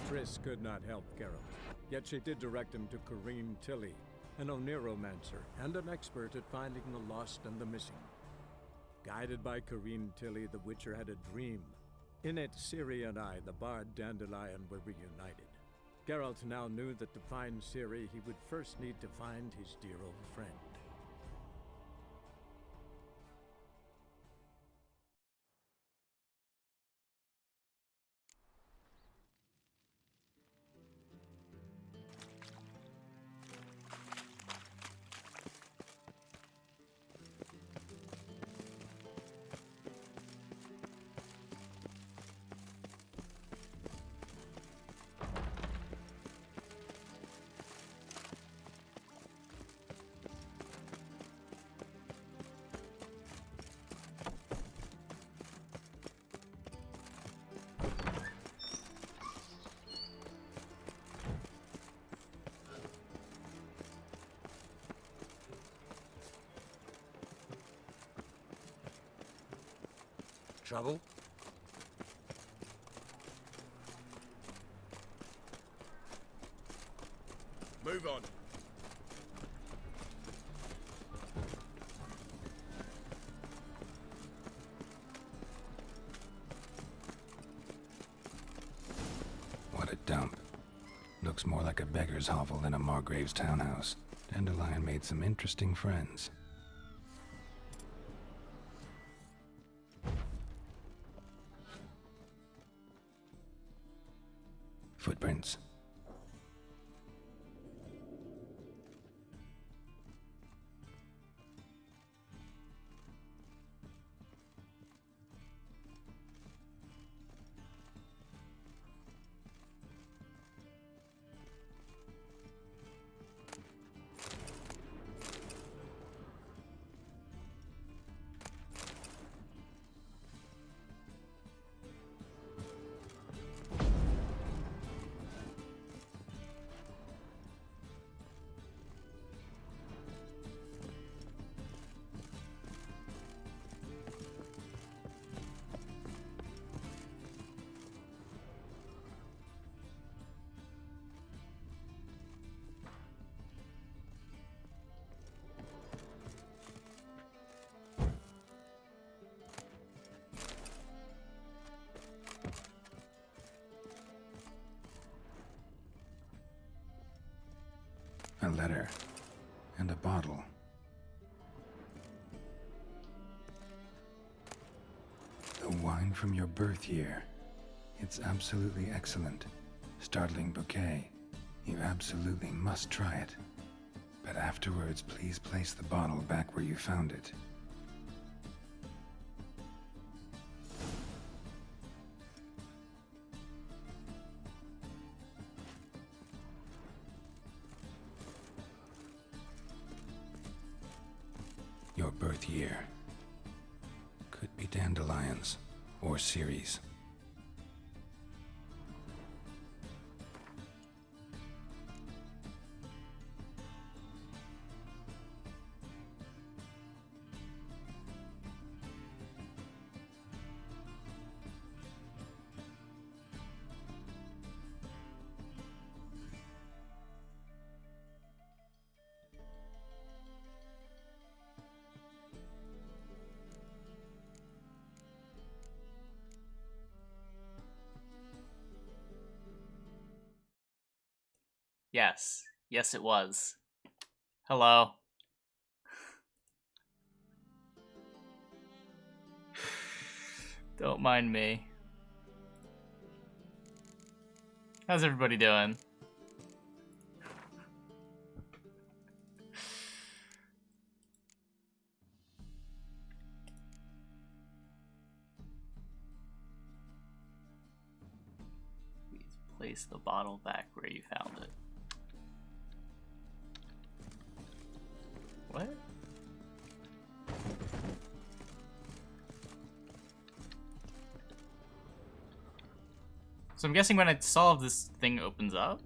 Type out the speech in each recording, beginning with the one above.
Triss could not help Geralt, yet she did direct him to Corrine Tilly, an Oniromancer and an expert at finding the lost and the missing. Guided by Corrine Tilly, the Witcher had a dream. In it, Ciri and I, the bard Dandelion, were reunited. Geralt now knew that to find Ciri, he would first need to find his dear old friend. Trouble? Move on. What a dump. Looks more like a beggar's hovel than a Margrave's townhouse. Dandelion made some interesting friends. Footprints. A letter. And a bottle. The wine from your birth year. It's absolutely excellent. Startling bouquet. You absolutely must try it. But afterwards, please place the bottle back where you found it. Your birth year. Could be Dandelion's, or Ciri's. Yes. Yes, it was. Hello. Don't mind me. How's everybody doing? Please place the bottle back where you found it. What? So I'm guessing when I solve, this thing opens up?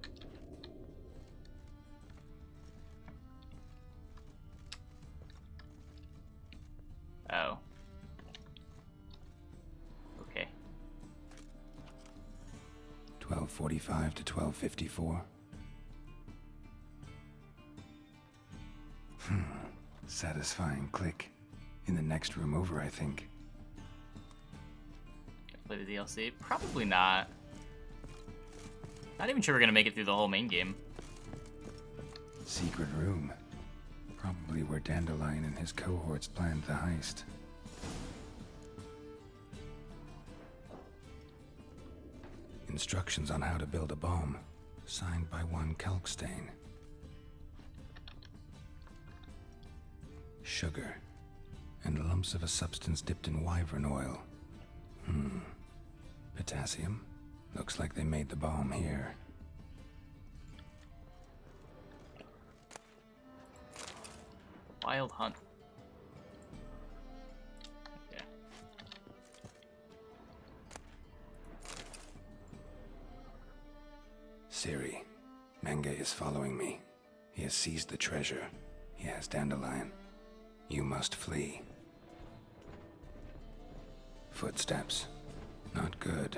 1245 to 1254. Satisfying click. In the next room over, I think. Play the DLC? Probably not. Not even sure we're gonna make it through the whole main game. Secret room. Probably where Dandelion and his cohorts planned the heist. Instructions on how to build a bomb, signed by one Kalkstein. Sugar, and lumps of a substance dipped in wyvern oil. Potassium? Looks like they made the bomb here. Wild Hunt. Okay. Ciri, Menge is following me. He has seized the treasure. He has Dandelion. You must flee. Footsteps. Not good.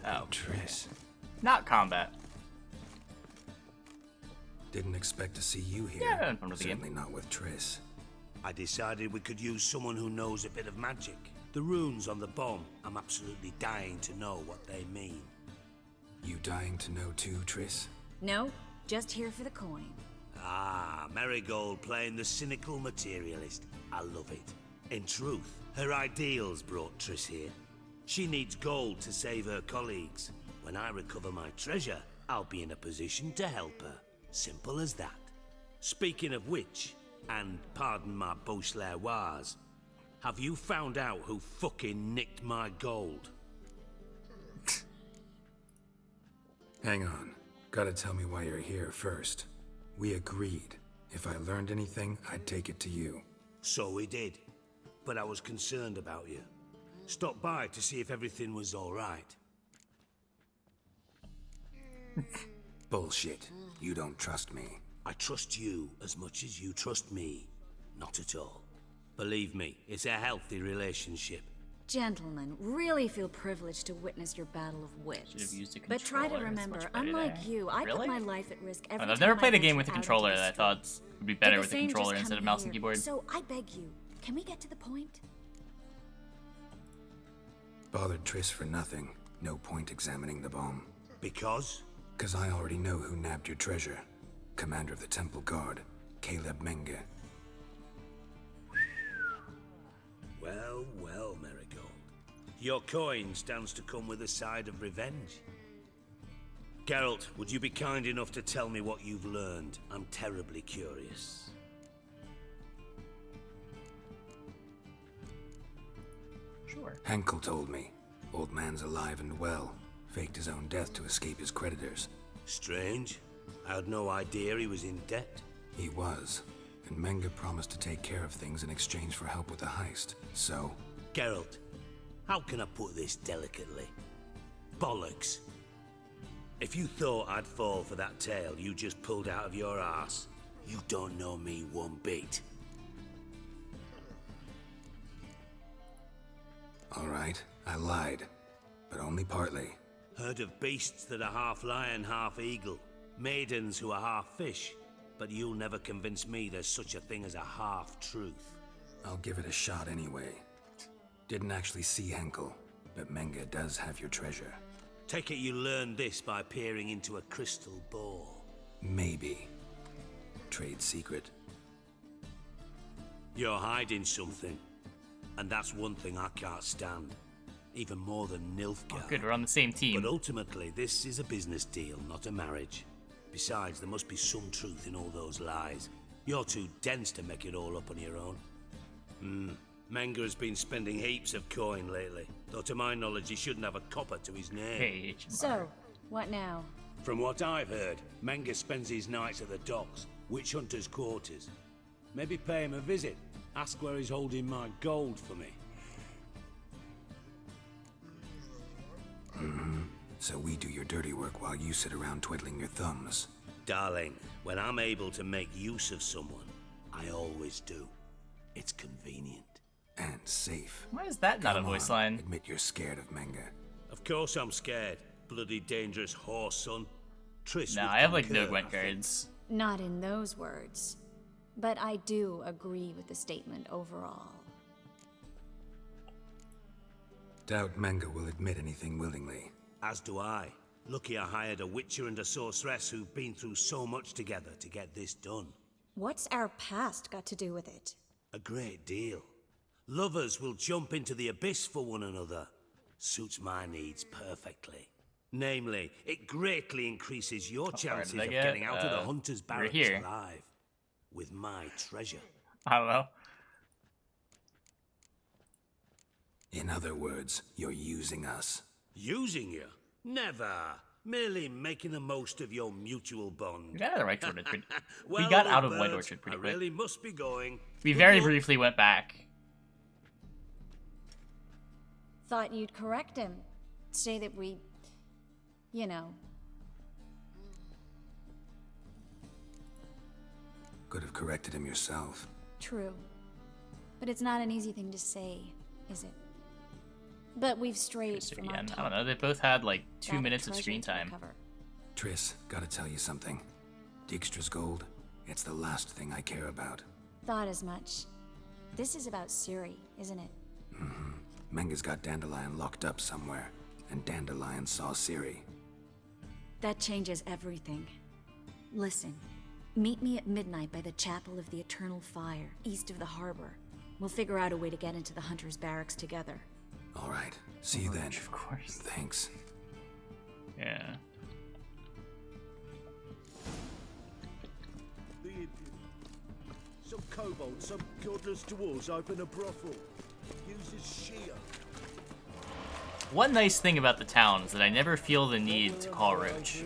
Oh, Triss. not combat. Didn't expect to see you here. Yeah, in front of the game. Certainly not with Triss. I decided we could use someone who knows a bit of magic. The runes on the bomb, I'm absolutely dying to know what they mean. You dying to know too, Triss? No, just here for the coin. Ah, Marigold playing the cynical materialist. I love it. In truth, her ideals brought Triss here. She needs gold to save her colleagues. When I recover my treasure, I'll be in a position to help her. Simple as that. Speaking of which, and pardon my Beauclervois, have you found out who fucking nicked my gold? Hang on. Gotta tell me why you're here first. We agreed. If I learned anything, I'd take it to you. So we did. But I was concerned about you. Stopped by to see if everything was alright. Bullshit. You don't trust me. I trust you as much as you trust me. Not at all. Believe me, it's a healthy relationship. Gentlemen, really feel privileged to witness your battle of wits. Should have used a But try to controller, it's remember, much better unlike there. you, I Really? put my life at risk every time I've never played I a game with venture a out controller into that I the thought street. would be But better the with a same just controller come instead of mouse and here. keyboard. So I beg you, can we get to the point? Bothered Triss for nothing. No point examining the bomb. Because? 'Cause I already know who nabbed your treasure. Commander of the Temple Guard, Caleb Menge. Well, well, Marigold. Your coin stands to come with a side of revenge. Geralt, would you be kind enough to tell me what you've learned? I'm terribly curious. Sure. Henkel told me. Old man's alive and well. Faked his own death to escape his creditors. Strange. I had no idea he was in debt. He was. And Menge promised to take care of things in exchange for help with the heist. So, Geralt, how can I put this delicately? Bollocks. If you thought I'd fall for that tale you just pulled out of your arse, you don't know me one bit. alright, I lied. But only partly. Heard of beasts that are half lion, half eagle. Maidens who are half fish. But you'll never convince me there's such a thing as a half-truth. I'll give it a shot anyway. Didn't actually see Henkel, but Menge does have your treasure. Take it you learned this by peering into a crystal ball. Maybe. Trade secret. You're hiding something. And that's one thing I can't stand. Even more than Nilfgaard. Oh, good, we're on the same team. But ultimately, this is a business deal, not a marriage. Besides, there must be some truth in all those lies. You're too dense to make it all up on your own. Menge has been spending heaps of coin lately. Though to my knowledge, he shouldn't have a copper to his name. Hey, So, what now? From what I've heard, Menge spends his nights at the docks, witch hunters' quarters. Maybe pay him a visit. Ask where he's holding my gold for me. So we do your dirty work while you sit around twiddling your thumbs. Darling, when I'm able to make use of someone, I always do. It's convenient. And safe. Why is that not a Come voice on, line? Admit you're scared of Menga. Of course I'm scared. Bloody dangerous horse, son. Triss No, would I have like concur, no Gwent I think. cards. Not in those words. But I do agree with the statement overall. Doubt Menga will admit anything willingly. As do I. Lucky I hired a witcher and a sorceress who've been through so much together to get this done. What's our past got to do with it? A great deal. Lovers will jump into the abyss for one another. Suits my needs perfectly. Namely, it greatly increases your far chances did I of get? getting out of the hunter's we're barracks here. alive. With my treasure. I don't know. In other words, you're using us. Using you? Never. Merely making the most of your mutual bond. We got out of White Orchard pretty. Well, we got out of birds, White Orchard pretty I quick. really must be going. We Good very luck. briefly went back. Thought you'd correct him. Say that we, you know. Could have corrected him yourself. True. But it's not an easy thing to say, is it? But we've strayed from our Again, I topic. don't know. They both had like 2 Got a minutes of treasure screen to time. recover. Triss, gotta tell you something. Dijkstra's gold, it's the last thing I care about. Thought as much. This is about Ciri, isn't it? Menga's got Dandelion locked up somewhere, and Dandelion saw Ciri. That changes everything. Listen, meet me at midnight by the Chapel of the Eternal Fire, east of the harbor. We'll figure out a way to get into the Hunter's barracks together. All right, see you then. Of course. Thanks. Yeah. The impudent. Some kobold, some godless dwarves open a brothel. Uses Shia. One nice thing about the town is that I never feel the need to call Roach.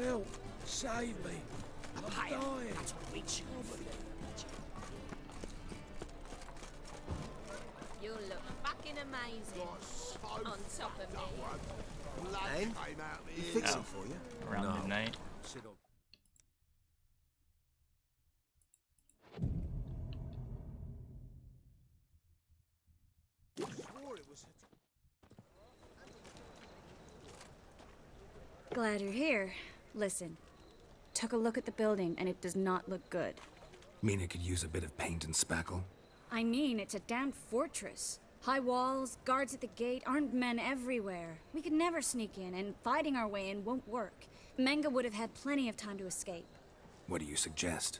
Help! Save me! I'm dying! You look fucking amazing. On top of me. And? Fix it for you? Around midnight. Sit on. Swore it was. Glad you're here. Listen, took a look at the building and it does not look good. Mina could use a bit of paint and spackle. I mean, it's a damn fortress. High walls, guards at the gate, armed men everywhere. We could never sneak in, and fighting our way in won't work. Menga would have had plenty of time to escape. What do you suggest?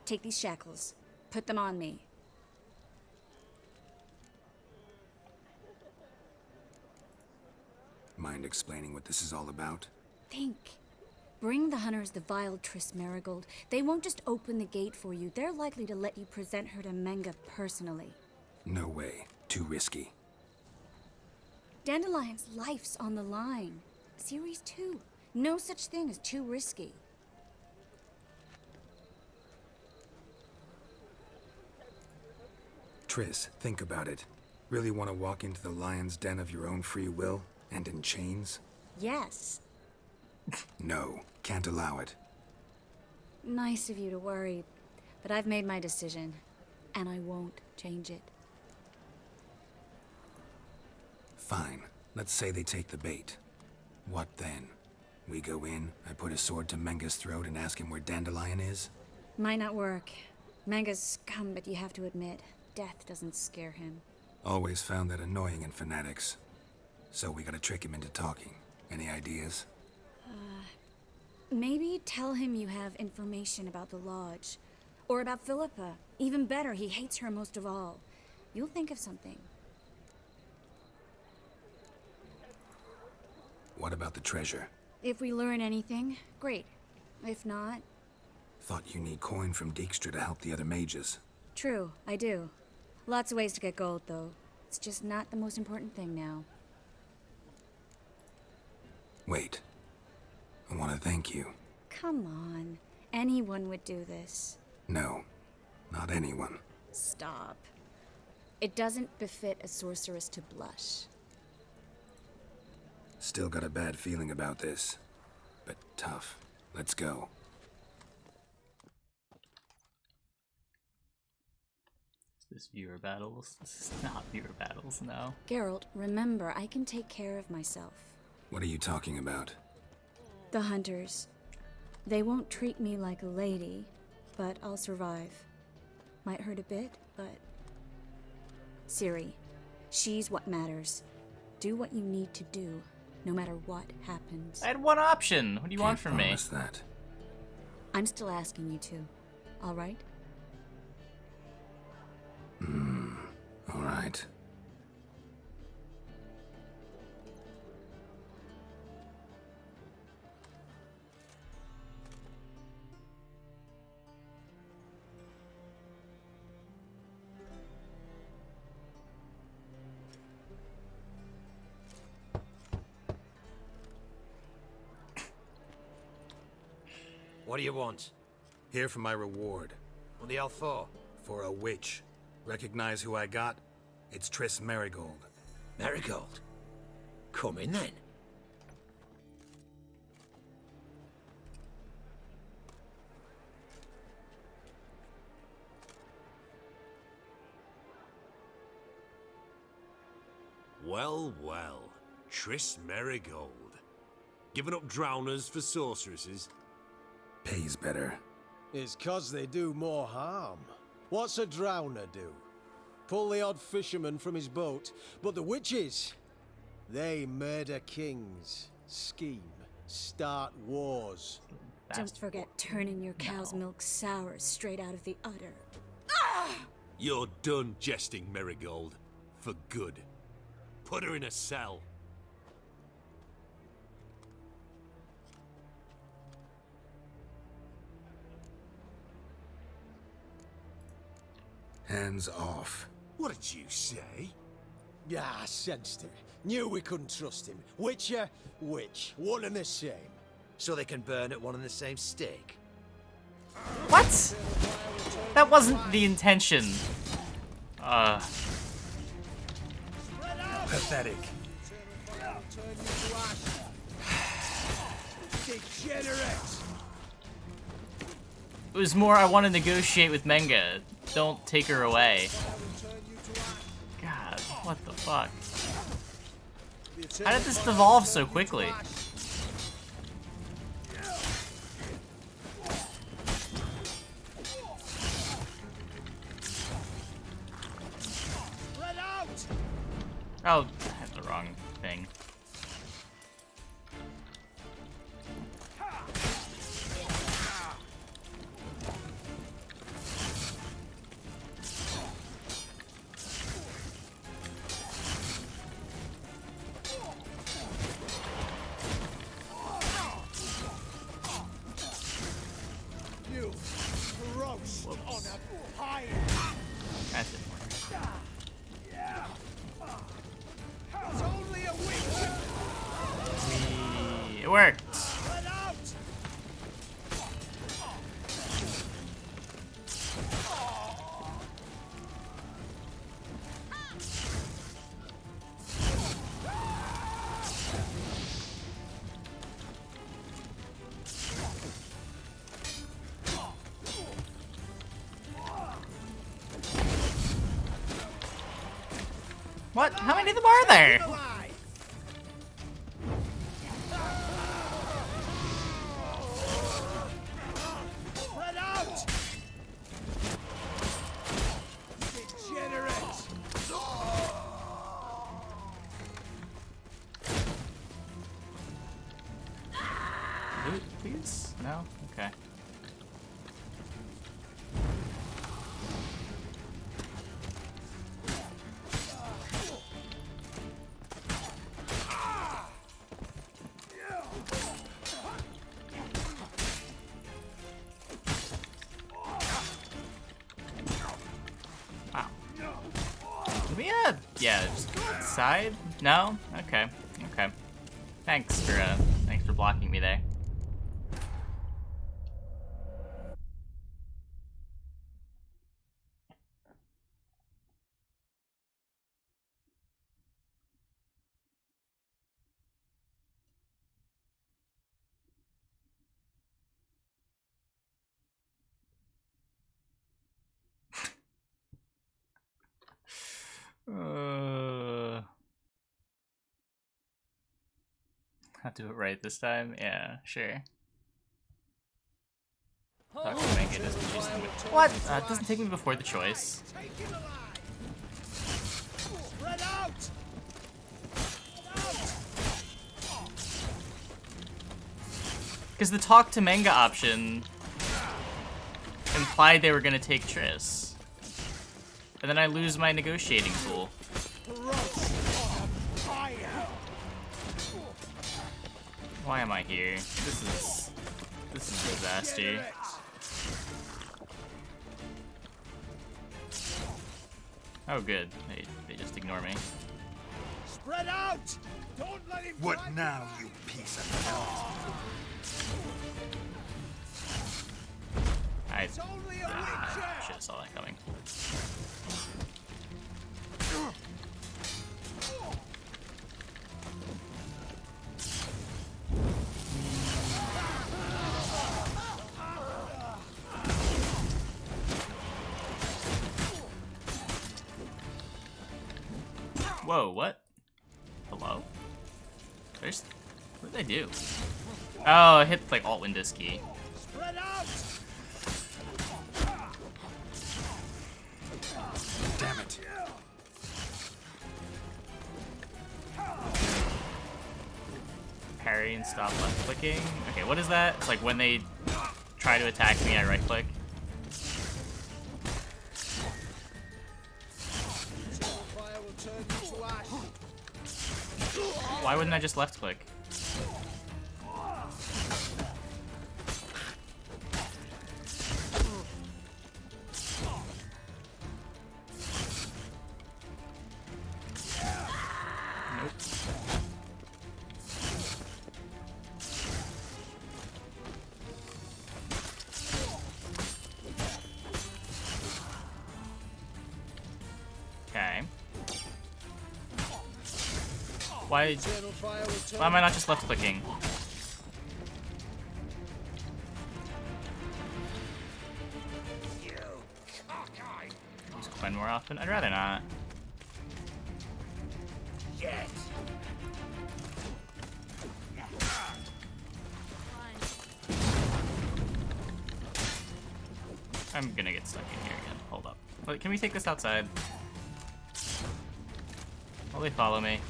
Take these shackles. Put them on me. Mind explaining what this is all about? Think. Bring the hunters the vile Triss Marigold. They won't just open the gate for you. They're likely to let you present her to Menga personally. No way. Too risky. Dandelion's life's on the line. Series 2. No such thing as too risky. Triss, think about it. Really want to walk into the lion's den of your own free will? And in chains? Yes. No. Can't allow it. Nice of you to worry, but I've made my decision, and I won't change it. Fine. Let's say they take the bait. What then? We go in, I put a sword to Menga's throat and ask him where Dandelion is? Might not work. Menga's scum, but you have to admit, death doesn't scare him. Always found that annoying in fanatics. So we gotta trick him into talking. Any ideas? Maybe tell him you have information about the Lodge. Or about Philippa. Even better, he hates her most of all. You'll think of something. What about the treasure? If we learn anything, great. If not, Thought you need coin from Dijkstra to help the other mages. true, I do. Lots of ways to get gold, though. It's just not the most important thing now. Wait. I want to thank you. Come on. Anyone would do this. No, not anyone. Stop. It doesn't befit a sorceress to blush. Still got a bad feeling about this. But tough. Let's go. This viewer battles? This is not viewer battles, no. Geralt, remember, I can take care of myself. What are you talking about? The hunters. They won't treat me like a lady, but I'll survive. Might hurt a bit, but... Ciri, she's what matters. Do what you need to do, no matter what happens. I had one option. What do you want from me? Promise that. I'm still asking you to. All right? All right. What do you want? Here for my reward. What the hell for? For a witch. Recognize who I got? It's Triss Merigold. Marigold? Come in then. Well, well. Triss Merigold. Giving up drowners for sorceresses? Pays better. It's 'cause they do more harm. What's a drowner do? Pull the odd fisherman from his boat, but the witches, they murder kings, scheme, start wars. Don't forget turning your cow's milk sour straight out of the udder. You're done jesting, Merigold. For good. Put her in a cell. Hands off. What did you say? Yeah, I sensed it. Knew we couldn't trust him. Witcher, witch, one and the same. So they can burn at one and the same stake? What? That wasn't the intention. Pathetic. Degenerate! It was more I want to negotiate with Menga. Don't take her away. God, what the fuck? How did this devolve so quickly? Oh, I had the wrong thing. You gross on a pile. That's it. It's only a witch. It worked. Let out! What? How many of them are there? Let out! Degenerate! Loot, please? No? Okay. Wow. Can we, yeah, just go outside? No? Okay. Okay. Thanks for blocking me there. I'll do it right this time? Yeah, sure. Talk to Manga doesn't use them. What? It doesn't take me before the choice. Because the talk to Manga option implied they were gonna take Triss. And then I lose my negotiating tool. Why am I here? This is a disaster. Oh good. They just ignore me. Spread out! Don't let him. What now, you piece of hell? I should have saw that coming. Whoa, what? Hello? What did I do? Oh, I hit like Alt Windows key. Spread out! Damn it. Parry and stop left clicking. Okay, what is that? It's like when they try to attack me, I right click. Why wouldn't I just left click? Nope. Okay. Why am I not just left clicking? Use Quen more often? I'd rather not. I'm gonna get stuck in here again. Hold up. Wait, can we take this outside? Will they follow me?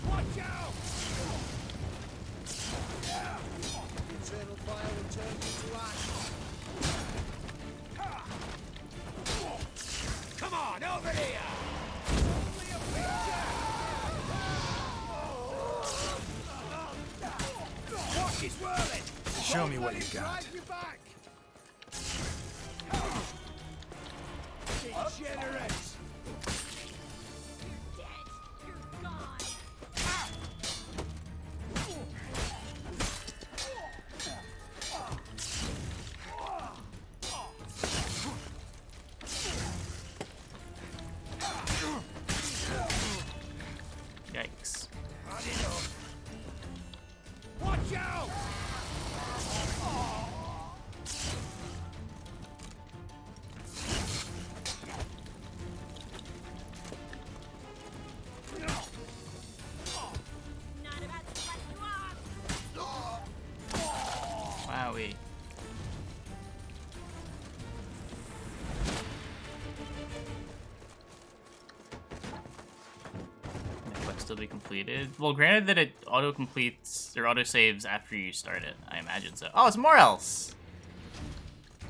Watch out! Eternal fire will turn you to ash. Come on, over here! Only a picture! Watch his whirling! Show me what you got. Drive you back! Degenerate! Yikes. Watch out! Wowie. Quest still be completed. Well, granted that it auto completes or auto saves after you start it, I imagine so. Oh, it's more else.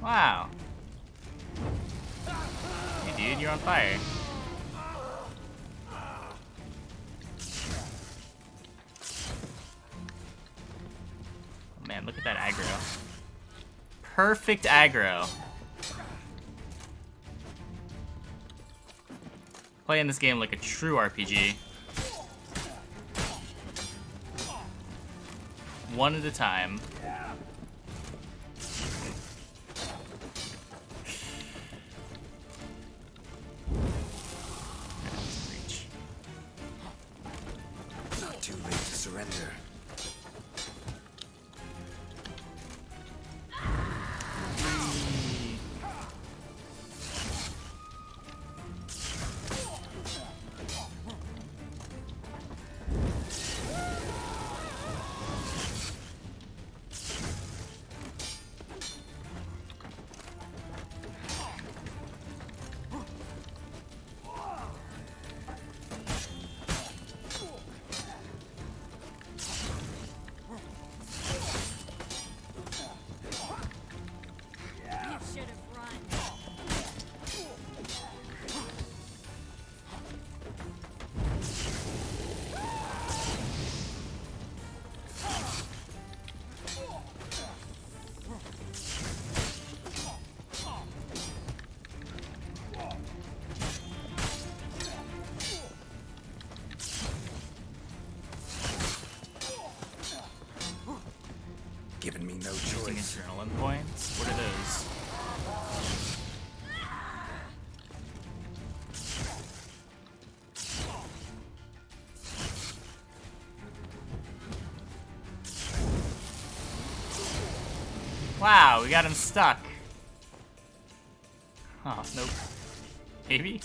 Wow. Hey, dude, you're on fire. Oh, man, look at that aggro. Perfect aggro. Playing this game like a true RPG. One at a time. Reach. Not too late to surrender. given me no Using choice. adrenaline points? What are those? Wow, we got him stuck. Oh, nope. Maybe?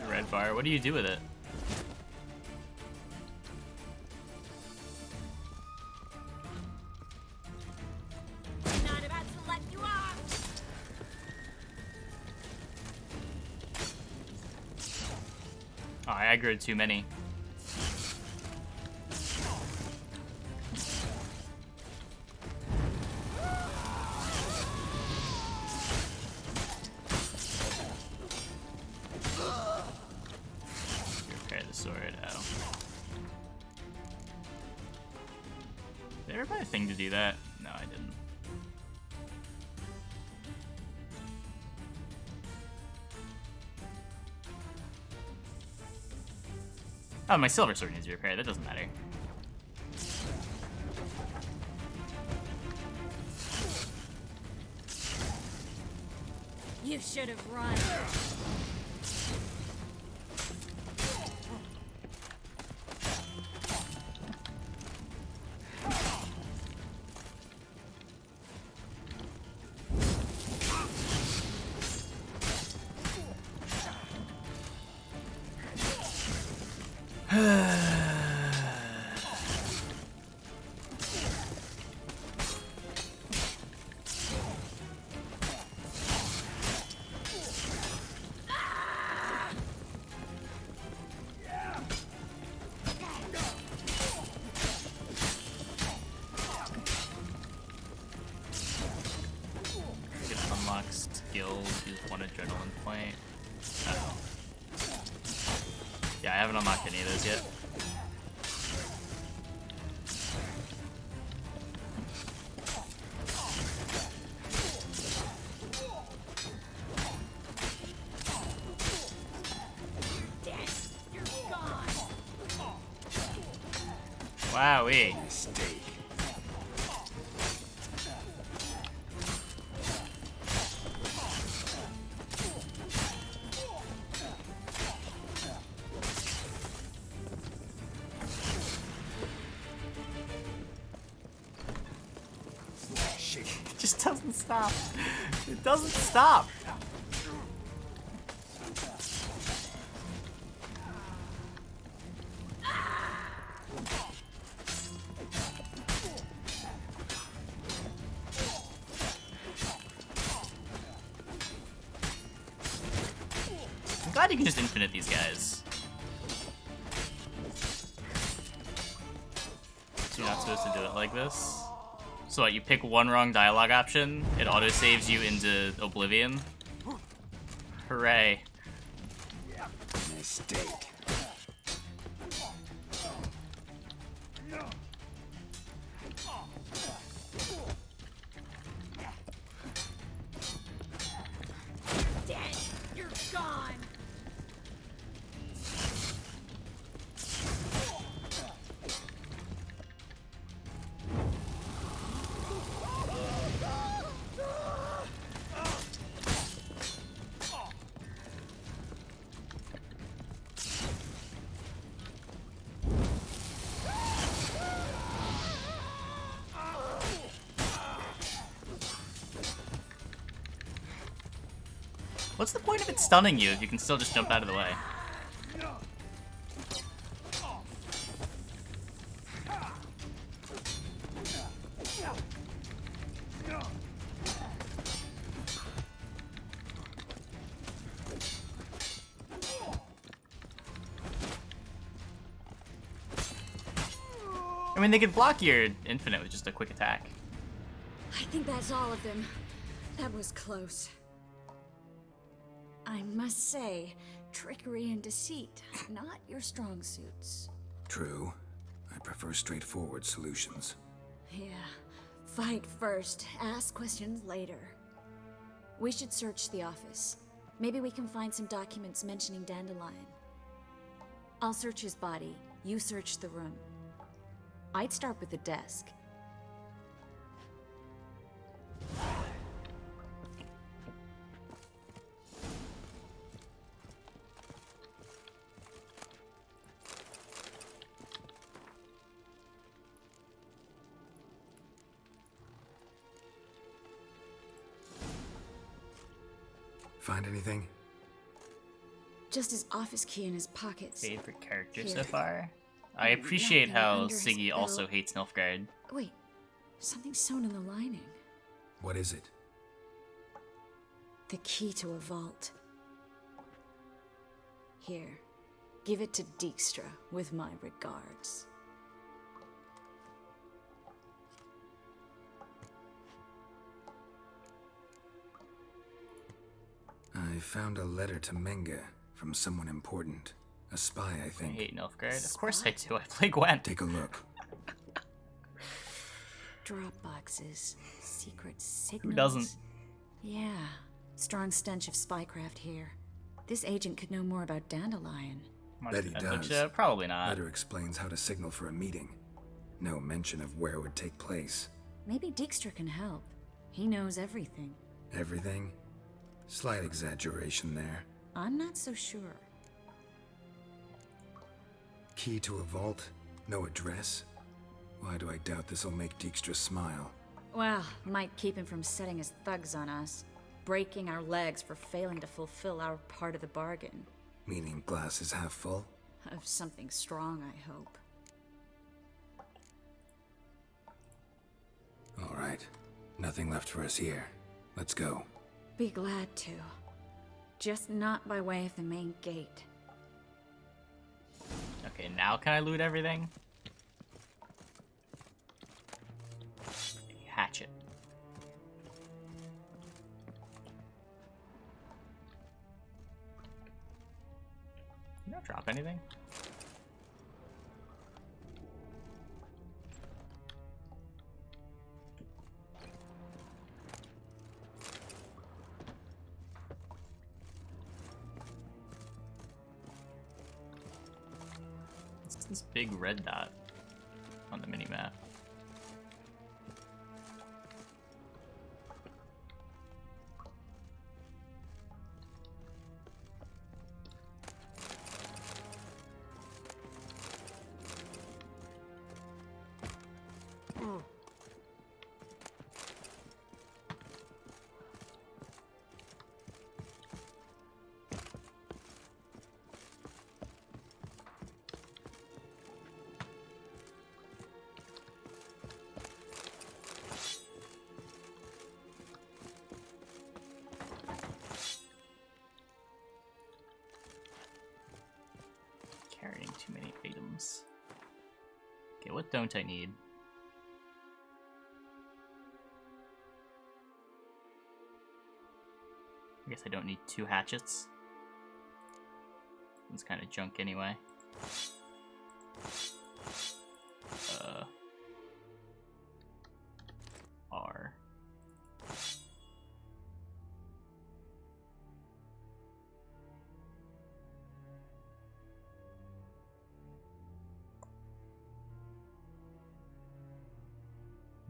Red bar, what do you do with it? I'm not about to let you off. Oh, I aggroed too many. Repair the sword. Oh. Did I ever buy a thing to do that? No, I didn't. Oh, my silver sword needs to repair. That doesn't matter. You should have run. Unlock skills, use one adrenaline point. Oh. Yeah, I haven't unlocked any of those yet. Wowee. Mistake. It just doesn't stop. It doesn't stop. I'm glad you can just infinite these guys. So you're not supposed to do it like this. So what, you pick one wrong dialogue option, it auto-saves you into Oblivion. Hooray. Mistake. Dead. You're gone. What's the point of it stunning you if you can still just jump out of the way? I mean, they could block your infinite with just a quick attack. I think that's all of them. That was close. I must say, trickery and deceit, not your strong suits. True. I prefer straightforward solutions. Yeah. Fight first, ask questions later. We should search the office. Maybe we can find some documents mentioning Dandelion. I'll search his body. You search the room. I'd start with the desk. Find anything? Just his office key in his pockets. Favorite character Here. so far? I Oh, appreciate nothing how under his Siggy also belt. hates Nilfgaard. Wait, something sewn in the lining. What is it? The key to a vault. Here, give it to Dijkstra with my regards. I found a letter to Menga from someone important. A spy, I I think. hate Nilfgaard. Of course I do. I play Gwent. Take a look. Drop boxes, secret signals. Who doesn't? Yeah, strong stench of spycraft here. This agent could know more about Dandelion. Bet he does. Probably not. Letter explains how to signal for a meeting. No mention of where it would take place. Maybe Dijkstra can help. He knows everything. Everything? Slight exaggeration there. I'm not so sure. Key to a vault? No address? Why do I doubt this'll make Dijkstra smile? Well, might keep him from setting his thugs on us. Breaking our legs for failing to fulfill our part of the bargain. Meaning glass is half full? Of something strong, I hope. All right. Nothing left for us here. Let's go. Be glad to. Just not by way of the main gate. Okay, now can I loot everything? Hatchet. You don't drop anything? What's this big red dot on the minimap? Carrying too many items. Okay, what don't I need? I guess I don't need 2 hatchets. It's kind of junk anyway. R.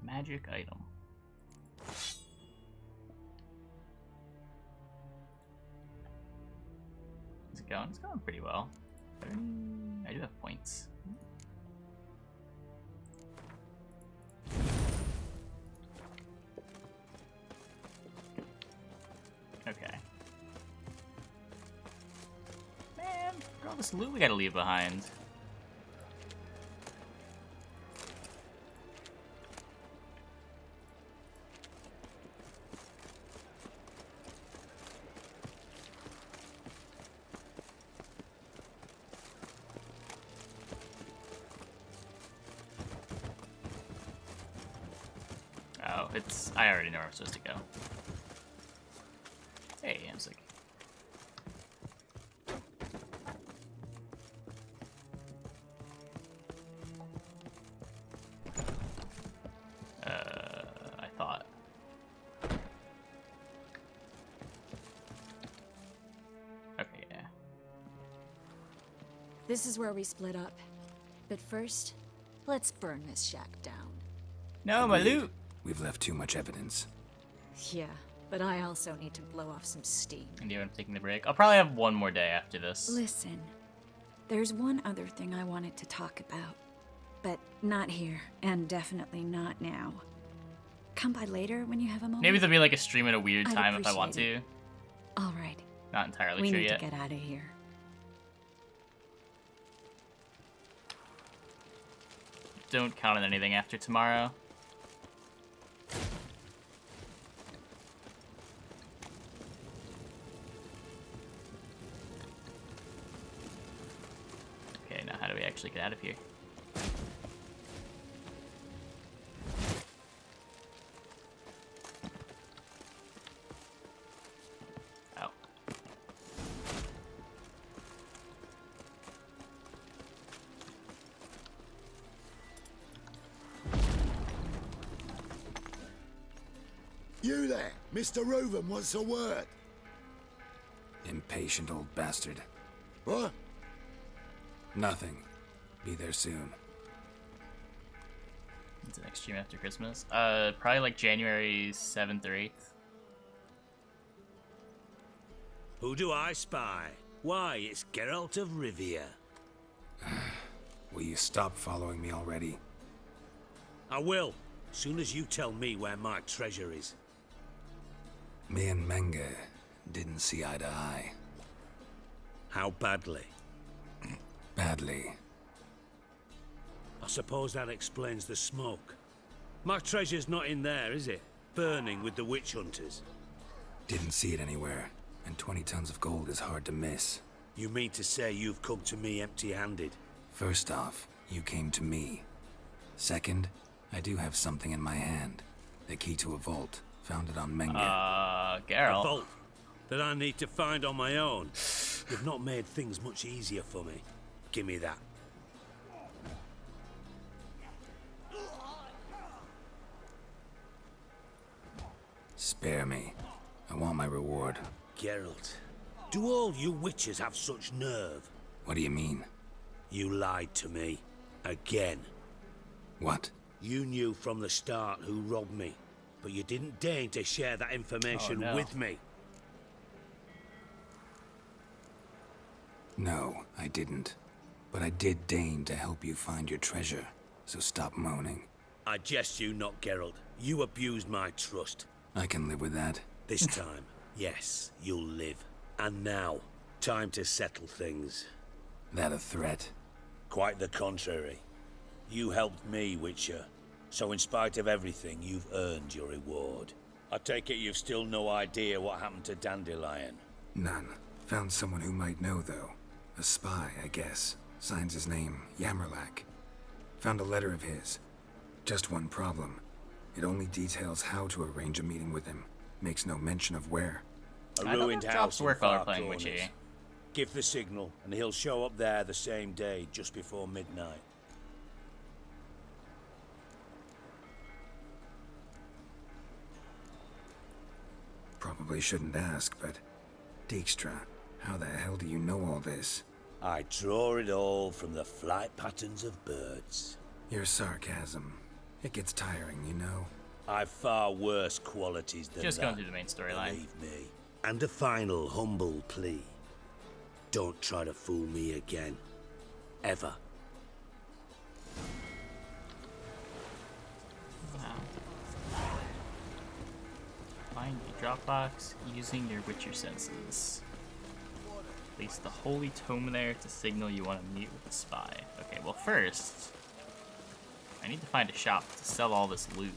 Magic item. How's it going? It's going pretty well. I do have points. Okay. Man, look at all this loot we gotta leave behind. Oh, it's... I already know where I'm supposed to go. Hey, Amsic. I thought. This is where we split up. But first, let's burn this shack down. No, my Agreed. loot. We've left too much evidence. Yeah, but I also need to blow off some steam. And you end up taking the break. I'll probably have one more day after this. Listen, there's one other thing I wanted to talk about. But not here, and definitely not now. Come by later when you have a moment. Maybe there'll be like a stream at a weird I'd time if I want appreciate to. All right, Not entirely we sure need yet. to get out of here. Don't count on anything after tomorrow. Okay, now how do we actually get out of here? Oh. You there, Mr. Reuven wants a word. Impatient old bastard. What? Nothing. Be there soon. When's the next stream after Christmas? Probably like January 7th or 8th. Who do I spy? Why, it's Geralt of Rivia. Will you stop following me already? I will, soon as you tell me where my treasure is. Me and Menge didn't see eye to eye. How badly? Badly. I suppose that explains the smoke. My treasure's not in there, is it? Burning with the witch hunters. Didn't see it anywhere. And 20 tons of gold is hard to miss. You mean to say you've come to me empty-handed? First off, you came to me. Second, I do have something in my hand. The key to a vault, found it on Menge. A Geralt. vault that I need to find on my own. You've not made things much easier for me. Give me that. Spare me. I want my reward. Geralt, do all you witches have such nerve? What do you mean? You lied to me. Again. What? You knew from the start who robbed me, but you didn't deign to share that information Oh, no. with me. No, I didn't. But I did deign to help you find your treasure, so stop moaning. I jest you not, Geralt. You abused my trust. I can live with that. This time, yes, you'll live. And now, time to settle things. That a threat? Quite the contrary. You helped me, Witcher. So in spite of everything, you've earned your reward. I take it you've still no idea what happened to Dandelion. None. Found someone who might know, though. A spy, I guess. Signs his name, Yammerlak. Found a letter of his. Just one problem. It only details how to arrange a meeting with him. Makes no mention of where. A I don't ruined think house Drops in work while we're far playing corners. Witchy. Give the signal, and he'll show up there the same day, just before midnight. Probably shouldn't ask, but... Dijkstra, how the hell do you know all this? I draw it all from the flight patterns of birds. Your sarcasm. It gets tiring, you know? I've far worse qualities than Just that. going through the main storyline. Believe me. And a final humble plea. Don't try to fool me again. Ever. Find a Dropbox using your Witcher senses. Place the holy tome there to signal you want to meet with the spy. Okay, well first, I need to find a shop to sell all this loot.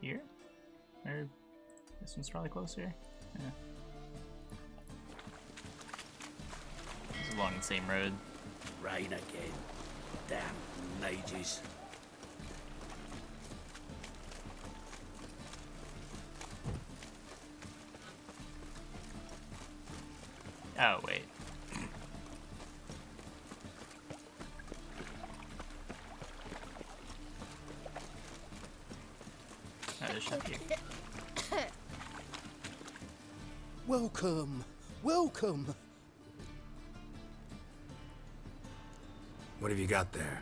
Here? Or this one's probably closer. Yeah. It's along the same road. Rain again. Damn mages. Oh, wait. there's stuff here. Welcome, welcome. What have you got there?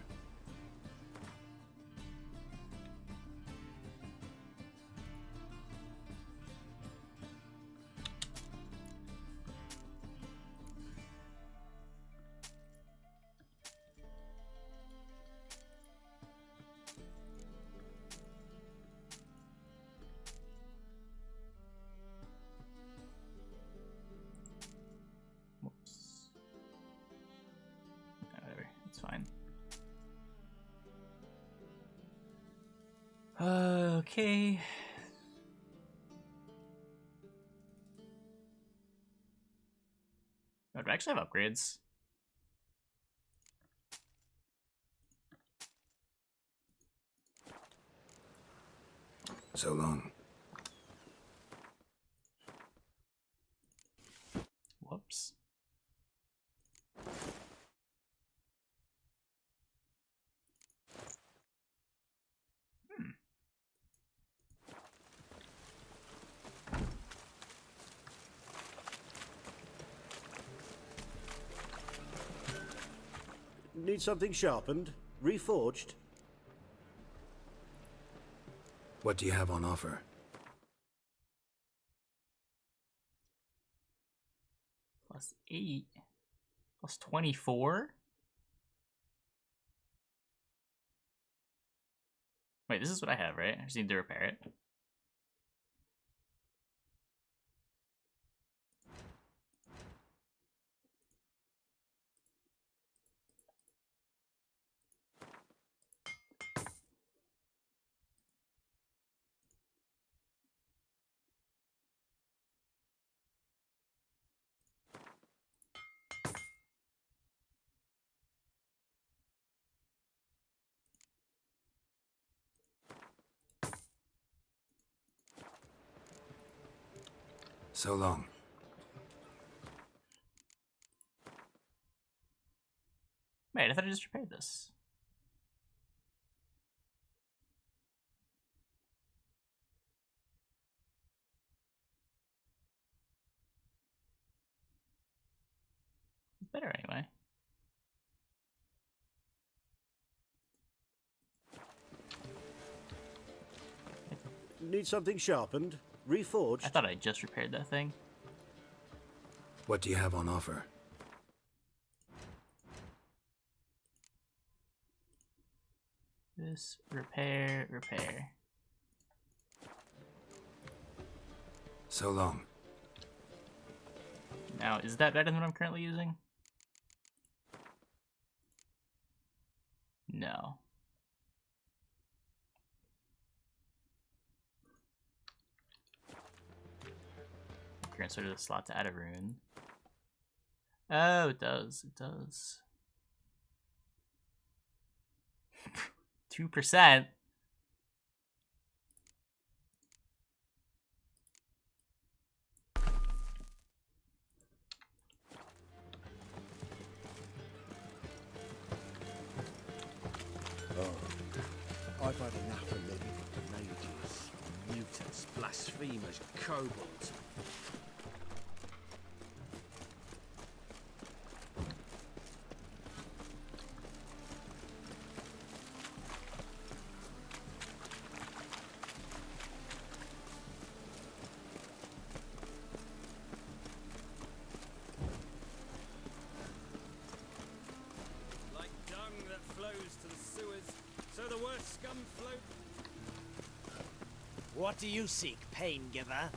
Whoops. Whatever, it's fine. Okay. Oh, do I actually have upgrades? So long. Whoops. Need something sharpened? Reforged? What do you have on offer? +8. +24? Wait, this is what I have, right? I just need to repair it. So long. Wait, I thought I just repaired this. It's better anyway. Need something sharpened? Reforged? I thought I just repaired that thing. What do you have on offer? This, repair, repair. So long. Now, is that better than what I'm currently using? No. Transfer to the slot to add a rune. Oh, it does. It does. 2%. I've had enough of living with mages, mutants, blasphemers, kobolds. Like dung that flows to the sewers, so the worst scum float. What do you seek, pain giver?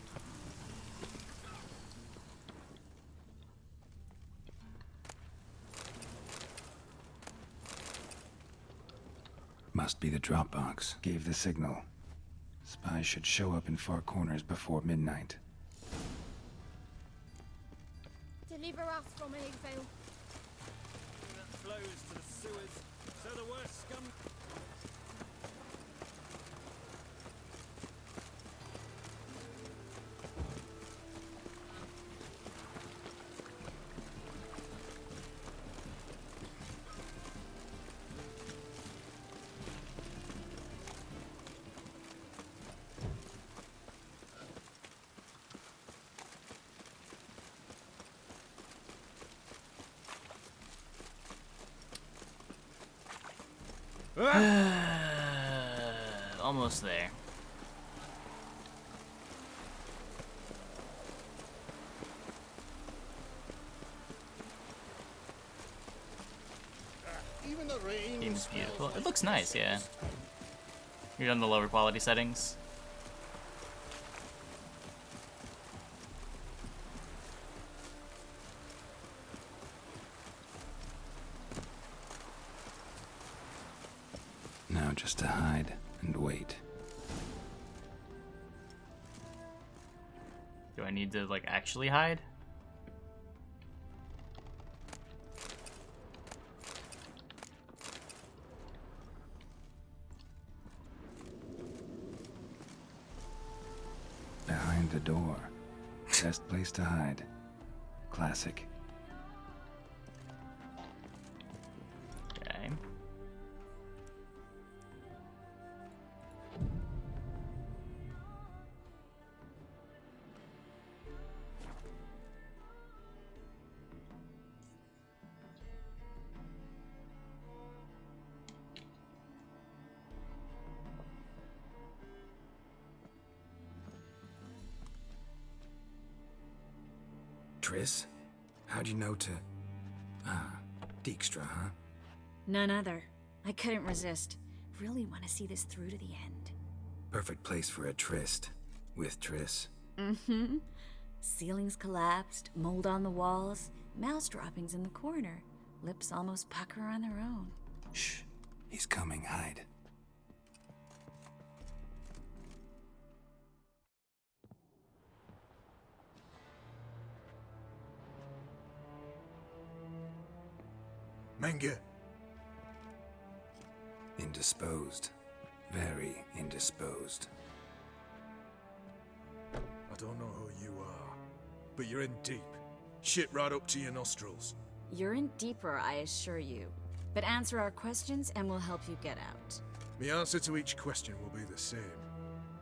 Must be the Dropbox. Gave the signal. Spies should show up in Four Corners before midnight. Deliver us from Eggsvale. That flows to the sewers, so the worst scum. Almost there. Even the rain Game's beautiful. It looks nice, yeah. You're on the lower quality settings. Now just to hide and wait. Do I need to, like, actually hide? Behind the door. Best place to hide. Classic. Okay. Triss? How'd you know to... Ah, Dijkstra, huh? None other. I couldn't resist. Really want to see this through to the end. Perfect place for a tryst. With Triss. Mm-hmm. Ceilings collapsed, mold on the walls, mouse droppings in the corner. Lips almost pucker on their own. Shh. He's coming. Hide. Menge. Indisposed. Very indisposed. I don't know who you are, but you're in deep. Shit right up to your nostrils. You're in deeper, I assure you. But answer our questions and we'll help you get out. The answer to each question will be the same.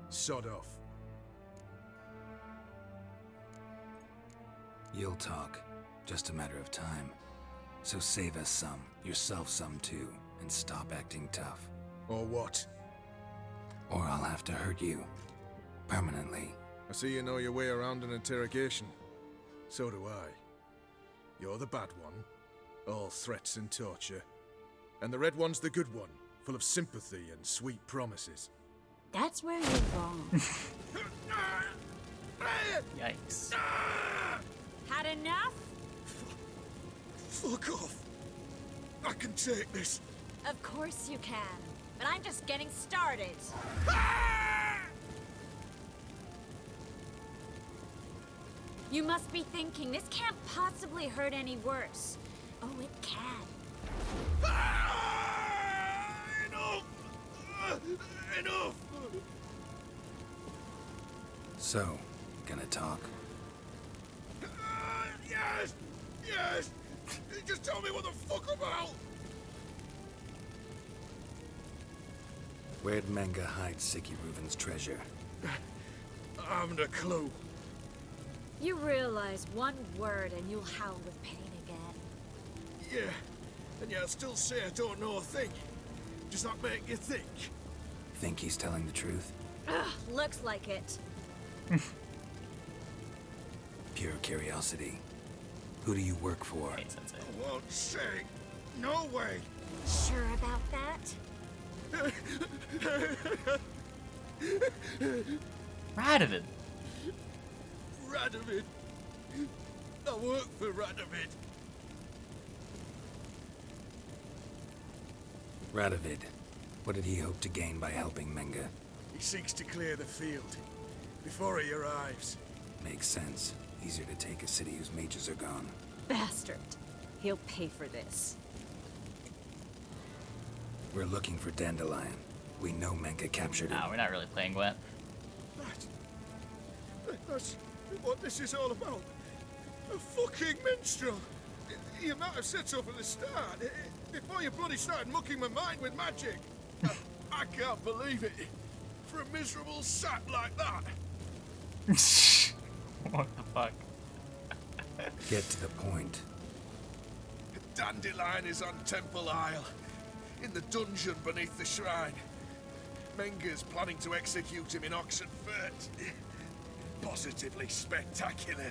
Sod off. You'll talk. Just a matter of time. So save us some, yourself some too, and stop acting tough. Or what? Or I'll have to hurt you. Permanently. I see you know your way around an interrogation. So do I. You're the bad one. All threats and torture. And the red one's the good one, full of sympathy and sweet promises. That's where you're wrong. Yikes. Had enough? Fuck off! I can take this. Of course you can. But I'm just getting started. You must be thinking, this can't possibly hurt any worse. Oh, it can. Enough! Enough! So, gonna talk? Yes! Yes! Just tell me what the fuck about! Where'd Menge hide Sicky Reuven's treasure? I haven't a clue. You realize one word and you'll howl with pain again. Yeah, and yet I'd still say I don't know a thing. Does that make you think? Think he's telling the truth? Ugh, looks like it. Pure curiosity. Who do you work for? Hey, Sensei. I won't say. No way. Sure about that? Radovid. Radovid. I work for Radovid. Radovid. What did he hope to gain by helping Menge? He seeks to clear the field before he arrives. Makes sense. Easier to take a city whose mages are gone. Bastard. He'll pay for this. We're looking for Dandelion. We know Menge captured him. No, we're not really playing wet. That's what this is all about. A fucking minstrel. You might have said so from the start. Before you bloody started mucking my mind with magic. I can't believe it. For a miserable sap like that. What the fuck? Get to the point. Dandelion is on Temple Isle. in the dungeon beneath the shrine. Menger's planning to execute him in Oxenfurt. Positively spectacular.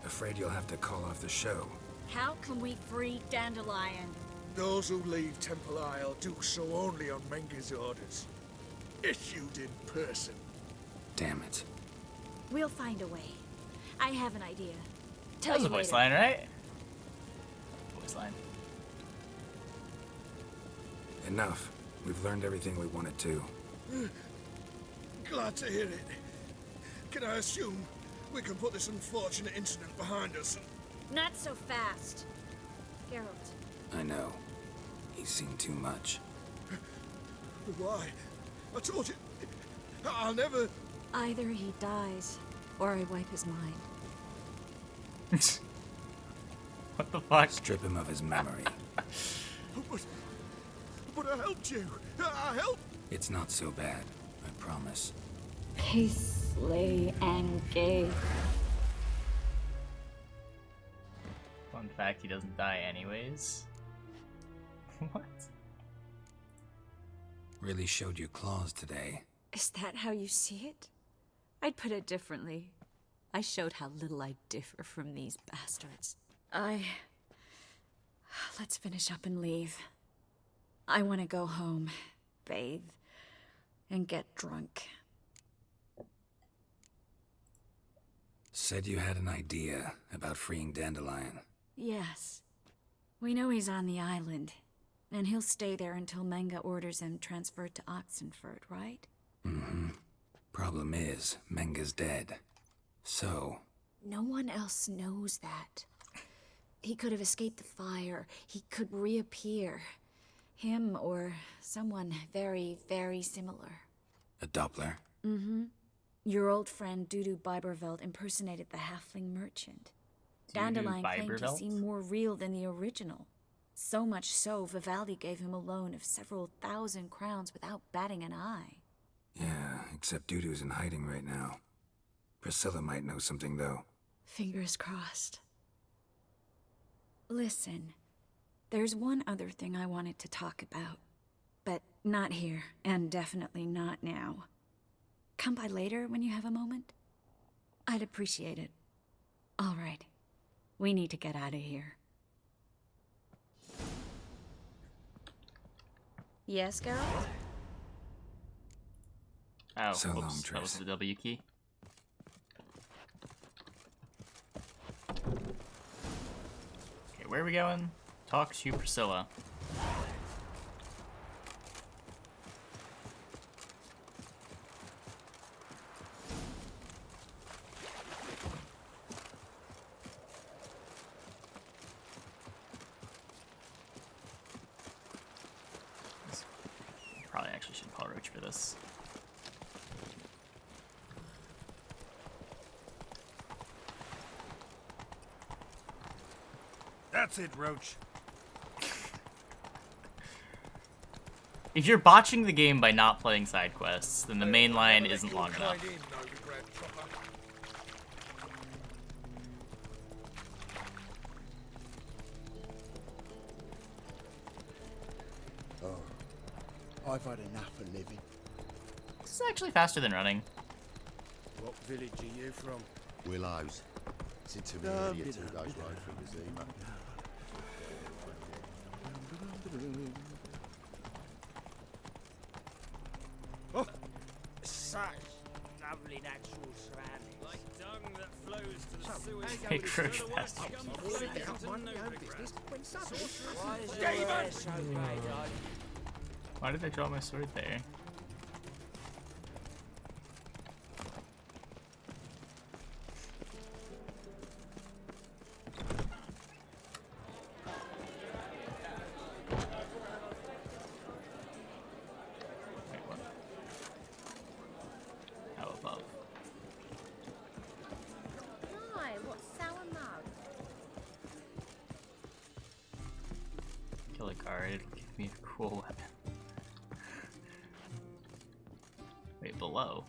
Afraid you'll have to call off the show. How can we free Dandelion? Those who leave Temple Isle do so only on Menger's orders. Issued in person. Damn it. We'll find a way. I have an idea. Tell That was you a voice later. line, right? Voice line. Enough. We've learned everything we wanted to. Glad to hear it. Can I assume we can put this unfortunate incident behind us? Not so fast. Geralt, I know. He's seen too much. Why? I told you. I'll never... Either he dies, or I wipe his mind. What the fuck? Strip him of his memory. But I helped you. I helped. It's not so bad, I promise. Peacefully and gay. Fun fact, he doesn't die anyways. What? Really showed your claws today. Is that how you see it? I'd put it differently. I showed how little I differ from these bastards. Let's finish up and leave. I want to go home, bathe, and get drunk. Said you had an idea about freeing Dandelion. Yes. We know he's on the island, and he'll stay there until Menge orders him transferred to Oxenfurt, right? Mm-hmm. Problem is, Menge's dead. So... No one else knows that. He could have escaped the fire. He could reappear. Him or someone very, very similar. a Doppler? Mm-hmm. Your old friend Dudu Biberveld impersonated the halfling merchant. Dandelion claimed he seemed more real than the original. So much so, Vivaldi gave him a loan of several thousand crowns without batting an eye. Yeah, except Dudu's in hiding right now. Priscilla might know something, though. Fingers crossed. Listen, there's one other thing I wanted to talk about. But not here, and definitely not now. Come by later when you have a moment? I'd appreciate it. All right. We need to get out of here. Yes, Geralt? Oh, So long, whoops, that was Triss. the W key. Okay, where are we going? Talk to Priscilla. Probably actually should call Roach for this. That's it, Roach. If you're botching the game by not playing side quests, then the main line isn't long enough. Oh, I've had enough of living. This is actually faster than running. What village are you from? Willows. It's into me earlier 2 days road through the Zima. Oh, such lovely natural surroundings. Like dung that flows to the sewers. Hey, Crush, So the that's worst scum flows into no grass. Why is your hair so grey, darling? Why did I draw my sword there? Wait, what? How above? Hi, what's sour mug? Kill a guard, it'll give me a cool weapon. Wait, below?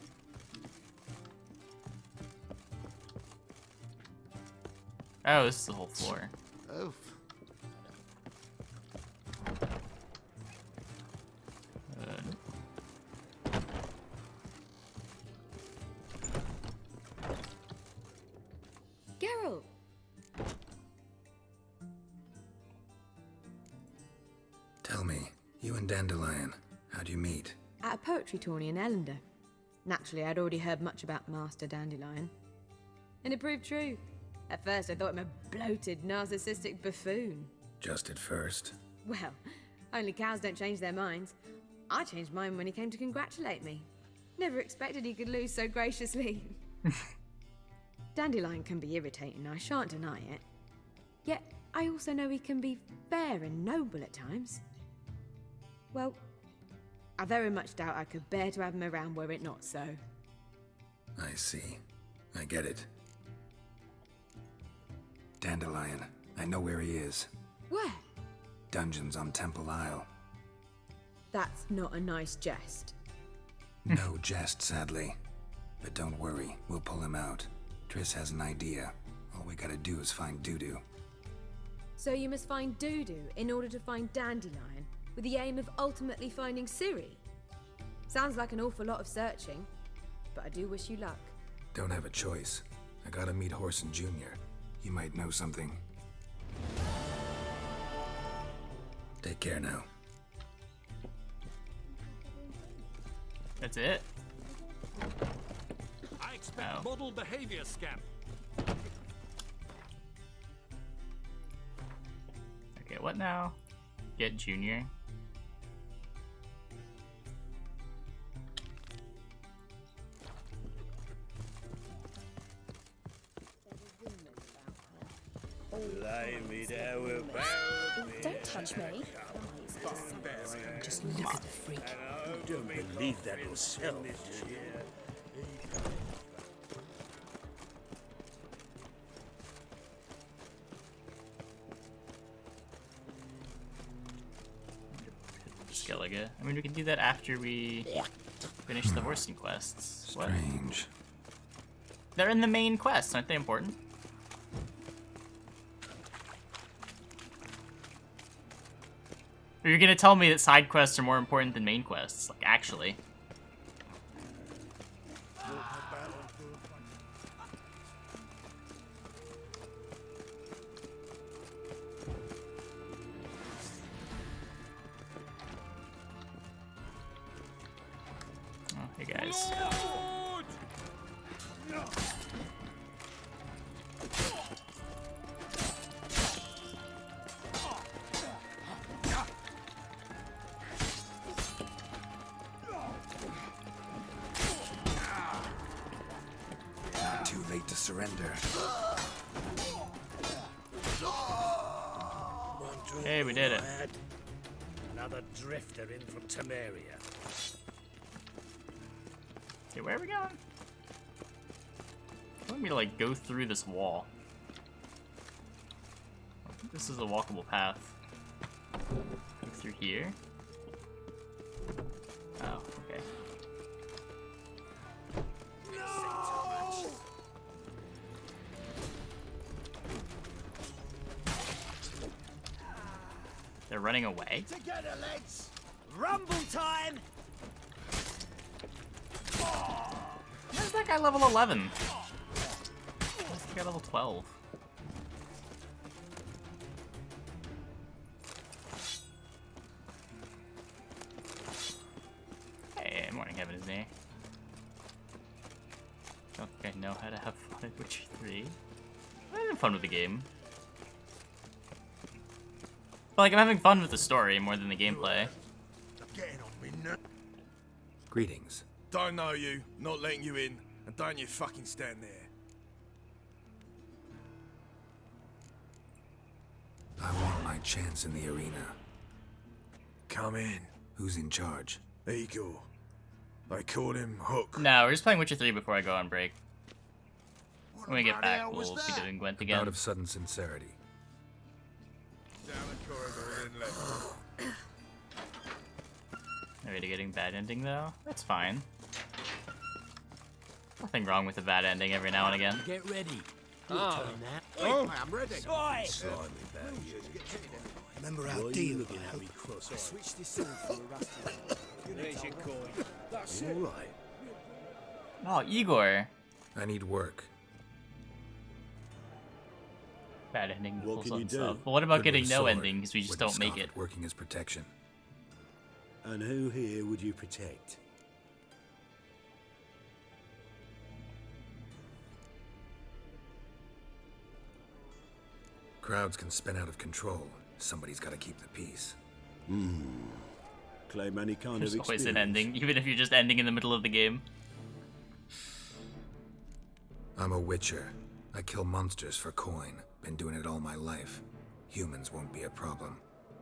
Oh, this is the whole floor. Oof. Tell me, you and Dandelion, how'd you meet? At a poetry tourney in Ellender. Naturally, I'd already heard much about Master Dandelion. And it proved true. At first, I thought him a bloated, narcissistic buffoon. Just at first. Well, only cows don't change their minds. I changed mine when he came to congratulate me. Never expected he could lose so graciously. Dandelion can be irritating, I shan't deny it. Yet, I also know he can be fair and noble at times. Well, I very much doubt I could bear to have him around were it not so. I see. I get it. Dandelion, I know where he is. Where? Dungeons on Temple Isle. That's not a nice jest. No jest, sadly. But don't worry, we'll pull him out. Triss has an idea. All we gotta do is find Dudu. So you must find Dudu in order to find Dandelion, with the aim of ultimately finding Ciri? Sounds like an awful lot of searching, but I do wish you luck. Don't have a choice. I gotta meet Horson Jr. He might know something. Take care now. That's it? I expect model behavior, scamp. Okay, what now? Get Junior. Don't touch me. Just look at the freak. You don't believe that yourself, do you? Skellige. I mean, we can do that after we finish the Horson quests. What? Strange. They're in the main quests, aren't they important? Or you're gonna tell me that side quests are more important than main quests? Like, actually. Oh, hey guys. Not too late to surrender. Hey, we did it. Another drifter in from Temeria. Okay, where are we going? I want me to like go through this wall. I think this is a walkable path. Go through here. Oh, okay. They're running away? Together, lads! Rumble time! How's that guy level 11? How's that guy level 12? Hey, Morning Heaven is near. Don't think I know how to have fun at Witcher 3. I'm having fun with the game. But like, I'm having fun with the story more than the gameplay. Getting on me now. Greetings. Don't know you, not letting you in, and don't you fucking stand there. I want my chance in the arena. Come in. Who's in charge? Igor. They call him Hook. No, we're just playing Witcher 3 before I go on break. When we get back, we'll be doing Gwent again. Out of sudden sincerity. Down the corridor and left. Are we getting bad ending though? That's fine. Nothing wrong with a bad ending every now and again. Get ready. Oh. I'm ready. Slimy Remember our deal again, Harry Cross. I switched this on for a rusty. There's your coin. That's it. All right. Oh, Igor. I need work. Bad ending. What can you do? But what about Good getting with no sword, ending because we just wouldn't don't make scoff it? at working as protection. And who here would you protect? Crowds can spin out of control. Somebody's got to keep the peace. Claim any kind There's of always experience. an ending, even if you're just ending in the middle of the game. I'm a witcher. I kill monsters for coin. Been doing it all my life. Humans won't be a problem.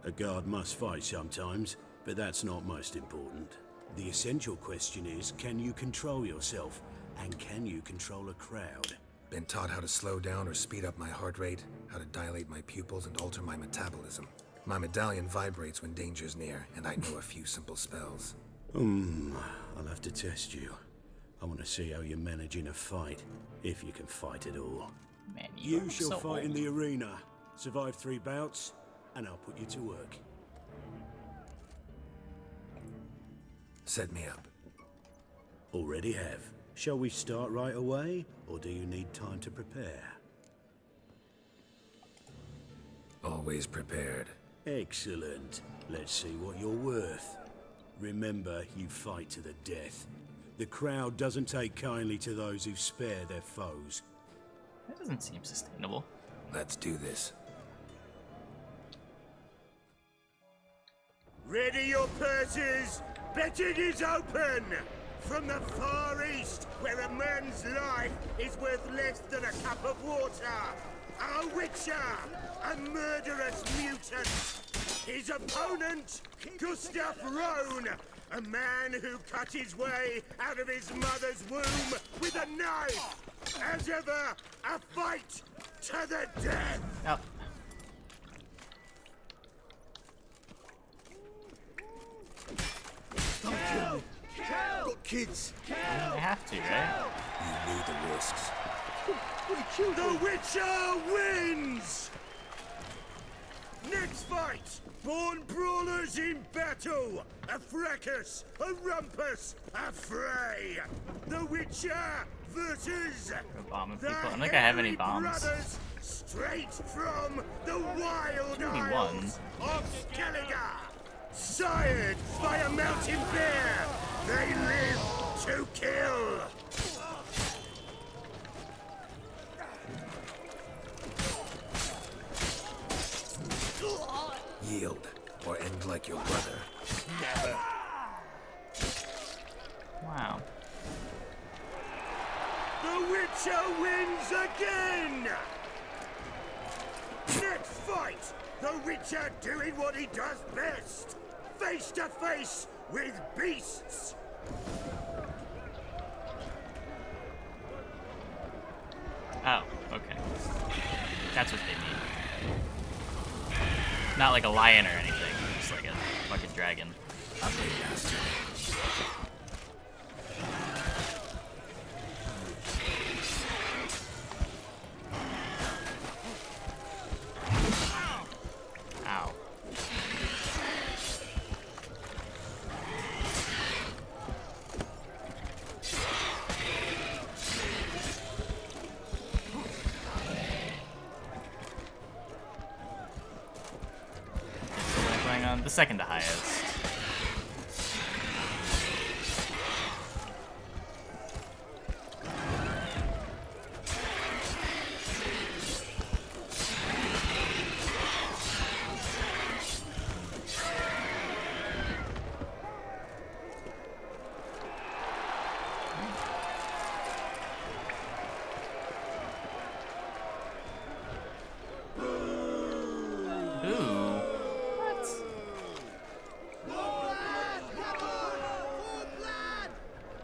A guard must fight sometimes, but that's not most important. The essential question is, can you control yourself? And can you control a crowd? Been taught how to slow down or speed up my heart rate, how to dilate my pupils and alter my metabolism. My medallion vibrates when danger's near, and I know a few simple spells. I'll have to test you. I want to see how you manage in a fight, if you can fight at all. Man, You shall so fight in old. the arena, survive 3 bouts, and I'll put you to work. Set me up. Already have. Shall we start right away, or do you need time to prepare? Always prepared. Excellent. Let's see what you're worth. Remember, you fight to the death. The crowd doesn't take kindly to those who spare their foes. That doesn't seem sustainable. Let's do this. Ready your purses! Betting is open! From the Far East, where a man's life is worth less than a cup of water, a witcher, a murderous mutant. His opponent, Gustav Rohn, a man who cut his way out of his mother's womb with a knife. As ever, a fight to the death. Yep. Kill! Got kids. I have to, right? You knew the risks. The Witcher wins! Next fight! Born brawlers in battle! A fracas, a rumpus, a fray! The Witcher versus Bombing the people. I don't think I have any Hairy bombs. Brothers, straight from the wild Only isles of Skellige! Sired by a mountain bear, they live to kill! Yield, or end like your brother. Never. Wow. The Witcher wins again! Next fight! The Witcher doing what he does best! Face to face with beasts! Oh, okay. That's what they mean. Not like a lion or anything, just like a fucking dragon. Ow. So we're going on the second to highest. Ooh. What?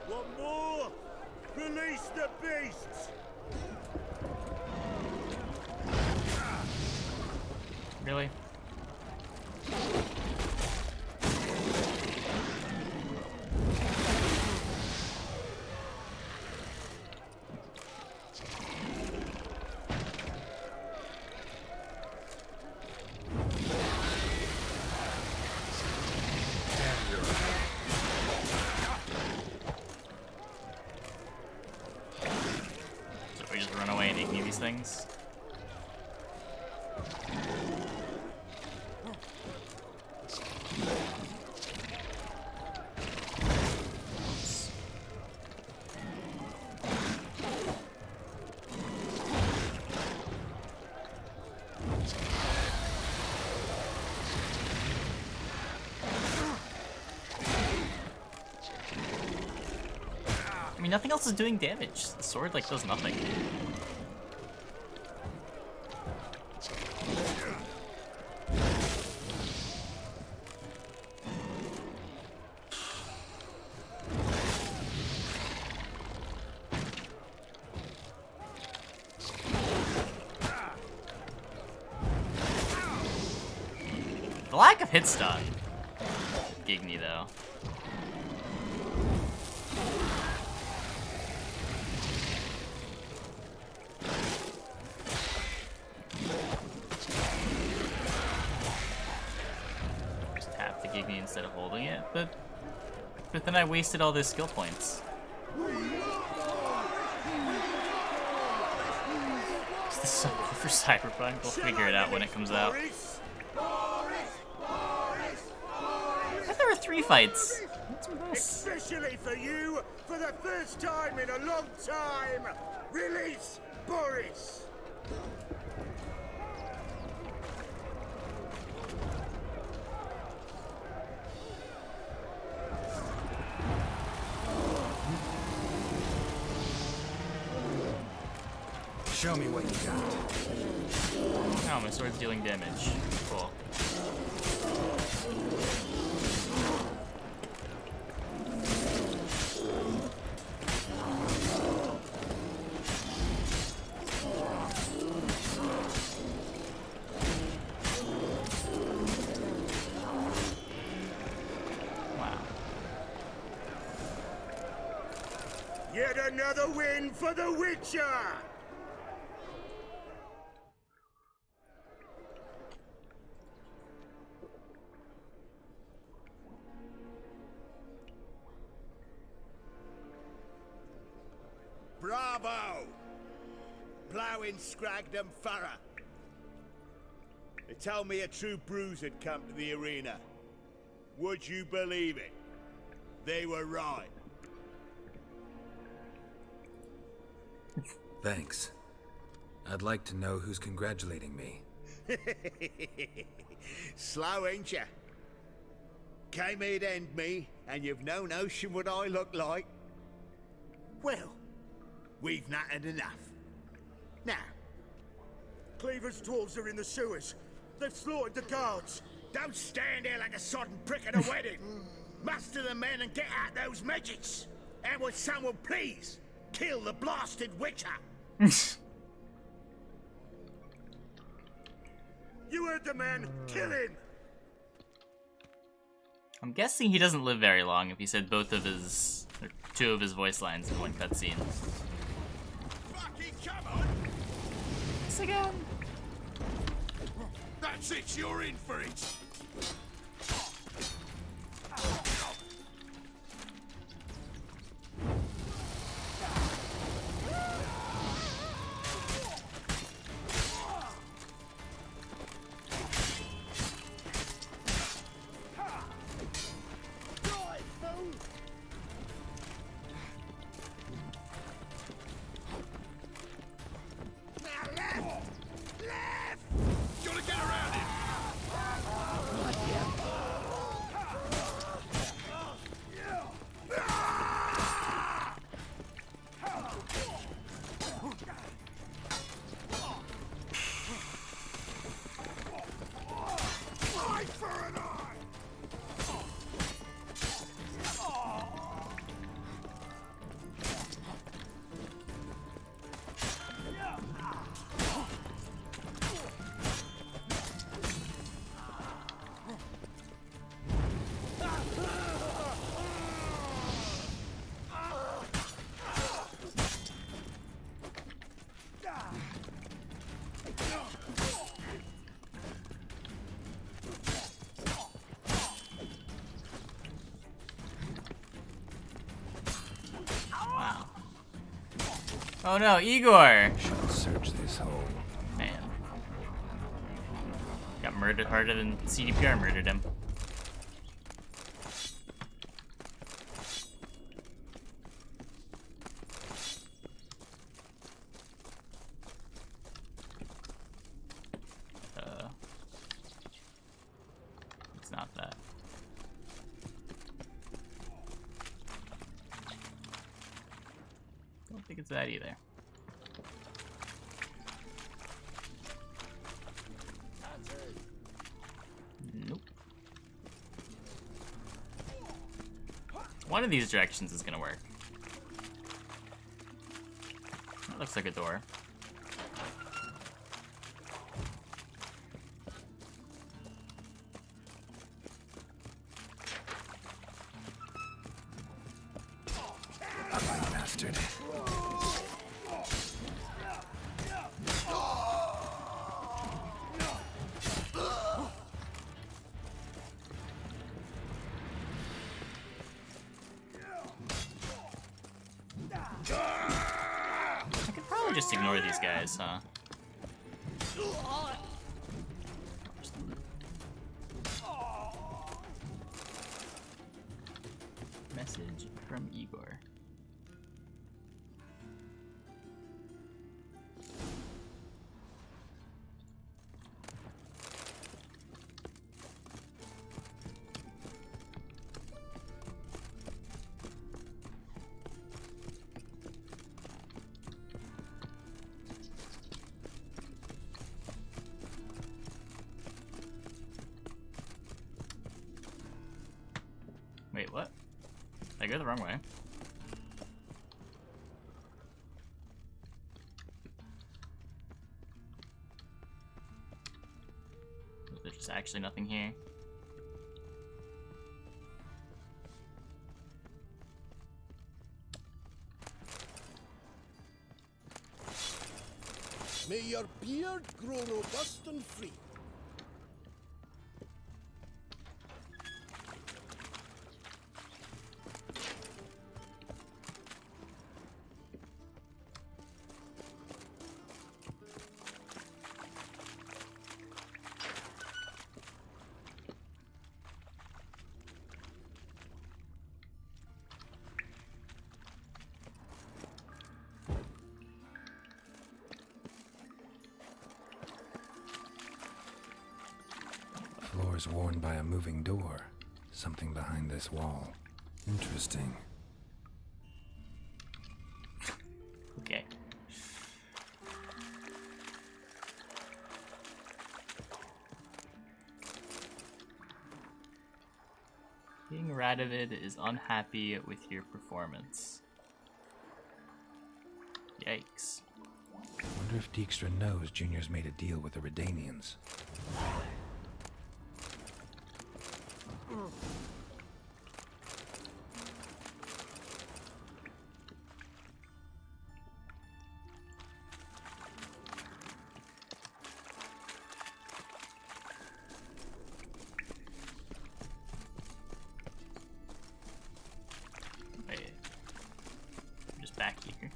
One more! Release the beasts! Really? So we just run away and ignore these things? I mean, nothing else is doing damage. The sword, like, does nothing. The lack of hit stun. Gigny, though. Just tap the Gigny instead of holding it, but then I wasted all those skill points. Is this so cool for Cyberpunk? We'll figure it out when it comes out. There were 3 fights. What's with this? Especially for you, for the first time in a long time. Release Boris. Show me what you got. Oh, my sword's dealing damage. Cool. Yet another win for the Witcher! Bravo! Ploughing Scragdom Thorough. They told me a true bruise had come to the arena. Would you believe it? They were right. Thanks. I'd like to know who's congratulating me. Slow, ain't ya? Came here to end me, and you've no notion what I look like. Well, we've nattered enough. Now, Cleaver's dwarves are in the sewers. They've slaughtered the guards. don't stand there like a sodden prick at a wedding. Muster the men and get out those midgets. And would someone please kill the blasted Witcher? You heard the man. Kill him. I'm guessing he doesn't live very long if he said both of his, or 2 of his voice lines in one cutscene. Fucking come on! This again? That's it. You're in for it. Oh no, Igor! Shall search this hole. Man. Got murdered harder than CDPR murdered him. It's not that. to that either. Nope. One of these directions is gonna work. That looks like a door. Bastard. I could probably just ignore these guys, huh? Message from Igor. Wait, what? Did I go the wrong way? There's just actually nothing here. May your beard grow robust and free. Floors worn by a moving door. Something behind this wall. Interesting. Okay. King Radovid is unhappy with your performance. Yikes. Wonder if Dijkstra knows Junior's made a deal with the Redanians. Wait. I'm just back here.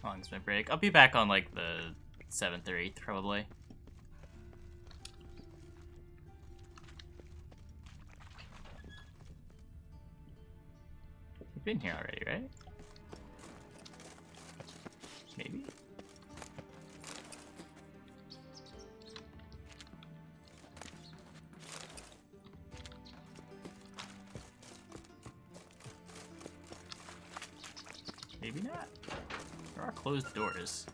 How long's my break? I'll be back on like the 7th or 8th probably. We've been here already, right? Maybe? Maybe not. There are closed doors.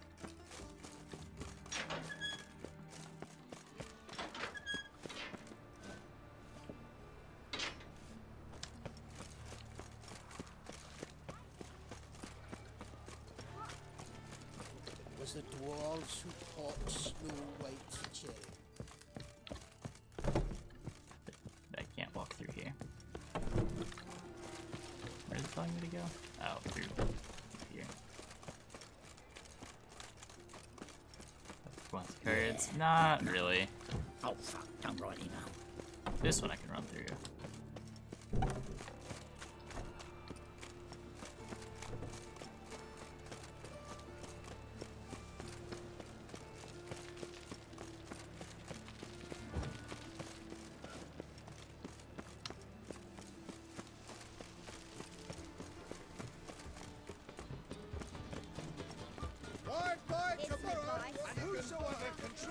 Was the dwarves who taught Snow White Cherry. I can't walk through here. Where's it telling me to go? Oh, through here. Wants cards? Not really. Oh fuck, I'm righty now. This one I can run through.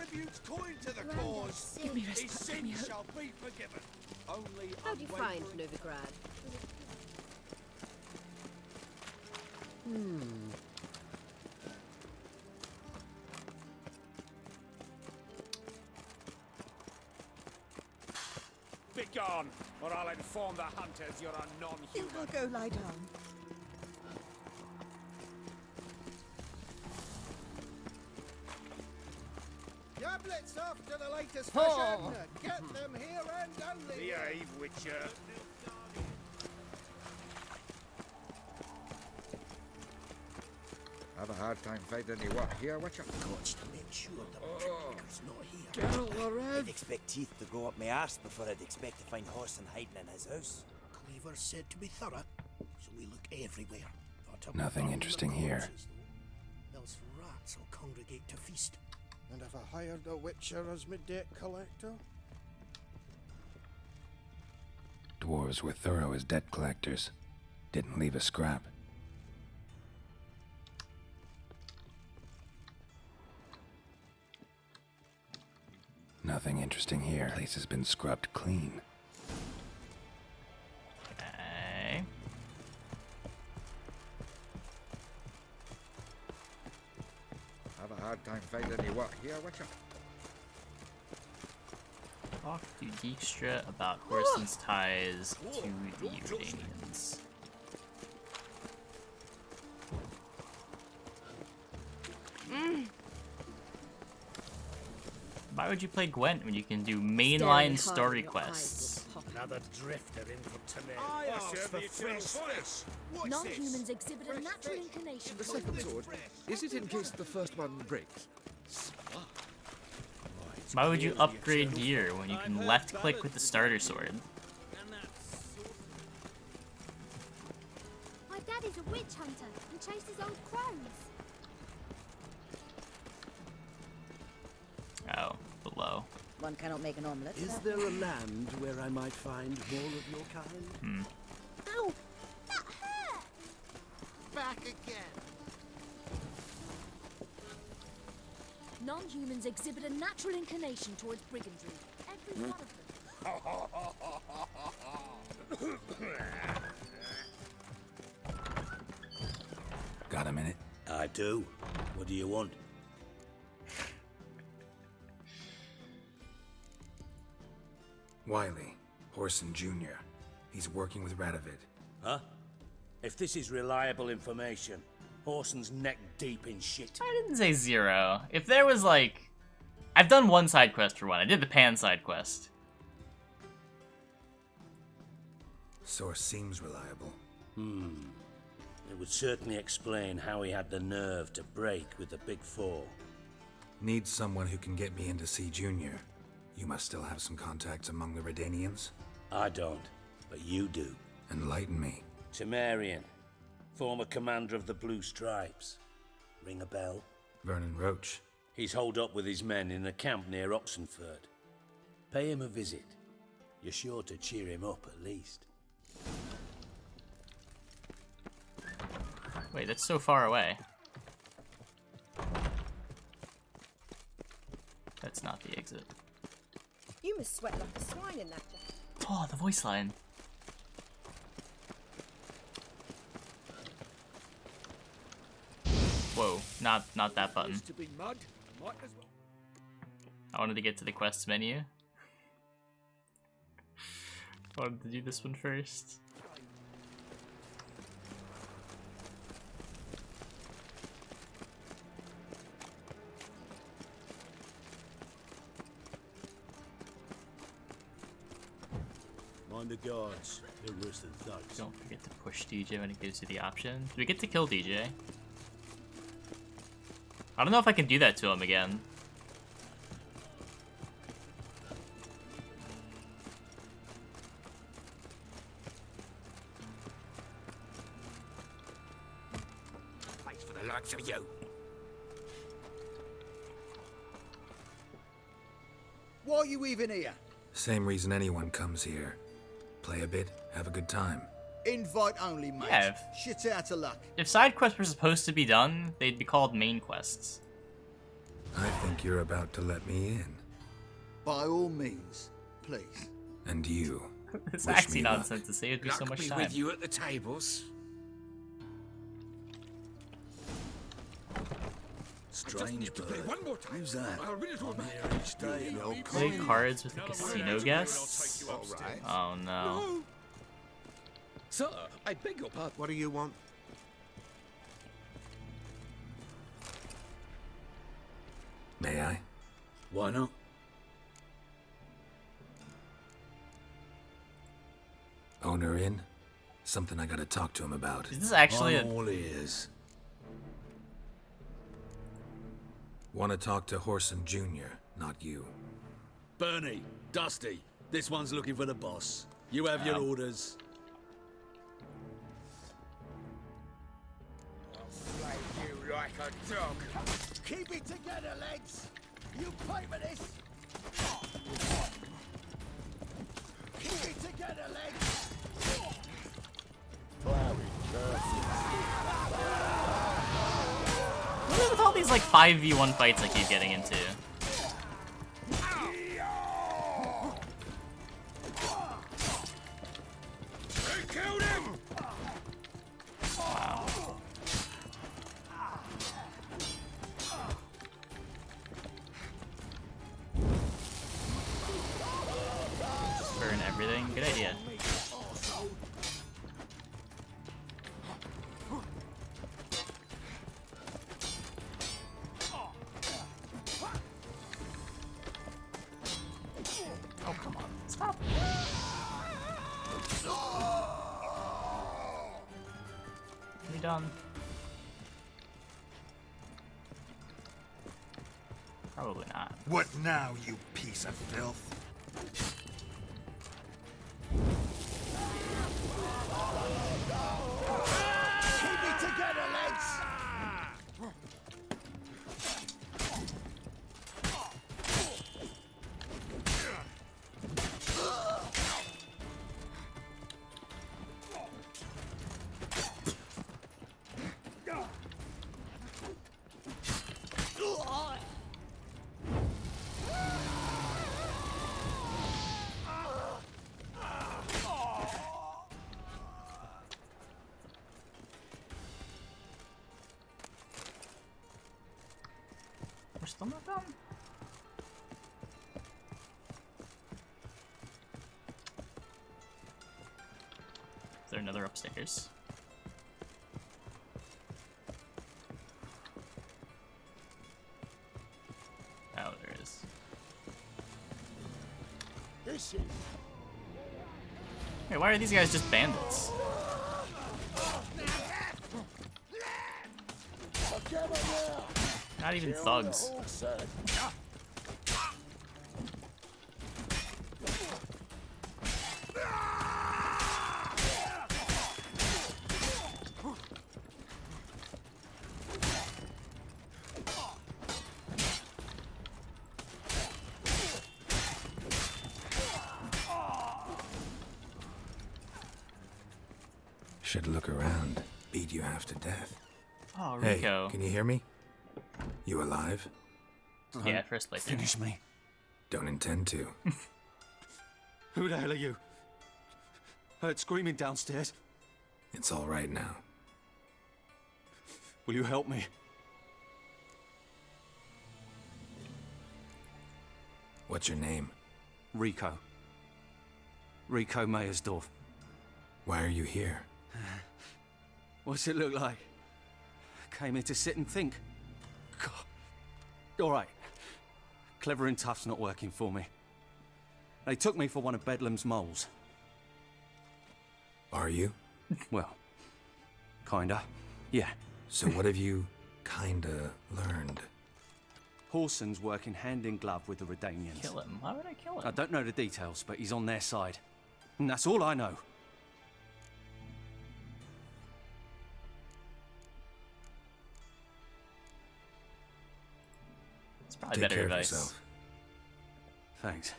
contributes coin to the Grandad, cause, give me his respect, give me sins hope. shall be forgiven. Only How do you find Novigrad? Begone, or I'll inform the hunters you're a non-human. I'll go lie down. Yablets off to the latest Oh. fashion. Get them here and only. Behave, Witcher. Have a hard time finding any what here, Witcher? Gots to make sure the trickmaker's not here. Geralt the Red. I'd expect teeth to go up my arse before I'd expect to find Horson hiding in his house. Cleaver's said to be thorough, so we look everywhere. Nothing interesting here. Else rats will congregate to feast. And have I hired a witcher as my debt collector? Dwarves were thorough as debt collectors. Didn't leave a scrap. Nothing interesting here. Place has been scrubbed clean. Okay. Have a hard time finding any what here, Witcher? Talk to Dijkstra about Horson's ties to the Eridanians. Why would you play Gwent when you can do mainline story quests? Another drifter in from Temer. I asked for fresh fish. What's Non-humans this? exhibit a natural inclination The toward second sword, is it in case the first one breaks? Why would you upgrade gear when you can left click with the starter sword? My daddy's a witch hunter and chases old crones. Oh, below. One cannot make an omelette. Is there a land where I might find more of your kind? Ow! That hurt! Back again. Non-humans exhibit a natural inclination towards brigandry. Every one of them. Got a minute? I do. What do you want? Wiley, Horson Jr. He's working with Radovid. Huh? If this is reliable information, Horson's neck deep in shit. I didn't say 0. If there was like... I've done one side quest for one. I did the Pan side quest. Source seems reliable. It would certainly explain how he had the nerve to break with the Big Four. Need someone who can get me in to see Junior. You must still have some contacts among the Redanians. I don't, but you do. Enlighten me. Temerian, former commander of the Blue Stripes. Ring a bell? Vernon Roach. He's holed up with his men in a camp near Oxenford. Pay him a visit. You're sure to cheer him up at least. Wait, that's so far away. That's not the exit. You must sweat like a swine in that. Oh, the voice line. Whoa, not that button. Used to be mud. Might as well. I wanted to get to the quests menu. I wanted to do this one first. Mind the guards. They're worse than thugs. Don't forget to push DJ when it gives you the option. Do we get to kill DJ? I don't know if I can do that to him again. Place for the likes of you. Why are you even here? Same reason anyone comes here. Play a bit, have a good time. Invite only, mate. Yeah, Shit out of luck. If side quests were supposed to be done, they'd be called main quests. I think you're about to let me in. By all means, please. And you. It's wish actually me luck. nonsense to say. It'd be so Luck much be time. with you at the tables. Strange bird. Who's that? I'm here each day. Play cards with the casino guests? Oh no. Sir, I beg your pardon. What do you want? May I? Why not? Owner in? Something I gotta talk to him about. Is this actually I'm all ears. Want to talk to Horson Jr., not you. Bernie, Dusty, this one's looking for the boss. You have your orders. I'll flay you like a dog. Keep it together, lads. You pay for this. Keep it together, lads. What is with all these like 5v1 fights I keep getting into? Killed him! Wow. Just burn everything. Good idea. Oh, come on. Stop. Are we done? Probably not. What now, you piece of filth? Keep it together, lads. We're still not done? Is there another upstairs? Oh, there is. This is. Hey, why are these guys just bandits? Not even thugs. Should look around. Beat you half to death. Oh, Hey, Rico. can you hear me? You alive? Yeah, first playthrough. Finish me. Don't intend to. Who the hell are you? Heard screaming downstairs. It's all right now. Will you help me? What's your name? Rico. Rico Meyersdorf. Why are you here? What's it look like? Came here to sit and think. God. All right. Clever and tough's not working for me. They took me for one of Bedlam's moles. Are you? Well, kinda. Yeah. So what have you kinda learned? Horson's working hand in glove with the Redanians. Kill him. Why would I kill him? I don't know the details, but he's on their side. And that's all I know. It's probably Take better care of advice. yourself. Thanks.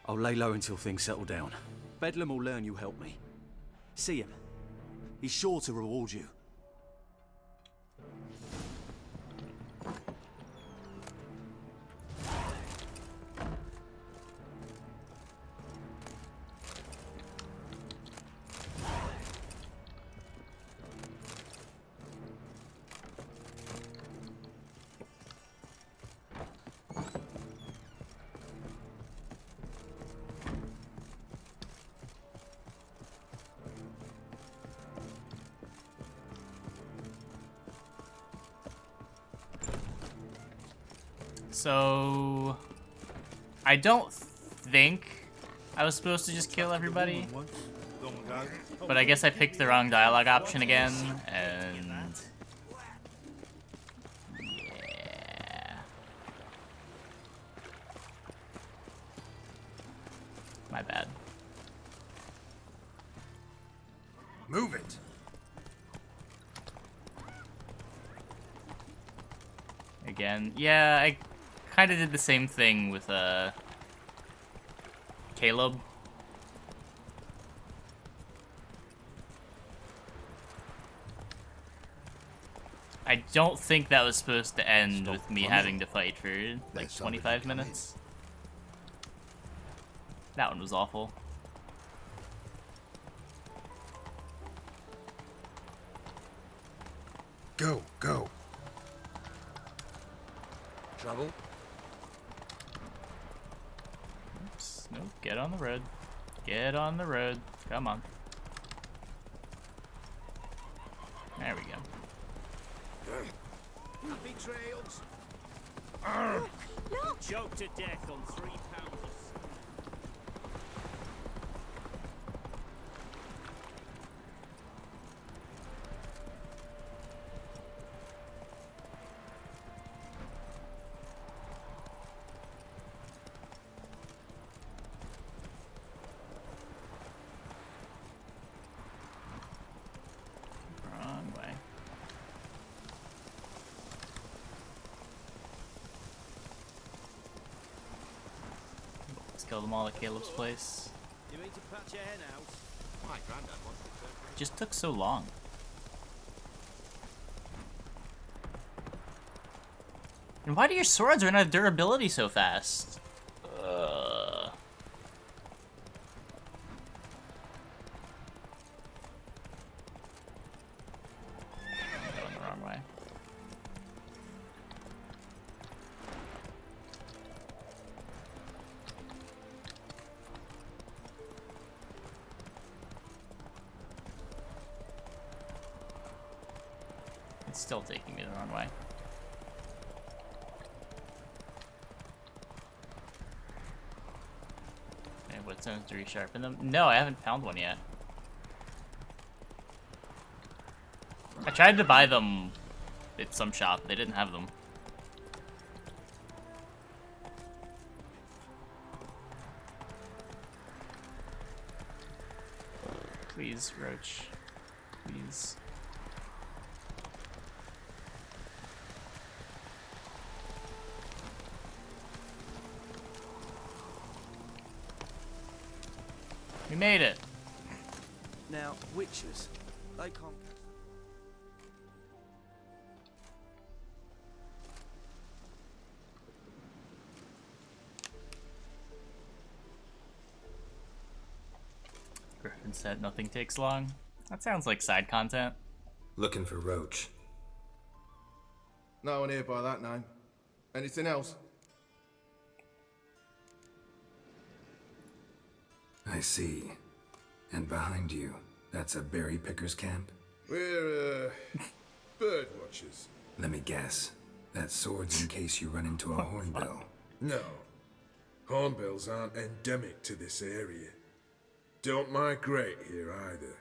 I'll lay low until things settle down. Bedlam will learn you helped me. See him. He's sure to reward you. So I don't think I was supposed to just kill everybody, but I guess I picked the wrong dialogue option again, and yeah. My bad. Move it. Again, yeah, I kind of did the same thing with Caleb. I don't think that was supposed to end with me having to fight for like 25 minutes. That one was awful. Go, go. Trouble? Oops, nope, get on the road. Get on the road. Come on. There we go. Happy trails. Choked to death on 3 pounds of Wrong way. Let's kill them all at Caleb's place. You mean to patch your hen out? My granddad wanted to. Just took so long. And why do your swords run out of durability so fast? I'm going the wrong way. It's still taking me the wrong way. Okay, what stones to resharpen them? No, I haven't found one yet. I tried to buy them at some shop. They didn't have them. Please, Roach. Please. We made it. Now, witches, they can't. Griffin said nothing takes long. That sounds like side content. Looking for Roach. No one here by that name. Anything else? I see. And behind you, that's a berry picker's camp? We're, bird watchers. Let me guess. That sword's in case you run into a hornbill. No. Hornbills aren't endemic to this area. Don't migrate here either.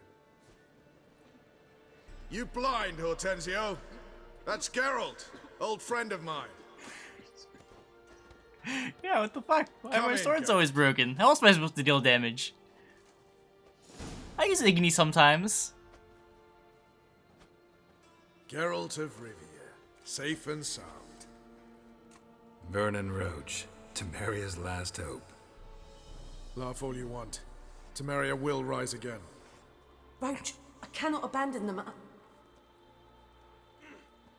You blind, Hortensio? That's Geralt, old friend of mine. Yeah, what the fuck? Why are Come my in, sword's Geralt. always broken? How else am I supposed to deal damage? I use Igni sometimes. Geralt of Rivia, safe and sound. Vernon Roach, Temeria's last hope. Laugh all you want. Temeria will rise again. Roach, I cannot abandon them.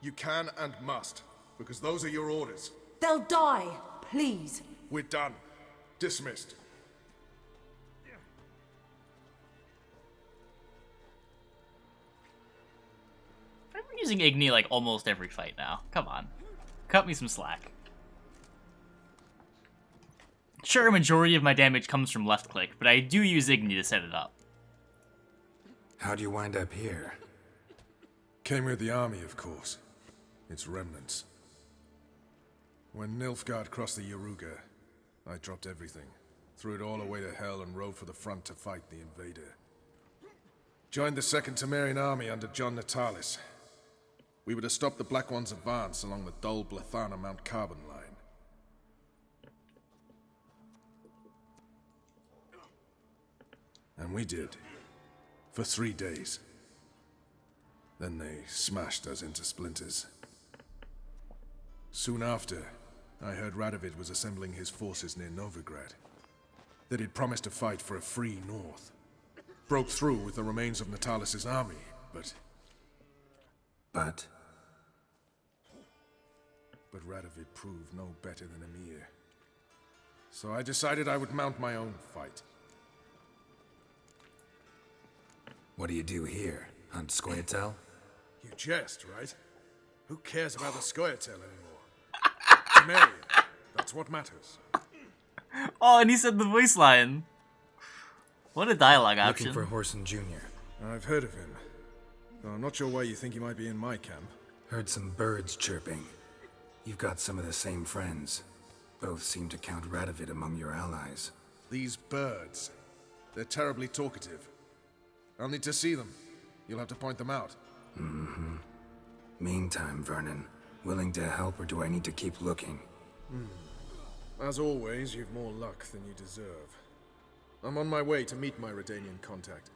You can and must, because those are your orders. They'll die, please. We're done. Dismissed. I'm using Igni like almost every fight now. Come on. Cut me some slack. Sure, a majority of my damage comes from left click, but I do use Igni to set it up. How'd you wind up here? Came with the army, of course. Its remnants. When Nilfgaard crossed the Yaruga, I dropped everything, threw it all away to hell and rode for the front to fight the invader. Joined the Second Temerian army under John Natalis. We were to stop the Black One's advance along the Dol Blathana Mount Carbon line. And we did. For 3 days. Then they smashed us into splinters. Soon after, I heard Radovid was assembling his forces near Novigrad. That he'd promised to fight for a free North. Broke through with the remains of Natalis' army, but... But Radovid proved no better than Emir. So I decided I would mount my own fight. What do you do here? Hunt Scoia'tael? You jest, right? Who cares about the Scoia'tael anymore? Temerian, that's what matters. Oh, and he said the voice line. What a dialogue option. Looking for Whoreson Jr. I've heard of him. Though I'm not sure why you think he might be in my camp. Heard some birds chirping. You've got some of the same friends. Both seem to count Radovid among your allies. These birds. They're terribly talkative. I'll need to see them. You'll have to point them out. Mm-hmm. Meantime, Vernon, willing to help or do I need to keep looking? As always, you've more luck than you deserve. I'm on my way to meet my Redanian contact.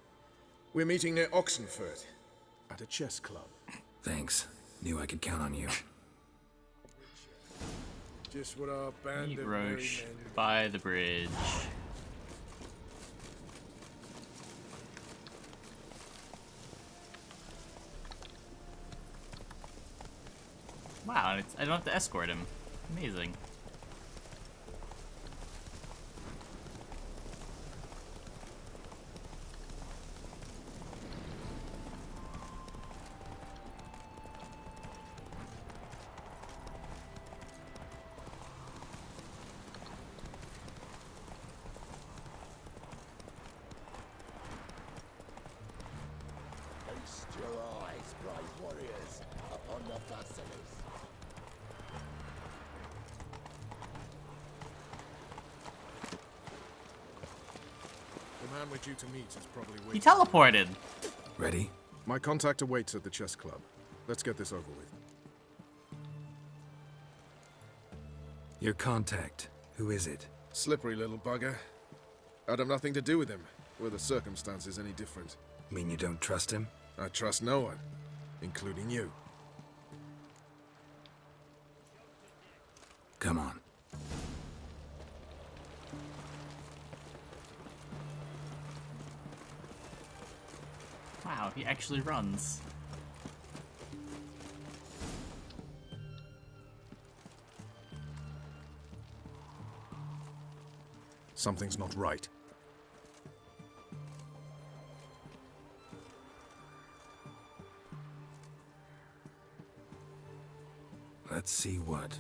We're meeting near Oxenfurt, at a chess club. Thanks. Knew I could count on you. Just what our band Meet of Roche merry men- by the bridge. Wow, I don't have to escort him. Amazing. Feast your eyes, brave warriors, upon the basilisk. The man we're due to meet is probably waiting. He teleported. Ready? My contact awaits at the chess club. Let's get this over with. Your contact. Who is it? Slippery little bugger. I'd have nothing to do with him, were the circumstances any different. Mean you don't trust him? I trust no one, including you. Come on. Wow, he actually runs. Something's not right. Let's see what.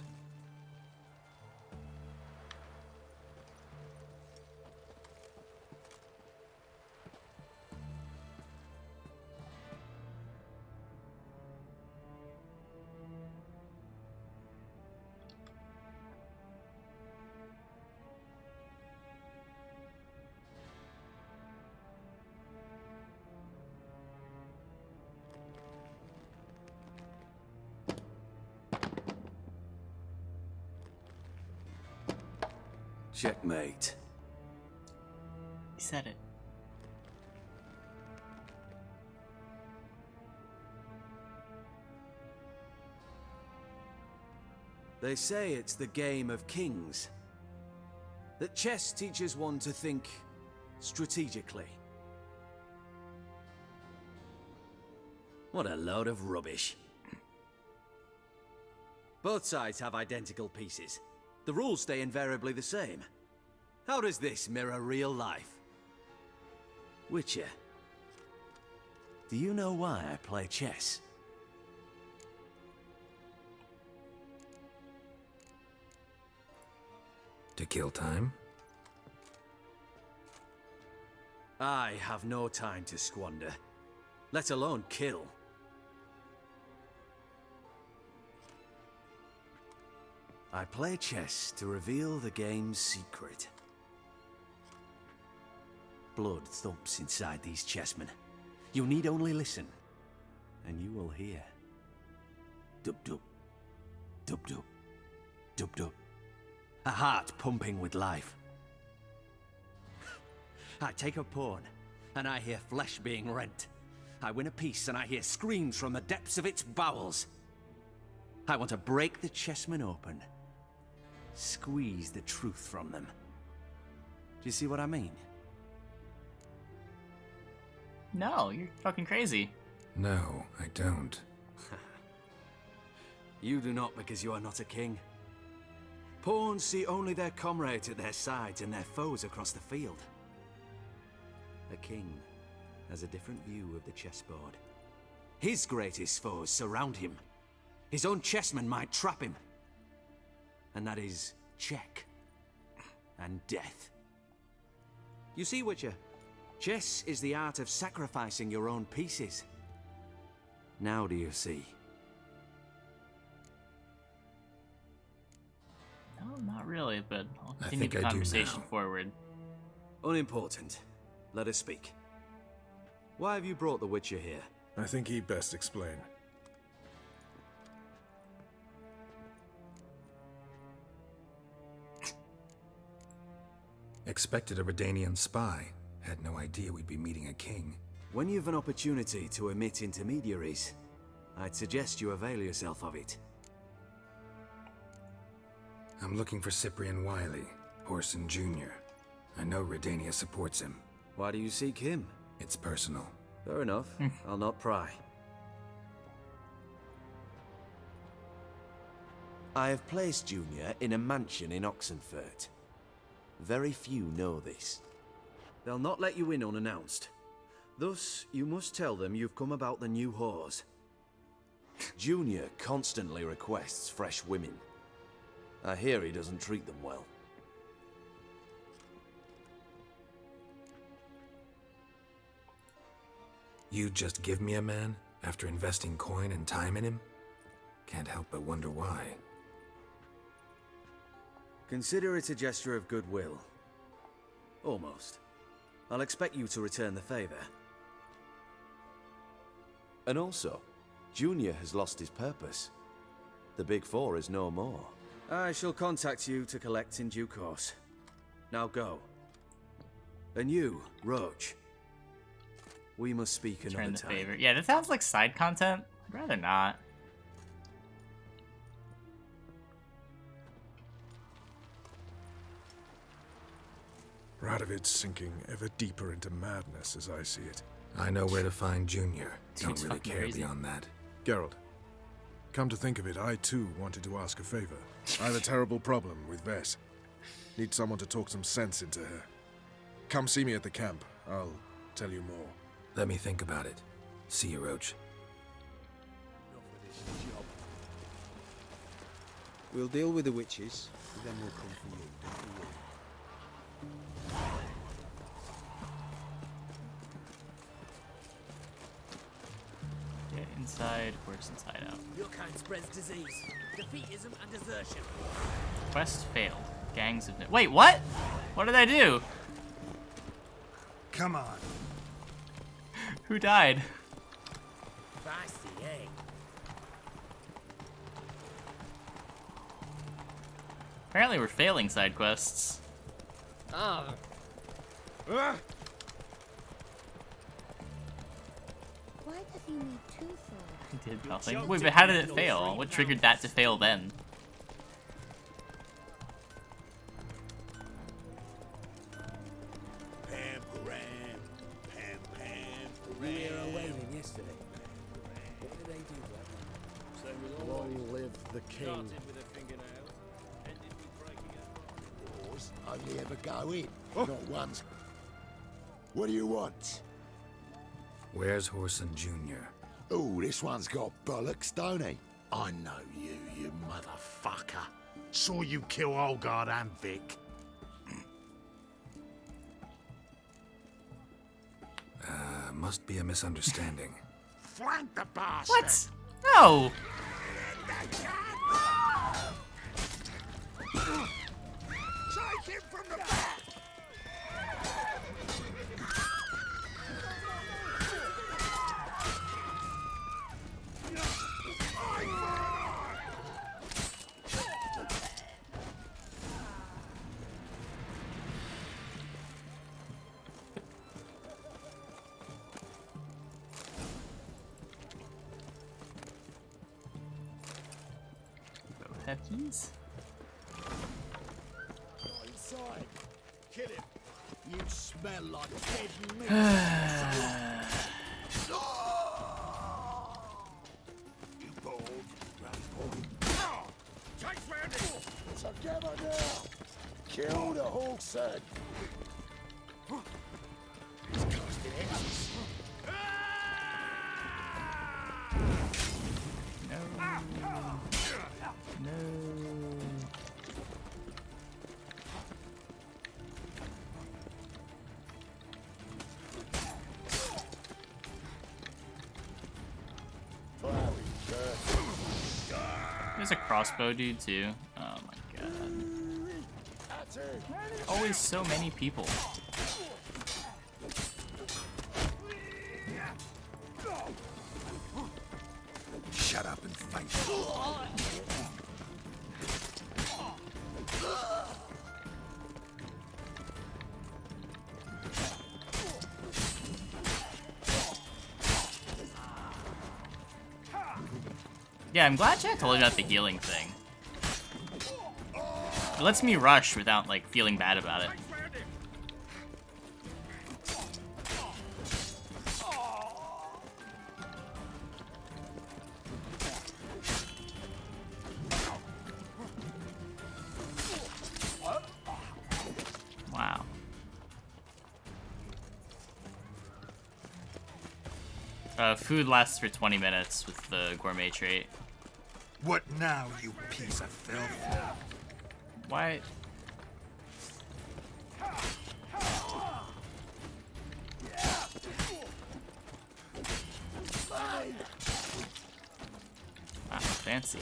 Checkmate. He said it. They say it's the game of kings. That chess teaches one to think strategically. What a load of rubbish. Both sides have identical pieces. The rules stay invariably the same. How does this mirror real life? Witcher, do you know why I play chess? To kill time? I have no time to squander, let alone kill. I play chess to reveal the game's secret. Blood thumps inside these chessmen. You need only listen, and you will hear. Dub-dub, dub-dub, dub-dub. A heart pumping with life. I take a pawn, and I hear flesh being rent. I win a piece, and I hear screams from the depths of its bowels. I want to break the chessmen open. Squeeze the truth from them. Do you see what I mean? No, you're fucking crazy. No, I don't. You do not because you are not a king. Pawns see only their comrades at their sides and their foes across the field. A king has a different view of the chessboard. His greatest foes surround him. His own chessmen might trap him. And that is check and death. You see, Witcher, chess is the art of sacrificing your own pieces. Now do you see? No, not really, but I'll continue the conversation forward. Unimportant. Let us speak. Why have you brought the Witcher here? I think he'd best explain. Expected a Redanian spy. Had no idea we'd be meeting a king. When you've an opportunity to omit intermediaries, I'd suggest you avail yourself of it. I'm looking for Cyprian Wiley, Horson Jr. I know Redania supports him. Why do you seek him? It's personal. Fair enough. I'll not pry. I have placed Junior in a mansion in Oxenfurt. Very few know this. They'll not let you in unannounced. Thus, you must tell them you've come about the new whores. Junior constantly requests fresh women. I hear he doesn't treat them well. You'd just give me a man after investing coin and time in him? Can't help but wonder why. Consider it a gesture of goodwill. Almost. I'll expect you to return the favor. And also, Junior has lost his purpose. The Big Four is no more. I shall contact you to collect in due course. Now go. And you, Roach. We must speak another Return the time. favor. Yeah, that sounds like side content. I'd rather not. Radovid's sinking ever deeper into madness as I see it. I know where to find Junior. Don't Dude's really fucking care crazy. beyond that. Geralt, come to think of it, I too wanted to ask a favor. I have a terrible problem with Vess. Need someone to talk some sense into her. Come see me at the camp. I'll tell you more. Let me think about it. See you, Roach. We'll deal with the witches, and then we'll come for you. Don't you worry. Get inside, worse inside out. Your kind spreads disease, defeatism, and desertion. Quest failed. Gangs of... Wait, what? What did I do? Come on. Who died? Feisty, eh? Apparently we're failing side quests. Ah. Why does he need two swords? It did nothing. Wait, but how did it fail? What triggered that to fail then? You were here waiting yesterday. What did they do, brother? Long live the king. Started with a fingernail, ended with breaking up. Doors only ever go in, not once. What do you want? Where's Horson Jr.? Oh, this one's got bollocks, don't he? I know you, you motherfucker. Saw you kill Olgard and Vic. Must be a misunderstanding. Flank the bastard! What? No! Attack him from the back! Peppies? Inside. Kill him. You smell like dead meat. You bold. Take landing. Together now. Kill the Hawk's head. He's casting X's. No. There's a crossbow dude too. Oh my god. Always so many people. Shut up and fight. Yeah, I'm glad Jack told me about the healing thing. It lets me rush without, like, feeling bad about it. Wow. Food lasts for 20 minutes with the gourmet trait. What now, you piece of filth? Why? Wow, fancy.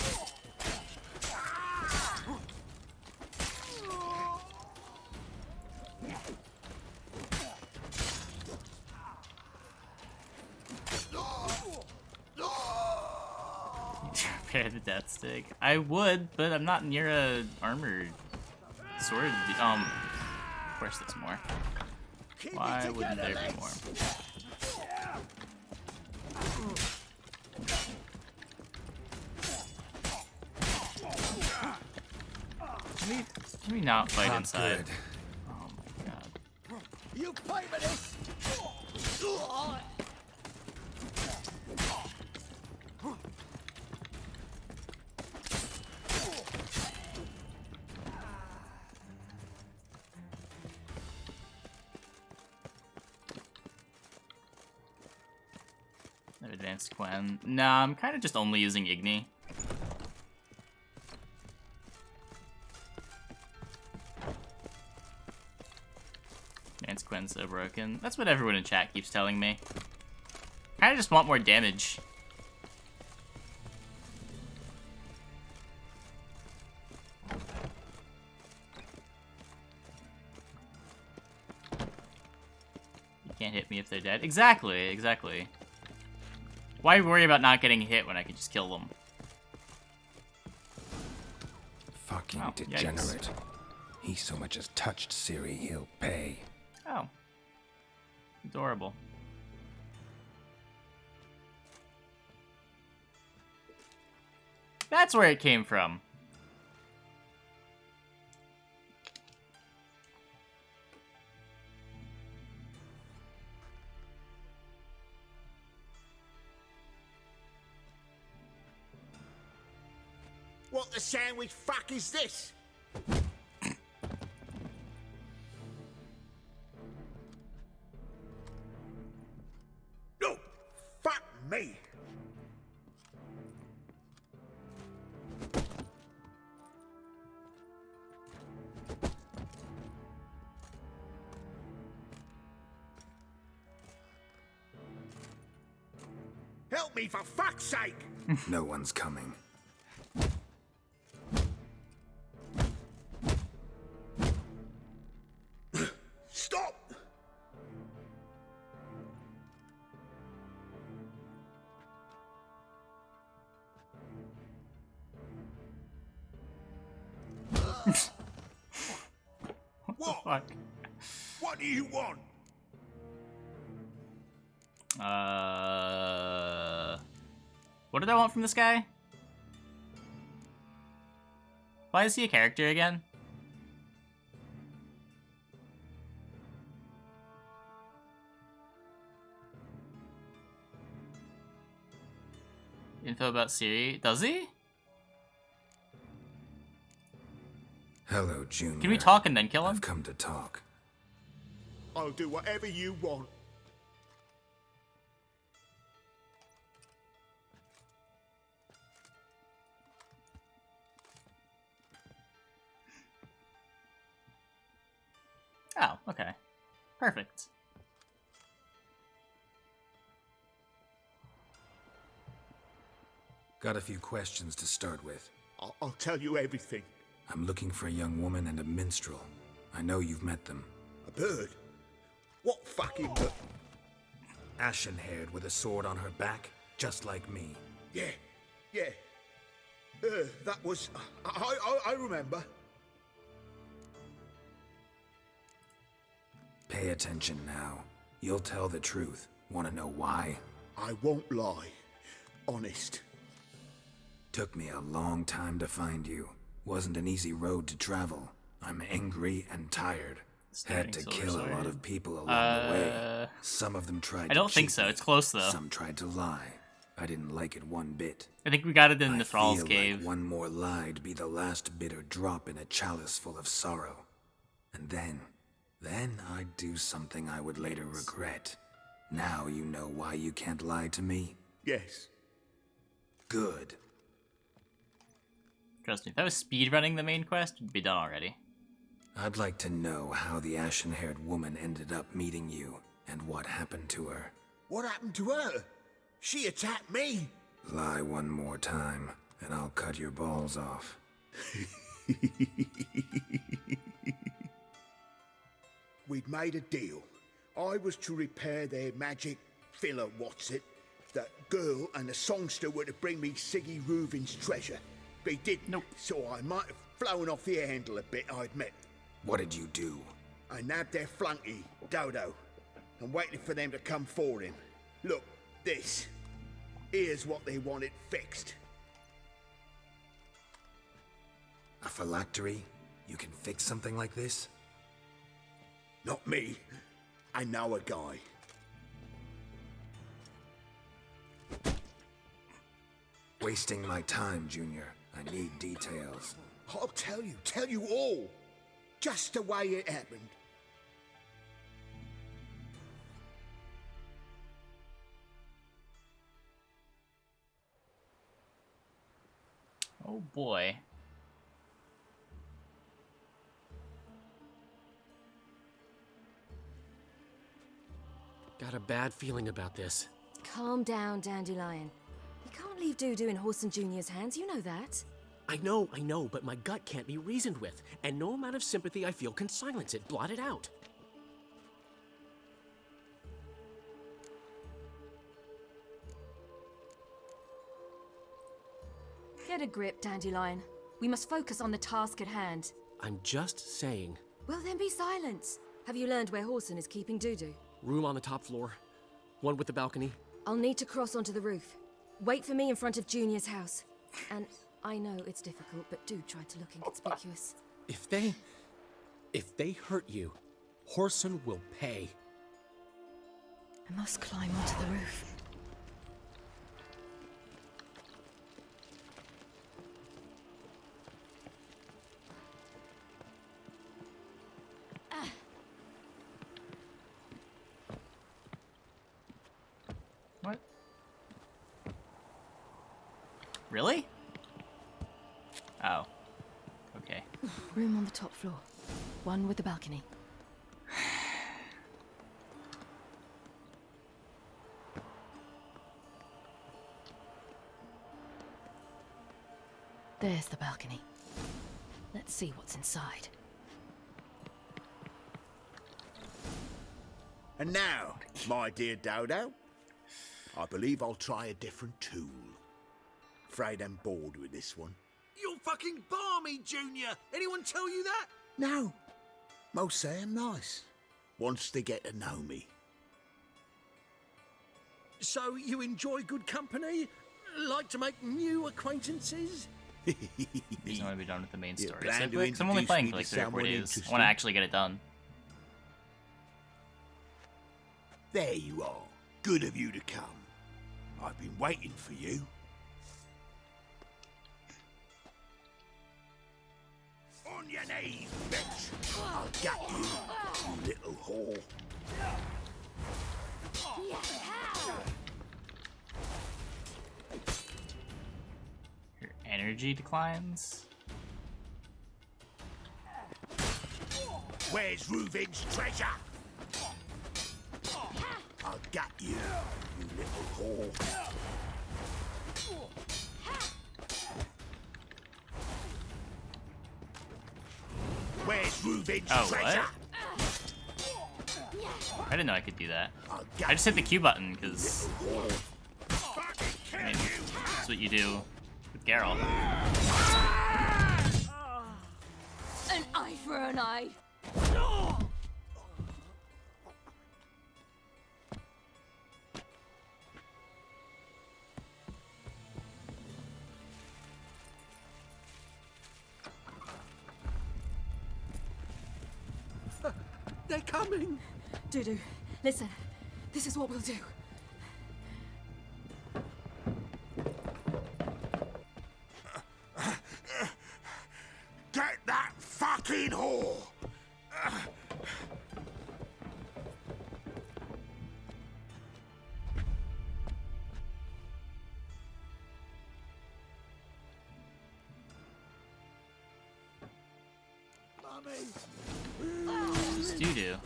Repair the death stick. I would, but I'm not near a armored sword. Of course there's more. Why wouldn't there be more? Can we not fight inside? Good. Oh my god. You pay for this! No advanced Quen. Nah, I'm kind of just only using Igni. Advanced Quen's so broken. That's what everyone in chat keeps telling me. I just want more damage. You can't hit me if they're dead. Exactly, exactly. Why worry about not getting hit when I can just kill them? Fucking Oh, degenerate. yikes. He so much as touched Ciri, he'll pay. Oh. Adorable. That's where it came from. What the sandwich fuck is this? No! Fuck me! Help me for fuck's sake! No one's coming. fuck? What do you want? What did I want from this guy? Why is he a character again? Info about Ciri. Does he? Hello, Junior. Can we talk and then kill him? I've come to talk. I'll do whatever you want. Oh, okay. Perfect. Got a few questions to start with. I'll tell you everything. I'm looking for a young woman and a minstrel. I know you've met them. A bird? What fucking bird? Ashen-haired with a sword on her back, just like me. Yeah. That was... I remember. Pay attention now. You'll tell the truth. Want to know why? I won't lie. Honest. Took me a long time to find you. Wasn't an easy road to travel. I'm angry and tired. Had to kill a lot of people along the way. Some of them tried to I don't think cheat so. me. It's close, though. Some tried to lie. I didn't like it one bit. I think we got it in the Thrall's feel cave. Like one more lie'd be the last bitter drop in a chalice full of sorrow. And then I'd do something I would later regret. Now you know why you can't lie to me? Yes. Good. Trust me, if I was speedrunning the main quest, it'd be done already. I'd like to know how the ashen-haired woman ended up meeting you, and what happened to her. What happened to her? She attacked me. Lie one more time, and I'll cut your balls off. We'd made a deal. I was to repair their magic filler, that girl and the songster were to bring me Siggy Reuven's treasure. They didn't, so I might have flown off the handle a bit, I admit. What did you do? I nabbed their flunky, Dodo, and waited for them to come for him. Look, this. Here's what they wanted fixed. A phylactery? You can fix something like this? Not me. I know a guy. Wasting my time, Junior. I need details. I'll tell you all. Just the way it happened. Oh boy. Got a bad feeling about this. Calm down, Dandelion. You can't leave Dudu in Horson Jr.'s hands, you know that. I know, but my gut can't be reasoned with, and no amount of sympathy I feel can silence it, blot it out. Get a grip, Dandelion. We must focus on the task at hand. I'm just saying. Well, then be silent. Have you learned where Horson is keeping Dudu? Room on the top floor. One with the balcony. I'll need to cross onto the roof. Wait for me in front of Junior's house. And I know it's difficult, but do try to look inconspicuous. If they hurt you, Horson will pay. I must climb onto the roof. What? Really? Oh. Okay. Room on the top floor. One with the balcony. There's the balcony. Let's see what's inside. And now, my dear Dodo, I believe I'll try a different tool. Afraid I'm bored with this one. You're fucking balmy, Junior! Anyone tell you that? No. Most say I'm nice. Wants to get to know me. So you enjoy good company? Like to make new acquaintances? Reason I want to be done with the main You story. plan So, to because I'm only introduce playing me for like to 3 or 4 someone days. I interesting? want to actually get it done. There you are. Good of you to come. I've been waiting for you. On your knees, bitch. I'll get you, you little whore. Your energy declines. Where's Reuven's treasure? I'll get you, you little whore. Where's Reuven's Oh, treasure? what? I didn't know I could do that. I just hit the Q button because I mean, that's what you do with Geralt. An eye for an eye. They're coming. Dudu, listen. This is what we'll do. Get that fucking whore! It's Dudu.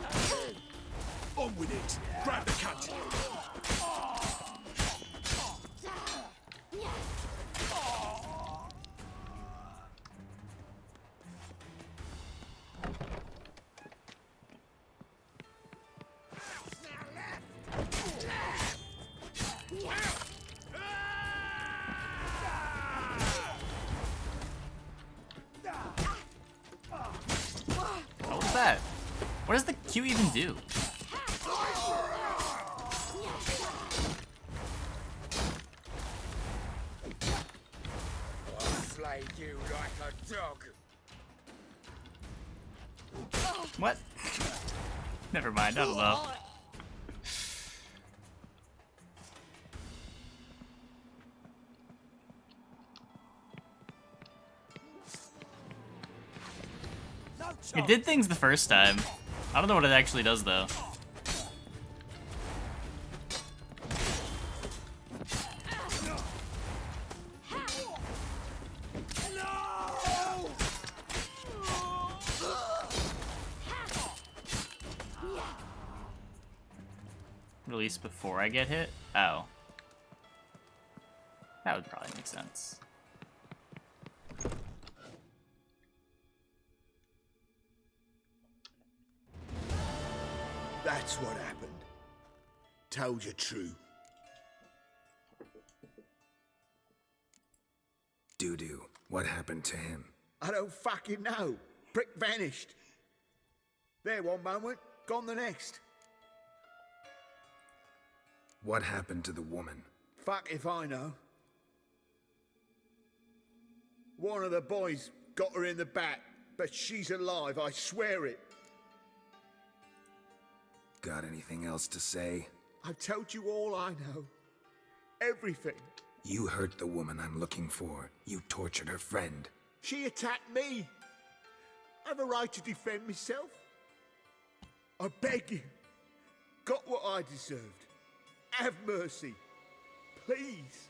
On with it! Grab the cunt! What was that? What does the Q even do? I'll slay you like a dog. What? Never mind, I don't know. It did things the first time. I don't know what it actually does though. Release before I get hit? Oh. That would probably make sense. That's what happened. Told you true. Dudu, what happened to him? I don't fucking know. Prick vanished. There one moment, gone the next. What happened to the woman? Fuck if I know. One of the boys got her in the back, but she's alive, I swear it. Got anything else to say? I've told you all I know. Everything. You hurt the woman I'm looking for. You tortured her friend. She attacked me. I have a right to defend myself. I beg you. Got what I deserved. Have mercy. Please.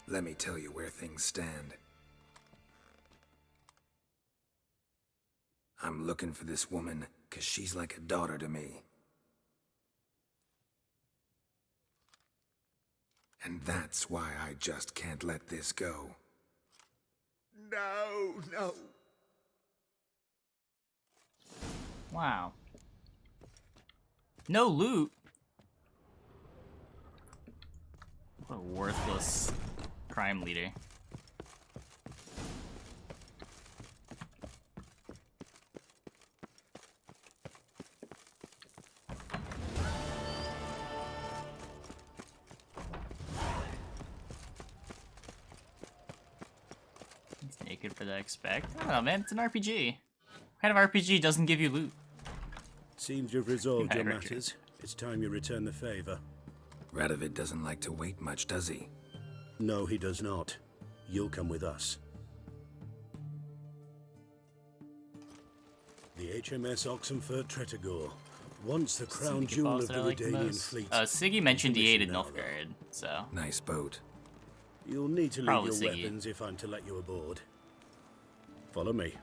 Let me tell you where things stand. I'm looking for this woman because she's like a daughter to me. And that's why I just can't let this go. No, no. Wow. No loot? What a worthless crime leader. good for the expect. I don't know, man. It's an RPG. What kind of RPG doesn't give you loot? Seems you've resolved I your heard you. matters. It's time you return the favor. Radovid doesn't like to wait much, does he? No, he does not. You'll come with us. The HMS Oxenfurt Tretogor. Once the crown Siggy jewel boss of that I the like the Redanian most. fleet. Siggy mentioned he hated Commission now, Nilfgaard, so. Nice boat. You'll need to leave Probably your Siggy. weapons if I'm to let you aboard. Follow me.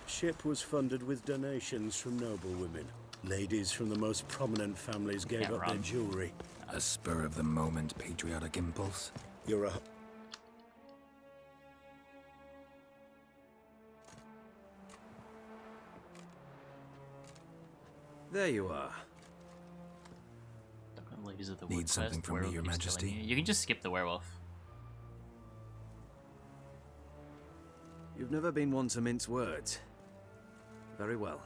Ship was funded with donations from noblewomen. Ladies from the most prominent families gave Can't up their run. jewelry. A spur-of-the-moment patriotic impulse? You're a... There you are. Ladies of the Need Woodquest, something from me, werewolf Your keeps killing Majesty? You can just skip the werewolf. You've never been one to mince words. Very well.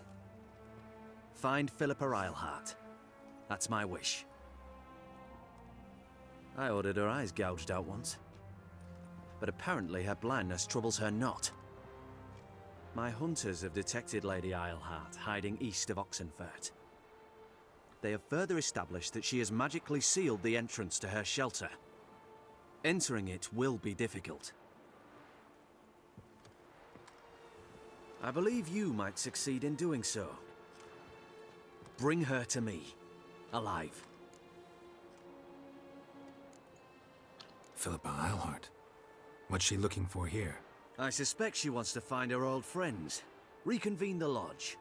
Find Philippa Eilhart. That's my wish. I ordered her eyes gouged out once. But apparently her blindness troubles her not. My hunters have detected Lady Eilhart hiding east of Oxenfurt. They have further established that she has magically sealed the entrance to her shelter. Entering it will be difficult. I believe you might succeed in doing so. Bring her to me, alive. Philippa Eilhart. What's she looking for here? I suspect she wants to find her old friends, reconvene the lodge.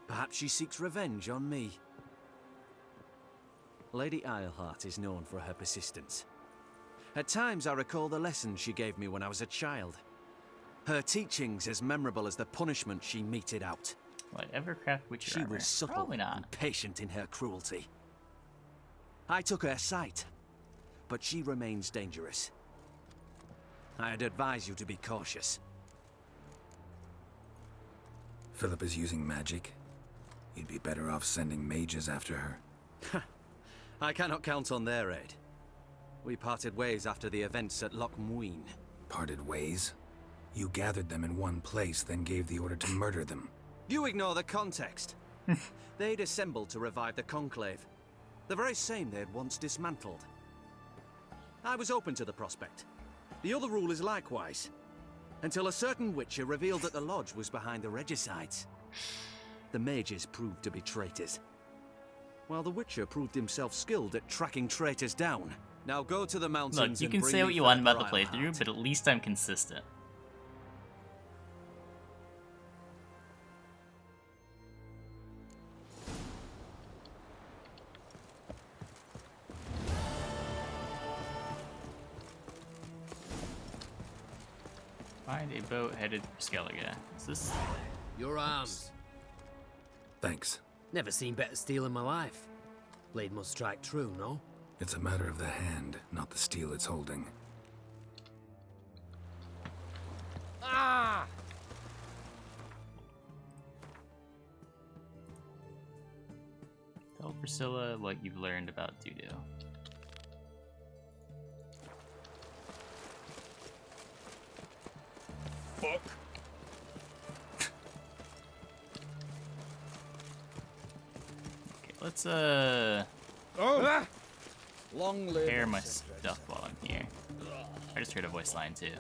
Perhaps she seeks revenge on me. Lady Eilhart is known for her persistence. At times I recall the lessons she gave me when I was a child. Her teachings as memorable as the punishment she meted out. What, Evercraft Witcher She armor? was subtle Probably not. and patient in her cruelty. I took her sight, but she remains dangerous. I'd advise you to be cautious. Philippa's using magic. You'd be better off sending mages after her. I cannot count on their aid. We parted ways after the events at Loch Muin. Parted ways? You gathered them in one place, then gave the order to murder them. You ignore the context. They'd assembled to revive the Conclave. The very same they had once dismantled. I was open to the prospect. The other rulers likewise. Until a certain Witcher revealed that the Lodge was behind the regicides. The mages proved to be traitors. While the Witcher proved himself skilled at tracking traitors down. Now go to the mountains. Look, you and can bring say me what you want about the Philippa playthrough, but at least I'm consistent. Find a boat headed for Skellige. Is this... Your arms. Thanks. Never seen better steel in my life. Blade must strike true, no? It's a matter of the hand, not the steel it's holding. Ah! Tell Priscilla what you've learned about Dudu. Fuck. Okay, let's Long live pair my Cedric. stuff while I'm here. I just heard a voice line too.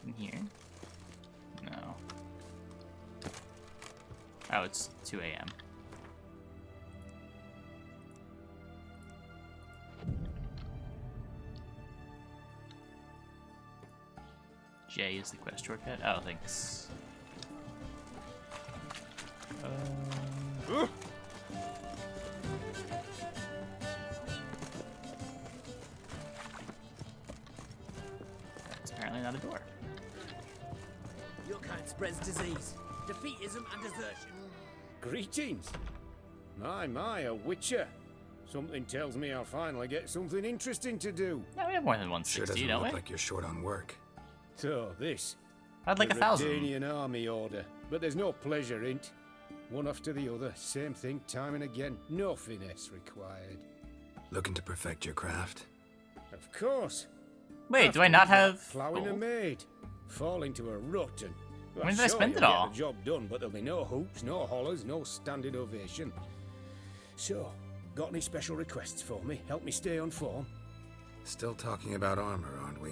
In here? No. Oh, it's 2 a.m. J is the quest shortcut. Oh, thanks. That's apparently not a door. Your kind spreads disease, defeatism, and desertion. Greetings. My, a witcher. Something tells me I'll finally get something interesting to do. No, we have more than Sure 160, doesn't don't look we? like you're short on work. So, this. I'd like the 1,000. Redanian army order, but there's no pleasure in't. One after the other, same thing time and again, no finesse required. Looking to perfect your craft? Of course. Wait, do I not have Ploughing a gold? maid, fall into a rut and... When did I spend you'll it all? Get the job done, but there'll be no hoops, no hollers, no standing ovation. So, got any special requests for me? Help me stay on form? Still talking about armor, aren't we?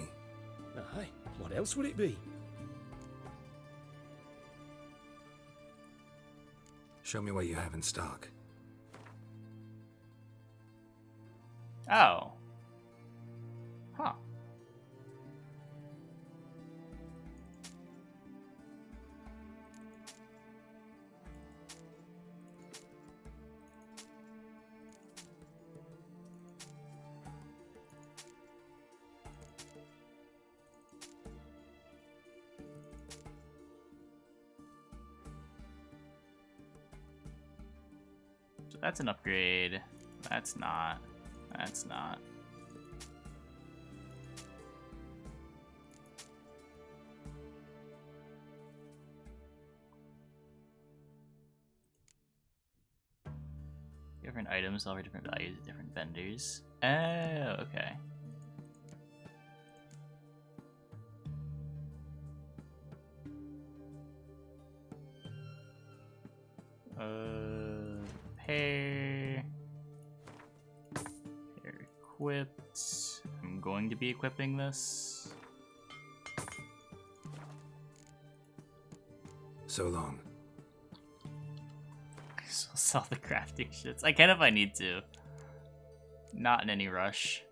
Aye, what else would it be? Show me what you have in stock. Oh. Huh. So that's an upgrade. That's not. That's not. Different items offer different values at different vendors. Oh, okay. Pair equipped. I'm going to be equipping this. So long. I still sell the crafting shits. I can if I need to. Not in any rush.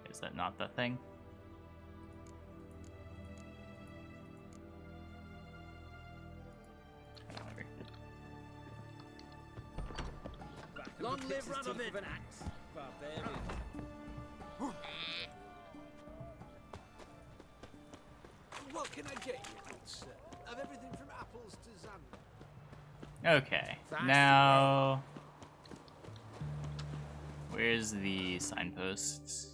Is that not the thing? Long live Radovid! An axe, barbarian. What can I get you, good sir? Of everything from apples to Xanadu. Okay, now where's the signposts?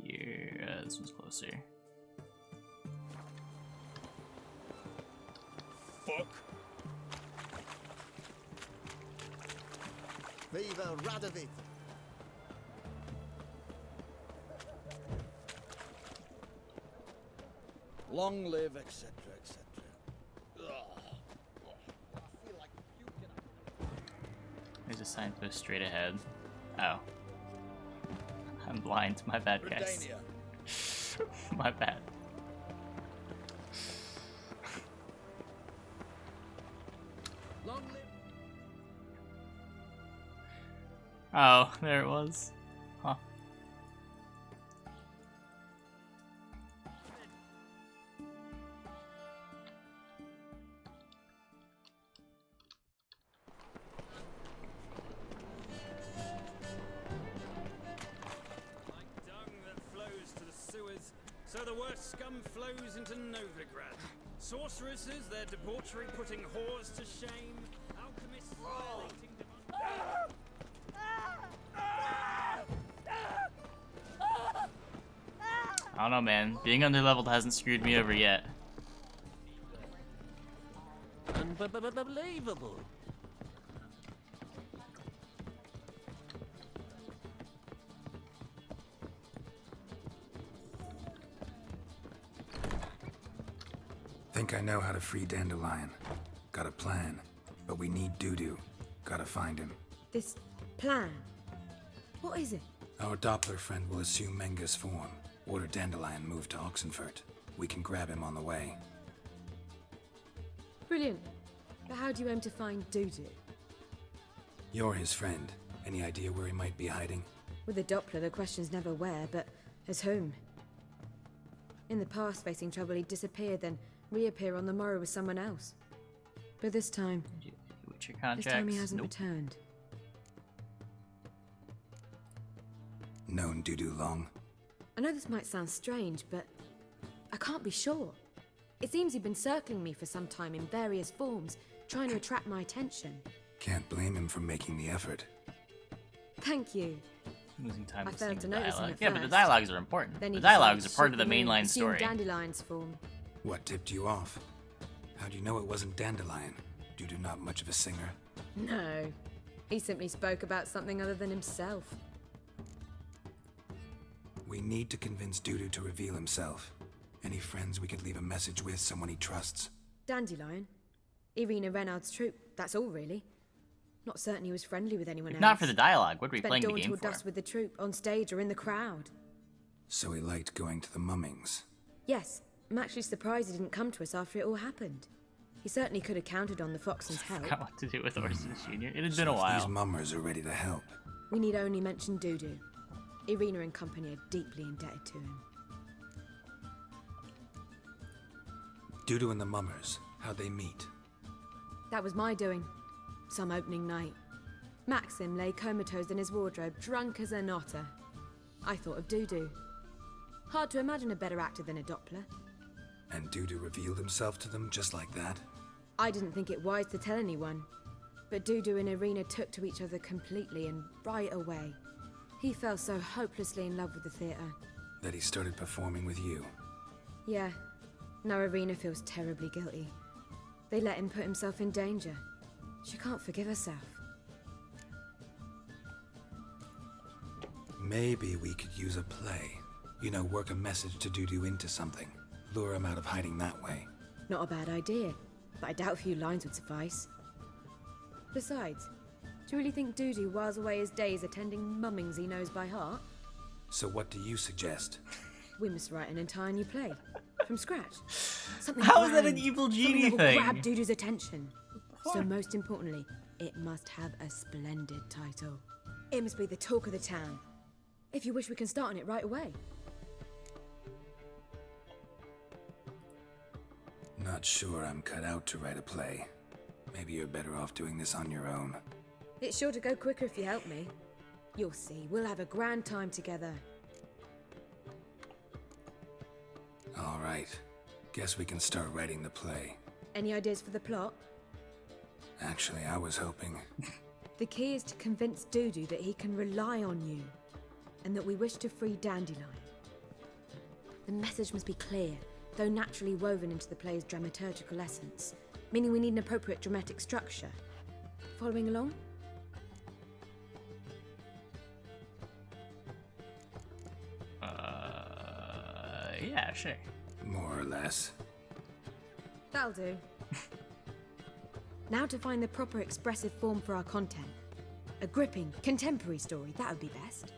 Yeah, this one's closer. Fuck. Viva Radovid! Long live, etc., etc. There's a signpost straight ahead. Oh. I'm blind. My bad, guys. My bad. Long live. Oh, there it was. Huh. So the worst scum flows into Novigrad. Sorceresses, their debauchery putting whores to shame. Alchemists violating I don't know, man. Being underleveled hasn't screwed me over yet. Unbelievable. Think I know how to free Dandelion. Got a plan, but we need Dudu. Gotta find him. This plan? What is it? Our Doppler friend will assume Menga's form. Order Dandelion move to Oxenfurt. We can grab him on the way. Brilliant. But how do you aim to find Dudu? You're his friend. Any idea where he might be hiding? With a Doppler, the question's never where, but as whom. In the past, facing trouble, he disappeared, then reappear on the morrow with someone else. But this time, Witcher this time he contracts? hasn't Nope. returned. Known Dudu long? I know this might sound strange, but I can't be sure. It seems he'd been circling me for some time in various forms, trying to attract my attention. Can't blame him for making the effort. Thank you. Losing time I listening failed to to notice him dialogue. at Yeah, but the first. dialogues are important. Then The he dialogues are decided to part of the shoot me mainline and story. assumed Dandelion's form. What tipped you off? How'd you know it wasn't Dandelion? Dudu not much of a singer. No. He simply spoke about something other than himself. We need to convince Dudu to reveal himself. Any friends we could leave a message with, someone he trusts? Dandelion? Irina Renard's troop, that's all really. Not certain he was friendly with anyone If else. not for the dialogue, what are we Spent playing the dawn game till for? dusk with the troop, on stage or in the crowd. So he liked going to the mummings. Yes, I'm actually surprised he didn't come to us after it all happened. He certainly could have counted on the Foxen's help. Got what to do with Orson's Jr. It had So been a if while. these mummers are ready to help. We need only mention Dudu. Irina and company are deeply indebted to him. Dudu and the mummers, how'd they meet? That was my doing. Some opening night. Maxim lay comatose in his wardrobe, drunk as an otter. I thought of Dudu. Hard to imagine a better actor than a Doppler. And Dudu revealed himself to them just like that? I didn't think it wise to tell anyone. But Dudu and Irina took to each other completely and right away. He fell so hopelessly in love with the theatre. That he started performing with you? Yeah. Now Irina feels terribly guilty. They let him put himself in danger. She can't forgive herself. Maybe we could use a play. You know, work a message to Dudu into something. Lure him out of hiding that way. Not a bad idea, but I doubt a few lines would suffice. Besides, do you really think Dudu whiles away his days attending mummings he knows by heart? So what do you suggest? We must write an entire new play. From scratch. Something How is that an grand, evil something genie that will thing? grab Dudu's attention. So most importantly, it must have a splendid title. It must be the talk of the town. If you wish, we can start on it right away. Not sure I'm cut out to write a play. Maybe you're better off doing this on your own. It's sure to go quicker if you help me. You'll see, we'll have a grand time together. All right. Guess we can start writing the play. Any ideas for the plot? Actually, I was hoping... The key is to convince Dudu that he can rely on you, and that we wish to free Dandelion. The message must be clear, though naturally woven into the play's dramaturgical essence, meaning we need an appropriate dramatic structure. Following along? Yeah, sure. More or less. That'll do. Now to find the proper expressive form for our content. A gripping, contemporary story, that would be best.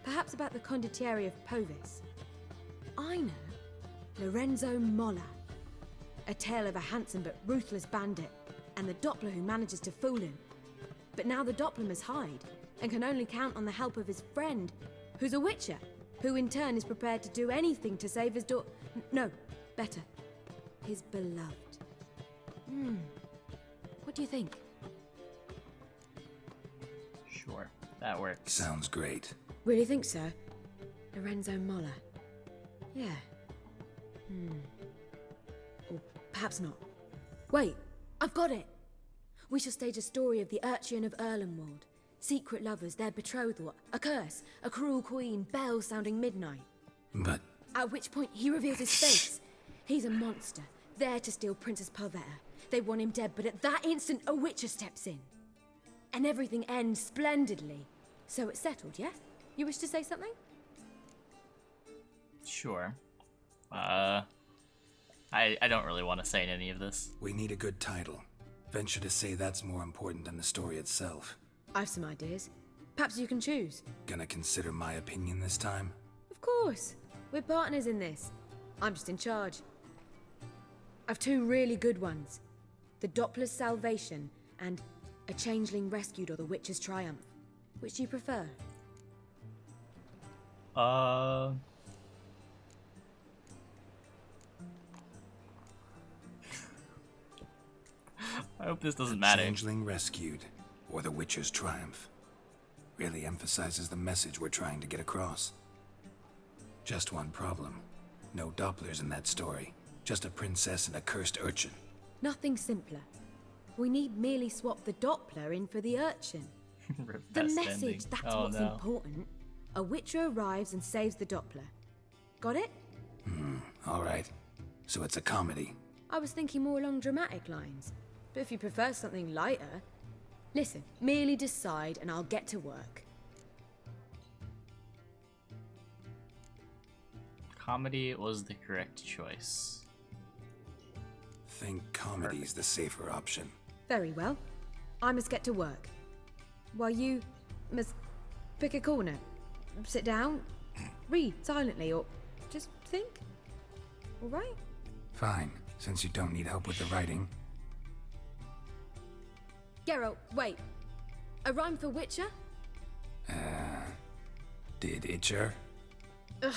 Perhaps about the condottieri of Povis. I know. Lorenzo Molla. A tale of a handsome but ruthless bandit, and the Doppler who manages to fool him. But now the Doppler must hide, and can only count on the help of his friend, who's a witcher, who in turn is prepared to do anything to save his no, better, his beloved. What do you think? Sure, that works. Sounds great. Really think so? Lorenzo Molla. Yeah. Or perhaps not. Wait, I've got it! We shall stage a story of the Urchin of Erlenwald. Secret lovers, their betrothal, a curse, a cruel queen, bells sounding midnight. But... At which point he reveals his face. He's a monster, there to steal Princess Pavetta. They want him dead, but at that instant a witcher steps in. And everything ends splendidly. So it's settled, yeah? You wish to say something? Sure. I don't really want to say any of this. We need a good title. Venture to say that's more important than the story itself. I've some ideas. Perhaps you can choose. Gonna consider my opinion this time? Of course. We're partners in this. I'm just in charge. I've two really good ones. The Doppler's Salvation and A Changeling Rescued or The Witcher's Triumph. Which do you prefer? I hope this doesn't matter. Changeling rescued, or the Witcher's triumph. Really emphasizes the message we're trying to get across. Just one problem. No Dopplers in that story. Just a princess and a cursed urchin. Nothing simpler. We need merely swap the Doppler in for the urchin. The Best message, ending. that's Oh, what's no. important. A Witcher arrives and saves the Doppler. Got it? Alright. So it's a comedy. I was thinking more along dramatic lines. But if you prefer something lighter... Listen, merely decide and I'll get to work. Comedy was the correct choice. Think comedy's the safer option. Very well. I must get to work. While you must pick a corner. Sit down, read silently, or just think. All right? Fine, since you don't need help with the writing. Geralt, wait. A rhyme for Witcher? Did Itcher? Ugh.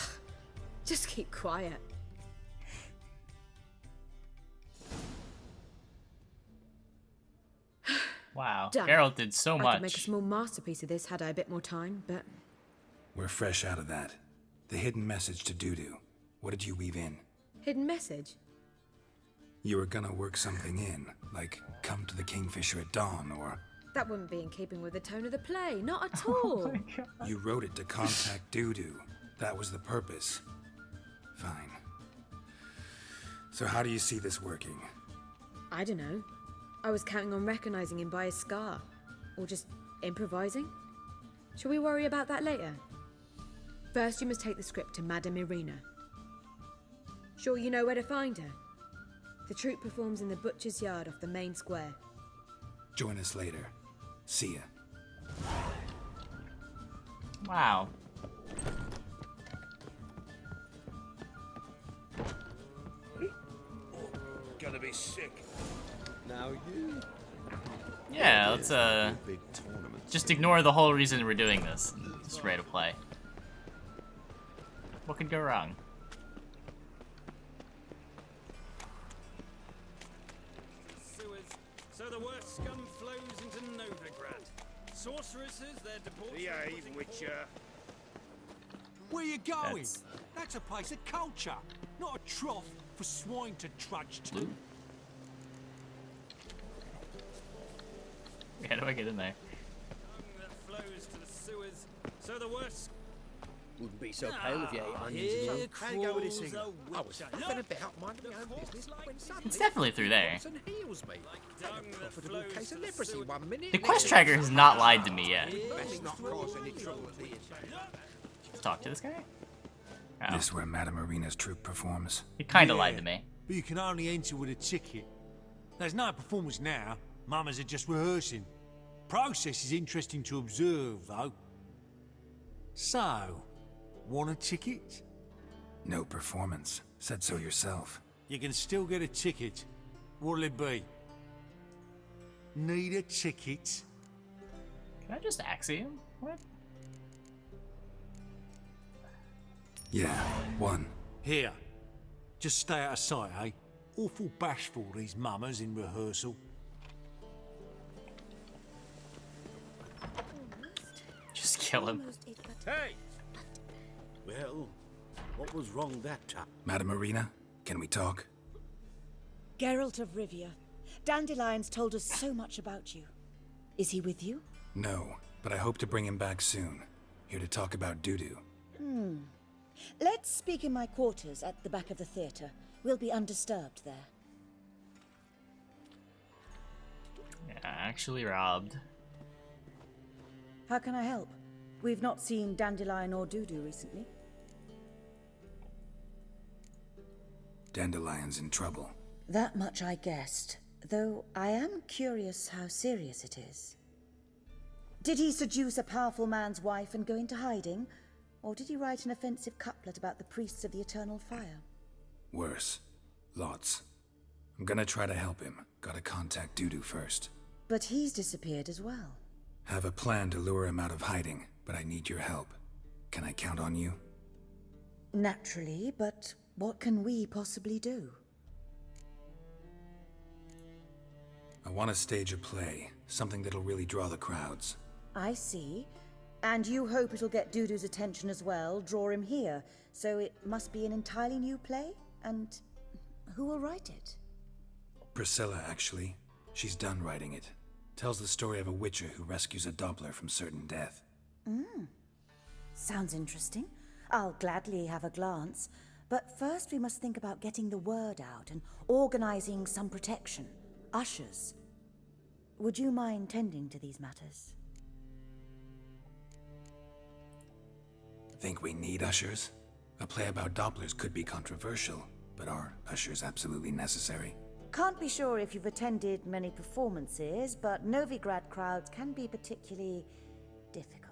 Just keep quiet. Wow, Damn. Geralt did so I much. could make a small masterpiece of this had I a bit more time, but We're fresh out of that. The hidden message to Dudu. What did you weave in? hidden message. You were gonna work something in, like come to the Kingfisher at dawn, or That wouldn't be in keeping with the tone of the play, not at all. you wrote it to contact Dudu. That was the purpose. Fine. So how do you see this working? I don't know. I was counting on recognizing him by his scar. Or just improvising. Shall we worry about that later? First, you must take the script to Madame Irina. Sure you know where to find her? The troupe performs in the butcher's yard off the main square. Join us later. See ya. Wow. Gonna be sick. Now you. Yeah, let's Big tournament. just ignore the whole reason we're doing this. Just ready to play. What could go wrong? Sewers. So the worst scum flows into Novigrad. Sorceresses, their debauchery. Behave, Witcher. Where you going? That's- That's a place of culture, not a trough for swine to trudge to. How do I get in there? That flows to the sewers. So the worst. Wouldn't be so pale if you ate onions Here and crawls How you go with this a thing? I was witcher. faffing Look, about, minding my own business, when suddenly It's definitely through there. Johnson heals me. dung Had a that profitable flows case to of the leprosy sewers. 1 minute. The quest tracker has not lied to me yet. Best not cause any trouble to you. Let's talk to this guy. Oh, This where Madame Irina's troupe performs. he kind of lied to me. But you can only enter with a ticket. There's no performance now. Mamas are just rehearsing. Process is interesting to observe, though. So, want a ticket? No performance. Said so yourself. You can still get a ticket. What'll it be? Need a ticket? Can I just axiom? What? Yeah, one. Here. Just stay out of sight, eh? Awful bashful, these mamas in rehearsal. Just kill him. Hey! Well, what was wrong that time? Madame Irina, can we talk? Geralt of Rivia. Dandelion's told us so much about you. Is he with you? No, but I hope to bring him back soon. Here to talk about Dudu. Let's speak in my quarters at the back of the theatre. We'll be undisturbed there. Yeah, actually robbed. How can I help? We've not seen Dandelion or Dudu recently. Dandelion's in trouble. That much I guessed, though I am curious how serious it is. Did he seduce a powerful man's wife and go into hiding? Or did he write an offensive couplet about the priests of the eternal fire? Worse. Lots. I'm gonna try to help him. Gotta contact Dudu first. But he's disappeared as well. Have a plan to lure him out of hiding, but I need your help. Can I count on you? Naturally, but what can we possibly do? I want to stage a play, something that'll really draw the crowds. I see. And you hope it'll get Dudu's attention as well, draw him here. So it must be an entirely new play? And who will write it? Priscilla, actually. She's done writing it. Tells the story of a witcher who rescues a Doppler from certain death. Sounds interesting. I'll gladly have a glance. But first we must think about getting the word out and organizing some protection. Ushers. Would you mind tending to these matters? Think we need ushers? A play about Dopplers could be controversial, but are ushers absolutely necessary? Can't be sure if you've attended many performances, but Novigrad crowds can be particularly difficult.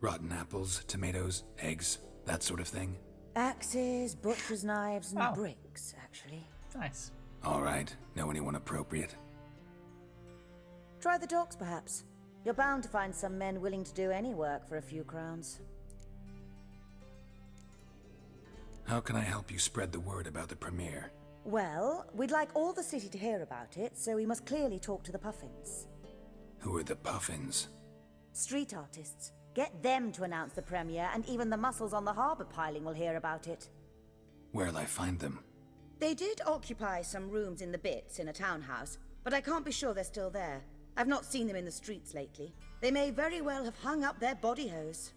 Rotten apples, tomatoes, eggs, that sort of thing? Axes, butcher's knives, and bricks, actually. Nice. All right. Know anyone appropriate? Try the docks, perhaps. You're bound to find some men willing to do any work for a few crowns. How can I help you spread the word about the premiere? Well, we'd like all the city to hear about it, so we must clearly talk to the Puffins. Who are the Puffins? Street artists. Get them to announce the premiere, and even the muscles on the harbour piling will hear about it. Where'll I find them? They did occupy some rooms in the Bits in a townhouse, but I can't be sure they're still there. I've not seen them in the streets lately. They may very well have hung up their body hose.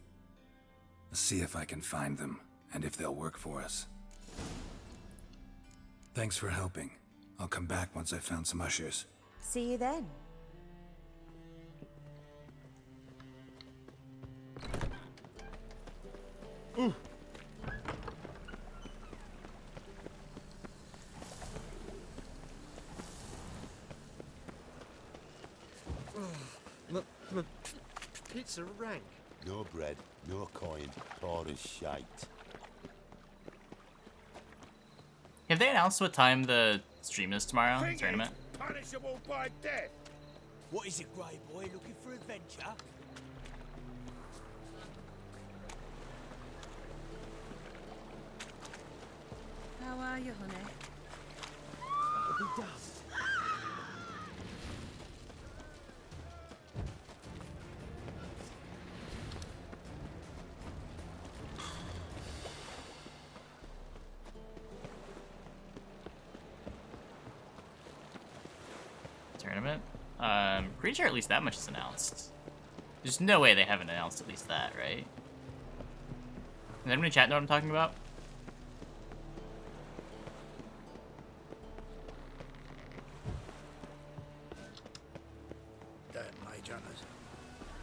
See if I can find them, and if they'll work for us. Thanks for helping. I'll come back once I've found some ushers. See you then. My pizza rank. No bread, no coin, poor as shite. Have they announced what time the stream is tomorrow? The tournament? Punishable by death. What is it, Grey Boy? Looking for adventure? How are you, honey? That'll be done. Tournament? Pretty sure at least that much is announced. There's no way they haven't announced at least that, right? Does anyone in chat know what I'm talking about? Damn, Mage Hunters.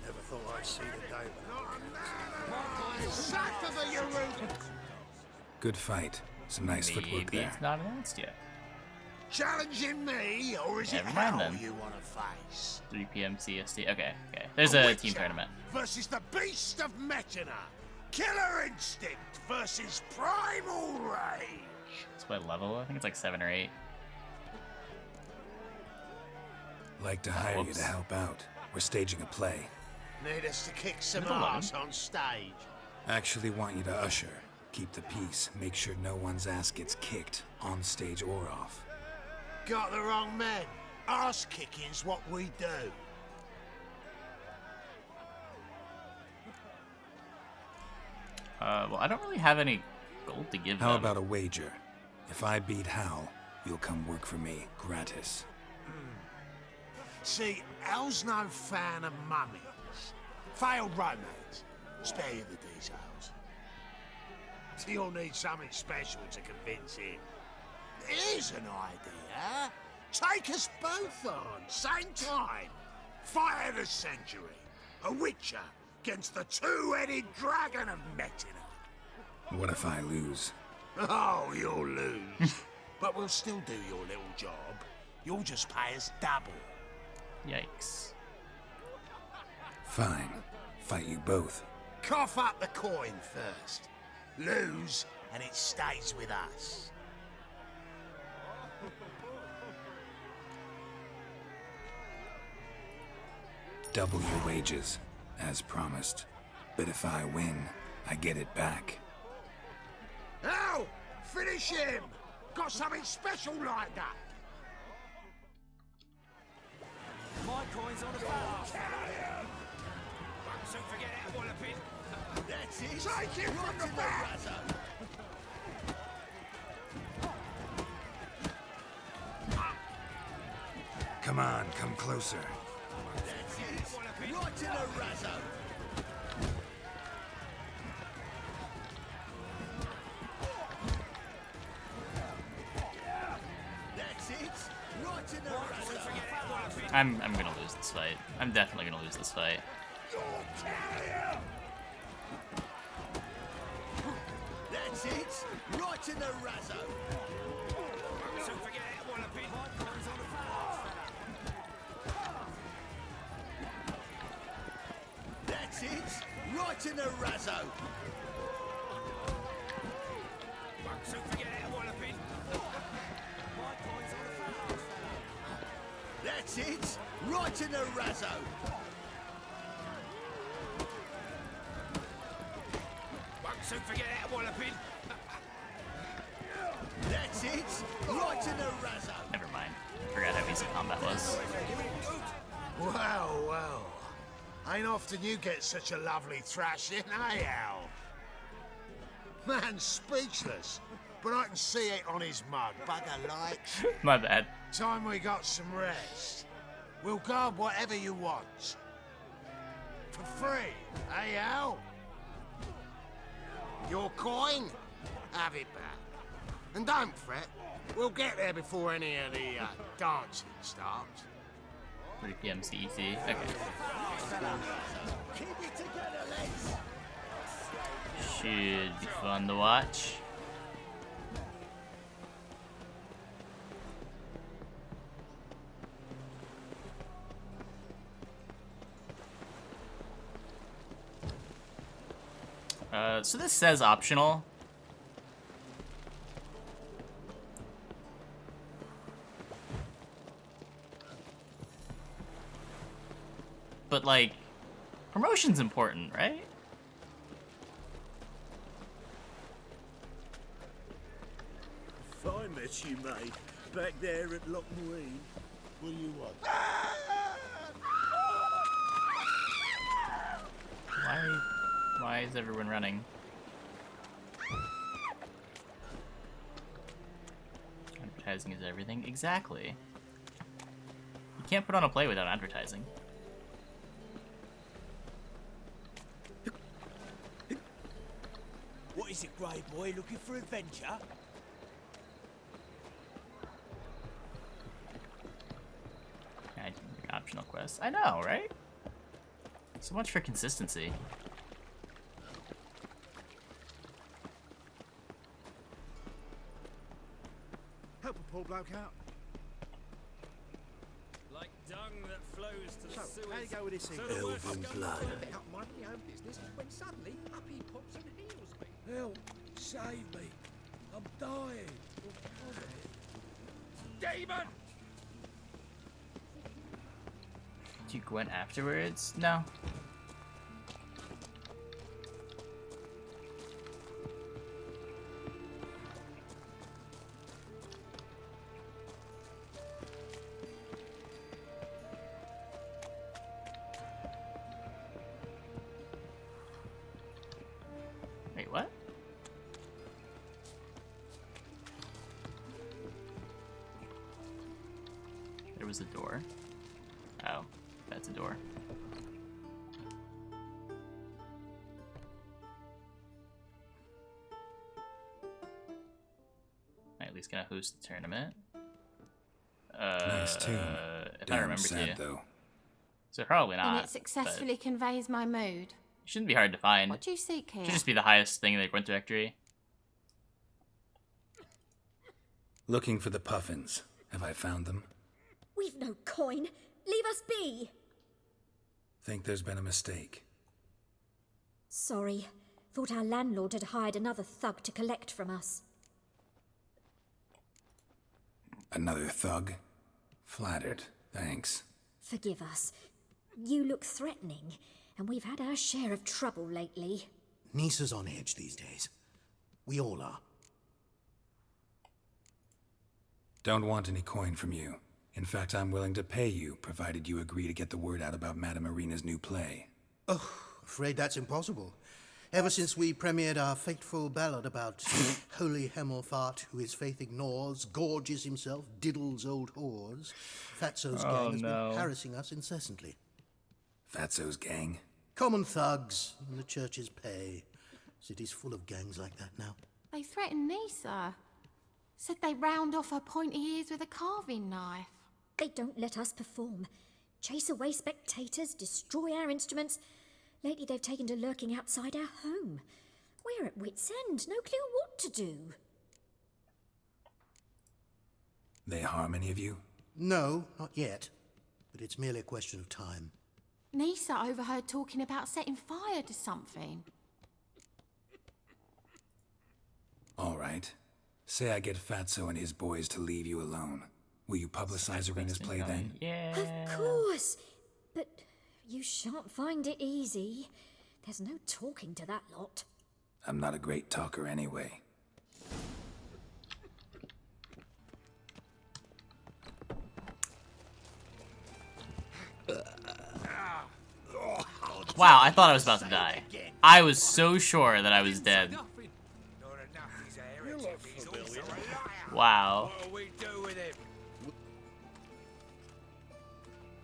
Never thought I'd see the day when Good fight. Some nice footwork Maybe there. it's not announced yet. Challenging me, or is Never it mind hell then. you want to face? 3 p.m. CST. Okay. There's a team Witcher tournament. versus the Beast of Metina. Killer Instinct versus Primal Rage. It's by level. I think it's like 7 or 8. Like to hire you Whoops. to help out. We're staging a play. Need us to kick some Number 11. ass on stage. Actually want you to usher. Keep the peace. Make sure no one's ass gets kicked, on stage or off. Got the wrong man. Ass kicking's what we do. Well, I don't really have any gold to give How them. about a wager? If I beat Hal, you'll come work for me, gratis. See, Hal's no fan of mummies. Failed romance. Spare you the details. You'll need something special to convince him. Here's an idea. Take us both on, same time. Fight of the century. A witcher against the two-headed dragon of Metina. What if I lose? Oh, you'll lose. But we'll still do your little job. You'll just pay us double. Yikes. Fine. Fight you both. Cough up the coin first. Lose, and it stays with us. Double your wages, as promised. But if I win, I get it back. Now, finish him! Got something special lined up! My coin's on a fast. Don't forget that walloping. That's it. Take it from the back. Come on, come closer. That's it. Right in the razzo. That's it. Right in the razzo. I'm gonna lose this fight. I'm definitely gonna lose this fight. That's it. Right in the razzo. Don't forget that walloping. My coin's on a fast. That's it. Right in the razzo. Don't forget that walloping. My coin's on a fast. That's it. Right in the razzo. Don't forget that walloping. That's it. Right in the razzo. Never mind. Forgot how easy combat was. Well, well. Ain't often you get such a lovely thrashing, eh, Al? Man's speechless, but I can see it on his mug. Bugger like. My bad. Time we got some rest. We'll guard whatever you want. For free, eh, Al? Your coin? Have it back. And don't fret, we'll get there before any of the dancing starts. 3 p.m. CET. Okay. Keep it together, lads. Should be fun to watch. So this says optional. But like, promotion's important, right? Fine met you, mate. Back there at Loch Marine. What do you want? Why is everyone running? Advertising is everything. Exactly. You can't put on a play without advertising. What is it, Grey Boy? Looking for adventure? Optional quests. I know, right? So much for consistency. Help a poor bloke out. Like dung that flows to the So, sewers. how you go with this thing? So the worst Elven scum blood. will pick up my own business when suddenly up he pops and heals me. Help! Save me! I'm dying! Demon! Do you Gwent afterwards? No. Wait, what? There was a door. Oh, that's a door. At least gonna host the tournament. Nice tune. If I Damn remember sad, to. though. So probably not. And it successfully conveys my mood. It shouldn't be hard to find. What do you seek here? Should just be the highest thing in the Gwent directory. Looking for the puffins. Have I found them? We've no coin. Leave us be. Think there's been a mistake. Sorry. Thought our landlord had hired another thug to collect from us. Another thug? Flattered. Thanks. Forgive us. You look threatening, and we've had our share of trouble lately. Nisa's on edge these days. We all are. Don't want any coin from you. In fact, I'm willing to pay you, provided you agree to get the word out about Madame Irina's new play. Oh, afraid that's impossible. Ever since we premiered our fateful ballad about Holy Hemelfart, who his faith ignores, gorges himself, diddles old whores, Fatso's gang has been harassing us incessantly. Fatso's gang? Common thugs in the church's pay. City's full of gangs like that now. They threatened Nisa. Said they round off her pointy ears with a carving knife. They don't let us perform. Chase away spectators, destroy our instruments. Lately they've taken to lurking outside our home. We're at wit's end, no clue what to do. They harm any of you? No, not yet. But it's merely a question of time. Nisa overheard talking about setting fire to something. All right. Say I get Fatso and his boys to leave you alone. Will you publicize Irina's play then? Yeah. Of course. But you shan't find it easy. There's no talking to that lot. I'm not a great talker anyway. Wow, I thought I was about to die. I was so sure that I was dead. Wow.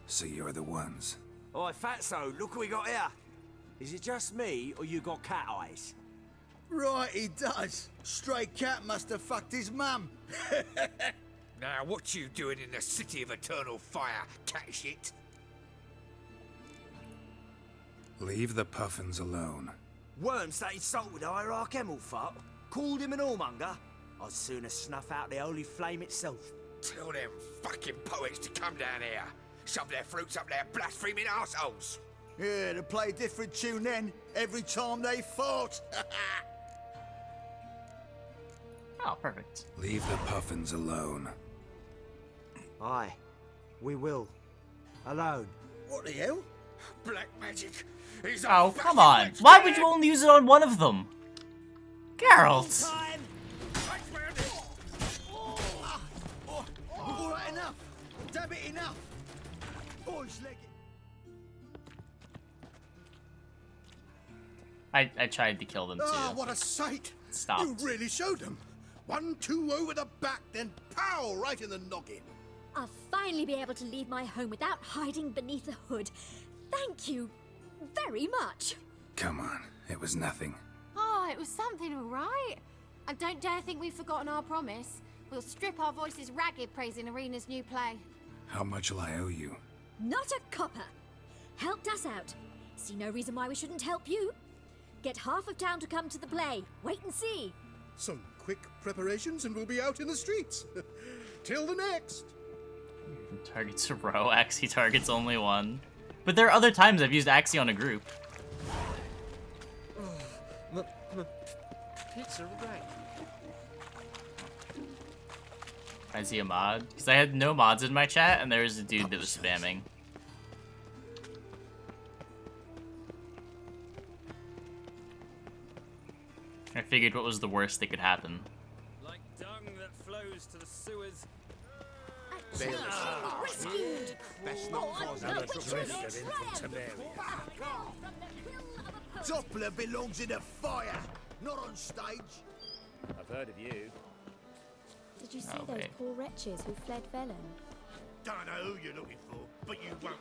So you're the ones. Oi, Fatso, look what we got here. Is it just me, or you got cat eyes? Right, he does. Stray cat must have fucked his mum. Now, what you doing in the city of eternal fire, cat shit? Leave the puffins alone. Worms that insulted Hierarch Hemelfart, called him an whoremonger. I'd sooner snuff out the holy flame itself. Tell them fucking poets to come down here. Shove their fruits up their blaspheming arseholes. Yeah, to play a different tune then, every time they fought. Oh, perfect. Leave the puffins alone. Aye, we will. Alone. What the hell? Black magic. He's Oh, come on. Why would you only use it on one of them? Geralt. All right, enough. Damn it, enough. Boys, leg it. I tried to kill them too. Ah, what a sight. Stopped. You really showed them. 1-2 over the back, then pow, right in the noggin. I'll finally be able to leave my home without hiding beneath a hood. Thank you very much. Come on, it was nothing. Oh, it was something, all right. And don't dare think we've forgotten our promise. We'll strip our voices ragged praising Irina's new play. How much will I owe you? Not a copper. Helped us out. See no reason why we shouldn't help you. Get half of town to come to the play. Wait and see. Some quick preparations and we'll be out in the streets. Till the next. Targets a row, Axie targets only one. But there are other times I've used Axie on a group. My pizza rang. Is he a mod? Because I had no mods in my chat, and there was a dude that was spamming. I figured what was the worst that could happen. Like dung that flows to the sewers. Rescued! Doppler belongs in a fire, not on stage. I've heard of you. Did you see those poor wretches who fled Velen? Don't know who you're looking for, but you won't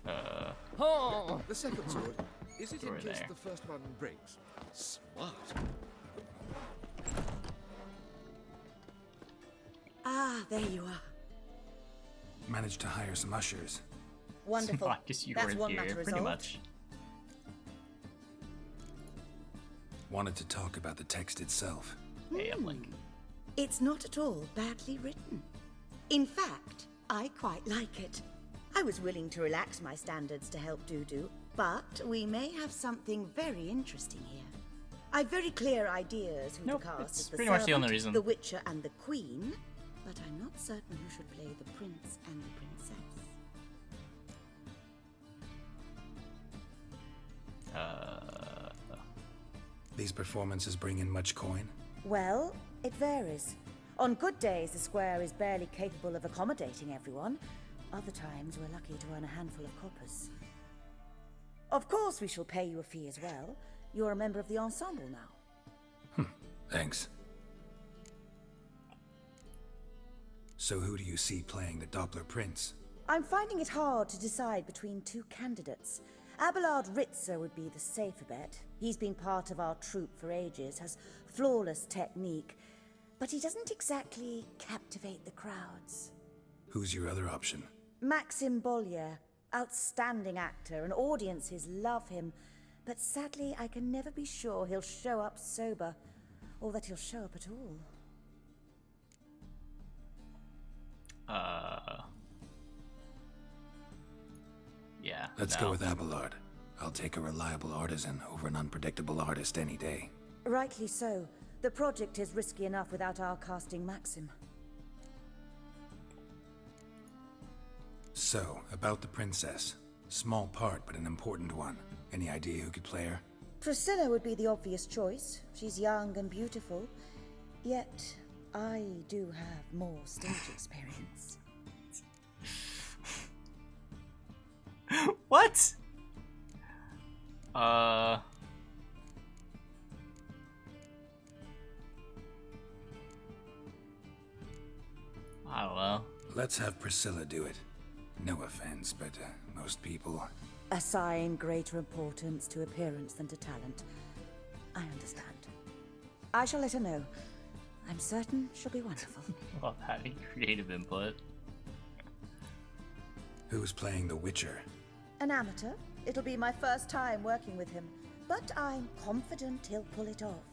find. Oh, the second sword. Is it in Sword case there. the first one breaks? Smart. Ah, there you are. Managed to hire some ushers. Wonderful. I guess you That's weren't one here, matter pretty resolved. much. Wanted to talk about the text itself. Hey, I'm like, It's not at all badly written. In fact, I quite like it. I was willing to relax my standards to help Dudu, but we may have something very interesting here. I've very clear ideas who Nope, to cast it's as the pretty much the only servant, reason. the Witcher, and the Queen, but I'm not certain who should play the Prince and the Princess. These performances bring in much coin? Well, it varies. On good days, the square is barely capable of accommodating everyone. Other times, we're lucky to earn a handful of coppers. Of course, we shall pay you a fee as well. You're a member of the ensemble now. Thanks. So who do you see playing the Doppler Prince? I'm finding it hard to decide between two candidates. Abelard Ritzer would be the safer bet. He's been part of our troupe for ages, has flawless technique, but he doesn't exactly captivate the crowds. Who's your other option? Maxim Bollier, outstanding actor, and audiences love him, but sadly I can never be sure he'll show up sober, or that he'll show up at all. Yeah. Let's go with Abelard. I'll take a reliable artisan over an unpredictable artist any day. Rightly so. The project is risky enough without our casting Maxim. So, about the princess. Small part, but an important one. Any idea who could play her? Priscilla would be the obvious choice. She's young and beautiful. Yet, I do have more stage experience. What? I don't know. Let's have Priscilla do it. No offense, but most people... Assign greater importance to appearance than to talent. I understand. I shall let her know. I'm certain she'll be wonderful. Love having creative input. Who's playing the Witcher? An amateur. It'll be my first time working with him, but I'm confident he'll pull it off.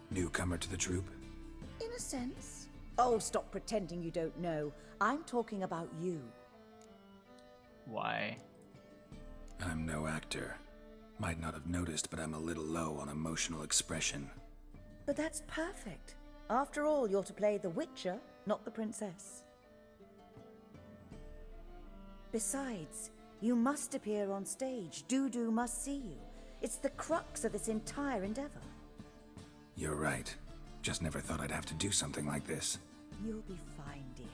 Newcomer to the troupe? In a sense. Oh, stop pretending you don't know. I'm talking about you. Why? I'm no actor. Might not have noticed, but I'm a little low on emotional expression. But that's perfect. After all, you're to play the Witcher, not the princess. Besides, you must appear on stage. Dudu must see you. It's the crux of this entire endeavor. You're right. Just never thought I'd have to do something like this. You'll be fine, dear.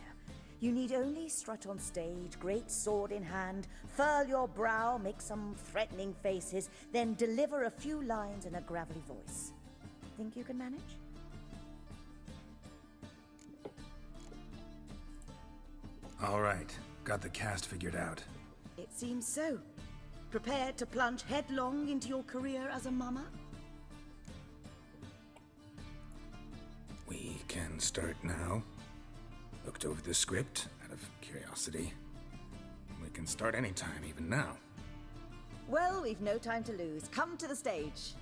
You need only strut on stage, great sword in hand, furl your brow, make some threatening faces, then deliver a few lines in a gravelly voice. Think you can manage? All right. Got the cast figured out. It seems so. Prepared to plunge headlong into your career as a mama? We can start now. Looked over the script, out of curiosity. We can start anytime, even now. Well, we've no time to lose. Come to the stage.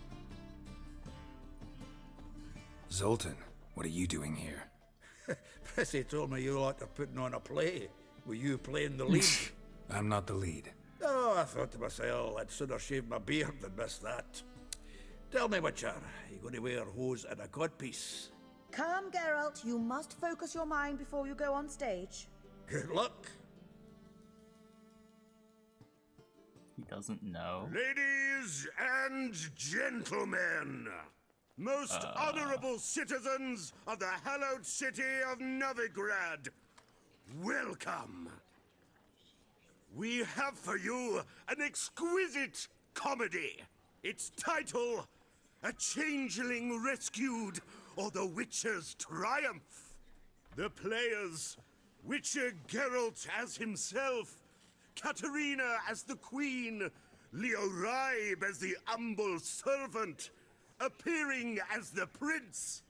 Zoltan, what are you doing here? Prissy told me you like to putting on a play. Were you playing the lead? I'm not the lead. Oh, I thought to myself, I'd sooner shave my beard than miss that. Tell me, Witcher, you going to wear hose and a codpiece? Come, Geralt. You must focus your mind before you go on stage. Good luck. He doesn't know. Ladies and gentlemen, most honorable citizens of the hallowed city of Novigrad, welcome. We have for you an exquisite comedy. Its title, A Changeling Rescued, or The Witcher's Triumph. The players, Witcher Geralt as himself, Katerina as the queen, Leo Raib as the humble servant, appearing as the prince,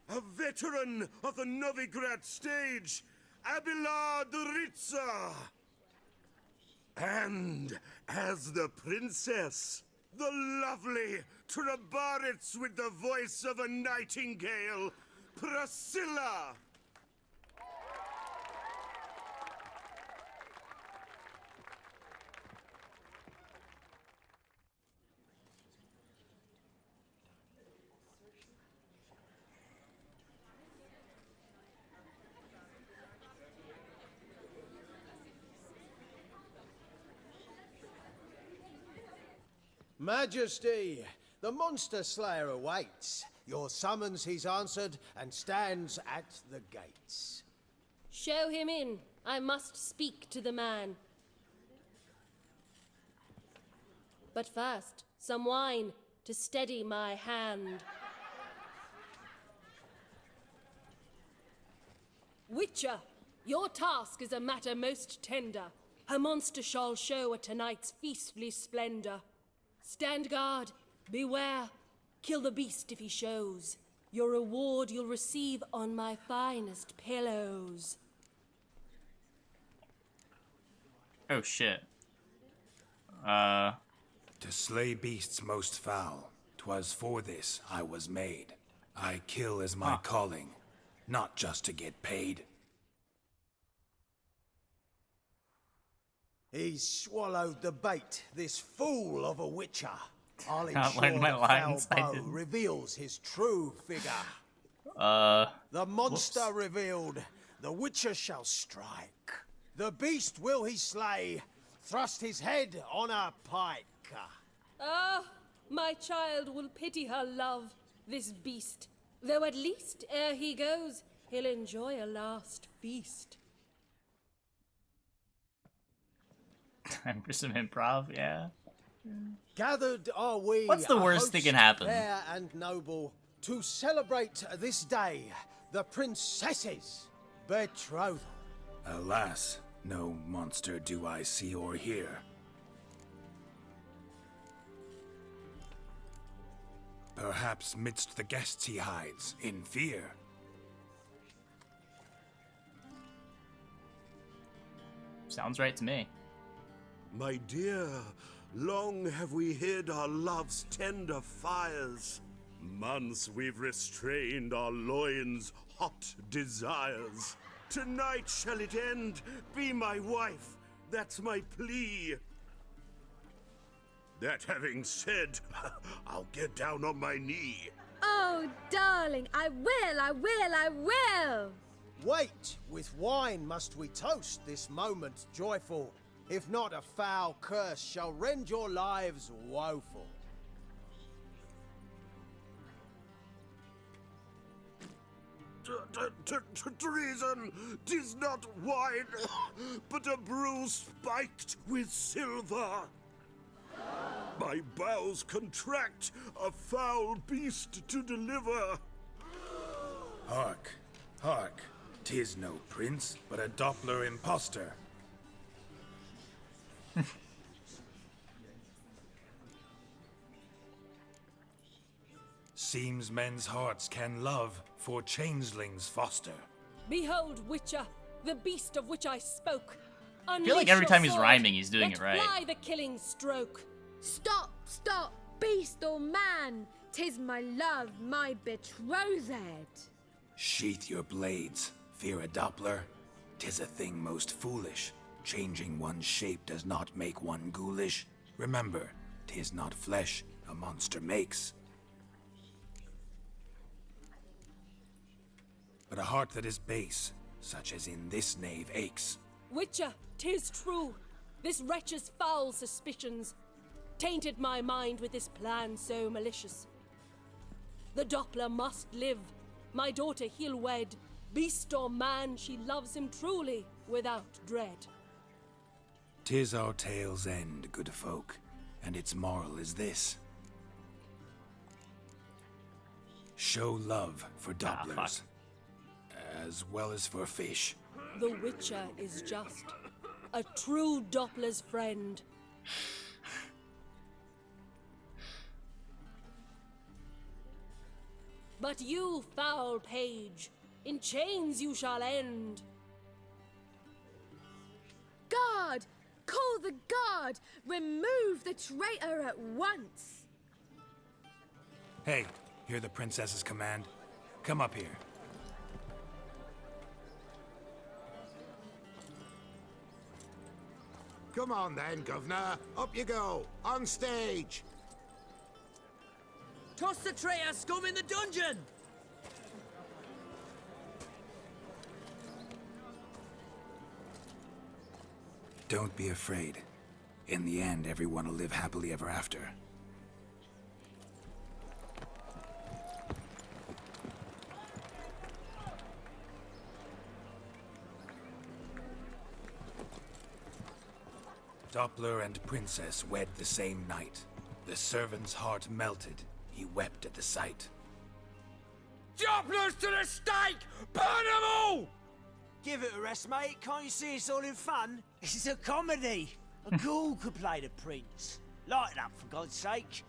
a veteran of the Novigrad stage, Abelard Ritzer. And as the princess, the lovely Trabaritz with the voice of a nightingale, Priscilla. Majesty, the monster slayer awaits. Your summons he's answered and stands at the gates. Show him in. I must speak to the man. But first, some wine to steady my hand. Witcher, your task is a matter most tender. A monster shall show at tonight's feastly splendor. Stand guard, beware, kill the beast if he shows. Your reward you'll receive on my finest pillows. Oh shit. To slay beasts most foul, 'twas for this I was made. I kill as my calling, not just to get paid. He's swallowed the bait, this fool of a witcher. I'll Can't ensure learn my the lines, foul I bow didn't. reveals his true figure. The monster revealed, the witcher shall strike. The beast will he slay, thrust his head on a pike. Ah, my child will pity her love, this beast. Though at least, ere he goes, he'll enjoy a last feast. Time for some improv, yeah. Gathered are we, What's the a worst that host can happen? fair and noble, to celebrate this day, the princess's betrothal. Alas, no monster do I see or hear. Perhaps midst the guests he hides, in fear. Sounds right to me. My dear, long have we hid our love's tender fires. Months we've restrained our loins' hot desires. Tonight shall it end, be my wife, that's my plea. That having said, I'll get down on my knee. Oh, darling, I will! Wait, with wine must we toast this moment joyful. If not, a foul curse shall rend your lives woeful. Treason! 'Tis not wine, but a brew spiked with silver. My bowels contract, a foul beast to deliver. Hark, hark, 'tis no prince, but a Doppler impostor. Seems men's hearts can love, for changelings foster. Behold, Witcher, the beast of which I spoke. I feel like every time he's rhyming, he's doing it right. Fly the killing stroke. Stop, stop, beast or man! 'Tis my love, my betrothed. Sheath your blades, fear a Doppler. 'Tis a thing most foolish. Changing one's shape does not make one ghoulish. Remember, 'tis not flesh a monster makes, but a heart that is base, such as in this knave aches. Witcher, 'tis true. This wretch's foul suspicions tainted my mind with this plan so malicious. The Doppler must live. My daughter he'll wed. Beast or man, she loves him truly, without dread. 'Tis our tale's end, good folk, and its moral is this. Show love for Dopplers, as well as for fish. The Witcher is just a true Doppler's friend. But you, foul page, in chains you shall end. Guard! Call the guard! Remove the traitor at once! Hey, hear the princess's command? Come up here. Come on then, Governor. Up you go. On stage. Toss the traitor scum in the dungeon! Don't be afraid. In the end, everyone will live happily ever after. Doppler and Princess wed the same night. The servant's heart melted. He wept at the sight. Dopplers to the stake! Burn them all! Give it a rest, mate. Can't you see it's all in fun? This is a comedy. A ghoul could play the prince. Lighten up, for God's sake.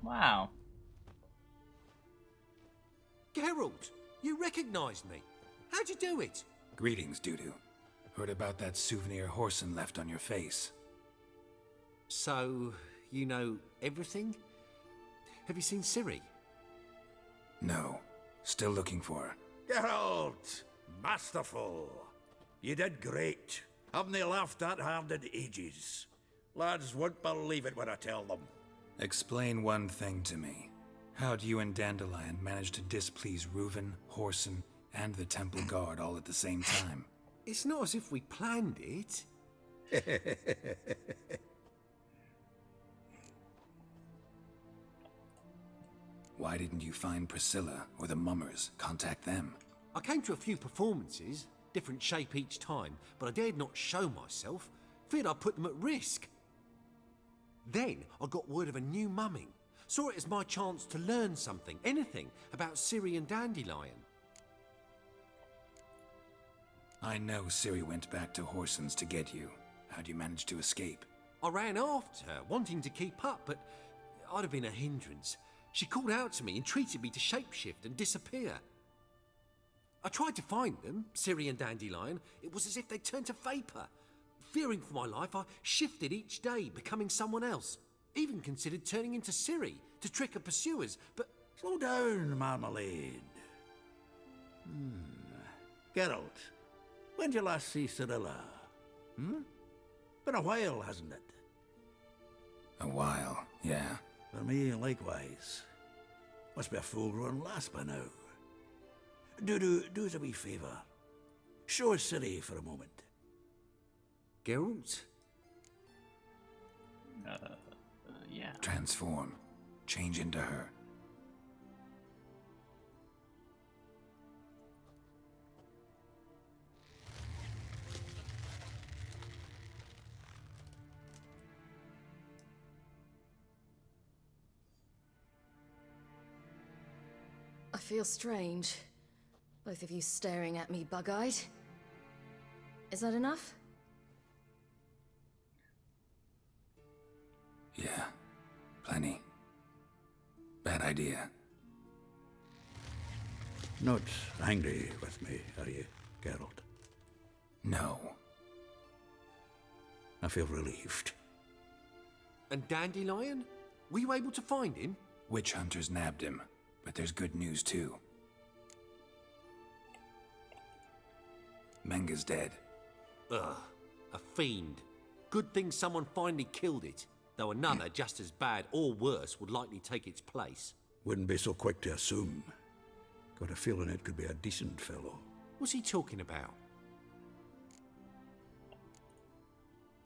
Wow. Geralt, you recognized me. How'd you do it? Greetings, Dudu. Heard about that souvenir Horson left on your face. So, you know everything? Have you seen Ciri? No. Still looking for her. Geralt! Masterful! You did great. Haven't they laughed that hard in ages? Lads won't believe it when I tell them. Explain one thing to me. How do you and Dandelion manage to displease Reuven, Horson, and the Temple Guard all at the same time? It's not as if we planned it. Why didn't you find Priscilla or the Mummers? Contact them. I came to a few performances, different shape each time, but I dared not show myself. Feared I'd put them at risk. Then I got word of a new mumming. Saw it as my chance to learn something, anything, about Ciri and Dandelion. I know Ciri went back to Horson's to get you. How'd you manage to escape? I ran after her, wanting to keep up, but I'd have been a hindrance. She called out to me, entreated me to shapeshift and disappear. I tried to find them, Ciri and Dandelion. It was as if they'd turned to vapour. Fearing for my life, I shifted each day, becoming someone else. Even considered turning into Ciri to trick her pursuers, but... Slow down, Marmalade. Geralt, when did you last see Cirilla? Been a while, hasn't it? A while, yeah. For me, likewise. Must be a full-grown lass by now. Do us a wee favour. Show us Ciri for a moment. Geralt? Yeah. Transform. Change into her. I feel strange. Both of you staring at me bug-eyed. Is that enough? Yeah. Plenty. Bad idea. Not angry with me, are you, Geralt? No. I feel relieved. And Dandelion? Were you able to find him? Witch hunters nabbed him, but there's good news too. Menga's dead. Ugh, a fiend. Good thing someone finally killed it, though another just as bad or worse would likely take its place. Wouldn't be so quick to assume. Got a feeling it could be a decent fellow. What's he talking about?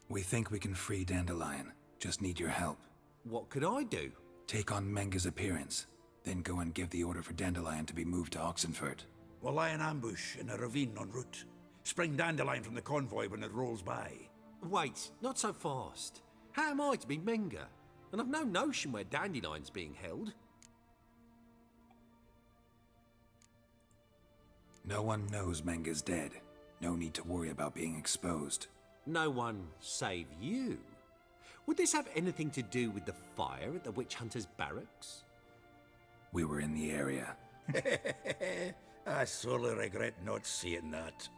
We think we can free Dandelion. Just need your help. What could I do? Take on Menga's appearance, then go and give the order for Dandelion to be moved to Oxenfurt. We'll lie in ambush in a ravine en route. Spring Dandelion from the convoy when it rolls by. Wait, not so fast. How am I to be Menga? And I've no notion where Dandelion's being held. No one knows Menga's dead. No need to worry about being exposed. No one save you. Would this have anything to do with the fire at the witch hunter's barracks? We were in the area. I sorely regret not seeing that.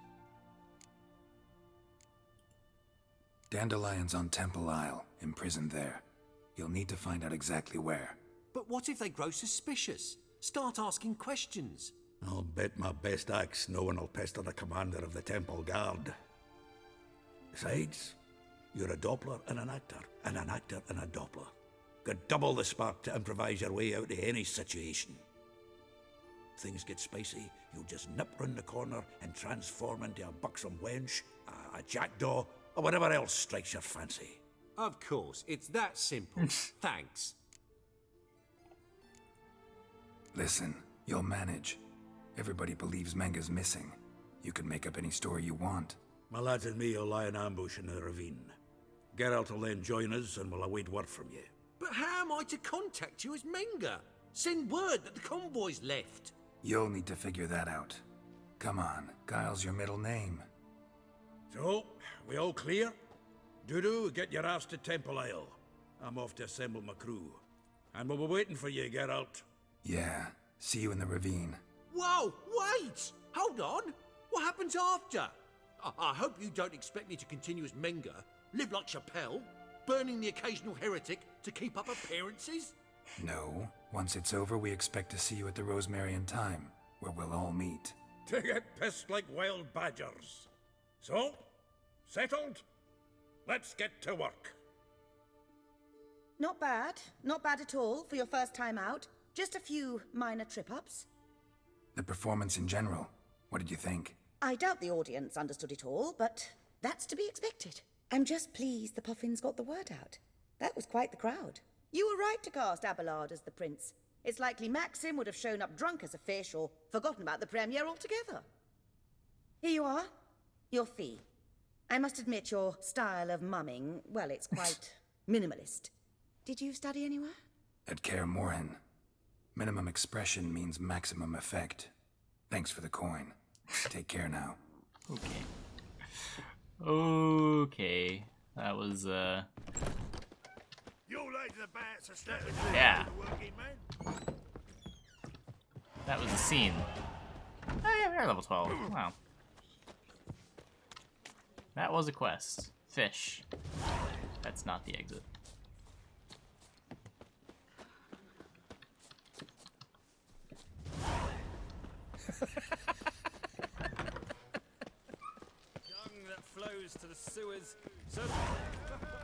Dandelion's on Temple Isle, imprisoned there. You'll need to find out exactly where. But what if they grow suspicious? Start asking questions? I'll bet my best axe no one will pester the commander of the Temple Guard. Besides, you're a Doppler and an actor and a Doppler. Got double the spark to improvise your way out of any situation. things get spicy, you'll just nip round the corner and transform into a buxom wench, a jackdaw, or whatever else strikes your fancy. Of course, it's that simple. Thanks. Listen, you'll manage. Everybody believes Menga's missing. You can make up any story you want. My lads and me will lie in ambush in the ravine. Geralt will then join us and we'll await word from you. But how am I to contact you as Menga? Send word that the convoy's left. You'll need to figure that out. Come on, Guile's your middle name. So, we all clear? Dudu, get your ass to Temple Isle. I'm off to assemble my crew. And we'll be waiting for you, Geralt. Yeah, see you in the ravine. Whoa, wait! Hold on! What happens after? I hope you don't expect me to continue as Menga, live like Chappelle, burning the occasional heretic to keep up appearances? No. Once it's over, we expect to see you at the Rosemary in Time, where we'll all meet. To get pissed like wild badgers. So, settled? Let's get to work. Not bad. Not bad at all for your first time out. Just a few minor trip-ups. The performance in general, what did you think? I doubt the audience understood it all, but that's to be expected. I'm just pleased the Puffins got the word out. That was quite the crowd. You were right to cast Abelard as the prince. It's likely Maxim would have shown up drunk as a fish or forgotten about the premiere altogether. Here you are. Your fee. I must admit your style of mumming, well, it's quite minimalist. Did you study anywhere? At Kaer Morhen. Minimum expression means maximum effect. Thanks for the coin. Take care now. Okay. Okay. That was, You laid the bats are starting to yeah. working, man. That was a scene. Oh yeah, we're level 12. Wow. That was a quest. Fish. That's not the exit. That flows to the sewers. So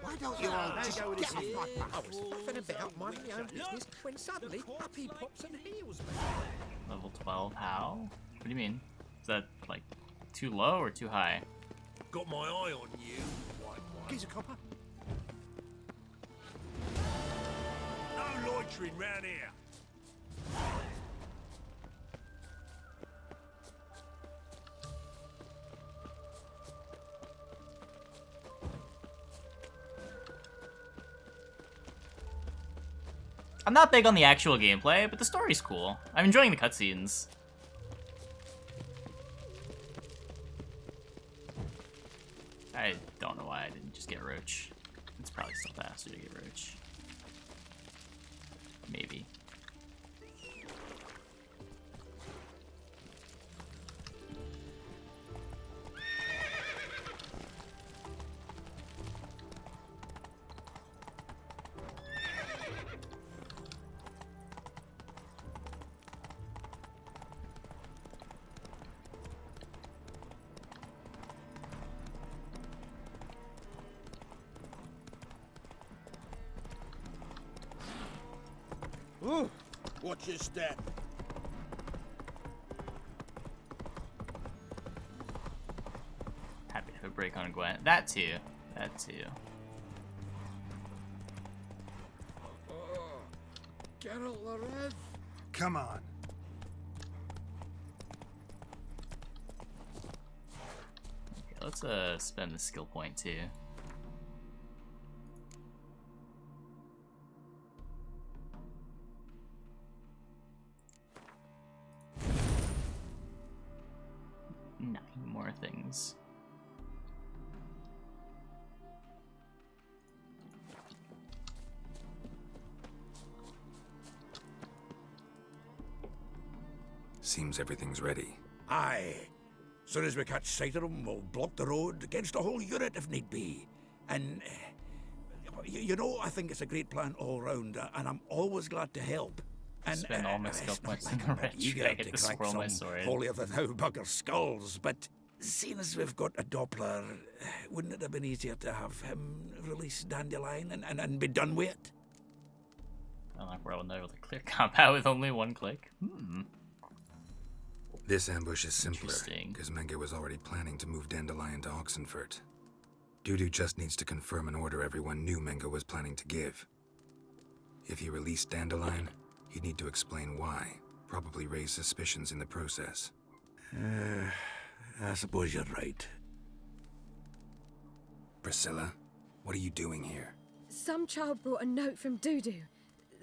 Why don't you all just go with get this off here? my back? I was faffing about minding my own business when suddenly up he pops and heals me. Level 12? How? What do you mean? Is that, like, too low or too high? Got my eye on you. Here's a copper. No loitering round here. I'm not big on the actual gameplay, but the story's cool. I'm enjoying the cutscenes. I don't know why I didn't just get Roach. It's probably still faster to get Roach. Maybe. Ooh, watch your step. Happy to have a break on Gwen. That too. That too. Geralt the Red. Come on. Okay, let's spend the skill point too. More things. Seems everything's ready. Aye. Soon as we catch sight of them, we'll block the road against a whole unit if need be. And, you know, I think it's a great plan all round, and I'm always glad to help. And spend all my skill points in the red eager trade to to crack swirl my some sword. holier-than-thou bugger skulls, but seeing as we've got a Doppler, wouldn't it have been easier to have him release Dandelion and be done with it? I don't like we're able to clear combat with only one click. This ambush is simpler, Interesting. because Menge was already planning to move Dandelion to Oxenfurt. Dudu just needs to confirm an order everyone knew Menge was planning to give. If he released Dandelion, he'd need to explain why, probably raise suspicions in the process. I suppose you're right. Priscilla, what are you doing here? Some child brought a note from Dudu.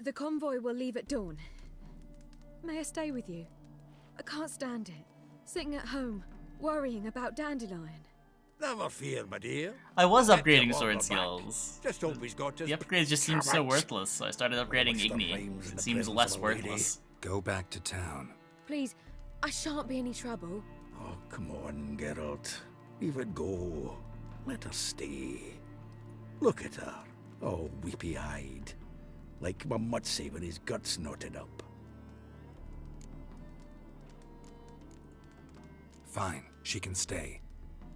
The convoy will leave at dawn. May I stay with you? I can't stand it. Sitting at home, worrying about Dandelion. Never fear, my dear. I was Let upgrading your sword water back. skills. Just hope he's got his The upgrades just seem so carrots. worthless, so I started upgrading Igni. It seems less worthless. Go back to town. Please, I shan't be any trouble. Oh, come on, Geralt. Leave it go. Let her stay. Look at her, all weepy-eyed, like my Mutsy with his guts knotted up. Fine, she can stay.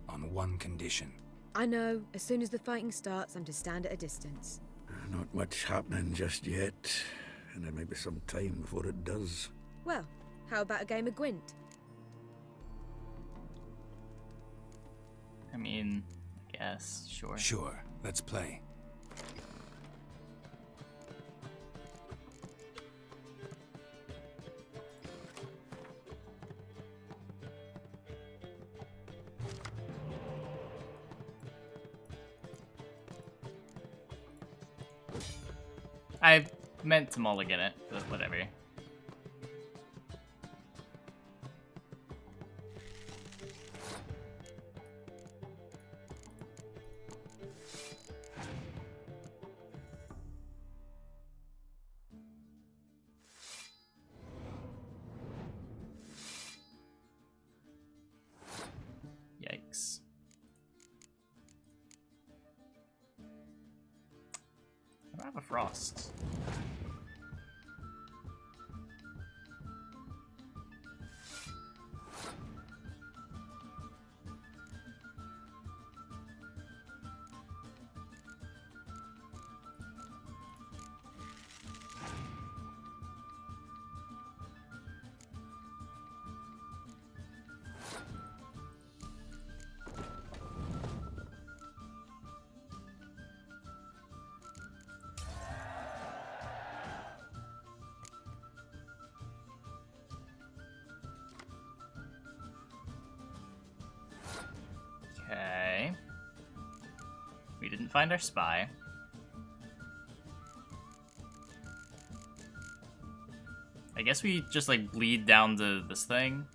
On one condition. I know, as soon as the fighting starts, I'm to stand at a distance. Not much happening just yet, and there may be some time before it does. Well, how about a game of Gwent? I mean, I guess, sure. Sure, let's play. I meant to mulligan it, but whatever. Yikes. I don't have a frost. Okay. We didn't find our spy. I guess we just like bleed down this thing.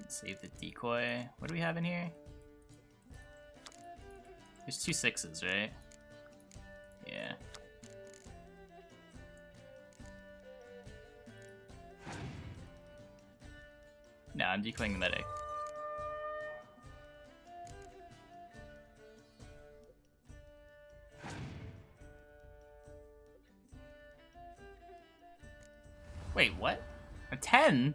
Save the decoy. What do we have in here? There's 2 6s, right? Yeah. No, I'm decoying the medic. Wait, what? A 10?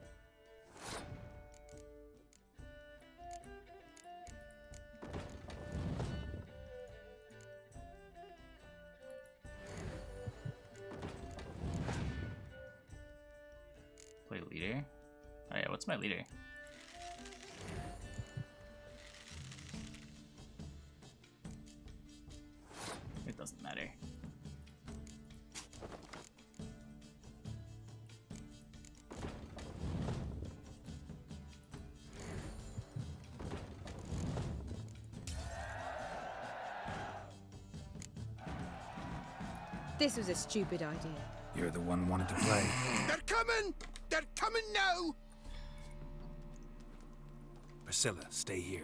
Play leader? Oh yeah, what's my leader? It doesn't matter. This was a stupid idea. You're the one wanted to play. They're coming! They're coming now! Priscilla, stay here.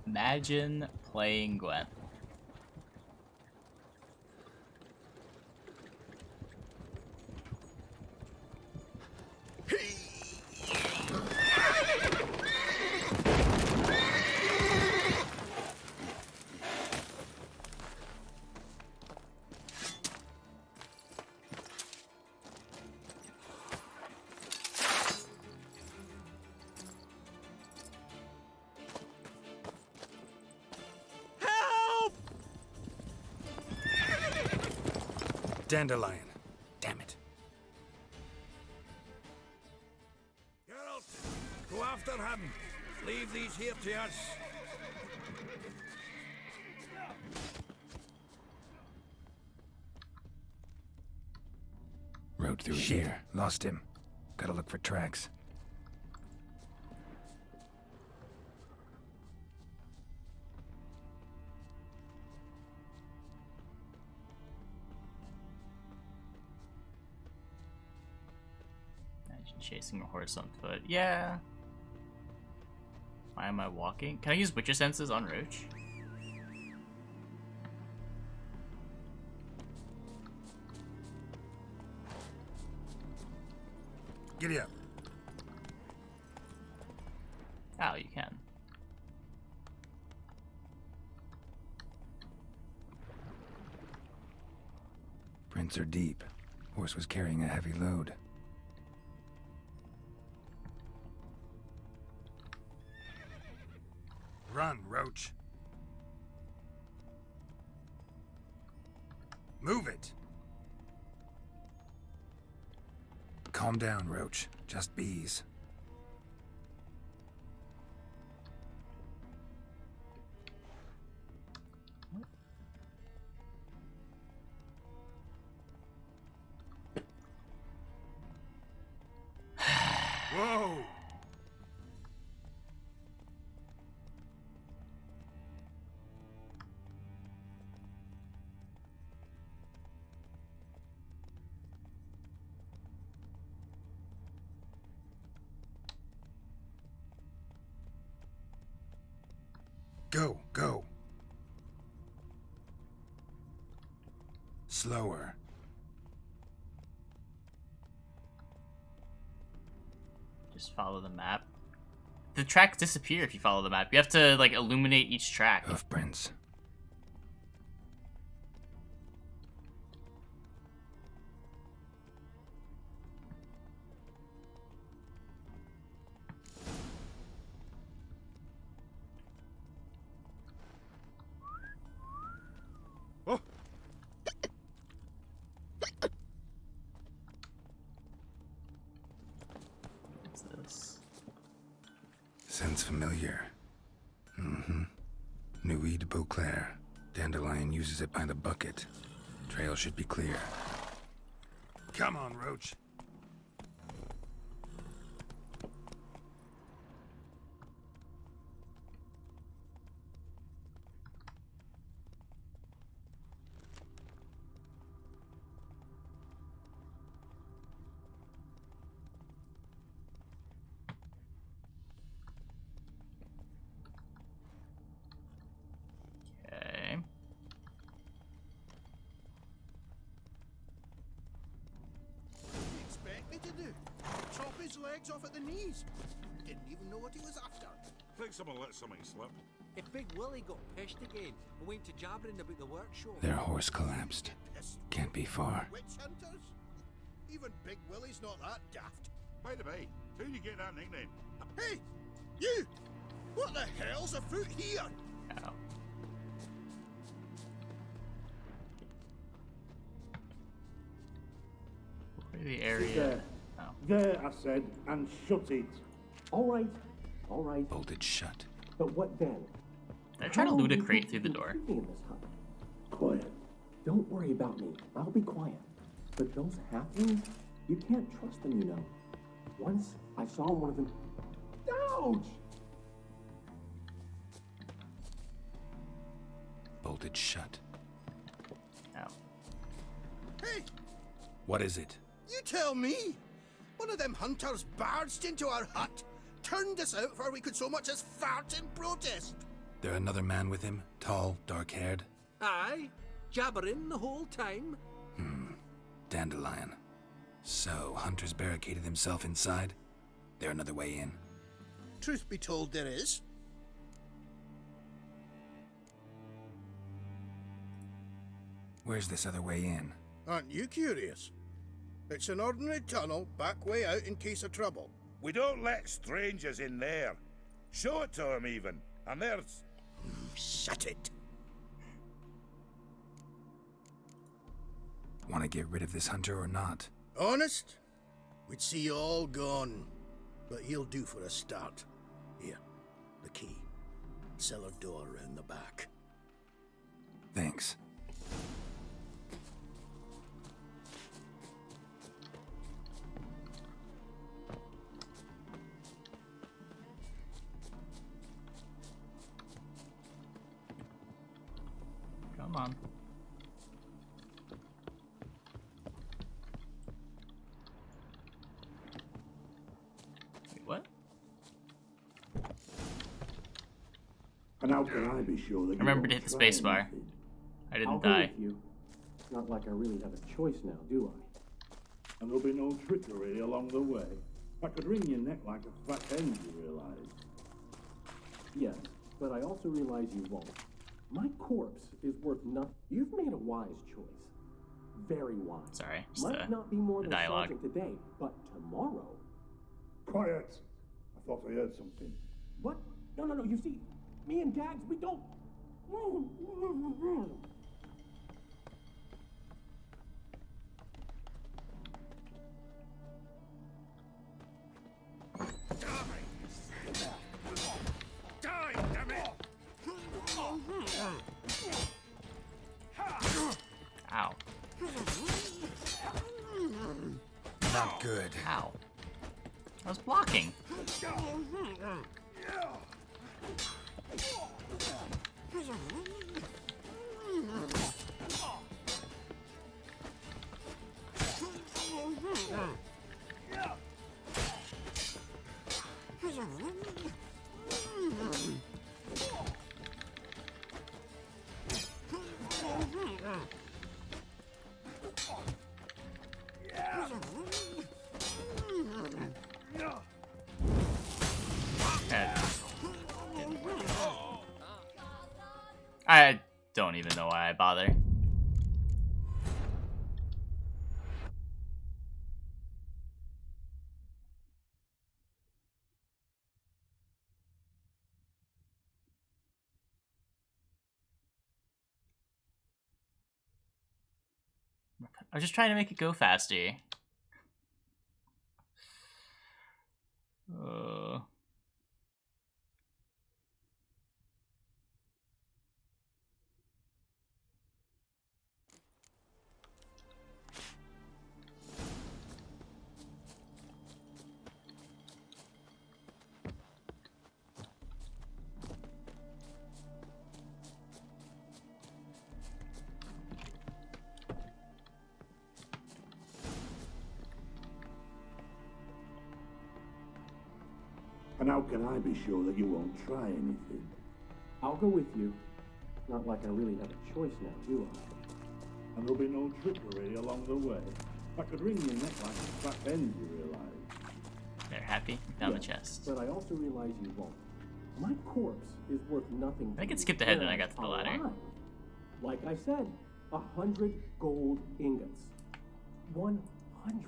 Imagine playing Gwen. Dandelion. Damn it. Geralt, go after him. Leave these here to us. Rode through here. Lost him. Gotta look for tracks. Chasing a horse on foot. Yeah. Why am I walking? Can I use Witcher senses on Roach? Giddy up. Oh, you can. Prints are deep. Horse was carrying a heavy load. Run, Roach. Move it. Calm down, Roach. Just bees. Whoa! Go, go. Slower. Just follow the map. The tracks disappear if you follow the map. You have to, like, illuminate each track. Hoofprints. What's this? Sounds familiar. Mm-hmm. Nuit de Beauclair. Dandelion uses it by the bucket. Trail should be clear. Come on, Roach. Okay. What do you expect me to do? Chop his legs off at the knees? Didn't even know what he was after. Think someone let something slip. If Big Willie got pissed again and went to jabbering about the workshop. Their horse collapsed. Can't be far. Witch hunters? Even Big Willie's not that daft. By the way, who do you get that nickname? Hey! You! What the hell's afoot here? Ow. Where the area? There. Oh. There, I said, and shut it. All right, all right. Bolted shut. But what then? They're trying to loot a crate through the door. Quiet. Don't worry about me. I'll be quiet. But those halflings, you can't trust them, you know. Once I saw one of them. Ouch! Bolted shut. Ow. Hey, What is it? you tell me. One of them hunters barged into our hut, turned us out before we could so much as fart in protest. There another man with him? Tall, dark-haired? Aye, jabbering the whole time. Dandelion. So, Hunter's barricaded himself inside? There another way in? Truth be told, there is. Where's this other way in? Aren't you curious? It's an ordinary tunnel, back way out in case of trouble. We don't let strangers in there. Show it to them, even. And there's... Shut it. Want to get rid of this hunter or not? Honest? We'd see you all gone. But he'll do for a start. Here, the key. Cellar door round the back. Thanks. Come on. Wait, what? And how can I be sure that Remember to hit the space bar. I didn't die. With you. It's not like I really have a choice now, do I? And there'll be no trickery along the way. I could wring your neck like a fat hen, you realise? Yes, but I also realize you won't. My corpse is worth nothing. You've made a wise choice. Very wise. Sorry, just Might not be more the than dialogue. sergeant today, but tomorrow. Quiet! I thought I heard something. What? No, you see, me and Dags, we don't... Die, damn it! Ow. Not good. Ow. I was blocking. I don't even know why I bother. I was just trying to make it go faster. And how can I be sure that you won't try anything? I'll go with you. Not like I really have a choice now, do I? And there'll be no trickery along the way. I could wring your neck like a fat hen, you realise? They're happy. We found the chest. But I also realize you won't. My corpse is worth nothing. I could skip ahead when I got to the ladder. Like I said, 100 gold ingots. 100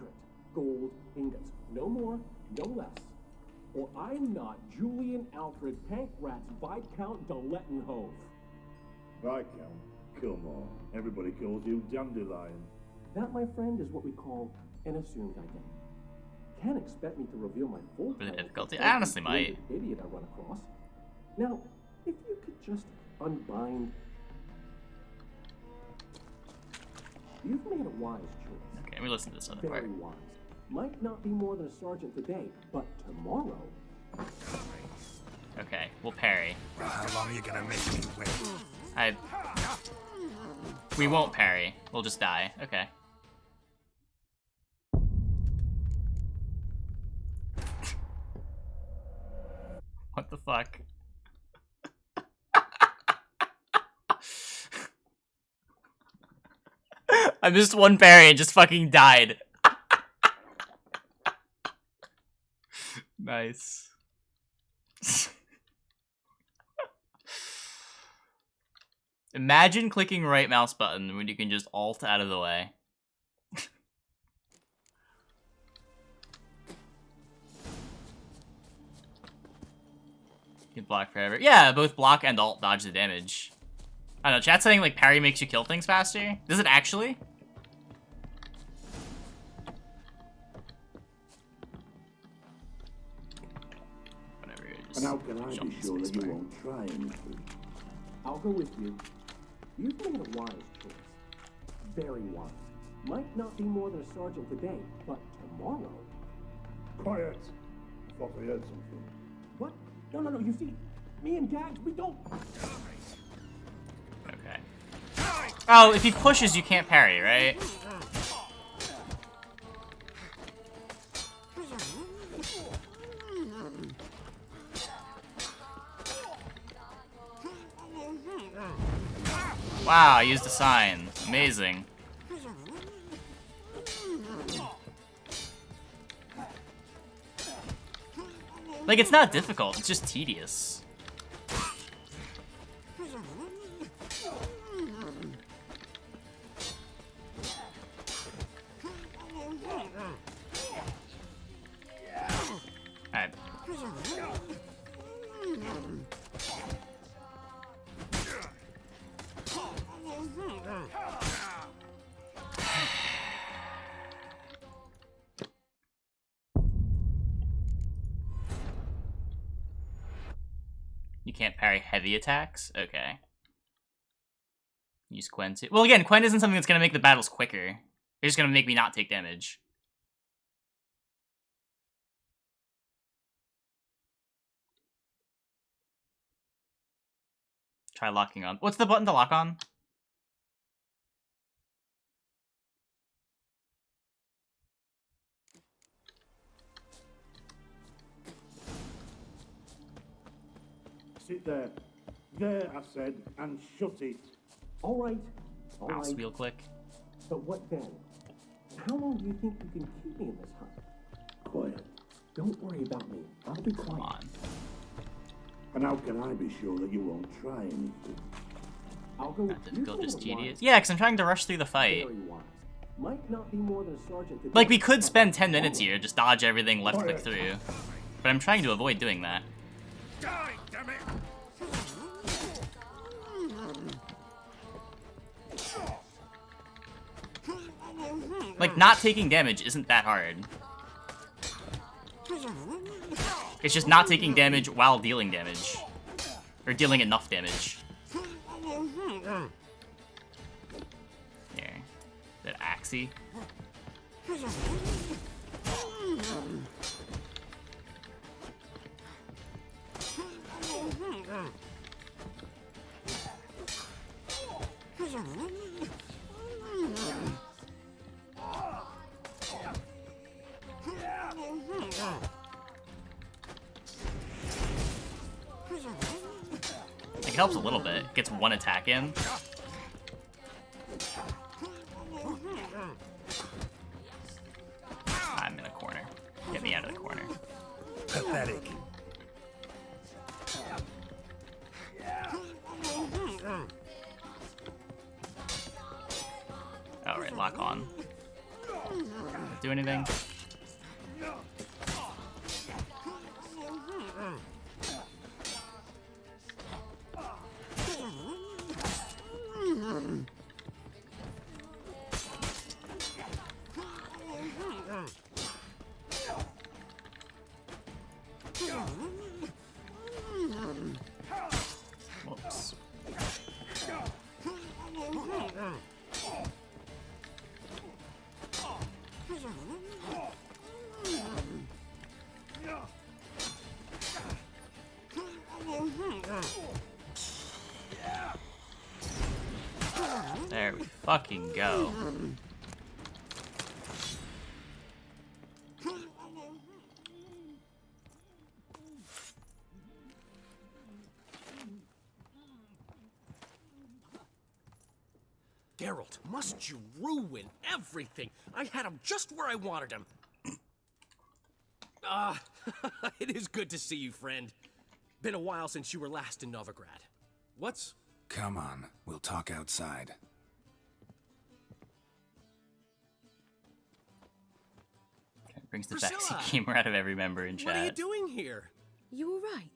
gold ingots. No more, no less. Or I'm not Julian Alfred Pankratz Viscount de Lettenhove. Viscount? Come on. Everybody calls you Dandelion. That, my friend, is what we call an assumed identity. can't expect me to reveal my full For the plan difficulty? before I honestly every might. idiot I run across. Now, if you could just unbind. You've made a wise choice. Okay, let me listen to this other Very part. wise. Might not be more than a sergeant today, but tomorrow. Okay, we'll parry. Well, how long are you gonna make me wait? We won't parry. We'll just die. Okay. What the fuck? I missed one parry and just fucking died. Nice. Imagine clicking right mouse button when you can just alt out of the way. You can block forever. Yeah, both block and alt dodge the damage. I don't know, chat's saying like parry makes you kill things faster. Does it actually? Whatever, And how can I be sure that you won't try anything? I'll go with you. You've made a wise choice. Very wise. Might not be more than a sergeant today, but tomorrow. Quiet. I thought I heard something. What? No. You see, me and Gags, we don't. Okay. Oh, if he pushes, you can't parry, right? Wow, I used a sign. Amazing. Like, it's not difficult, it's just tedious. Alright. You can't parry heavy attacks? Okay. Use Quen too. Well, again, Quen isn't something that's gonna make the battles quicker. They're just gonna make me not take damage. Try locking on. What's the button to lock on? Sit there. There, I said, and shut it. All right. All Mouse right. wheel click. But what then? How long do you think you can keep me in this hut? Quiet. Don't worry about me. I'll be quiet. Come on. And how can I be sure that you won't try anything? I'll go. Not difficult, You just told me tedious. wise. Yeah, because I'm trying to rush through the fight. Very wise. Might not be more than a sergeant today. Like, we could spend 10 minutes here, just dodge everything, left click through. But I'm trying to avoid doing that. Die, damn it! Like, not taking damage isn't that hard. It's just not taking damage while dealing damage. Or dealing enough damage. Here. Is that Axie? It helps a little bit. It gets one attack in. I'm in a corner. Get me out of the corner. Pathetic. Alright, lock on. Do anything? There we fucking go. Geralt, must you ruin everything? I had him just where I wanted him. It is good to see you, friend. Been a while since you were last in Novigrad. What's... Come on, we'll talk outside. Brings the Priscilla! backseat gamer out of every member in chat. What are you doing here? You all right?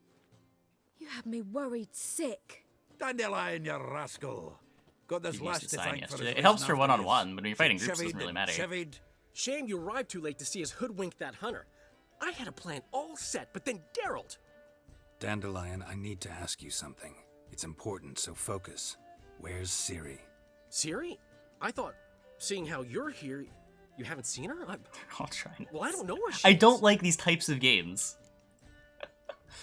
You had me worried sick. Dandelion, you rascal. Got this You used last to to sign thank for yesterday. his It helps risen for after one-on-one, his but when you're fighting groups, it chivied doesn't really and matter. chivied. Shame you arrived too late to see us hoodwink that hunter. I had a plan all set, but then Geralt... Dandelion, I need to ask you something. It's important, so focus. Where's Ciri? Ciri? I thought, seeing how you're here, you haven't seen her? I'll try. Well, I don't know where she I is. don't like these types of games.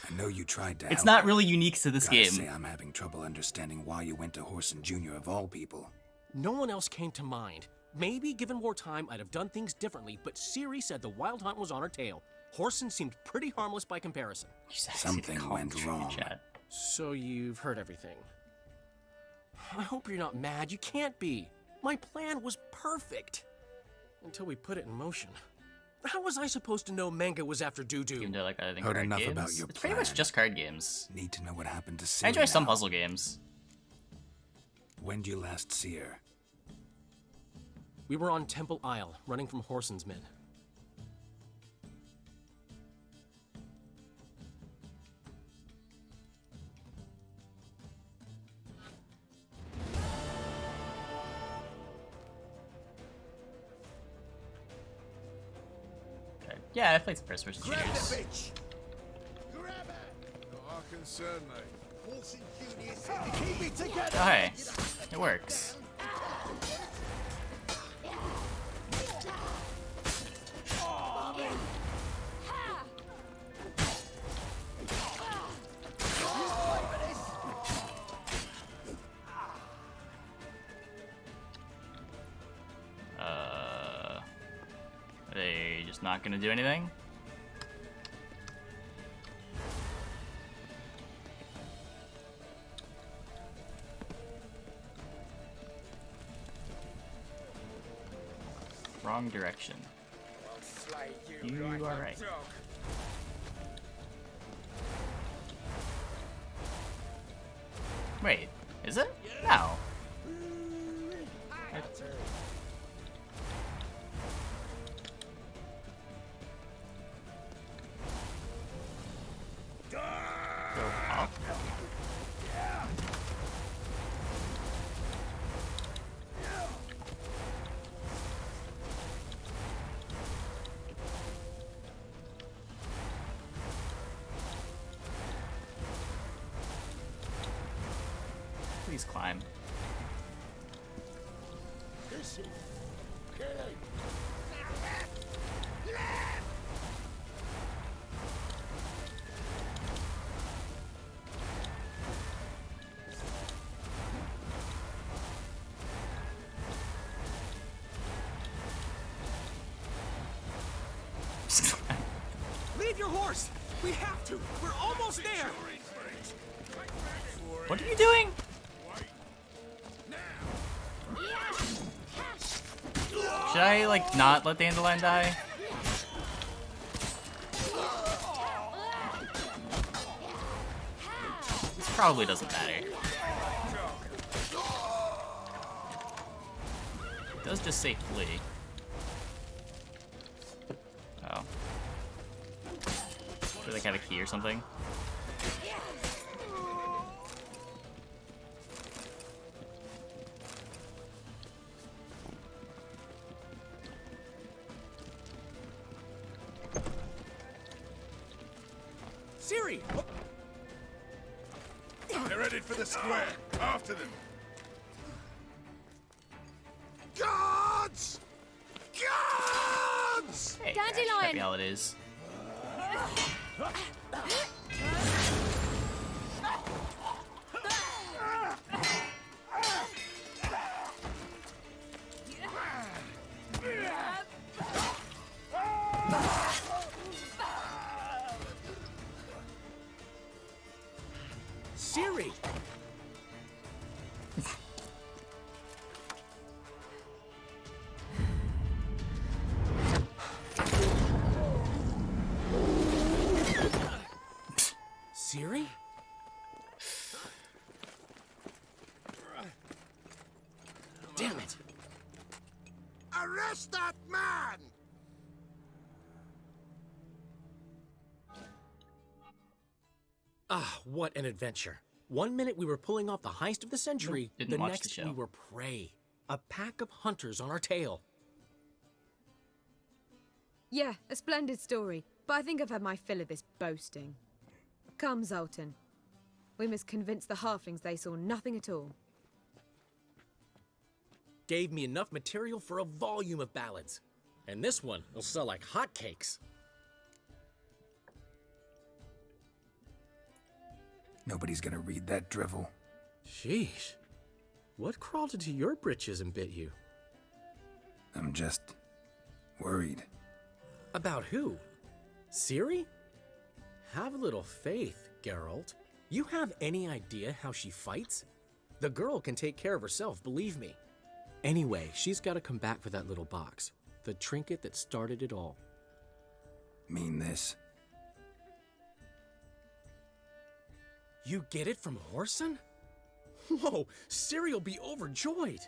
I know you tried to It's help not her. really unique to this Gotta game. say, I'm having trouble understanding why you went to Horson Jr. of all people. No one else came to mind. Maybe, given more time, I'd have done things differently, but Ciri said the Wild Hunt was on her tail. Horson seemed pretty harmless by comparison. Something went wrong. So you've heard everything. I hope you're not mad. You can't be. My plan was perfect. Until we put it in motion. How was I supposed to know Manga was after Dudu? You can do like I think Heard card enough games. about your It's pretty much just card games. Need to know what happened to Ciri I enjoy some now. puzzle games. When did you last see her? We were on Temple Isle, running from Horson's men. Okay. Yeah, I played some first person shooters. bitch! Grab her! Not our concern, mate. Horson Jr. said to keep it together! Oh, hey. It works. Are they just not gonna do anything? Wrong direction. You are right. Wait, is it? No. Go up. Please climb. Leave your horse! We have to! We're almost there! What are you doing? Should I, like, not let Dandelion die? This probably doesn't matter. It does just say flee. Oh. Do they have a key or something? Ciri! They're headed for the square. After them. Guards! Guards! Hey, Dandelion! happy holidays. Damn it! Arrest that man! Ah, what an adventure. One minute we were pulling off the heist of the century, Didn't the watch next the show. we were prey. A pack of hunters on our tail. Yeah, a splendid story, but I think I've had my fill of this boasting. Come, Zoltan. We must convince the halflings they saw nothing at all. Gave me enough material for a volume of ballads. And this one will sell like hotcakes. Nobody's gonna read that drivel. Sheesh. What crawled into your britches and bit you? I'm just worried. About who? Ciri? Have a little faith, Geralt. You have any idea how she fights? The girl can take care of herself, believe me. Anyway, she's got to come back for that little box. The trinket that started it all. Mean this? You get it from Whoreson? Whoa, Ciri will be overjoyed.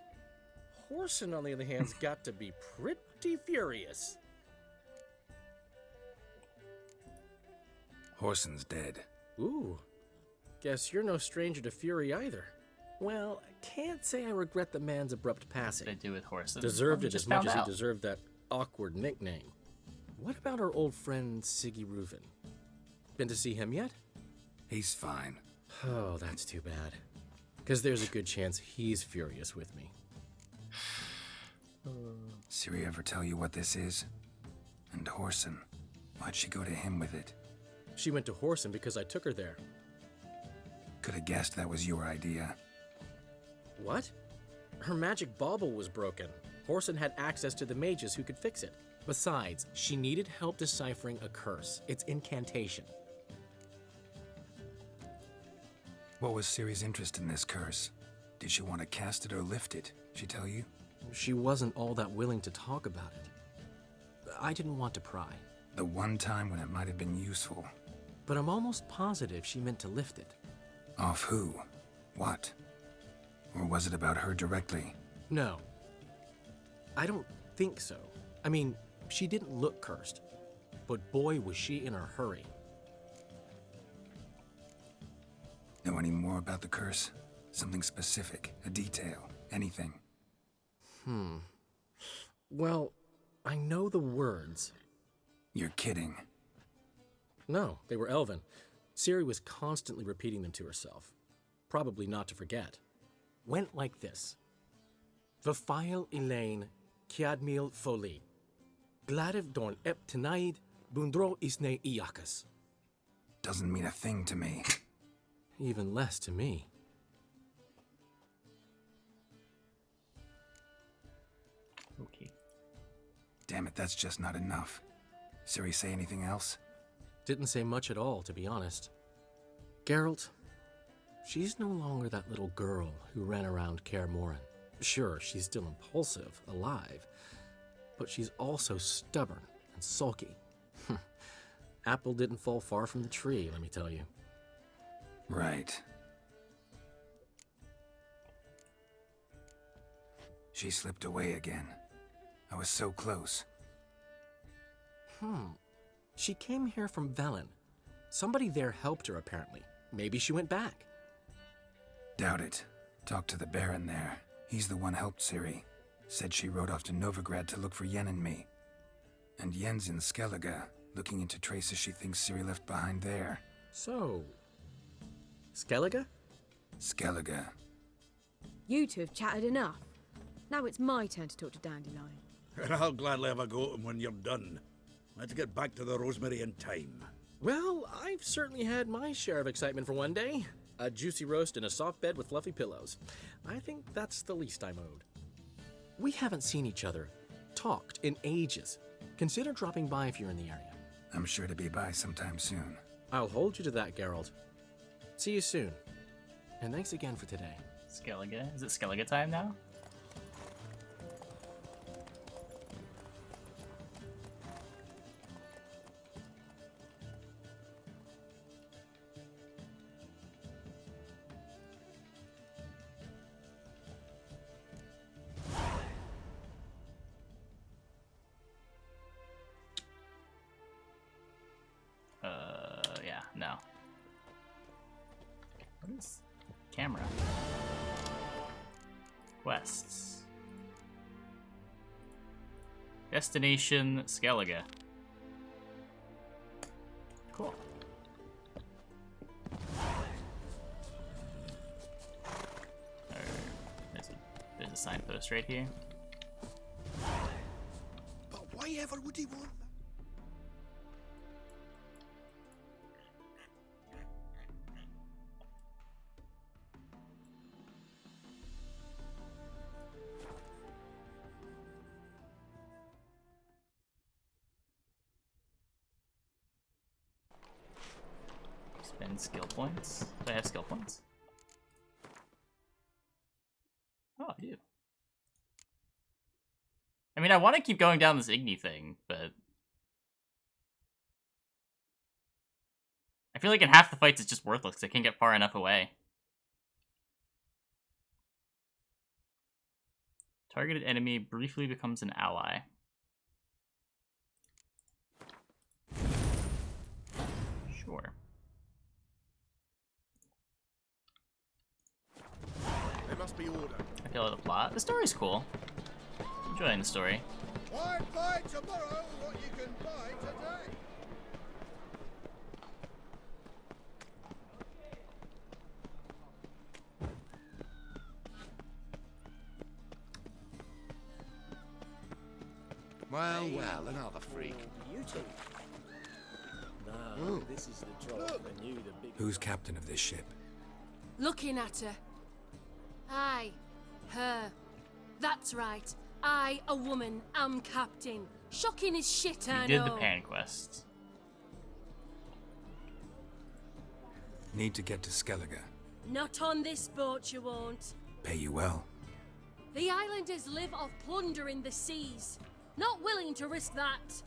Whoreson, on the other hand, has got to be pretty furious. Whoreson's dead. Ooh, guess you're no stranger to fury either. Well, I can't say I regret the man's abrupt passing. What did I do with Whoreson? Deserved We it just as much found as he out. deserved that awkward nickname. What about our old friend Siggy Reuven? Been to see him yet? He's fine. Oh, that's too bad. Because there's a good chance he's furious with me. Ciri ever tell you what this is? And Whoreson, why'd she go to him with it? She went to Whoreson because I took her there. Could have guessed that was your idea. What? Her magic bauble was broken. Whoreson had access to the mages who could fix it. Besides, she needed help deciphering a curse. It's incantation. What was Ciri's interest in this curse? Did she want to cast it or lift it? She tell you? She wasn't all that willing to talk about it. I didn't want to pry. The one time when it might have been useful. But I'm almost positive she meant to lift it. Off who? What? Or was it about her directly? No. I don't think so. I mean, she didn't look cursed. But boy, was she in a hurry. Know any more about the curse? Something specific, a detail, anything? Well, I know the words. You're kidding. No, they were Elven. Ciri was constantly repeating them to herself. Probably not to forget. Went like this. Vafile Elaine, Kiadmil Foli. Gladiv Dorn Ep Tenaid, Bundro Isne Iakas. Doesn't mean a thing to me. Even less to me. Okay. Damn it, that's just not enough. Ciri say anything else? Didn't say much at all, to be honest. Geralt, she's no longer that little girl who ran around Kaer Morhen. Sure, she's still impulsive, alive, but she's also stubborn and sulky. Apple didn't fall far from the tree, let me tell you. Right. She slipped away again. I was so close. She came here from Velen. Somebody there helped her, apparently. Maybe she went back. Doubt it. Talked to the Baron there. He's the one helped Ciri. Said she rode off to Novigrad to look for Yen and me. And Yen's in Skellige, looking into traces she thinks Ciri left behind there. So, Skellige? Skellige. You two have chatted enough. Now it's my turn to talk to Dandelion. And I'll gladly have a go at him when you're done. Let's get back to the Rosemary in time. Well, I've certainly had my share of excitement for one day. A juicy roast in a soft bed with fluffy pillows. I think that's the least I'm owed. We haven't seen each other, talked in ages. Consider dropping by if you're in the area. I'm sure to be by sometime soon. I'll hold you to that, Geralt. See you soon. And thanks again for today. Skellige? Is it Skellige time now? No. What is camera? Quests. Destination Skellige. Cool. There's a signpost right here. But why ever would he want that? Spend skill points. Do I have skill points? Oh, I do. I mean, I want to keep going down this Igni thing, but I feel like in half the fights it's just worthless because I can't get far enough away. Targeted enemy briefly becomes an ally. Sure. There must be order. I feel like the plot. The story's cool. Enjoying the story. Why buy tomorrow what you can buy today? Well, well, another freak. Beauty. No, this is the job for you, the big. Who's captain of this ship? Looking at her. Aye, her. That's right. I, a woman, am captain. Shocking as shit, I We did know. the Pan quest. Need to get to Skellige. Not on this boat, you won't. Pay you well. The islanders live off plunder in the seas. Not willing to risk that.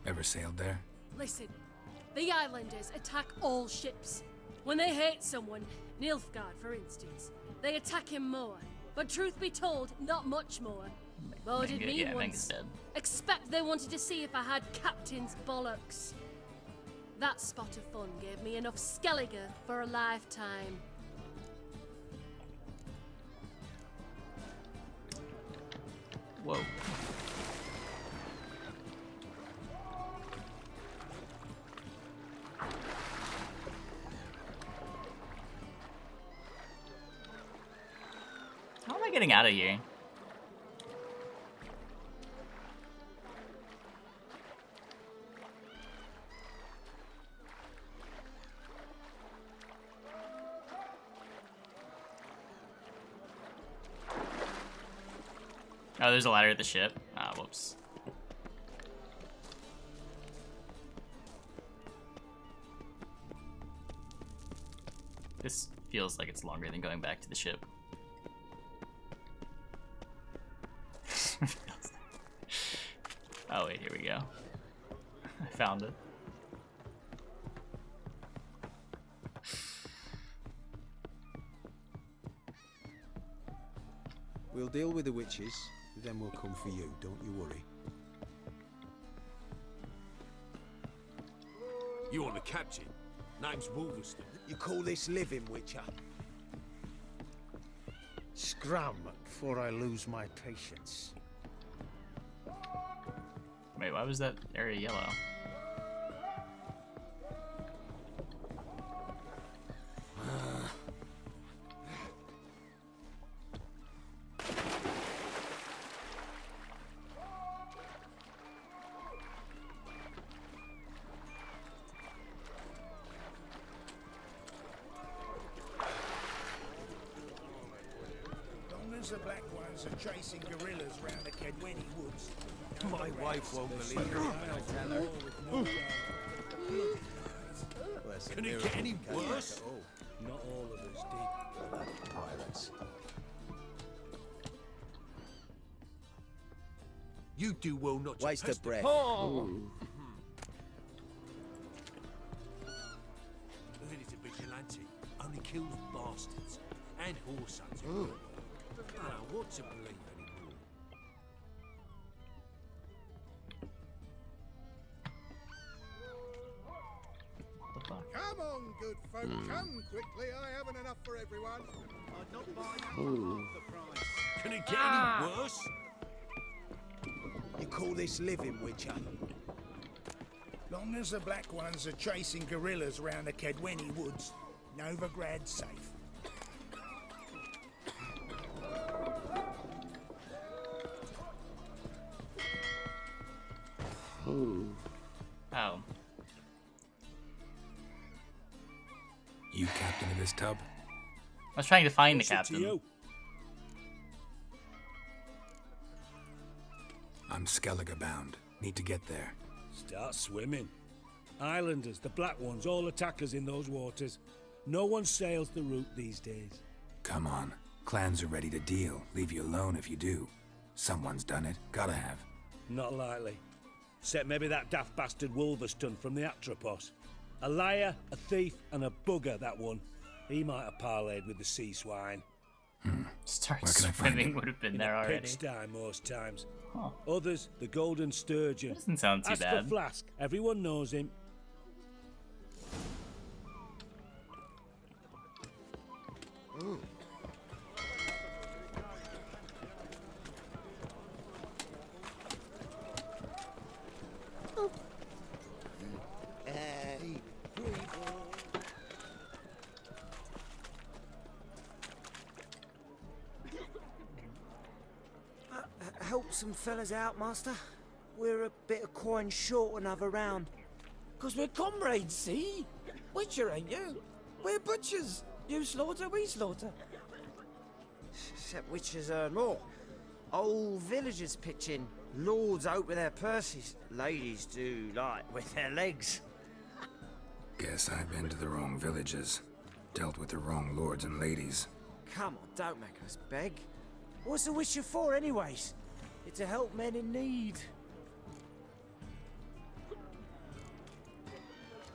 Ever sailed there? Listen, the islanders attack all ships. When they hate someone, Nilfgaard for instance, they attack him more. But truth be told, not much more. Boarded Manga- me yeah, Manga's once. dead. Expect they wanted to see if I had captain's bollocks. That spot of fun gave me enough Skellige for a lifetime. Whoa. How am I getting out of here? Oh, there's a ladder at the ship. Ah, whoops. This feels like it's longer than going back to the ship. Oh wait, here we go. I found it. We'll deal with the witches, then we'll come for you, don't you worry. You want the captain? Name's Wolverston. You call this living, Witcher? Scram before I lose my patience. Wait, why was that area yellow? The Black Ones are chasing gorillas round the Kedweni woods. My wife won't believe it. Can it get any worse? Not all of us did. Bloody pirates. You do well not to Waste of pester- breath. Oh. Heard he's a vigilante. Only kills bastards and horse sons. I don't know what to believe anymore. good folk, come quickly. I haven't enough for everyone. I'd not buy Ooh. the price. Can it get any worse? You call this living, Witcher? Long as the Black Ones are chasing guerrillas round the Kedweni woods, Novigrad's safe. Ooh. Oh. You captain of this tub? I was trying to find the What's it to captain. you? I'm Skellige bound. Need to get there. Start swimming. Islanders, the Black Ones, all attackers in those waters. No one sails the route these days. Come on. Clans are ready to deal. Leave you alone if you do. Someone's done it. Gotta have. Not likely. Except maybe that daft bastard Wolverston from the Atropos. A liar, a thief, and a bugger, that one. He might have parlayed with the sea swine. Start Where can I find swimming it? would have been In there a already. pigsty most times. Huh. Others, the Golden Sturgeon. Doesn't sound too Ask bad. for Flask. Everyone knows him. Help some fellas out, master. We're a bit of coin short another round. 'Cause we're comrades, see? Witcher, ain't you? We're butchers. You slaughter, we slaughter. Except witches earn more. Old villagers pitch in. Lords out with their purses. Ladies do like with their legs. Guess I've been to the wrong villages. Dealt with the wrong lords and ladies. Come on, don't make us beg. What's a witcher for, anyways? It's to help men in need.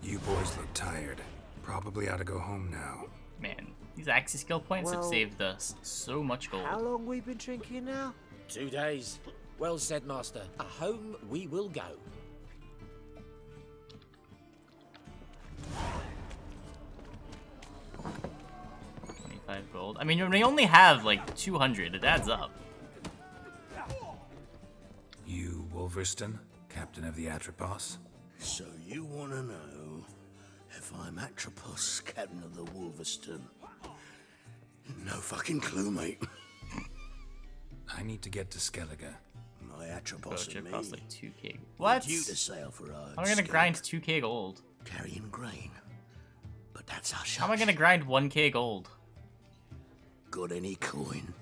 You boys look tired. Probably ought to go home now. Man, these Axis skill points have Well, saved us so much gold. How long we been drinking now? 2 days. Well said, master. Home we will go. Gold. I mean, we only have like 200. It adds up. You, Wolverston, captain of the Atropos? So you want to know if I'm Atropos, captain of the Wolverston? No fucking clue, mate. I need to get to Skellige. My Atropos Voucher and me. costs like 2k. What? Due to sail for our How am I gonna grind 2k gold? carrying grain. But that's our How am I gonna grind 1k gold? Got any coin?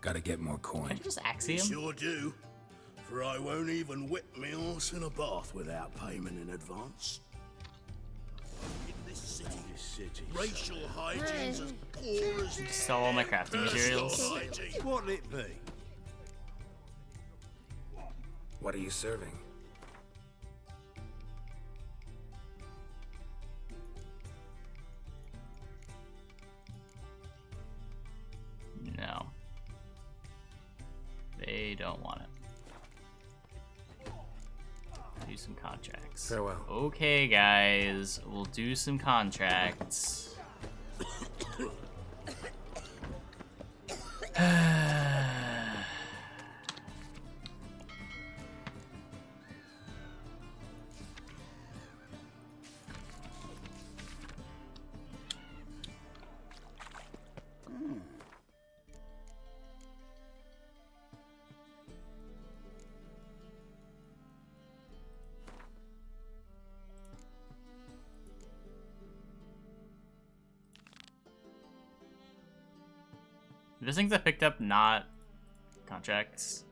Gotta get more coin. Can I just Axiom? Sure do. For I won't even whip me horse in a bath without payment in advance. In this city, racial hygiene's as poor as Sell all my crafting materials. What'll it be? What are you serving? No. They don't want it. Do some contracts. Farewell. Okay, guys. We'll do some contracts. Those things I picked up, not contracts.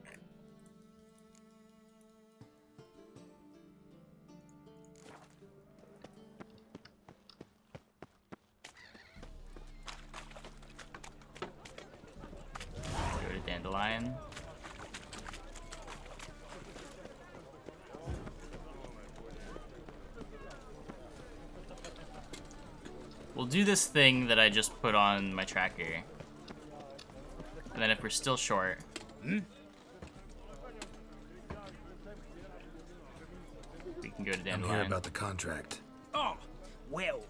Go to Dandelion. We'll do this thing that I just put on my tracker. And then if we're still short, can go to I'm here Dandelion. about the contract. Oh, well,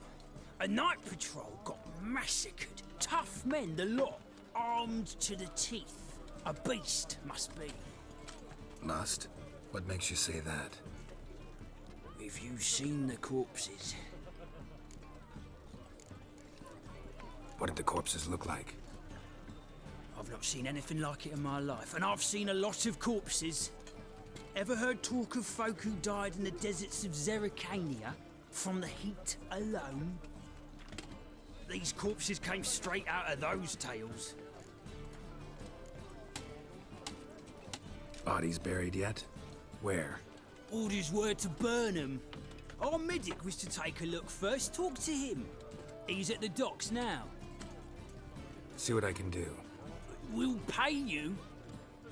a night patrol got massacred. Tough men, the lot, armed to the teeth. A beast, must be. Must? What makes you say that? If you've seen the corpses. What did the corpses look like? I've not seen anything like it in my life, and I've seen a lot of corpses. Ever heard talk of folk who died in the deserts of Zerrikania from the heat alone? These corpses came straight out of those tales. Bodies buried yet? Where? Orders were to burn them. Our medic was to take a look first, talk to him. He's at the docks now. See what I can do. We'll pay you.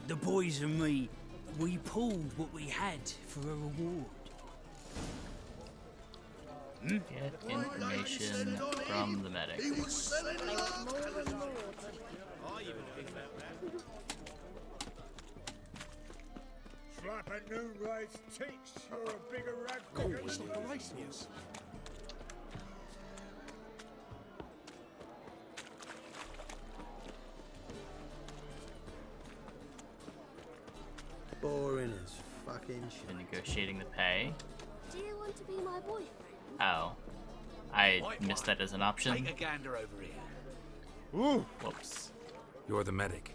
The boys and me, we pulled what we had for a reward. Get information from the medic. Slap at noon rides teach. You're a bigger rag. Oh, it's not Galatius. Boring as fucking shit. And negotiating the pay. Do you want to be my boyfriend? Oh. I missed that as an option. Take a gander over here. Ooh. Whoops. You're the medic.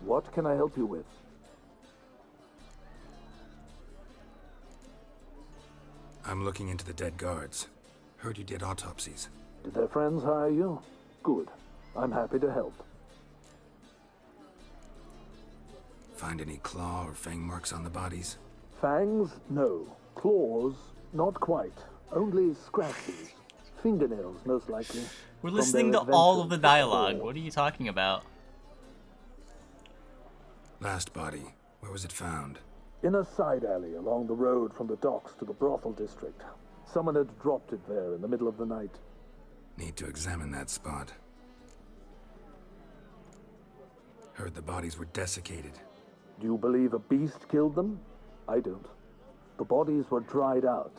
What can I help you with? I'm looking into the dead guards. Heard you did autopsies. Did their friends hire you? Good. I'm happy to help. Find any claw or fang marks on the bodies? Fangs? No. Claws? Not quite. Only scratches. Fingernails, most likely. We're From listening their to all of the adventures dialogue. before. What are you talking about? Last body. Where was it found? In a side alley along the road from the docks to the brothel district. Someone had dropped it there in the middle of the night. Need to examine that spot. Heard the bodies were desiccated. Do you believe a beast killed them? I don't. The bodies were dried out.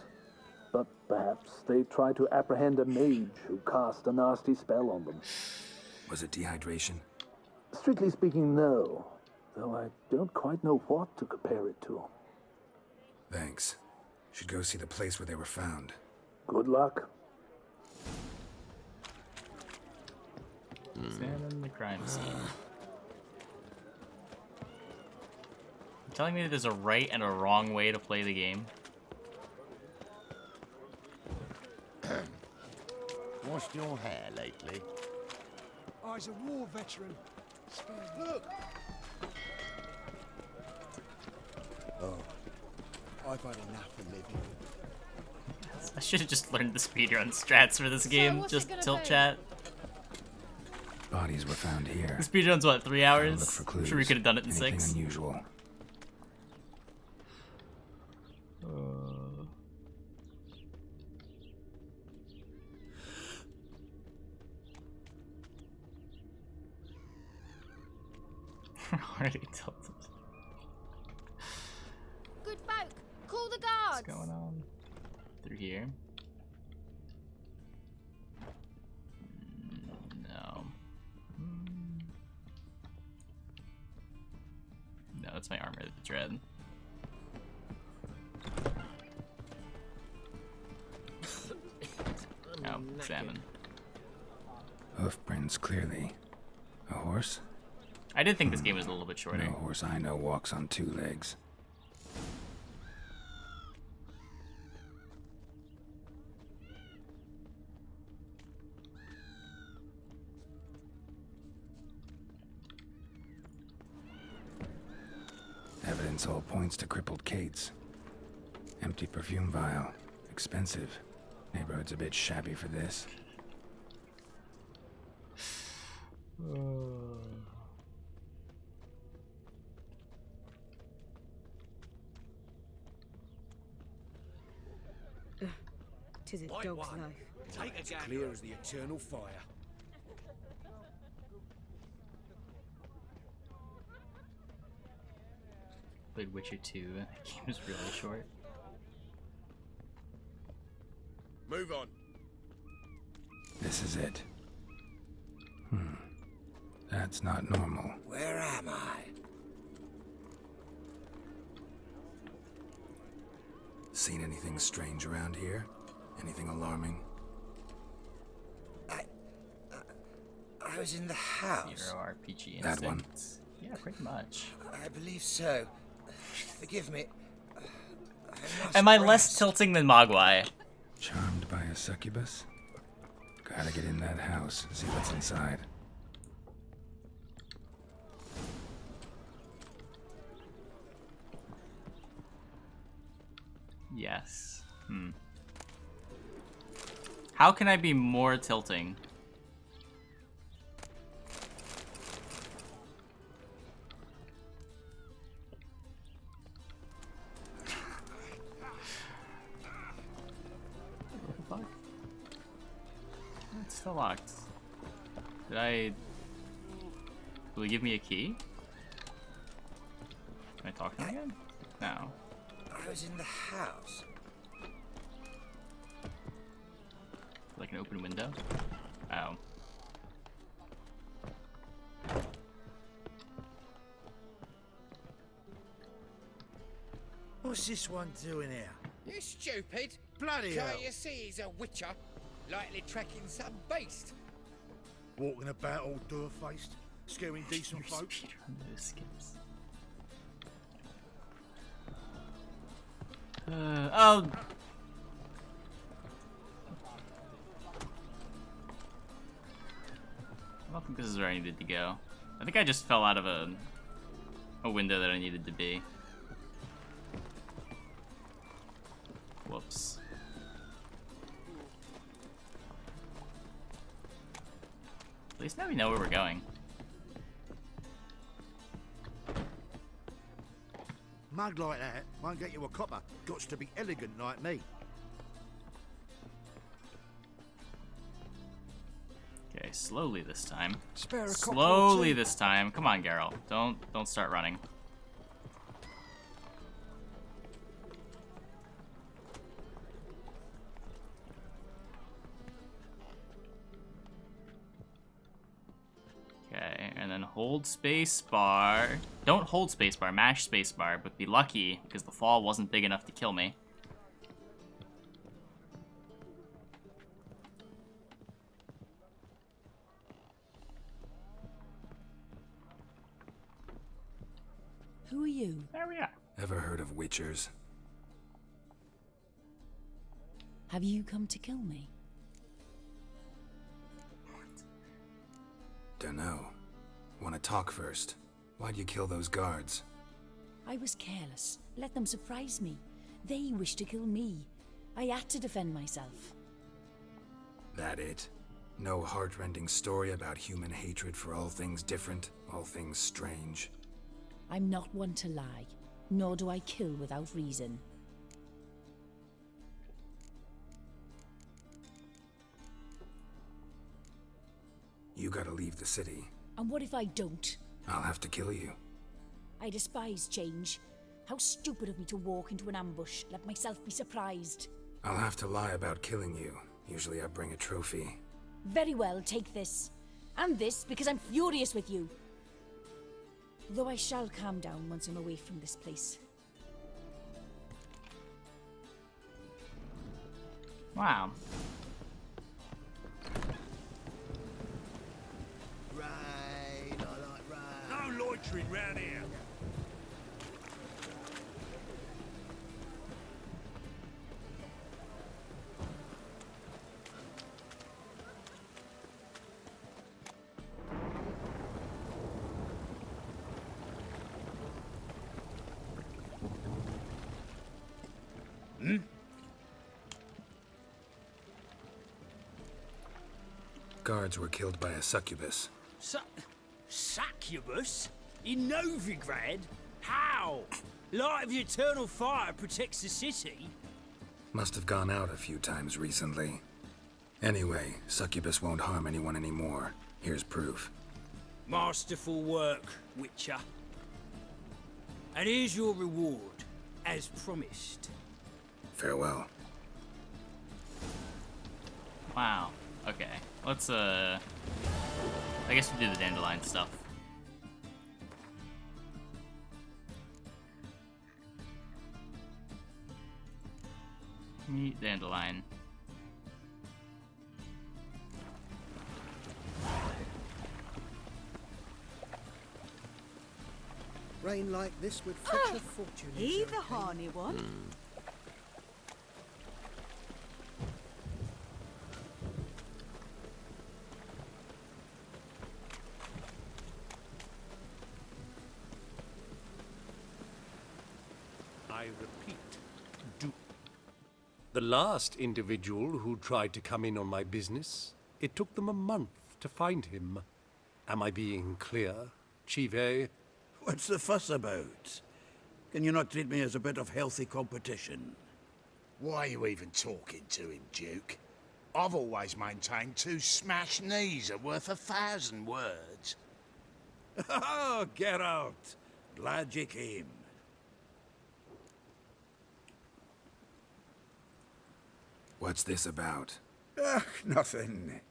But perhaps they tried to apprehend a mage who cast a nasty spell on them. Was it dehydration? Strictly speaking, no. Though I don't quite know what to compare it to. Thanks. Should go see the place where they were found. Good luck. Examine the crime scene. You're telling me that there's a right and a wrong way to play the game? Washed your hair lately? I was a war veteran. Look! Oh, I've had enough of living. I should have just learned the speedrun strats for this game. Just tilt chat. Bodies were found here. The speedrun's what, 3 hours? Look for I'm clues. sure we could have done it in Anything 6. unusual. Already tilted. Good folk, call the guards. What's going on? Through here? No. No, that's my armor of the dread. Oh, examine. Hoof prints clearly. A horse? I did think this game was a little bit shorter. No horse I know walks on 2 legs. Evidence all points to crippled Kate's. Empty perfume vial. Expensive. Neighborhood's a bit shabby for this. Tis a White dog's one. life. Take a gander. Clear as the eternal fire. played Witcher 2. That game was really short. Move on. This is it. That's not normal. Where am I? Seen anything strange around here? Anything alarming? I was in the house. Zero RPG That one? instincts. Yeah, pretty much. I believe so. Forgive me. Am I less tilting than Mogwai? Charmed by a succubus? Gotta get in that house, see what's inside. Yes. How can I be more tilting? What the fuck? It's still locked. Did I... Will he give me a key? Can I talk to him again? No. I was in the house. Like an open window? Oh. What's this one doing here? You stupid! Bloody hell. Can't you see he's a witcher? Likely tracking some beast. Walking about all door-faced, scaring decent folk. Skips. Oh. I don't think this is where I needed to go. I think I just fell out of a window that I needed to be. Whoops. At least now we know where we're going. Mug like that won't get you a copper. Gots to be elegant like me. Okay, slowly this time. Spare a copper or Slowly two. this time. Come on, Geralt. Don't start running. Okay, and then hold space bar. Don't hold space bar, mash space bar, but be lucky because the fall wasn't big enough to kill me. Who are you? There we are. Ever heard of witchers? Have you come to kill me? Dunno. Wanna talk first? Why'd you kill those guards? I was careless. Let them surprise me. They wished to kill me. I had to defend myself. That it? No heartrending story about human hatred for all things different, all things strange? I'm not one to lie, nor do I kill without reason. You gotta leave the city. And what if I don't? I'll have to kill you. I despise change. How stupid of me to walk into an ambush, let myself be surprised. I'll have to lie about killing you. Usually I bring a trophy. Very well, take this. And this, because I'm furious with you. Though I shall calm down once I'm away from this place. Wow. Rain, I like rain. No loitering round here. Guards were killed by a succubus. Succubus? In Novigrad? How? Light of the eternal fire protects the city. Must have gone out a few times recently. Anyway, succubus won't harm anyone anymore. Here's proof. Masterful work, Witcher. And here's your reward, as promised. Farewell. Wow. Okay. Let's I guess we do the dandelion stuff. Meet dandelion. Rain like this would fetch a fortune. He the horny one. I repeat, do. The last individual who tried to come in on my business, it took them a month to find him. Am I being clear, Chive? What's the fuss about? Can you not treat me as a bit of healthy competition? Why are you even talking to him, Duke? I've always maintained 2 smashed knees are worth 1,000 words. Oh, get out! Glad you came. What's this about? Nothing.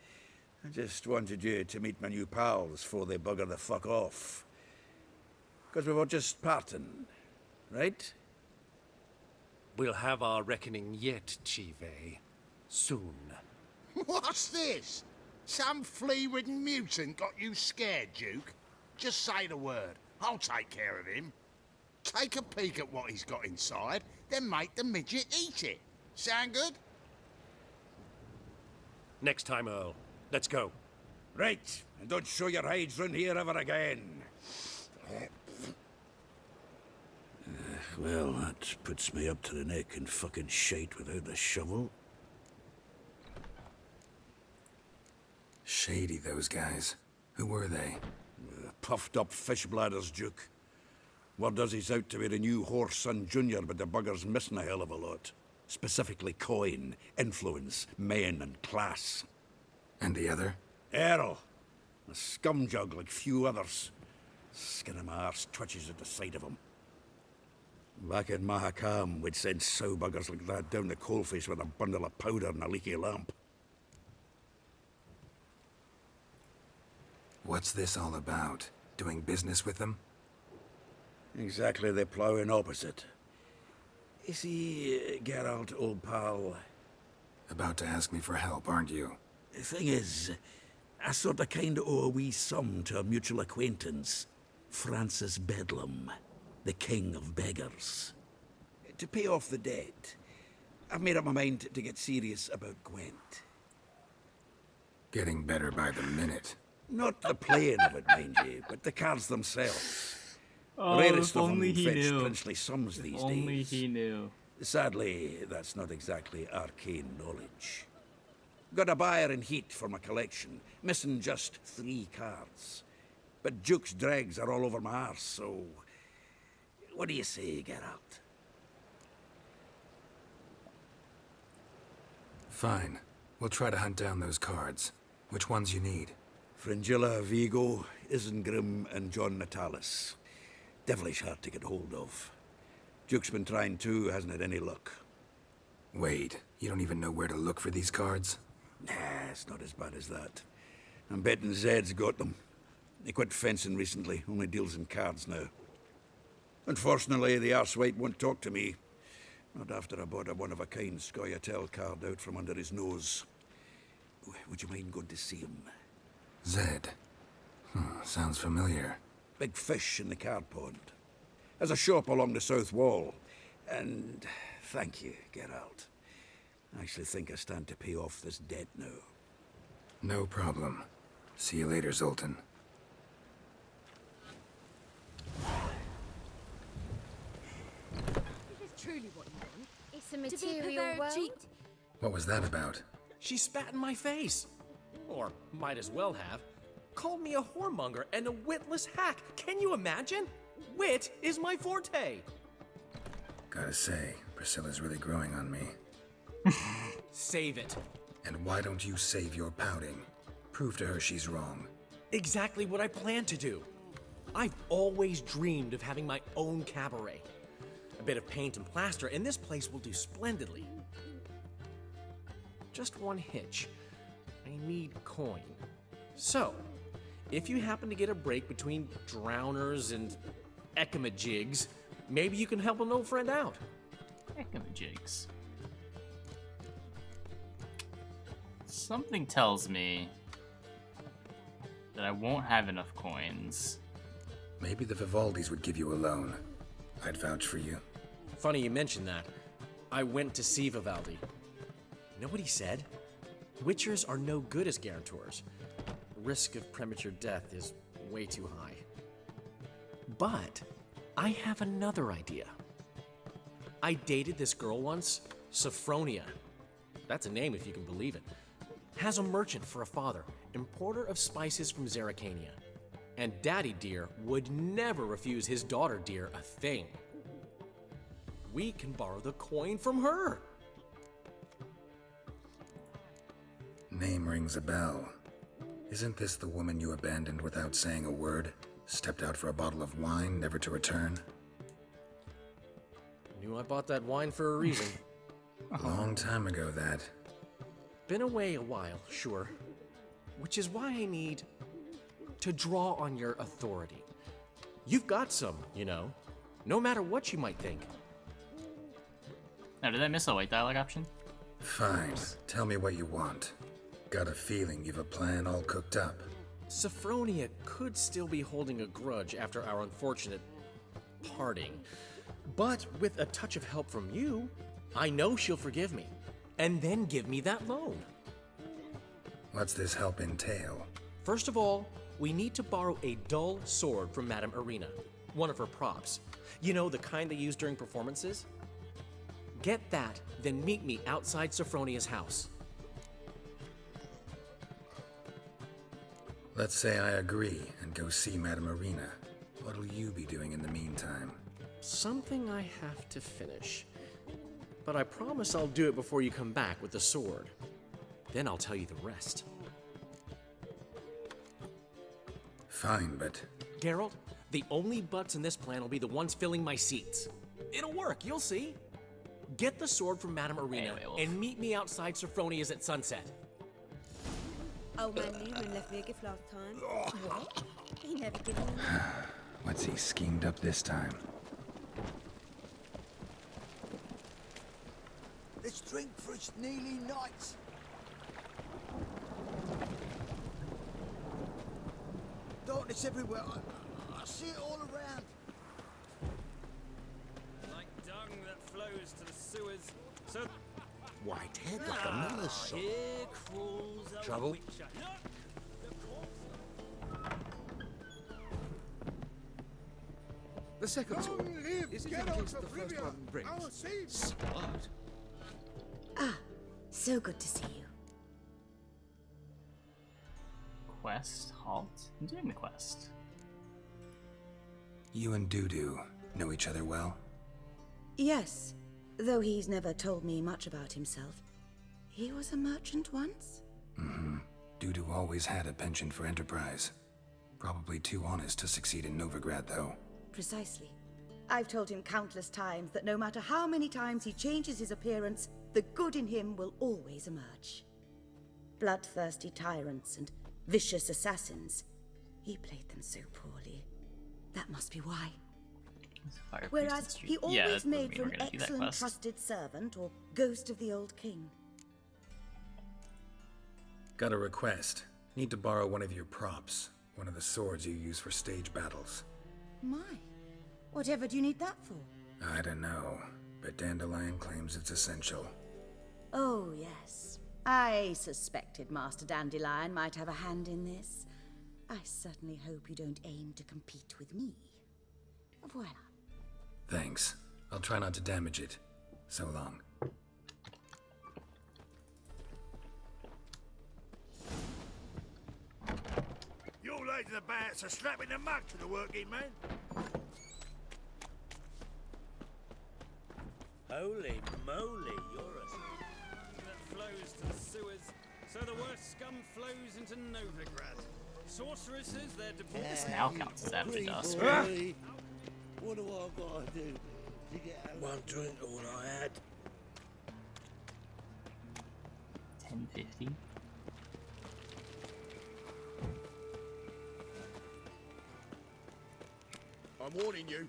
I just wanted you to meet my new pals before they bugger the fuck off. Because we were just parting, right? We'll have our reckoning yet, Chive. Soon. What's this? Some flea-ridden mutant got you scared, Duke? Just say the word. I'll take care of him. Take a peek at what he's got inside, then make the midget eat it. Sound good? Next time, Earl. Let's go. Right, and don't show your hides round here ever again. Well, that puts me up to the neck in fucking shite without a shovel. Shady, those guys. Who were they? Puffed up fish bladders, Duke. Word does he's out to be the new Whoreson Jr., but the bugger's missing a hell of a lot. Specifically coin, influence, men, and class. And the other? Earl. A scumjug like few others. Skin of my arse twitches at the sight of him. Back in Mahakam, we'd send sow buggers like that down the coalface with a bundle of powder and a leaky lamp. What's this all about? Doing business with them? Exactly the ploughing opposite. You see, Geralt, old pal... About to ask me for help, aren't you? The thing is, I sort of kinda owe a wee sum to a mutual acquaintance. Francis Bedlam, the king of beggars. To pay off the debt, I've made up my mind to get serious about Gwent. Getting better by the minute. Not the playing of it, mind you, but the cards themselves. Oh, Rarest if of them only he fetch knew. princely sums these days. Only he knew. Sadly, that's not exactly arcane knowledge. Got a buyer in heat for my collection, missing just 3 cards. But Duke's dregs are all over my arse, so... What do you say, Geralt? Fine. We'll try to hunt down those cards. Which ones you need? Fringilla, Vigo, Isengrim, and John Natalis. Devilish hard to get hold of. Duke's been trying too, hasn't had any luck. Wait, you don't even know where to look for these cards? Nah, it's not as bad as that. I'm betting Zed's got them. He quit fencing recently, only deals in cards now. Unfortunately, the arsewite won't talk to me. Not after I bought a one-of-a-kind Scoia'tael card out from under his nose. Would you mind going to see him? Zed. Sounds familiar. Big fish in the card pond. Has a shop along the south wall. And thank you, Geralt. I actually think I stand to pay off this debt now. No problem. See you later, Zoltan. This is truly what you want. It's a To be material preferred world. cheat. What was that about? She spat in my face. Or might as well have. Called me a whoremonger and a witless hack. Can you imagine? Wit is my forte. Gotta say, Priscilla's really growing on me. Save it. And why don't you save your pouting? Prove to her she's wrong. Exactly what I plan to do. I've always dreamed of having my own cabaret. A bit of paint and plaster, and this place will do splendidly. Just one hitch. I need coin. So, if you happen to get a break between drowners and ekamajigs, maybe you can help an old friend out. Ekamajigs. Something tells me that I won't have enough coins. Maybe the Vivaldis would give you a loan. I'd vouch for you. Funny you mention that. I went to see Vivaldi. You know what he said? Witchers are no good as guarantors. The risk of premature death is way too high. But I have another idea. I dated this girl once, Sophronia. That's a name if you can believe it. Has a merchant for a father, importer of spices from Zerrikania. And Daddy Dear would never refuse his daughter Dear a thing. We can borrow the coin from her. Name rings a bell. Isn't this the woman you abandoned without saying a word? Stepped out for a bottle of wine, never to return? Knew I bought that wine for a reason. A long time ago, that. Been away a while, sure. Which is why I need to draw on your authority. You've got some, you know. No matter what you might think. Now, did I miss a white dialogue option? Fine. Tell me what you want. Got a feeling you've a plan all cooked up. Sophronia could still be holding a grudge after our unfortunate parting. But with a touch of help from you, I know she'll forgive me. And then give me that loan. What's this help entail? First of all, we need to borrow a dull sword from Madame Irina, one of her props. You know, the kind they use during performances? Get that, then meet me outside Sophronia's house. Let's say I agree and go see Madame Irina. What'll you be doing in the meantime? Something I have to finish. But I promise I'll do it before you come back with the sword. Then I'll tell you the rest. Fine, but... Geralt, the only butts in this plan will be the ones filling my seats. It'll work, you'll see. Get the sword from Madame Irina and meet me outside Sophronia's at sunset. Old man Newman left me a gift last time. What? He never given me. What's he schemed up this time? Let's drink for its nearly night. Darkness everywhere. I see it all around. Like dung that flows to the sewers. So White-head like a miller's son. here crawls a Trouble? witcher. The second sword. live Is it in Geralt case the of first Rivia, one breaks? our savior. Smart. Ah, so good to see you. Quest, halt. I'm doing the quest. You and Dudu know each other well? Yes, though he's never told me much about himself. He was a merchant once? Mm-hmm. Dudu always had a penchant for enterprise. Probably too honest to succeed in Novigrad, though. Precisely. I've told him countless times that no matter how many times he changes his appearance, the good in him will always emerge. Bloodthirsty tyrants and vicious assassins. He played them so poorly. That must be why. Whereas he always made for an excellent trusted servant or ghost of the old king. Got a request. Need to borrow one of your props. One of the swords you use for stage battles. My, whatever do you need that for? I don't know, but Dandelion claims it's essential. Oh, yes. I suspected Master Dandelion might have a hand in this. I certainly hope you don't aim to compete with me. Voila. Thanks. I'll try not to damage it. So long. You laid the bats are slapping the mug to the working man. Holy moly, you're a that flows to the sewers, so the worst scum flows into Novigrad. Sorceresses, they're This now counts as after dusk. What do I gotta do to get out? One drink, all I had. 10:50. I'm warning you.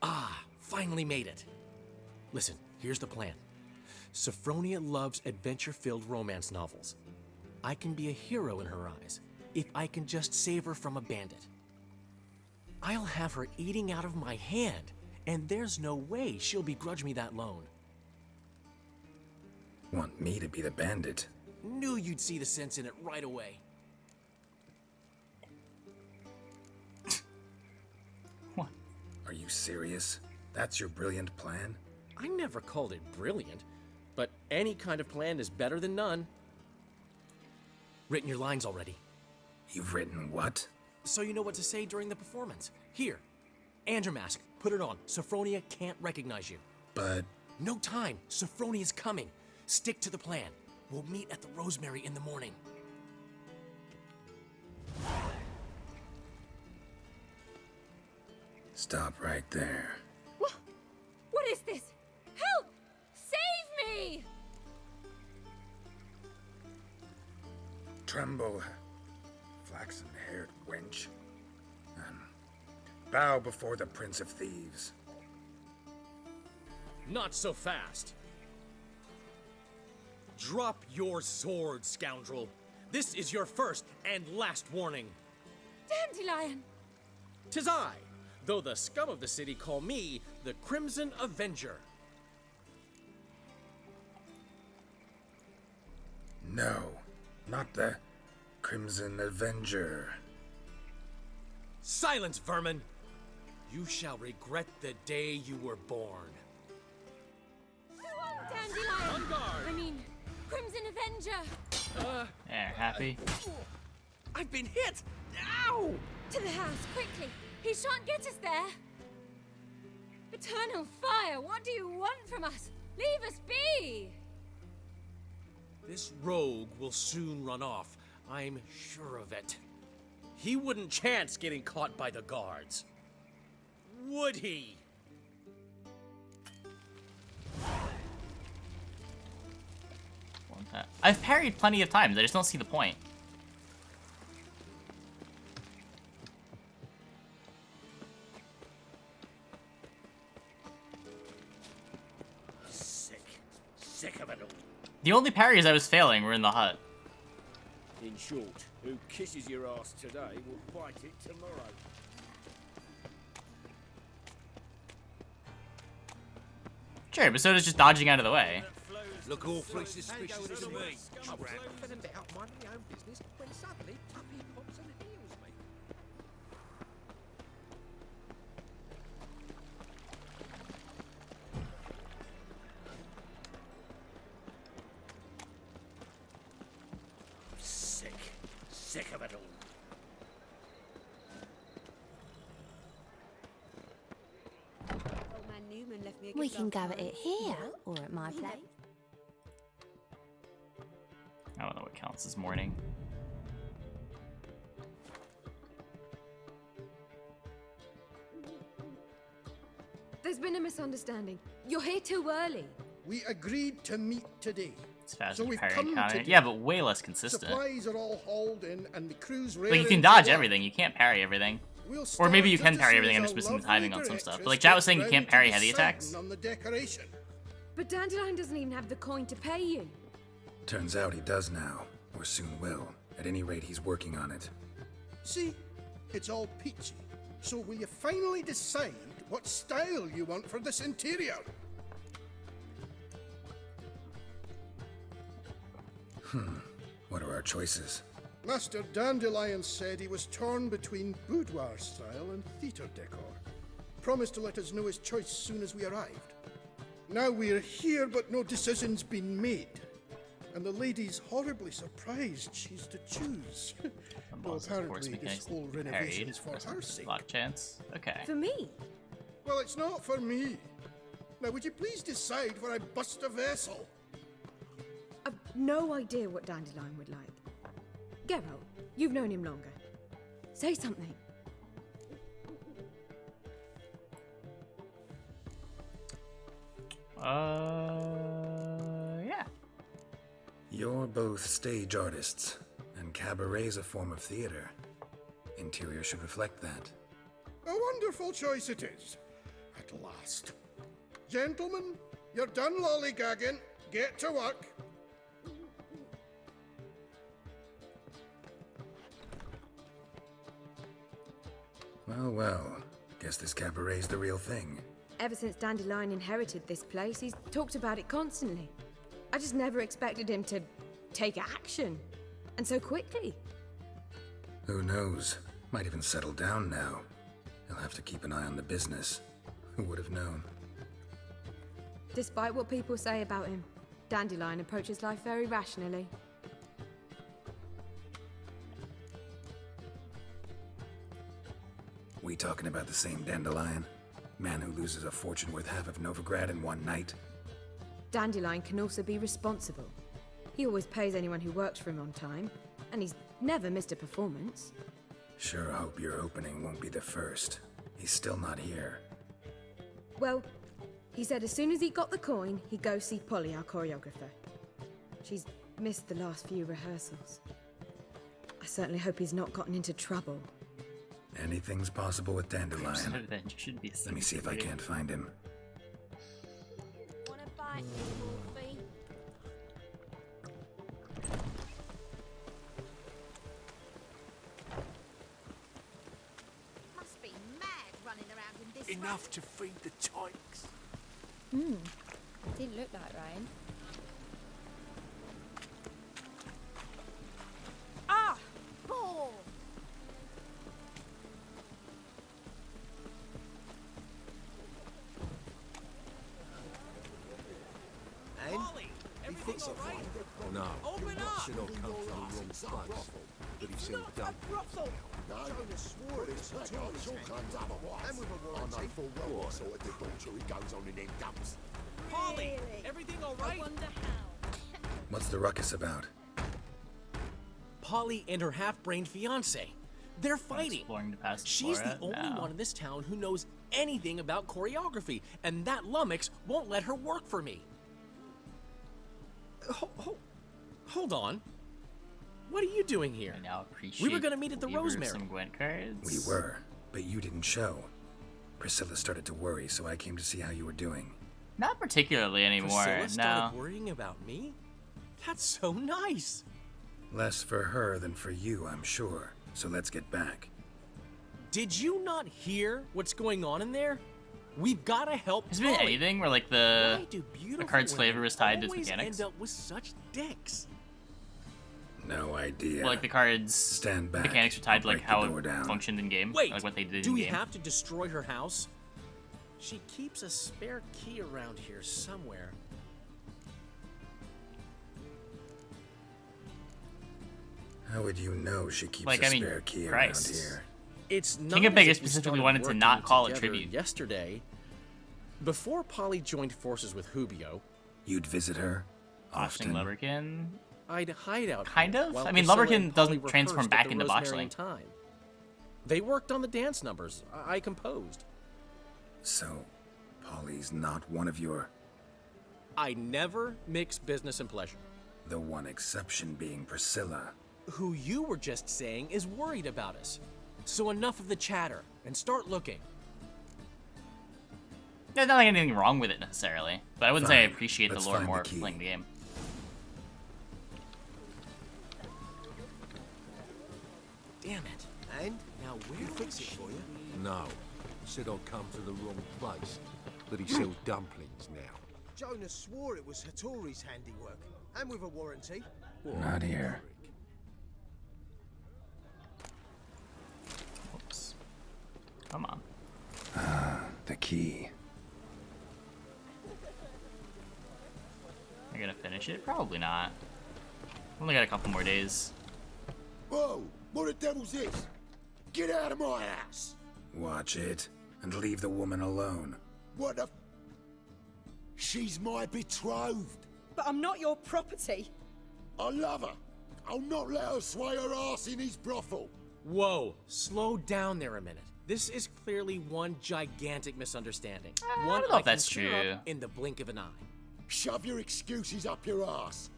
Ah, finally made it. Listen, here's the plan. Sophronia loves adventure-filled romance novels. I can be a hero in her eyes if I can just save her from a bandit. I'll have her eating out of my hand, and there's no way she'll begrudge me that loan. Want me to be the bandit? Knew you'd see the sense in it right away. What? Are you serious? That's your brilliant plan? I never called it brilliant, but any kind of plan is better than none. Written your lines already. You've written what? So you know what to say during the performance. Here, Andromask, put it on. Sophronia can't recognize you. But... No time. Sophronia's coming. Stick to the plan. We'll meet at the Rosemary in the morning. Stop right there. What is this? Help! Save me! Tremble, flaxen-haired wench. Bow before the Prince of Thieves. Not so fast. Drop your sword, scoundrel. This is your first and last warning. Dandelion! 'Tis I, though the scum of the city call me the Crimson Avenger. No, not the Crimson Avenger. Silence, vermin! You shall regret the day you were born. Dandelion! On guard! I mean, Crimson Avenger! There, happy? I've been hit! Ow! To the house, quickly! He shan't get us there! Eternal fire, what do you want from us? Leave us be! This rogue will soon run off. I'm sure of it. He wouldn't chance getting caught by the guards. Would he? I've parried plenty of times, I just don't see the point. Sick of it all. The only parries I was failing were in the hut. In short, who kisses your ass today will bite it tomorrow. Sure, but so does just dodging out of the way. Look awfully suspicious to me. I was confident about minding my own business when suddenly Puppy pops and heals me. Sick of it all. We can go at it here or at my place. I don't know what counts as morning. There's been a misunderstanding. You're here too early. We agreed to meet today. It's fast So as we've parry come counter. today. Yeah, but way less consistent. Supplies are all hauled in, and the crew's Like, you raring can to dodge go. everything, you can't parry everything. We'll Or maybe you start can just parry as everything, I'm our just missing the lovely timing on some stuff. directress But like Jat was gets saying, you ready can't to parry be heavy certain attacks. On the decoration. But Dandelion doesn't even have the coin to pay you. Turns out he does now, or soon will. At any rate, he's working on it. See, it's all peachy. So will you finally decide what style you want for this interior? What are our choices? Master Dandelion said he was torn between boudoir style and theatre decor. Promised to let us know his choice soon as we arrived. Now we're here, but no decision's been made. and the lady's horribly surprised she's to choose. Though Boss, of course, apparently this mechanics whole to be renovation parried. is for her sake. Luck chance. Okay. For me? Well, it's not for me. Now, would you please decide where I bust a vessel? I've no idea what Dandelion would like. Geralt, you've known him longer. Say something. Yeah. You're both stage artists, and cabaret's a form of theater. Interior should reflect that. A wonderful choice it is. At last. Gentlemen, you're done lollygagging. Get to work. Well, well. Guess this cabaret's the real thing. Ever since Dandelion inherited this place, he's talked about it constantly. I just never expected him to take action. And so quickly. Who knows? Might even settle down now. He'll have to keep an eye on the business. Who would have known? Despite what people say about him, Dandelion approaches life very rationally. We talking about the same Dandelion? Man who loses a fortune worth half of Novigrad in one night? Dandelion can also be responsible. He always pays anyone who works for him on time, and he's never missed a performance. Sure hope your opening won't be the first. He's still not here. Well, he said as soon as he got the coin, he'd go see Polly, our choreographer. She's missed the last few rehearsals. I certainly hope he's not gotten into trouble. Anything's possible with Dandelion. Should be Let me see if I can't find him. Wanna bite me, Wolfie? Must be mad running around in this. Enough to feed the tykes. Didn't look like rain. Ah! Oh! He thinks it fine. No. Open up! Should all come from the wrong place. But he seemed dumb. Jonas swore it was Hattori's and with a warranty. What? Sort of debauchery goes on in them dumps. Polly, everything all right? What's the ruckus about? Polly and her half-brained fiance. They're fighting. Exploring the past She's the Flora? only No. one in this town who knows anything about choreography, and that lummox won't let her work for me. Hold on. What are you doing here? I now appreciate We were gonna meet at the Weaver Rosemary. Some Gwent cards. We were, but you didn't show. Priscilla started to worry, so I came to see how you were doing. Not particularly anymore. Priscilla No. started worrying about me? That's so nice. Less for her than for you, I'm sure. So let's get back. Did you not hear what's going on in there? We've gotta help Has there been Polly. anything where like Why the do beautiful card's women flavor was tied to its always mechanics? end up with such dicks? No idea. Well, like the cards Stand back. mechanics are tied to I'll like break the how door it down. functioned in game. Wait, like what they did do in we game. have to destroy her house? She keeps a spare key around here somewhere. How would you know she keeps Like, a I mean, spare key Christ. around here? It's not King of as Vegas if we specifically started wanted to working not call it together tribute. Yesterday, before Polly joined forces with Hubio, You'd visit her Botchling often. Lubberkin. I'd hide out Kind here of? while I mean, Priscilla Lubberkin and Polly doesn't transform rehearsed back at the into Rosemary Botchling. Time. They worked on the dance numbers I composed. So, Polly's not one of your... I never mix business and pleasure. The one exception being Priscilla. Who you were just saying is worried about us. So enough of the chatter and start looking. There's not like anything wrong with it necessarily, but I wouldn't say I Fine, appreciate the let's lore find the more key. playing the game. Damn it. And Now where he fix it for you. No. Said I'd come to the wrong place. But he sells dumplings now. Jonas swore it was Hattori's handiwork, and with a warranty. Not here. Oops. Come on. The key. Are you gonna finish it? Probably not. Only got a couple more days. Whoa! What the devil's this? Get out of my house! Watch it, and leave the woman alone. What the... She's my betrothed. But I'm not your property. I love her. I'll not let her sway her ass in his brothel. Whoa, slow down there a minute. This is clearly one gigantic misunderstanding. I don't know if that's can clear true. up in the blink of an eye. Shove your excuses up your ass.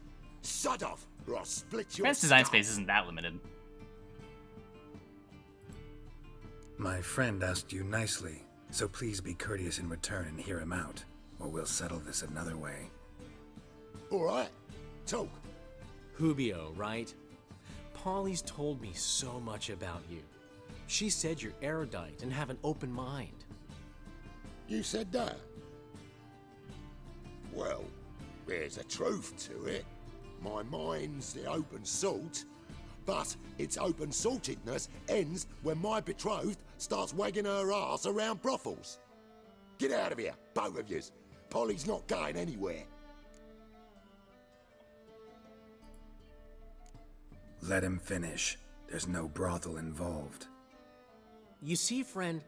Sod off, or I'll split your Advanced design skull. space isn't that limited. My friend asked you nicely, so please be courteous in return and hear him out, or we'll settle this another way. All right, talk. Hubio, right? Polly's told me so much about you. She said you're erudite and have an open mind. You said that? Well, there's a truth to it. My mind's the open salt, but its open saltedness ends when my betrothed starts wagging her ass around brothels. Get out of here, both of yous. Polly's not going anywhere. Let him finish. There's no brothel involved. You see, friend,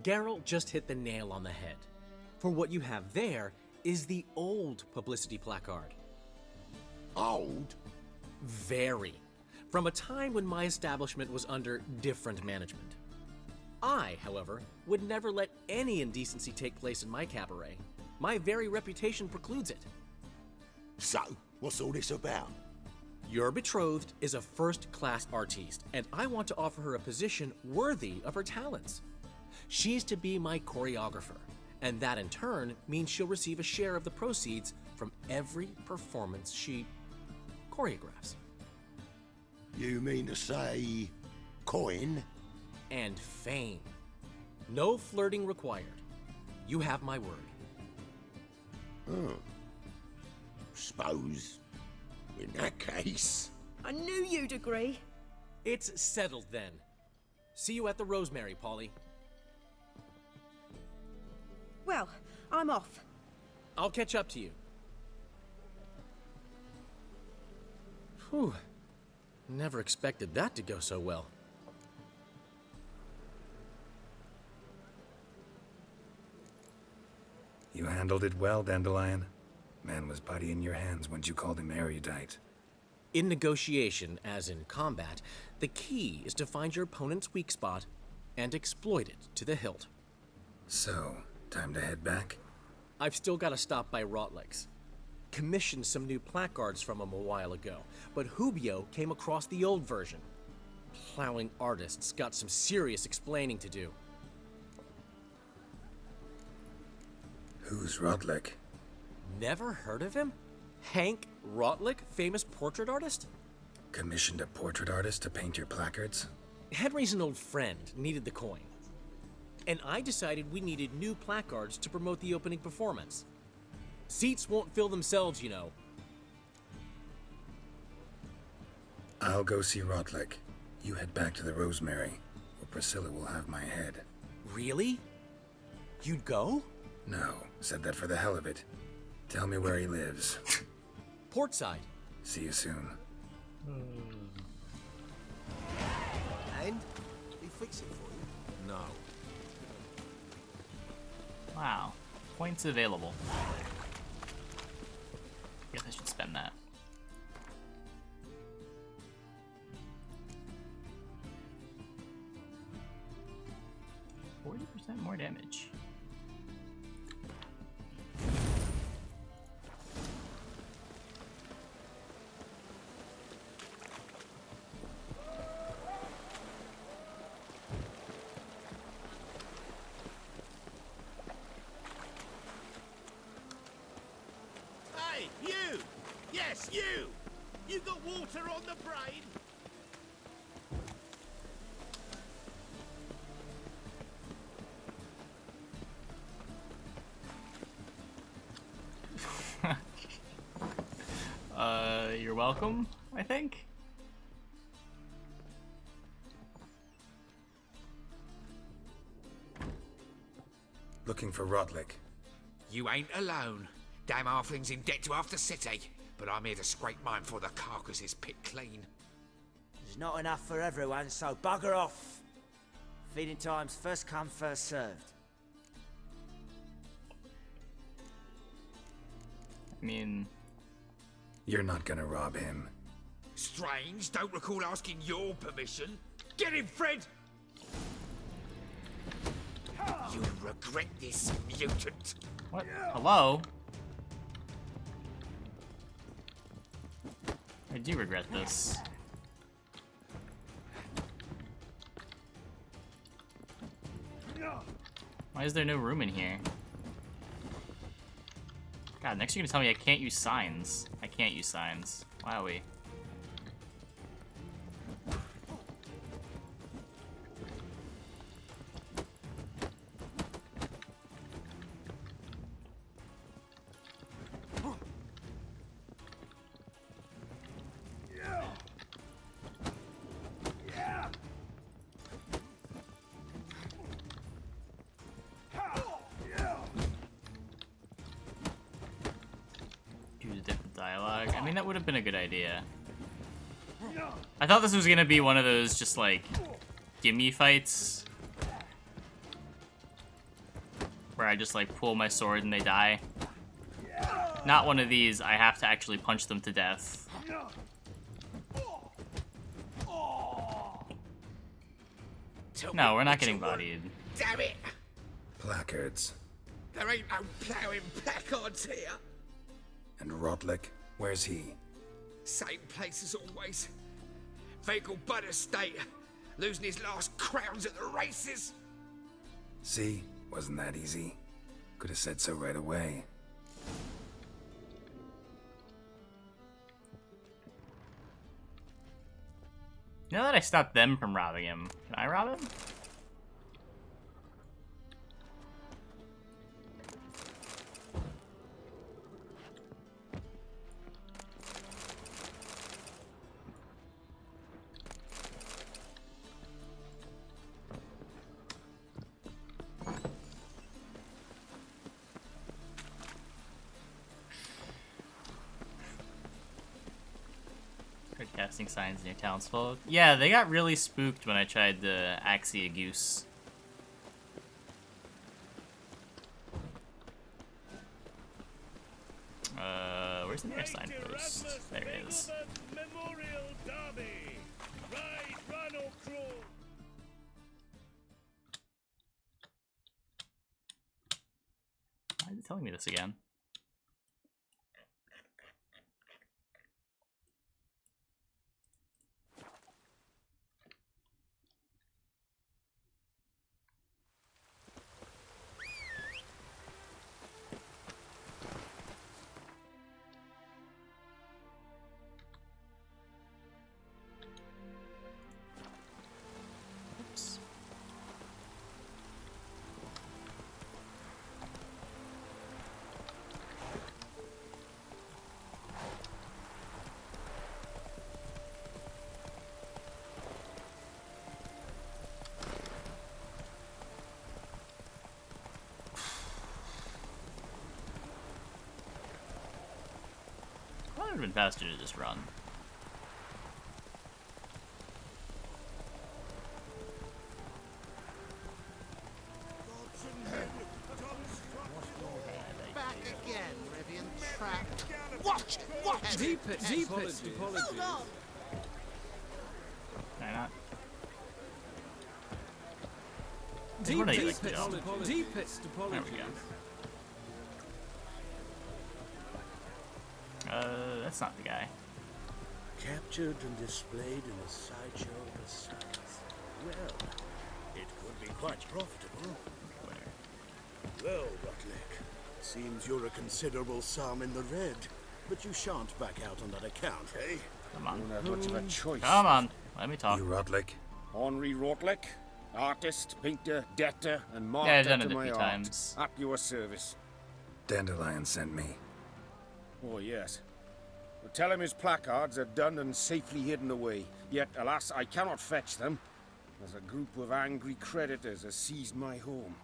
Geralt just hit the nail on the head. For what you have there is the old publicity placard. Old? Very. From a time when my establishment was under different management. I, however, would never let any indecency take place in my cabaret. My very reputation precludes it. So, what's all this about? Your betrothed is a first-class artiste, and I want to offer her a position worthy of her talents. She's to be my choreographer, and that in turn means she'll receive a share of the proceeds from every performance she choreographs. You mean to say... coin? And fame. No flirting required. You have my word. Suppose... in that case... I knew you'd agree. It's settled then. See you at the Rosemary, Polly. Well, I'm off. I'll catch up to you. Whew. Never expected that to go so well. You handled it well, Dandelion. Man was putty in your hands once you called him erudite. In negotiation, as in combat, the key is to find your opponent's weak spot and exploit it to the hilt. So, time to head back? I've still got to stop by Rotlick's. Commissioned some new placards from him a while ago, but Hubio came across the old version. Plowing artists got some serious explaining to do. Who's Rotlick? Never heard of him? Hank Rotlick, famous portrait artist? Commissioned a portrait artist to paint your placards? Henry's an old friend, needed the coin. And I decided we needed new placards to promote the opening performance. Seats won't fill themselves, you know. I'll go see Rotlick. You head back to the Rosemary, or Priscilla will have my head. Really? You'd go? No, said that for the hell of it. Tell me where he lives. Portside. See you soon. And? He fix it for you? No. Wow. Points available. Guess I should spend that. %40 more damage. Hey, you! Yes, you! You got water on the brain? You're welcome, I think. Looking for Rotlick. You ain't alone. Damn halfling's in debt to half the city. but I'm here to scrape mine before the carcass is picked clean. There's not enough for everyone, so bugger off. Feeding time's first come, first served. I mean... You're not gonna rob him. Strange, don't recall asking your permission. Get him, Fred! You'll regret this, mutant. What? Hello? I do regret this. Why is there no room in here? God, next you're gonna tell me I can't use signs. I can't use signs. Wowie. I mean, that would have been a good idea. I thought this was gonna be one of those just like gimme fights where I just like pull my sword and they die. Not one of these, I have to actually punch them to death. No, we're not getting bodied. Damn it! Placards. There ain't no ploughing placards here. And Rotlick, where's he? Same place as always. Vehicle Bud Estate. Losing his last crowns at the races. See? Wasn't that easy? Could have said so right away. Now that I stopped them from robbing him, can I rob him? Casting signs in your townsfolk. Yeah, they got really spooked when I tried to Axia Goose. Where's the nearest signpost? There it is. Memorial Derby. Ride, run or crawl. Why is it telling me this again? Would have been faster to just run. Back again, Rivian trap. Watch! Watch! Deep it! Hold on! Can I not? Deep What are you, it! like, There we go. That's not the guy. Captured and displayed in a sideshow of the South. Well, it could be quite profitable. Well, Rotlick, seems you're a considerable sum in the red, but you shan't back out on that account, eh? Come on. You don't have much of a choice. Come on, let me talk. You Rotlick? Henri Rotlick, artist, painter, debtor, and martyr Yeah, I've done to it a my few art. times. At your service. Dandelion sent me. Oh, yes. Well, tell him his placards are done and safely hidden away. Yet, alas, I cannot fetch them, as a group of angry creditors has seized my home.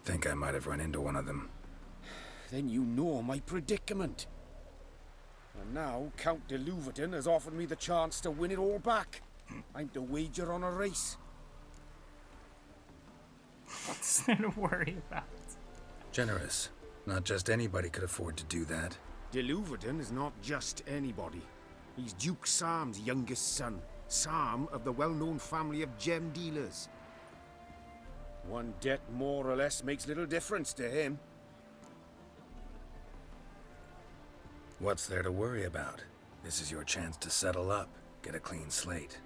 Think I might have run into one of them. Then you know my predicament. And now Count de Louverton has offered me the chance to win it all back. I'm to wager on a race. What's there to worry about? Generous. Not just anybody could afford to do that. De Louverton is not just anybody. He's Duke Sam's youngest son. Sam of the well-known family of gem dealers. One debt more or less makes little difference to him. What's there to worry about? This is your chance to settle up, get a clean slate.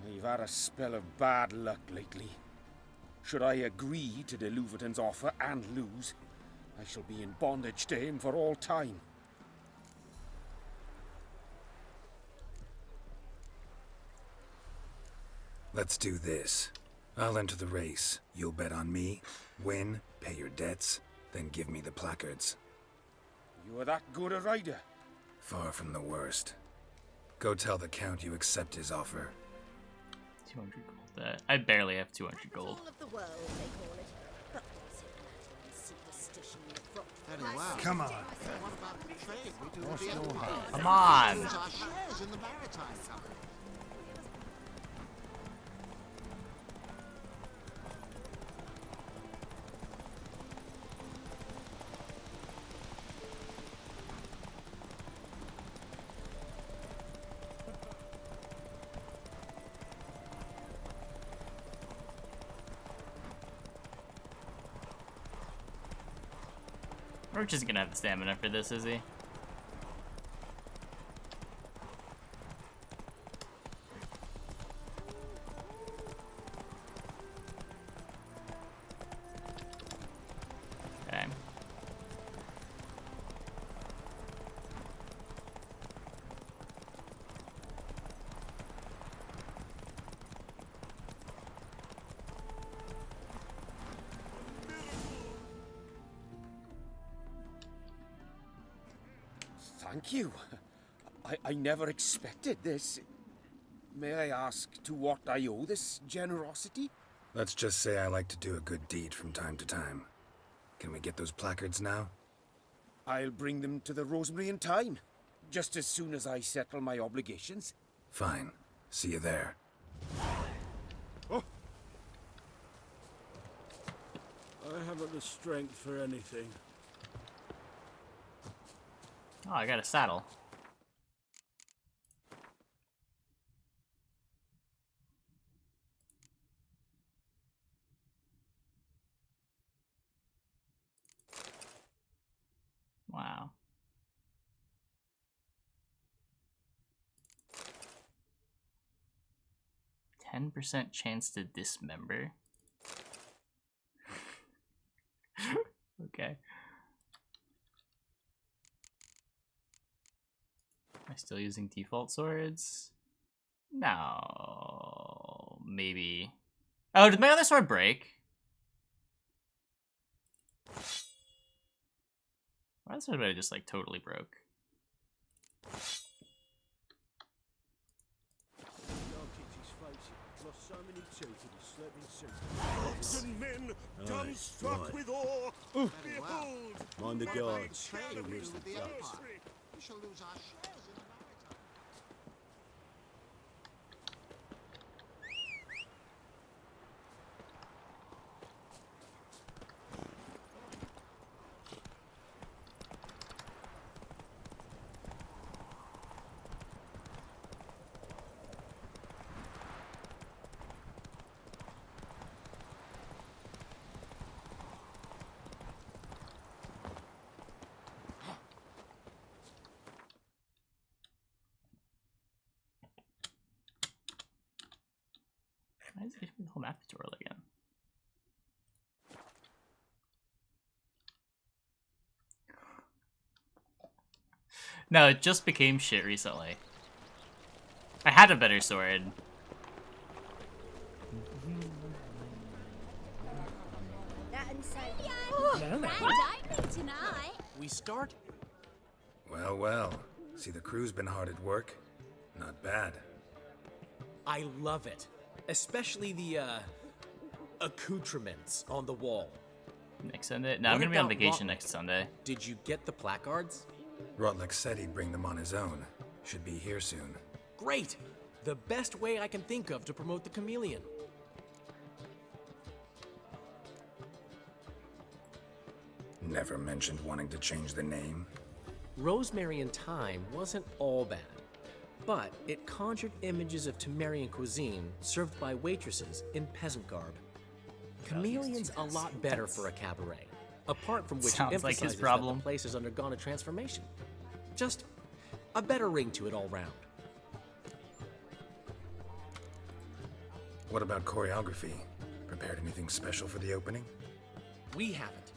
I've had a spell of bad luck lately. Should I agree to de Louverton's offer and lose, I shall be in bondage to him for all time. Let's do this. I'll enter the race. You'll bet on me, win, pay your debts, then give me the placards. You are that good a rider? Far from the worst. Go tell the Count you accept his offer. 200 gold. I barely have 200 gold. Come on. Come on. Roach isn't gonna have the stamina for this, is he? Okay. Thank you. I never expected this. May I ask to what I owe this generosity? Let's just say I like to do a good deed from time to time. Can we get those placards now? I'll bring them to the Rosemary in time, just as soon as I settle my obligations. Fine. See you there. Oh. I haven't the strength for anything. Oh, I got a saddle. Wow. %10 chance to dismember. Okay. Am I still using default swords? No, maybe. Oh, did my other sword break? Why is it just like totally broke? Men done struck with awe. Behold, mind the guards. We shall lose our shares in the maritime. Why is it the whole map tutorial again? No, it just became shit recently. I had a better sword. We start? Well, well. See, the crew's been hard at work. Not bad. I love it. Especially the, accoutrements on the wall. Next Sunday? No, I'm gonna be on vacation next Sunday. Did you get the placards? Rotlick said he'd bring them on his own. Should be here soon. Great! The best way I can think of to promote the chameleon. Never mentioned wanting to change the name. Rosemary and Thyme wasn't all bad, but it conjured images of Temerian cuisine served by waitresses in peasant garb. Chameleon's a lot better for a cabaret, apart from which it Sounds like his emphasizes problem. that the place has undergone a transformation. Just a better ring to it all round. What about choreography? Prepared anything special for the opening? We haven't.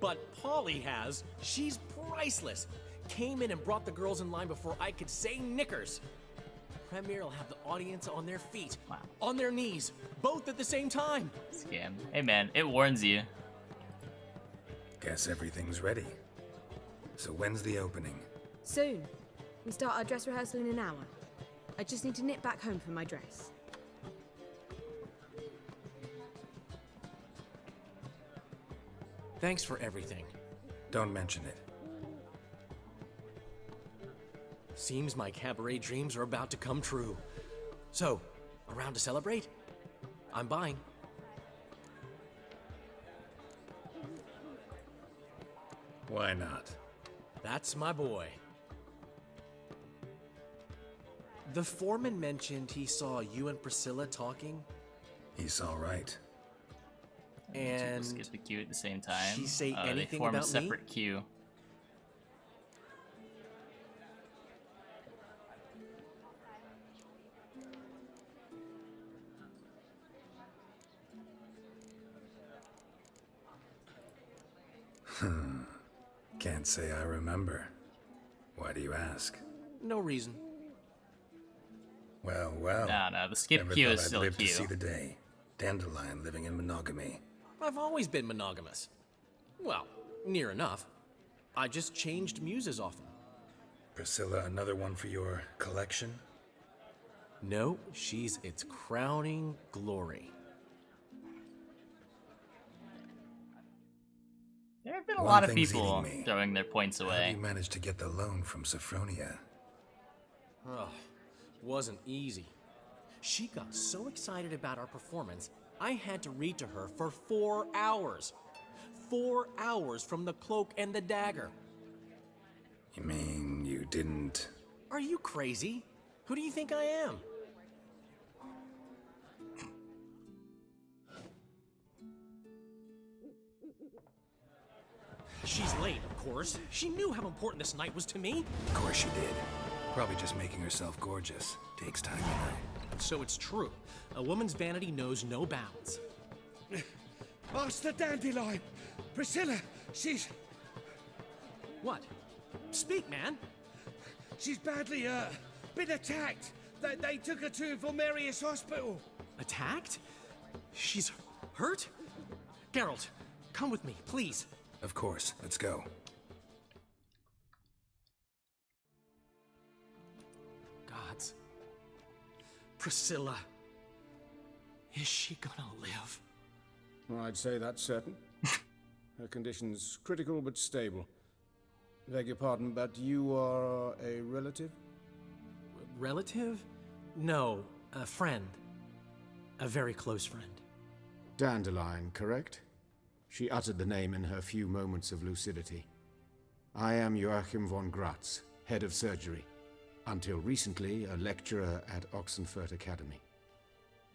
But Polly has. She's priceless. Came in and brought the girls in line before I could say knickers. Premiere will have the audience on their feet, on their knees, both at the same time. Scam. Hey man, it warns you. Guess everything's ready. So when's the opening? Soon. We start our dress rehearsal in an hour. I just need to nip back home for my dress. Thanks for everything. Don't mention it. Seems my cabaret dreams are about to come true. So, around to celebrate? I'm buying. Why not? That's my boy. The foreman mentioned he saw you and Priscilla talking. He's all right. And Skip the queue at the same time. She say They anything form a about me? separate queue. Can't say I remember. Why do you ask? No reason. Well, well. No, the skip Never queue thought is I'd still a live queue. to see the day. Dandelion living in monogamy. I've always been monogamous. Well, near enough. I just changed muses often. Priscilla, another one for your collection? No, she's its crowning glory. There have been a One lot of thing's people eating me. throwing their points How away. you managed to get the loan from Sophronia? Oh, wasn't easy. She got so excited about our performance, I had to read to her for 4 hours. 4 hours from The Cloak and the Dagger. You mean you didn't... Are you crazy? Who do you think I am? She's late, of course. She knew how important this night was to me. Of course she did. Probably just making herself gorgeous. Takes time, you know. So it's true. A woman's vanity knows no bounds. Master Dandelion! Priscilla, she's... What? Speak, man. She's badly, been attacked. They took her to Vulmerius Hospital. Attacked? She's hurt? Geralt, come with me, please. Of course. Let's go. Gods. Priscilla. Is she gonna live? I'd say that's certain. Her condition's critical but stable. Beg your pardon, but you are a relative? Relative? No, a friend. A very close friend. Dandelion, correct? She uttered the name in her few moments of lucidity. I am Joachim von Gratz, head of surgery. Until recently, a lecturer at Oxenfurt Academy.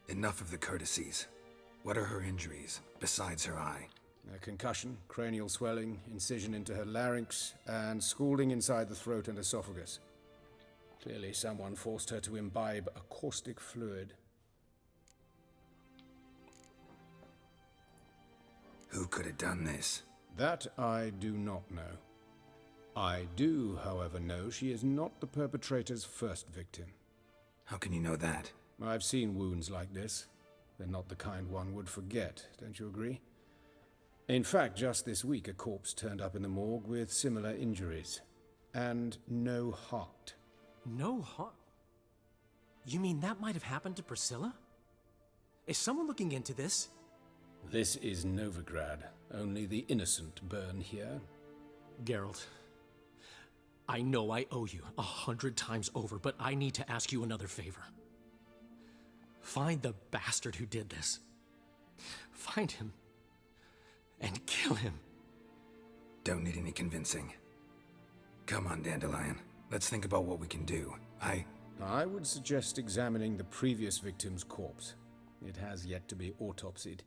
Enough of the courtesies. What are her injuries, besides her eye? A concussion, cranial swelling, incision into her larynx, and scalding inside the throat and esophagus. Clearly someone forced her to imbibe a caustic fluid. Who could have done this? That I do not know. I do, however, know she is not the perpetrator's first victim. How can you know that? I've seen wounds like this. They're not the kind one would forget, don't you agree? In fact, just this week, a corpse turned up in the morgue with similar injuries. And no heart. No heart? You mean that might have happened to Priscilla? Is someone looking into this? This is Novigrad. Only the innocent burn here. Geralt, I know I owe you 100 times over, but I need to ask you another favor. Find the bastard who did this. Find him and kill him. Don't need any convincing. Come on, Dandelion. Let's think about what we can do. I would suggest examining the previous victim's corpse. It has yet to be autopsied.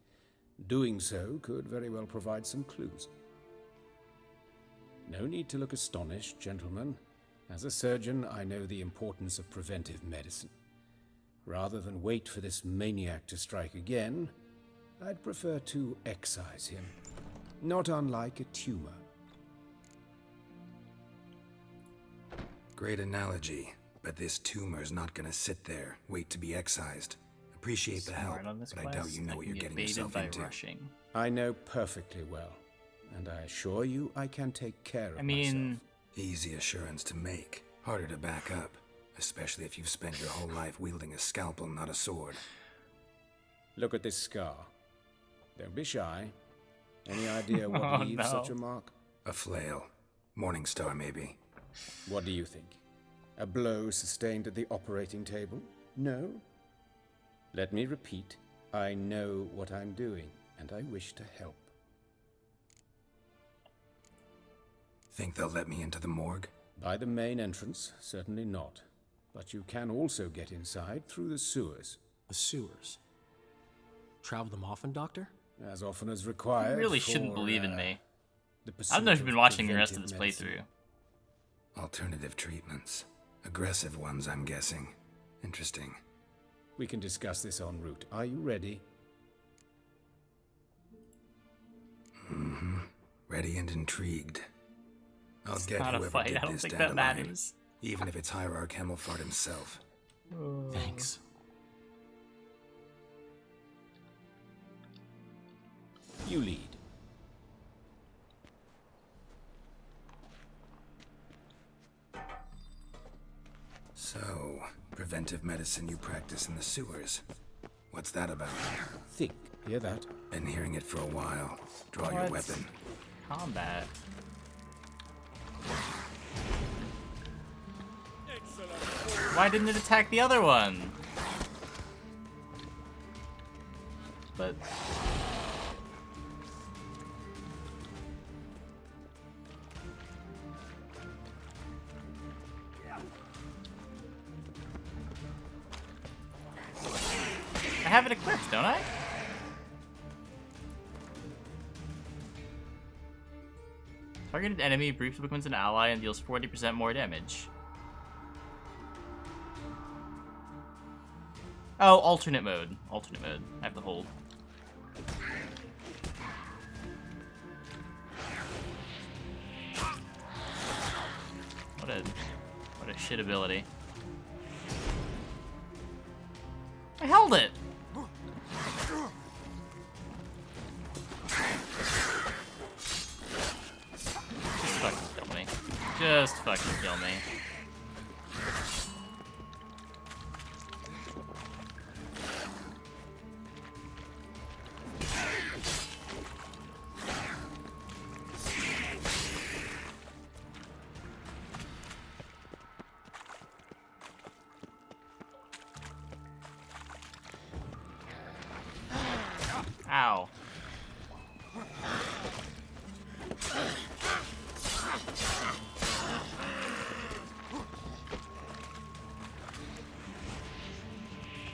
Doing so could very well provide some clues. No need to look astonished, gentlemen. As a surgeon, I know the importance of preventive medicine. Rather than wait for this maniac to strike again, I'd prefer to excise him. Not unlike a tumor. Great analogy, but this tumor's not gonna sit there, wait to be excised. Appreciate the help, but I doubt you know what you're getting yourself into. Rushing. I know perfectly well, and I assure you I can take care of myself. Easy assurance to make, harder to back up, especially if you've spent your whole life wielding a scalpel, not a sword. Look at this scar. Don't be shy. Any idea what leaves such a mark? A flail. Morningstar, maybe. What do you think? A blow sustained at the operating table? No? Let me repeat. I know what I'm doing, and I wish to help. Think they'll let me into the morgue? By the main entrance, certainly not. But you can also get inside through the sewers. The sewers? Travel them often, Doctor? As often as required. You really shouldn't believe in me. I've never been watching the rest of this playthrough. Alternative treatments. Aggressive ones, I'm guessing. Interesting. We can discuss this en route. Are you ready? Mm-hmm. Ready and intrigued. I'll get not a whoever fight. did I don't this think Dandelion, that matters. even if it's Hierarch Hemelfart himself. Thanks. You lead. So, preventive medicine you practice in the sewers. What's that about? Think. Hear that? Been hearing it for a while. Draw your weapon. Combat. Why didn't it attack the other one? But... I have it equipped, don't I? Targeted enemy briefly becomes an ally and deals 40% more damage. Oh, alternate mode. Alternate mode. I have to hold. What a shit ability. I held it! Just fucking kill me. Just fucking kill me. Ow.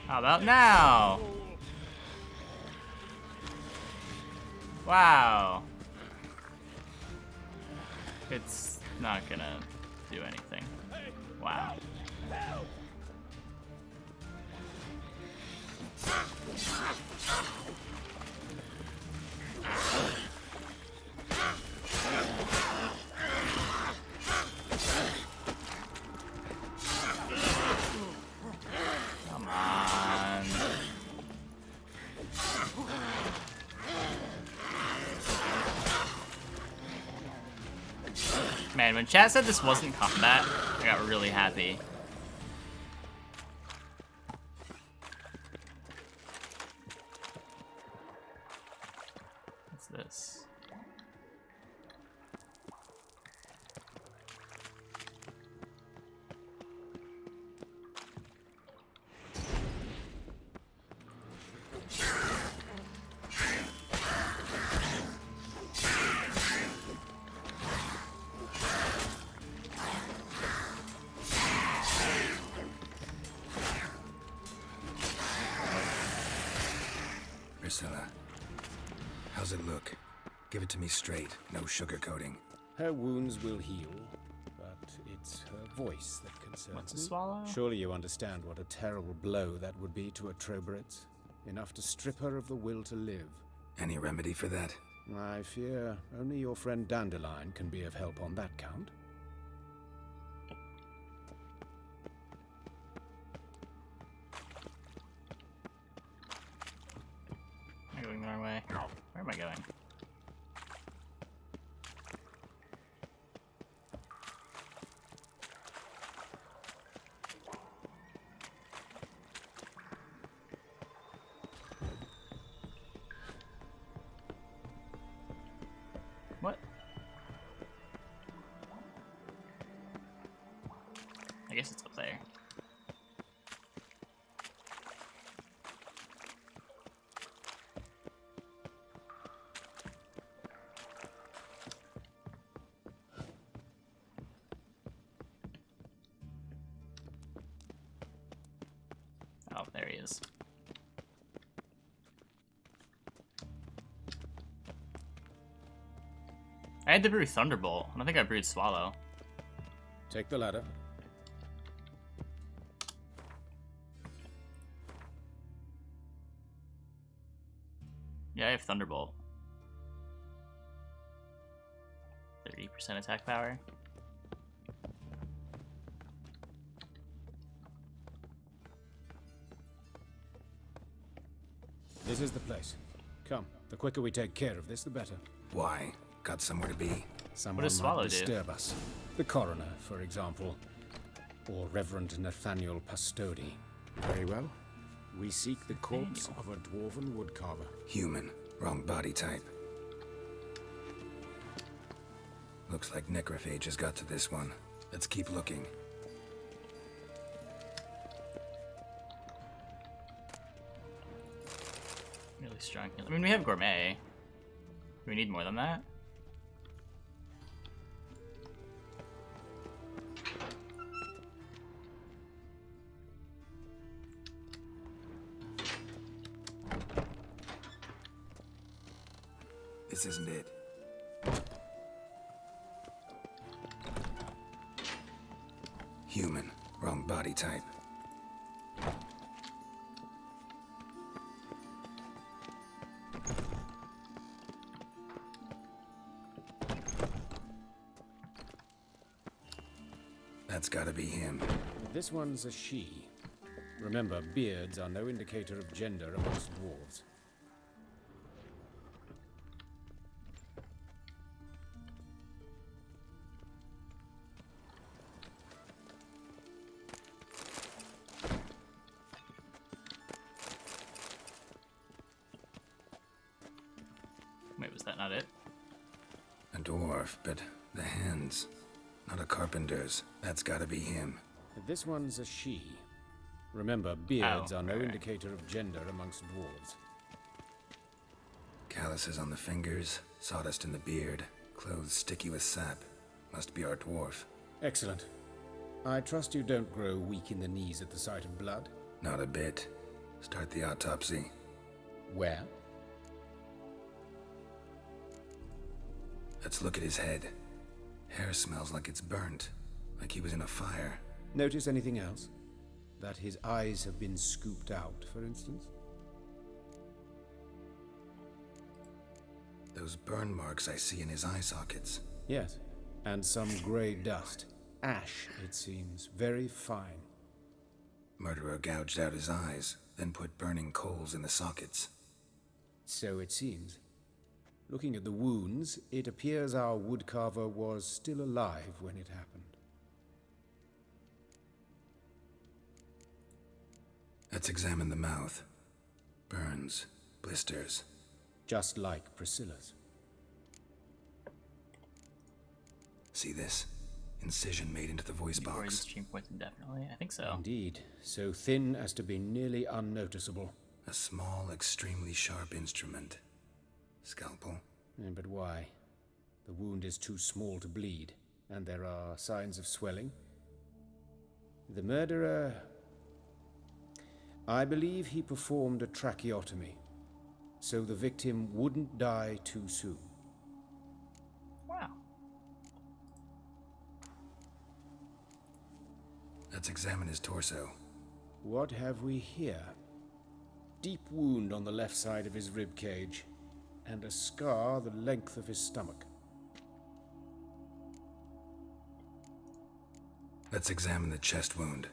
How about now? Wow. It's not gonna do anything. Wow. Come on. Man, when chat said this wasn't combat, I got really happy. What's this? Priscilla. How's it look? Give it to me straight, no sugarcoating. Her wounds will heal, but it's her voice that concerns What's a me. swallow? Surely you understand what a terrible blow that would be to a Troberet. Enough to strip her of the will to live. Any remedy for that? I fear only your friend Dandelion can be of help on that count. Am I going the wrong way? Where am I going? What? I guess it's up there. Oh, there he is. I had to brew Thunderbolt. I don't think I brewed Swallow. Take the ladder. Yeah, I have Thunderbolt. 30% attack power. This is the place. Come, the quicker we take care of this, the better. Why? Got somewhere to be? Someone does Swallow might do? disturb us. The coroner, for example. Or Reverend Nathaniel Pastodi. Very well. We seek the corpse of a dwarven woodcarver. Human. Wrong body type. Looks like necrophage has got to this one. Let's keep looking. Really strong. I mean, we have Gourmet. Do we need more than that? This isn't it. Human. Wrong body type. That's gotta be him. This one's a she. Remember, beards are no indicator of gender amongst dwarves. Wait, was that not it? A dwarf, but the hands. Not a carpenter's. That's gotta be him. This one's a she. Remember, beards Oh, are no right. indicator of gender amongst dwarves. Calluses on the fingers, sawdust in the beard, clothes sticky with sap. Must be our dwarf. Excellent. I trust you don't grow weak in the knees at the sight of blood. Not a bit. Start the autopsy. Where? Let's look at his head. Hair smells like it's burnt, like he was in a fire. Notice anything else? That his eyes have been scooped out, for instance? Those burn marks I see in his eye sockets. Yes. And some grey dust. Ash, it seems. Very fine. Murderer gouged out his eyes, then put burning coals in the sockets. So it seems. Looking at the wounds, it appears our woodcarver was still alive when it happened. Let's examine the mouth. Burns, blisters. Just like Priscilla's. See this? Incision made into the voice Before box. these stream points indefinitely. I think so. Indeed. So thin as to be nearly unnoticeable. A small, extremely sharp instrument. Scalpel. But why? The wound is too small to bleed, and there are signs of swelling. The murderer... I believe he performed a tracheotomy. so the victim wouldn't die too soon. Wow. Let's examine his torso. What have we here? Deep wound on the left side of his rib cage, and a scar the length of his stomach. Let's examine the chest wound.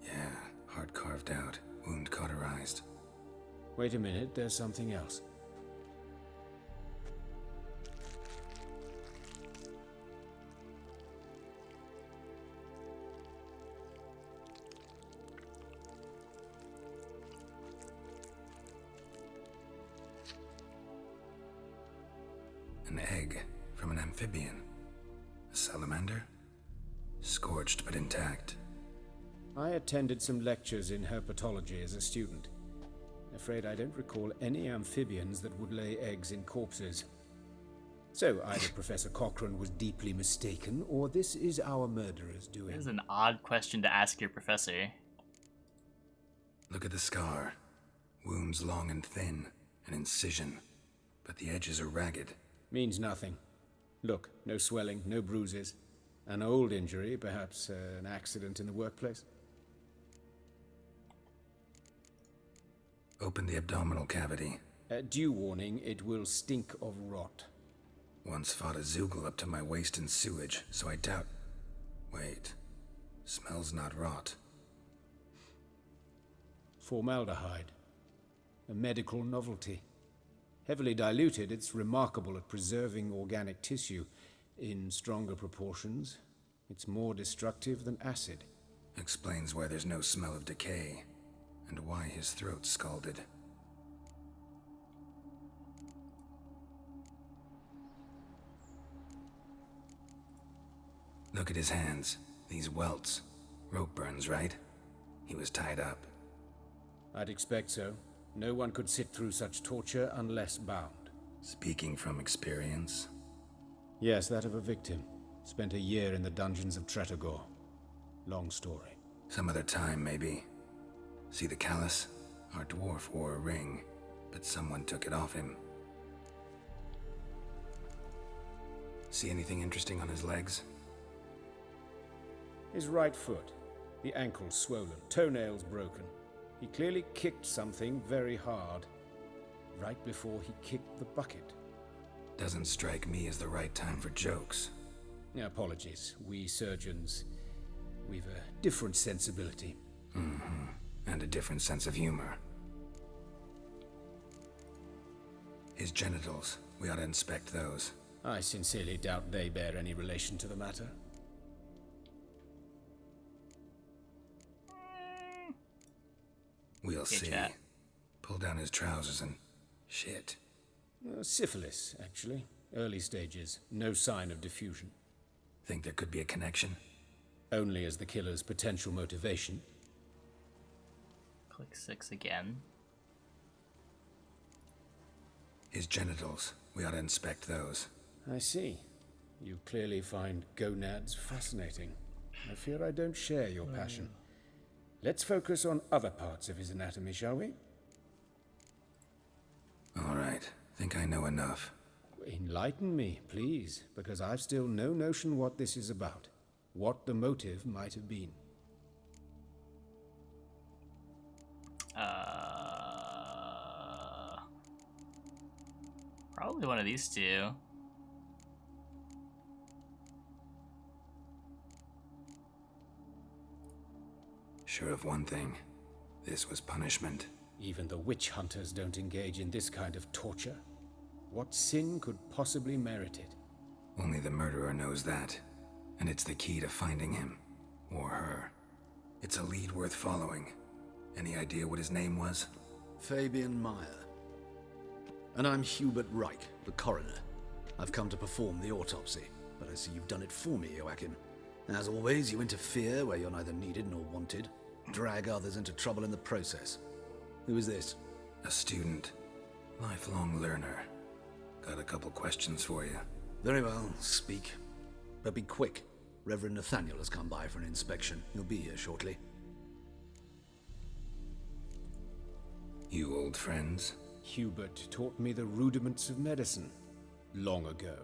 Yeah, heart carved out, wound cauterized. Wait a minute, there's something else. An egg from an amphibian. A salamander? Scorched but intact. I attended some lectures in herpetology as a student. Afraid I don't recall any amphibians that would lay eggs in corpses. So either Professor Cochrane was deeply mistaken, or this is our murderer's doing. This is an odd question to ask your professor. Look at the scar. Wounds long and thin, an incision, but the edges are ragged. Means nothing. Look, no swelling, no bruises. An old injury, perhaps an accident in the workplace. Open the abdominal cavity. Due warning, it will stink of rot. Once fought a Zoogle up to my waist in sewage, so I doubt... Wait. Smells not rot. Formaldehyde. A medical novelty. Heavily diluted, it's remarkable at preserving organic tissue. In stronger proportions, it's more destructive than acid. Explains why there's no smell of decay, and why his throat's scalded. Look at his hands. These welts. Rope burns, right? He was tied up. I'd expect so. No one could sit through such torture unless bound. Speaking from experience? Yes, that of a victim. Spent a year in the dungeons of Tretogor. Long story. Some other time, maybe. See the callus? Our dwarf wore a ring, but someone took it off him. See anything interesting on his legs? His right foot. The ankle swollen, toenails broken. He clearly kicked something very hard. Right before he kicked the bucket. Doesn't strike me as the right time for jokes. Apologies. We surgeons, we've a different sensibility. Mm-hmm. And a different sense of humor. His genitals, we ought to inspect those. I sincerely doubt they bear any relation to the matter. We'll see. Chat. Pull down his trousers and... shit. Syphilis, actually. Early stages. No sign of diffusion. Think there could be a connection? Only as the killer's potential motivation. Click 6 again. His genitals. We ought to inspect those. I see. You clearly find gonads fascinating. I fear I don't share your passion. Let's focus on other parts of his anatomy, shall we? All right. Think I know enough. Enlighten me, please, because I've still no notion what this is about. What the motive might have been. Probably one of these two. Sure of one thing. This was punishment. Even the witch hunters don't engage in this kind of torture. What sin could possibly merit it? Only the murderer knows that. And it's the key to finding him. Or her. It's a lead worth following. Any idea what his name was? Fabian Meyer. And I'm Hubert Reich, the coroner. I've come to perform the autopsy, but I see you've done it for me, Joachim. As always, you interfere where you're neither needed nor wanted. Drag others into trouble in the process. Who is this? A student. Lifelong learner. Got a couple questions for you. Very well, speak. But be quick. Reverend Nathaniel has come by for an inspection. He'll be here shortly. You old friends? Hubert taught me the rudiments of medicine long ago.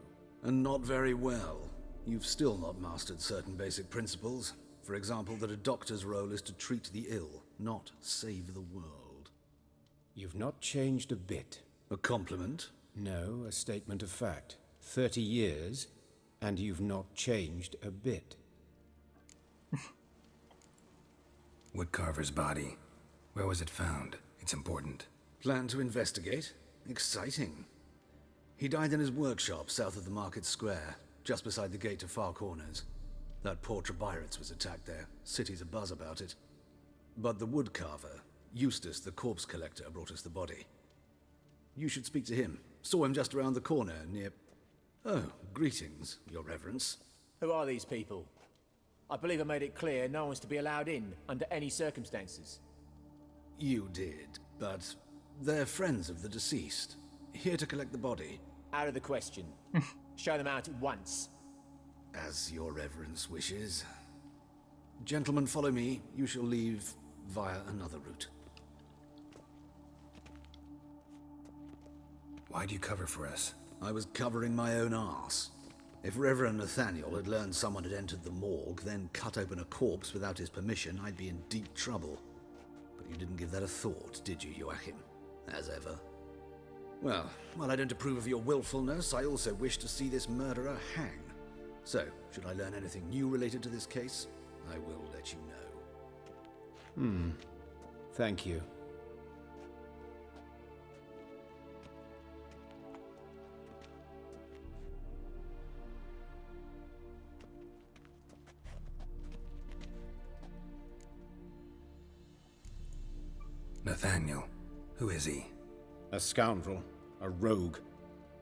And not very well. You've still not mastered certain basic principles. For example, that a doctor's role is to treat the ill, not save the world. You've not changed a bit. A compliment? No, a statement of fact. 30 years, and you've not changed a bit. Woodcarver's body. Where was it found? It's important. Plan to investigate? Exciting. He died in his workshop south of the market square, just beside the gate to Far Corners. That poor Trebyritz was attacked there. City's abuzz about it. But the woodcarver, Eustace the corpse collector, brought us the body. You should speak to him. Saw him just around the corner near... Oh, greetings, your reverence. Who are these people? I believe I made it clear no one's to be allowed in under any circumstances. You did, but they're friends of the deceased. Here to collect the body. Out of the question. Show them out at once. As your reverence wishes. Gentlemen, follow me. You shall leave via another route. Why'd you cover for us? I was covering my own arse. If Reverend Nathaniel had learned someone had entered the morgue, then cut open a corpse without his permission, I'd be in deep trouble. But you didn't give that a thought, did you, Joachim? As ever. Well, while I don't approve of your willfulness, I also wish to see this murderer hang. So, should I learn anything new related to this case, I will let you know. Thank you. Nathaniel. Who is he? A scoundrel. A rogue.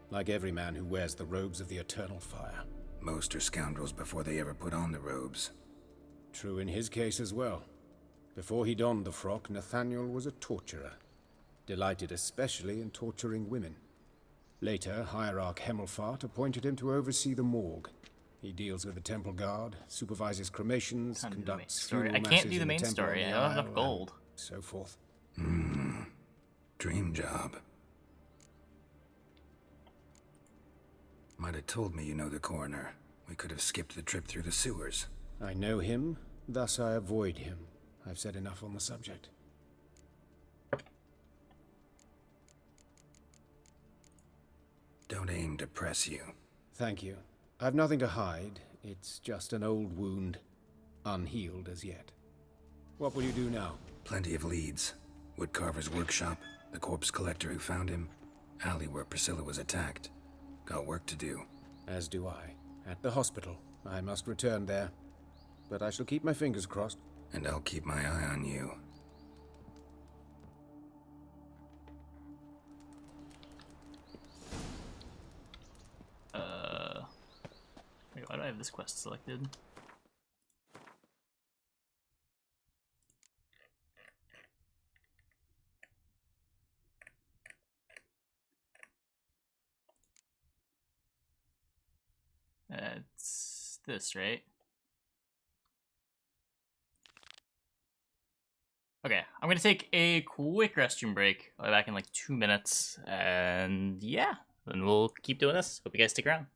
Like every man who wears the robes of the Eternal Fire. Most are scoundrels before they ever put on the robes. True in his case as well. Before he donned the frock, Nathaniel was a torturer. Delighted especially in torturing women. Later, Hierarch Hemelfart appointed him to oversee the morgue. He deals with the temple guard, supervises cremations, conducts funeral masses. I can't do the in main temple story. I on don't have the enough Isle, gold. and so forth. Dream job. Might have told me you know the coroner. We could have skipped the trip through the sewers. I know him, thus I avoid him. I've said enough on the subject. Don't aim to press you. Thank you. I've nothing to hide. It's just an old wound, unhealed as yet. What will you do now? Plenty of leads. Woodcarver's workshop, the corpse collector who found him, alley where Priscilla was attacked. Got work to do. As do I. At the hospital. I must return there. But I shall keep my fingers crossed. And I'll keep my eye on you. Wait, why do I have this quest selected? It's this, right? Okay, I'm gonna take a quick restroom break. I'll be back in like 2 minutes, and yeah, then we'll keep doing this. Hope you guys stick around.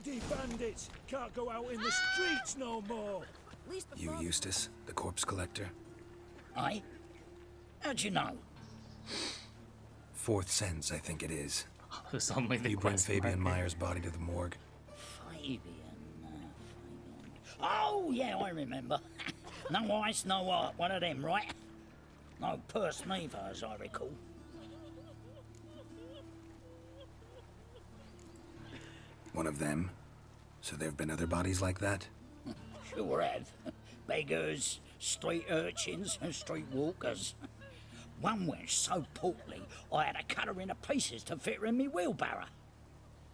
Bloody bandits! Can't go out in the streets no more! You Eustace, the corpse collector? Aye? How'd you know? Fourth sense, I think it is. It's only the You bring quest Fabian marker. Meyer's body to the morgue. Fabian. Oh, yeah, I remember. No ice, no art, one of them, right? No purse neither, as I recall. One of them? So there have been other bodies like that? Sure have. Beggars, street urchins, and street walkers. One went so portly, I had to cut her into pieces to fit her in me wheelbarrow.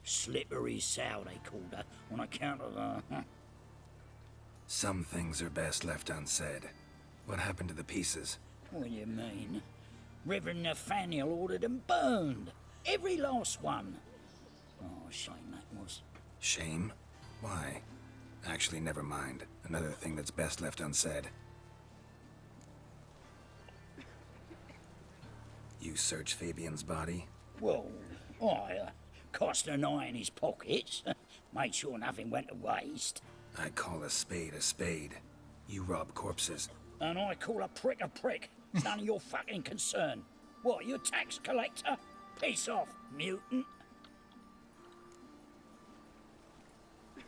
Slippery sow, they called her, on account of the... Some things are best left unsaid. What happened to the pieces? What do you mean? Reverend Nathaniel ordered them burned. Every last one. Oh, shame that was. Shame? Why? Actually, never mind. Another thing that's best left unsaid. You search Fabian's body? Well, I cast an eye in his pockets. Made sure nothing went to waste. I call a spade a spade. You rob corpses. And I call a prick a prick. It's none of your fucking concern. What, you a tax collector? Piss off, mutant.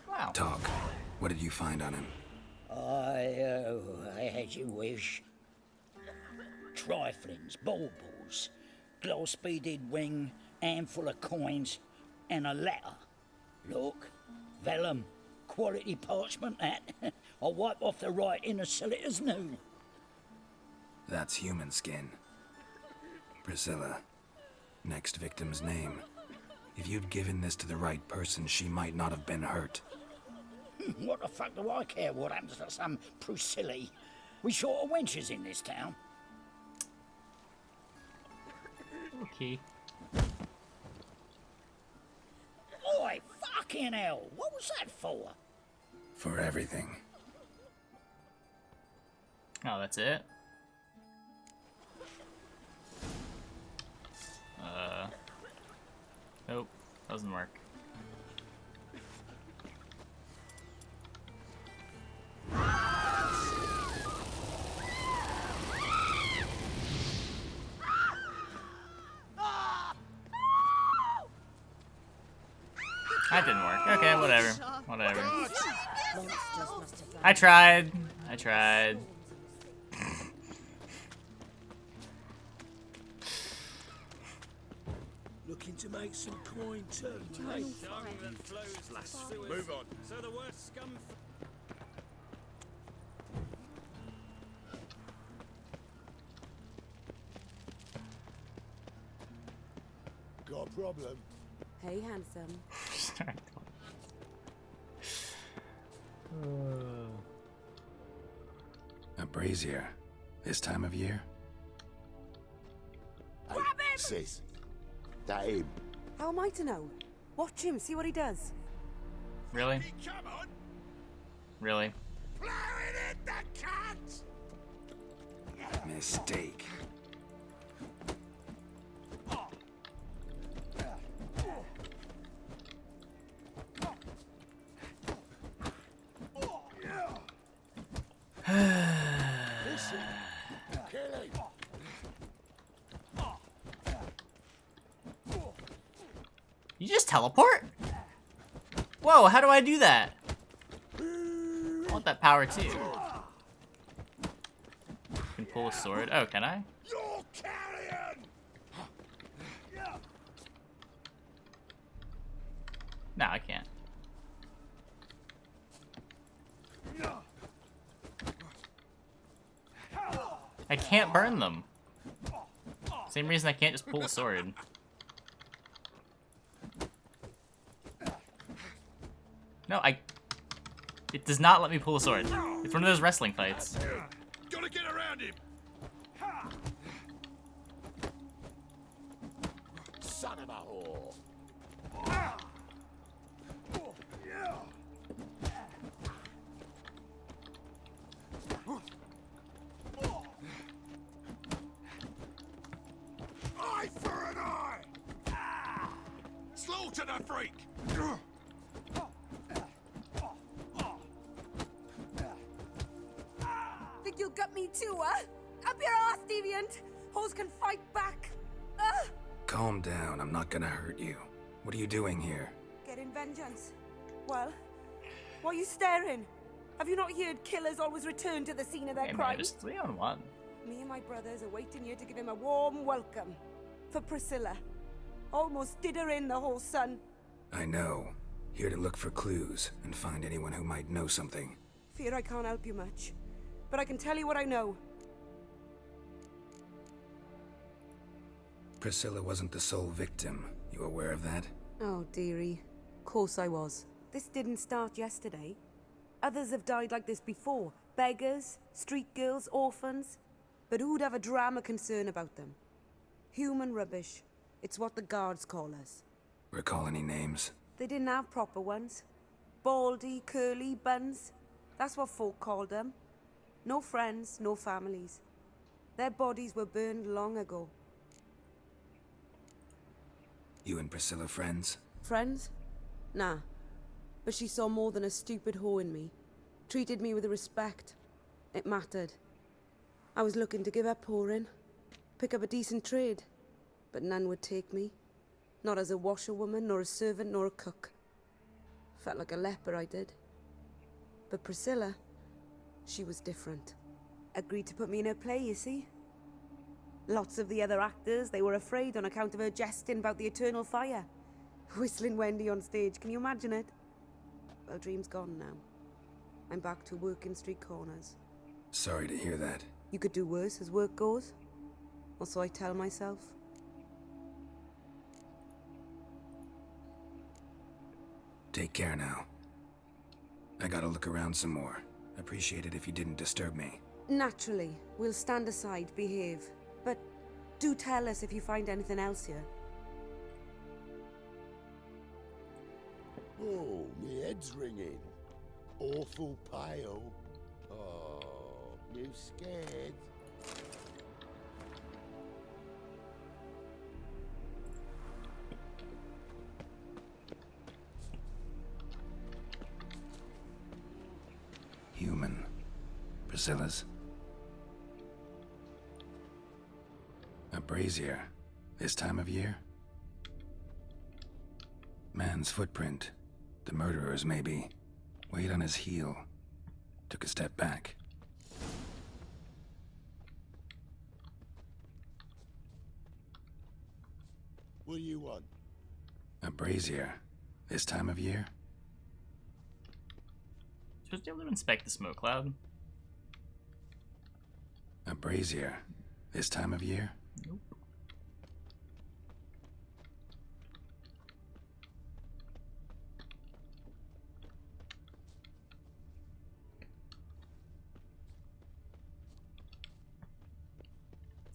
Wow. Talk. What did you find on him? I had you wish. Triflings, baubles, glass-beaded ring, handful of coins, and a letter. Look, vellum, quality parchment, that. I'll wipe off the writing and sell it as new. That's human skin. Priscilla. Next victim's name. If you'd given this to the right person, she might not have been hurt. What the fuck do I care what happens to some Priscilla? We short of wenches in this town. Okay. Oi, fucking hell! What was that for? For everything. Oh, that's it? Nope. Doesn't work. That didn't work. Okay, whatever. Whatever. I tried. Looking to make some coin too, mate. Move on. So the worst scum... Got a problem? Hey, handsome. A brazier. This time of year? Hey, sis. That him? How am I to know? Watch him, see what he does. Really? Come on! Really? Blowing it, the cunt! Mistake. Listen, kill him. You just teleport? Whoa, how do I do that? I want that power too. Can pull a sword. Oh, can I? You're carrion! No, I can't. I can't burn them. Same reason I can't just pull a sword. No, it does not let me pull a sword. It's one of those wrestling fights. Gotta get around him! Son of a whore! Eye for an eye! Slaughter the freak! me too, huh? Up your ass, deviant! Hoes can fight back! Calm down, I'm not gonna hurt you. What are you doing here? Getting vengeance. Well, why are you staring? Have you not heard killers always return to the scene of their Hey man, crimes? just 3-on-1. Me and my brothers are waiting here to give him a warm welcome. For Priscilla. Almost did her in, the whole son. I know. Here to look for clues and find anyone who might know something. Fear I can't help you much. But I can tell you what I know. Priscilla wasn't the sole victim. You aware of that? Oh, dearie. Course I was. This didn't start yesterday. Others have died like this before. Beggars, street girls, orphans. But who'd have a drama concern about them? Human rubbish. It's what the guards call us. Recall any names? They didn't have proper ones. Baldy, curly, buns. That's what folk called them. No friends, no families. Their bodies were burned long ago. You and Priscilla friends? Friends? Nah. But she saw more than a stupid whore in me. Treated me with respect. It mattered. I was looking to give up whoring. Pick up a decent trade. But none would take me. Not as a washerwoman, nor a servant, nor a cook. Felt like a leper, I did. But Priscilla, she was different. Agreed to put me in her play, you see. Lots of the other actors, they were afraid on account of her jesting about the eternal fire. Whistling Wendy on stage, can you imagine it? Well, dream's gone now. I'm back to working street corners. Sorry to hear that. You could do worse as work goes. Or so I tell myself. Take care now. I gotta look around some more. Appreciate it if you didn't disturb me. Naturally, we'll stand aside, behave. But do tell us if you find anything else here. Oh, me head's ringing. Awful pale. Oh, you scared? Human. Priscilla's. A brazier. This time of year? Man's footprint. The murderer's, maybe. Weight on his heel. Took a step back. What do you want? A brazier. This time of year? Supposed to be able to inspect the smoke cloud. A brazier. This time of year? Nope.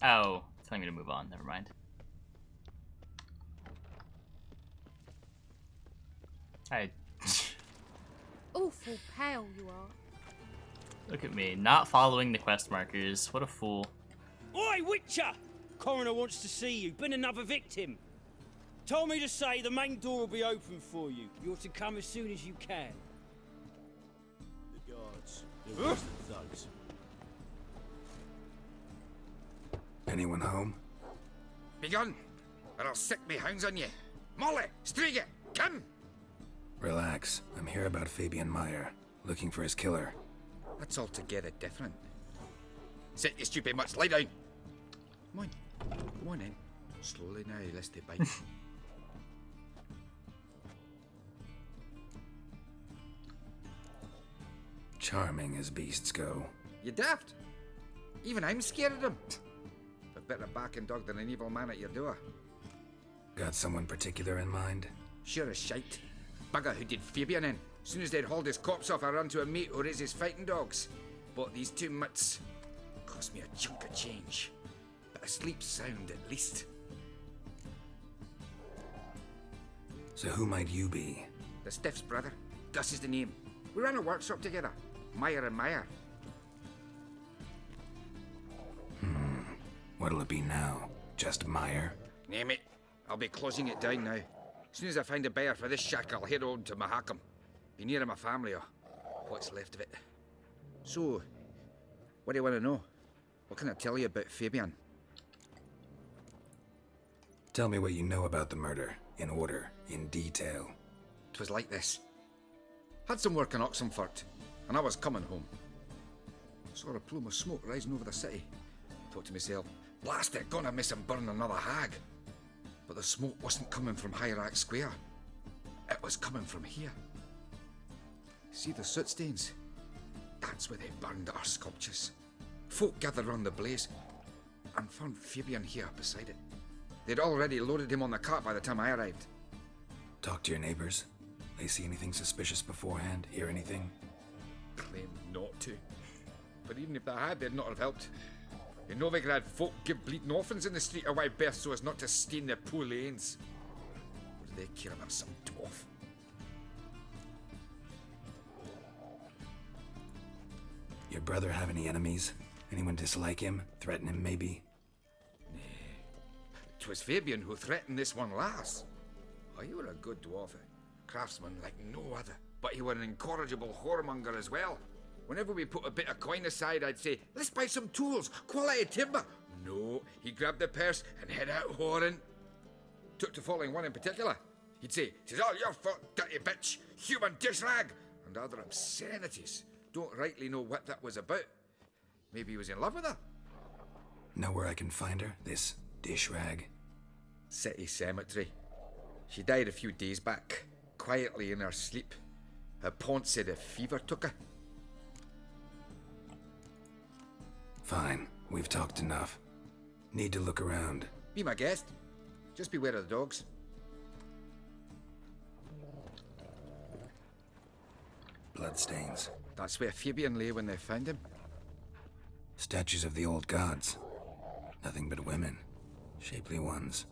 Oh, it's telling me to move on. Never mind. I Awful pale you are. look at me, not following the quest markers. What a fool. Oi, Witcher! Coroner wants to see you. Been another victim. Told me to say the main door will be open for you. You're to come as soon as you can. The guards. They're worse than thugs. Anyone home? Begone, or I'll sick me hounds on you. Molly, Striga, come! Relax. I'm here about Fabian Meyer, looking for his killer. That's altogether different. Sit, you stupid mutts, lie down. Come on in. Slowly now, lest they bite. Charming as beasts go. You daft? Even I'm scared of them. A better backing dog than an evil man at your door. Got someone particular in mind? Sure as shite. Bugger who did Fabian in. Soon as they'd hauled his corpse off, I run to a mate who raises fighting dogs. Bought these two mutts. Cost me a chunk of change. But I sleep sound at least. So who might you be? The Stiff's brother. Gus is the name. We ran a workshop together. Meyer and Meyer. What'll it be now? Just Meyer? Name it. I'll be closing it down now. As soon as I find a buyer for this shack, I'll head on to Mahakam. Be near my family, or what's left of it. So, what do you want to know? What can I tell you about Fabian? Tell me what you know about the murder, in order, in detail. 'Twas like this. Had some work in Oxenfurt, and I was coming home. Saw a plume of smoke rising over the city. Thought to myself, blast it, gonna miss him burn another hag. But the smoke wasn't coming from Hierarch Square. It was coming from here. See the soot stains? That's where they burned our sculptures. Folk gathered round the blaze and found Fabian here beside it. They'd already loaded him on the cart by the time I arrived. Talk to your neighbors. They see anything suspicious beforehand? Hear anything? Claimed not to. But even if they had, they'd not have helped. In Novigrad, folk give bleeding orphans in the street a wide berth so as not to stain their poor lanes. What do they care about some dwarf? Your brother have any enemies? Anyone dislike him? Threaten him, maybe? 'Twas Fabian who threatened this one last. Oh, you were a good dwarf, craftsman like no other. But you were an incorrigible whoremonger as well. Whenever we put a bit of coin aside, I'd say, let's buy some tools, quality timber. No, he grabbed the purse and head out whoring. Took to following one in particular. He'd say, "'Tis all your fault, dirty bitch, human dish rag," and other obscenities. Don't rightly know what that was about. Maybe he was in love with her. Know where I can find her, this dish rag? City cemetery. She died a few days back, quietly in her sleep. Her pont said a fever took her. Fine, we've talked enough. Need to look around. Be my guest. Just beware of the dogs. Bloodstains. That's where Fabian lay when they found him. Statues of the old gods. Nothing but women. Shapely ones.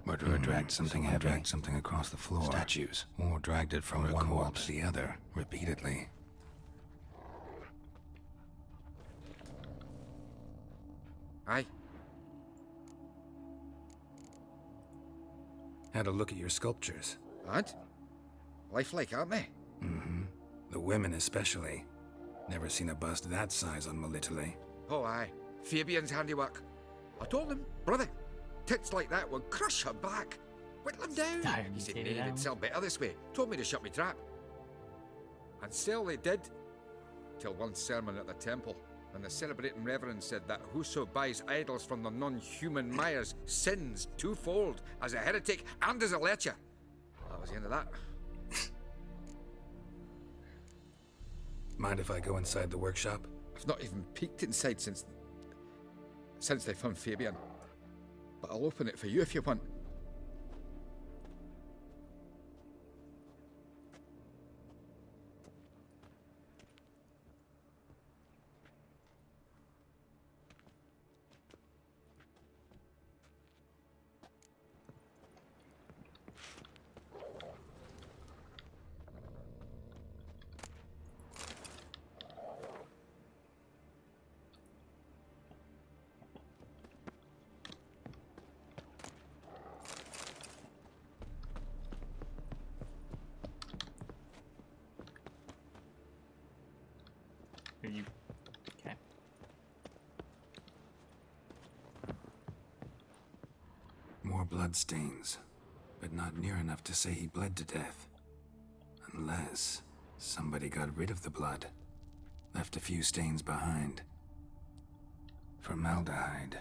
Murderer dragged something heavy. Dragged something across the floor. Statues. Or dragged it from one wall to the other, repeatedly. Aye. Had a look at your sculptures. And? Lifelike, aren't they? Mm-hmm. The women especially. Never seen a bust that size on Melitele. Oh, aye. Fabian's handiwork. I told him, brother, tits like that would crush her back. Whittle him down. He said, "Nay, they'd sell better this way." Told me to shut me trap. And sell they did. Till one sermon at the temple, and the celebrating reverend said that whoso buys idols from the non-human Myers sins twofold, as a heretic and as a lecher. That was the end of that. Mind if I go inside the workshop? I've not even peeked inside since they found Fabian. But I'll open it for you if you want. Okay. More bloodstains, but not near enough to say he bled to death. Unless somebody got rid of the blood, left a few stains behind. Formaldehyde.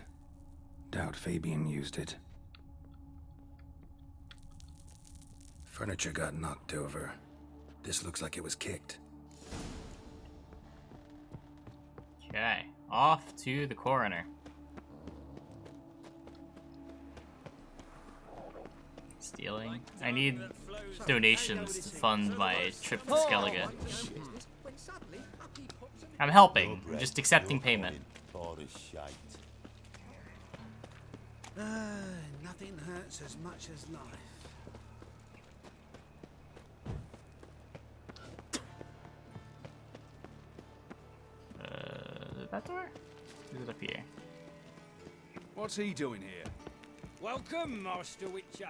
Doubt Fabian used it. Furniture got knocked over. This looks like it was kicked. Okay, off to the coroner. Stealing. I need donations to fund my trip to Skellige. I'm helping, I'm just accepting payment. Nothing hurts as much as life. That door? Is it up here? What's he doing here? Welcome, Master Witcher.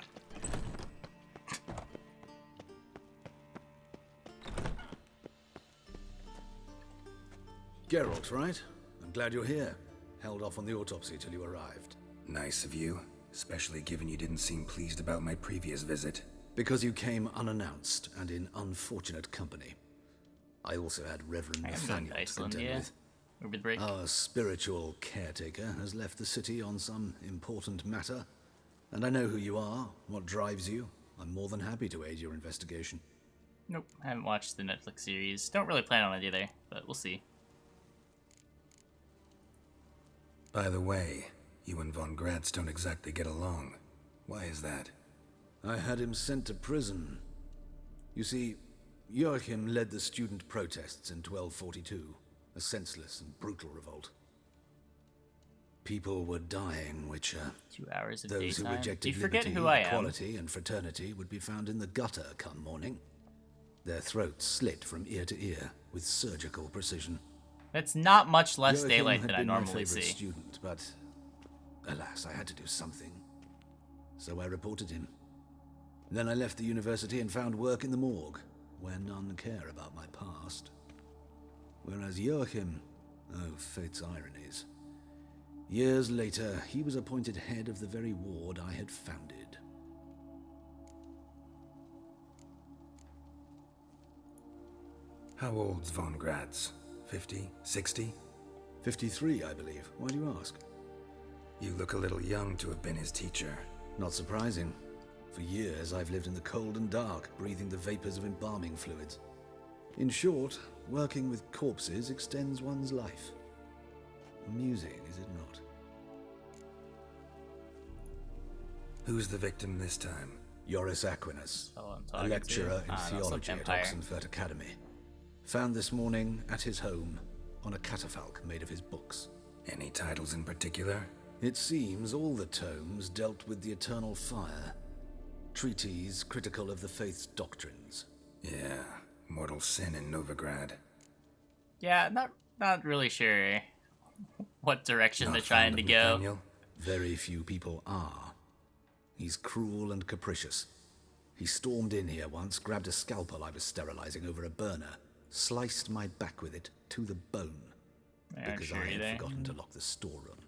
Geralt, right? I'm glad you're here. Held off on the autopsy till you arrived. Nice of you, especially given you didn't seem pleased about my previous visit. Because you came unannounced and in unfortunate company. I also had Reverend Nathaniel to contend with. Over the break. Our spiritual caretaker has left the city on some important matter. And I know who you are, what drives you. I'm more than happy to aid your investigation. Nope, I haven't watched the Netflix series. Don't really plan on it either, but we'll see. By the way, you and von Gratz don't exactly get along. Why is that? I had him sent to prison. You see, Joachim led the student protests in 1242, a senseless and brutal revolt. People were dying, Witcher. 2 hours of Those daytime. who rejected Do you forget liberty, who I am? equality, and fraternity would be found in the gutter come morning. Their throats slit from ear to ear with surgical precision. That's not much less Joachim daylight had than I been my normally favorite see. student, but alas, I had to do something. So I reported him. Then I left the university and found work in the morgue, where none care about my past. Whereas Joachim, oh, fate's ironies. Years later, he was appointed head of the very ward I had founded. How old's von Gratz? 50? 60? 53, I believe. Why do you ask? You look a little young to have been his teacher. Not surprising. For years, I've lived in the cold and dark, breathing the vapors of embalming fluids. In short, working with corpses extends one's life. Amusing, is it not? Who's the victim this time? Joris Aquinas, I'm a talking lecturer to. in theology at Empire. Oxenfurt Academy. Found this morning at his home on a catafalque made of his books. Any titles in particular? It seems all the tomes dealt with the eternal fire. Treatises critical of the faith's doctrines. Yeah, mortal sin in Novigrad. Yeah, not really sure what direction Not they're trying fond to of go. Nathaniel? Very few people are. He's cruel and capricious. He stormed in here once, grabbed a scalpel I was sterilizing over a burner, sliced my back with it to the bone, because I had forgotten to lock the storeroom.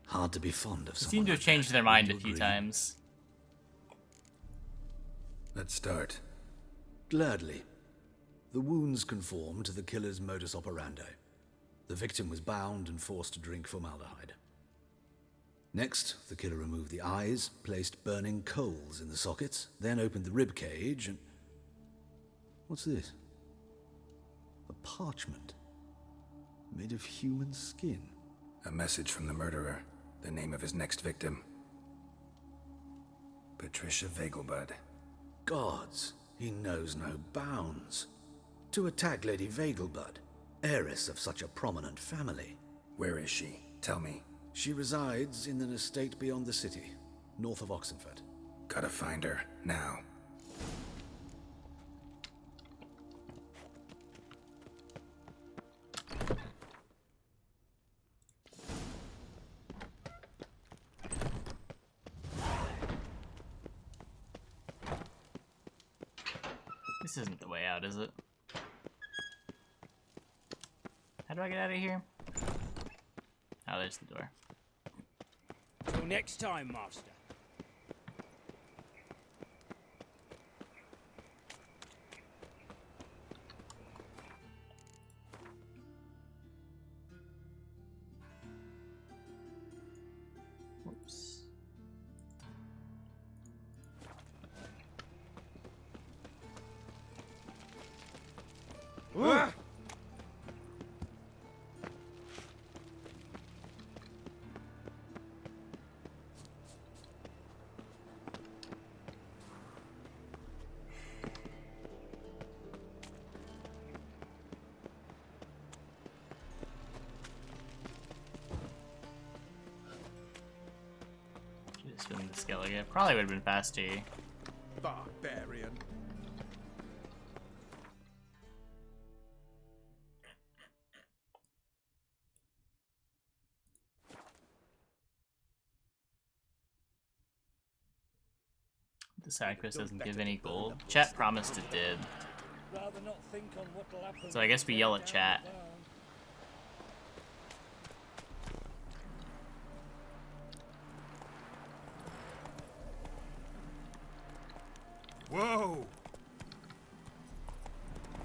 Hard to be fond of They someone. seem to have like changed that, their mind a wouldn't you few agree? times. Let's start. Gladly. The wounds conform to the killer's modus operandi. The victim was bound and forced to drink formaldehyde. Next, the killer removed the eyes, placed burning coals in the sockets, then opened the rib cage and... What's this? A parchment. Made of human skin. A message from the murderer. The name of his next victim. Patricia Vegelbud. Gods, he knows no bounds. To attack Lady Vegelbud, heiress of such a prominent family. Where is she? Tell me. She resides in an estate beyond the city, north of Oxenfurt. Gotta find her, now. This isn't the way out, is it? How do I get out of here? Oh, there's the door. Till next time, Master. Whoops. Ah! Should have spun the Skellige. Probably would have been faster. Barbarian. The side quest doesn't give any gold. Chat promised it did. Rather not think on what'll happen. So I guess we yell at chat. Whoa!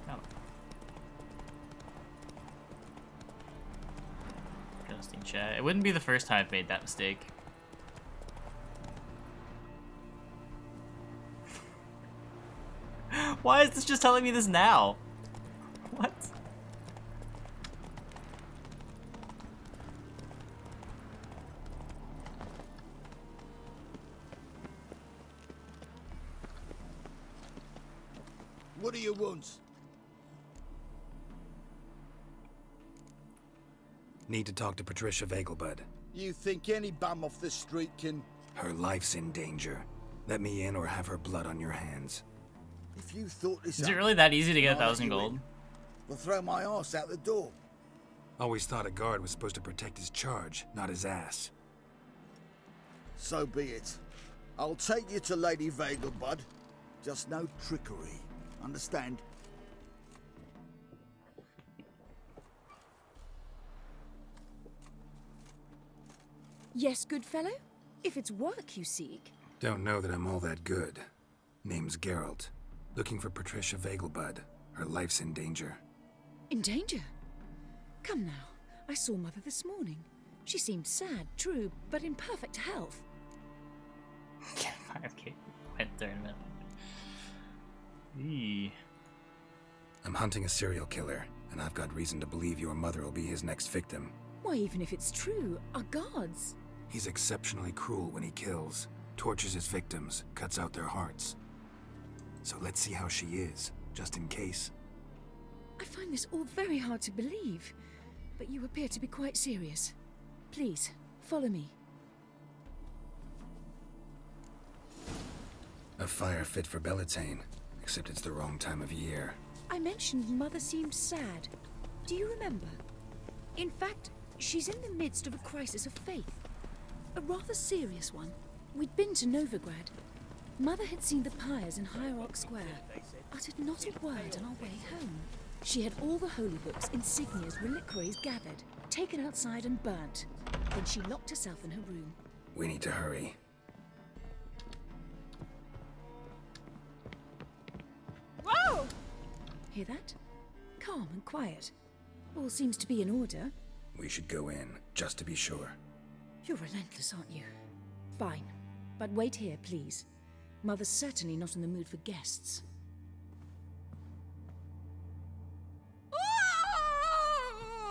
Oh. Adjusting chat. It wouldn't be the first time I've made that mistake. Why is this just telling me this now? What? What do you want? Need to talk to Patricia Vegelbud. You think any bum off the street can... Her life's in danger. Let me in or have her blood on your hands. If you thought this Is it up, really that easy to get I'll let 1,000 you gold? in. We'll throw my ass out the door. Always thought a guard was supposed to protect his charge, not his ass. So be it. I'll take you to Lady Vegelbud. Just no trickery. Understand? Yes, good fellow? If it's work you seek. Don't know that I'm all that good. Name's Geralt. Looking for Patricia Vegelbud. Her life's in danger. In danger? Come now. I saw Mother this morning. She seemed sad, true, but in perfect health. 5k went there in a minute. Eee. I'm hunting a serial killer, and I've got reason to believe your mother will be his next victim. Why, even if it's true, our guards. He's exceptionally cruel when he kills, tortures his victims, cuts out their hearts. So let's see how she is, just in case. I find this all very hard to believe, but you appear to be quite serious. Please, follow me. A fire fit for Bellatane, except it's the wrong time of year. I mentioned Mother seemed sad. Do you remember? In fact, she's in the midst of a crisis of faith. A rather serious one. We'd been to Novigrad. Mother had seen the pyres in Hierarch Square, uttered not a word on our way home. She had all the holy books, insignias, reliquaries gathered, taken outside and burnt. Then she locked herself in her room. We need to hurry. Whoa! Hear that? Calm and quiet. All seems to be in order. We should go in, just to be sure. You're relentless, aren't you? Fine. But wait here, please. Mother's certainly not in the mood for guests.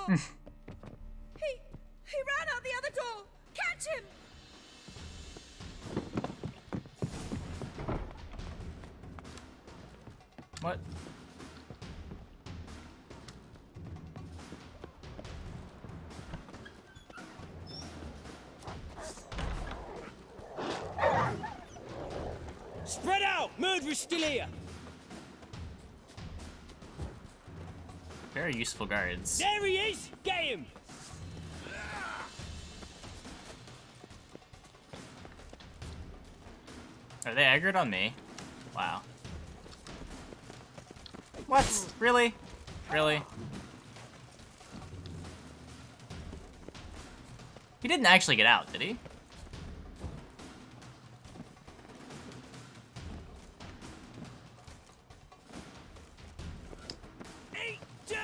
He ran out the other door! Catch him! What? Spread out! Murderer's still here! Very useful guards. There he is! Get him! Are they aggroed on me? Wow. What? Really? Really? He didn't actually get out, did he? Eat dirt!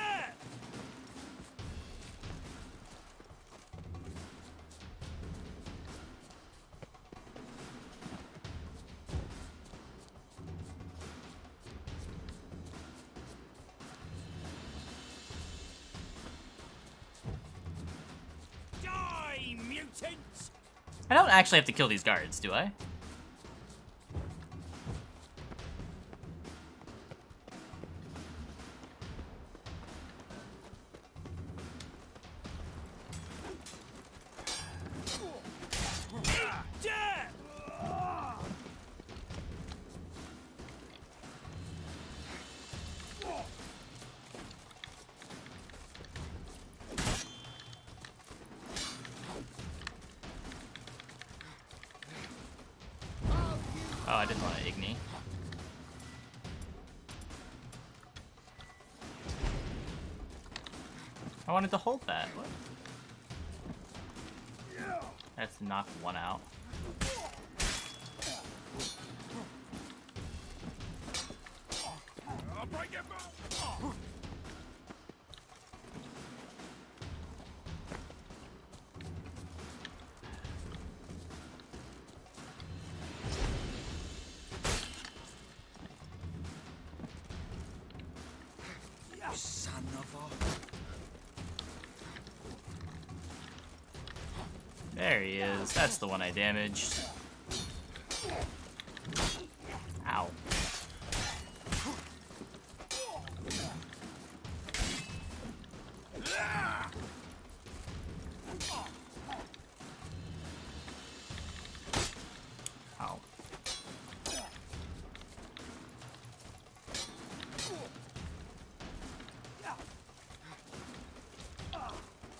Die, mutants! I don't actually have to kill these guards, do I? Oh, I didn't want to Igni. I wanted to hold that. What? That's knock one out. break your bones! You son of a... There he is. That's the one I damaged. Ow. Ow.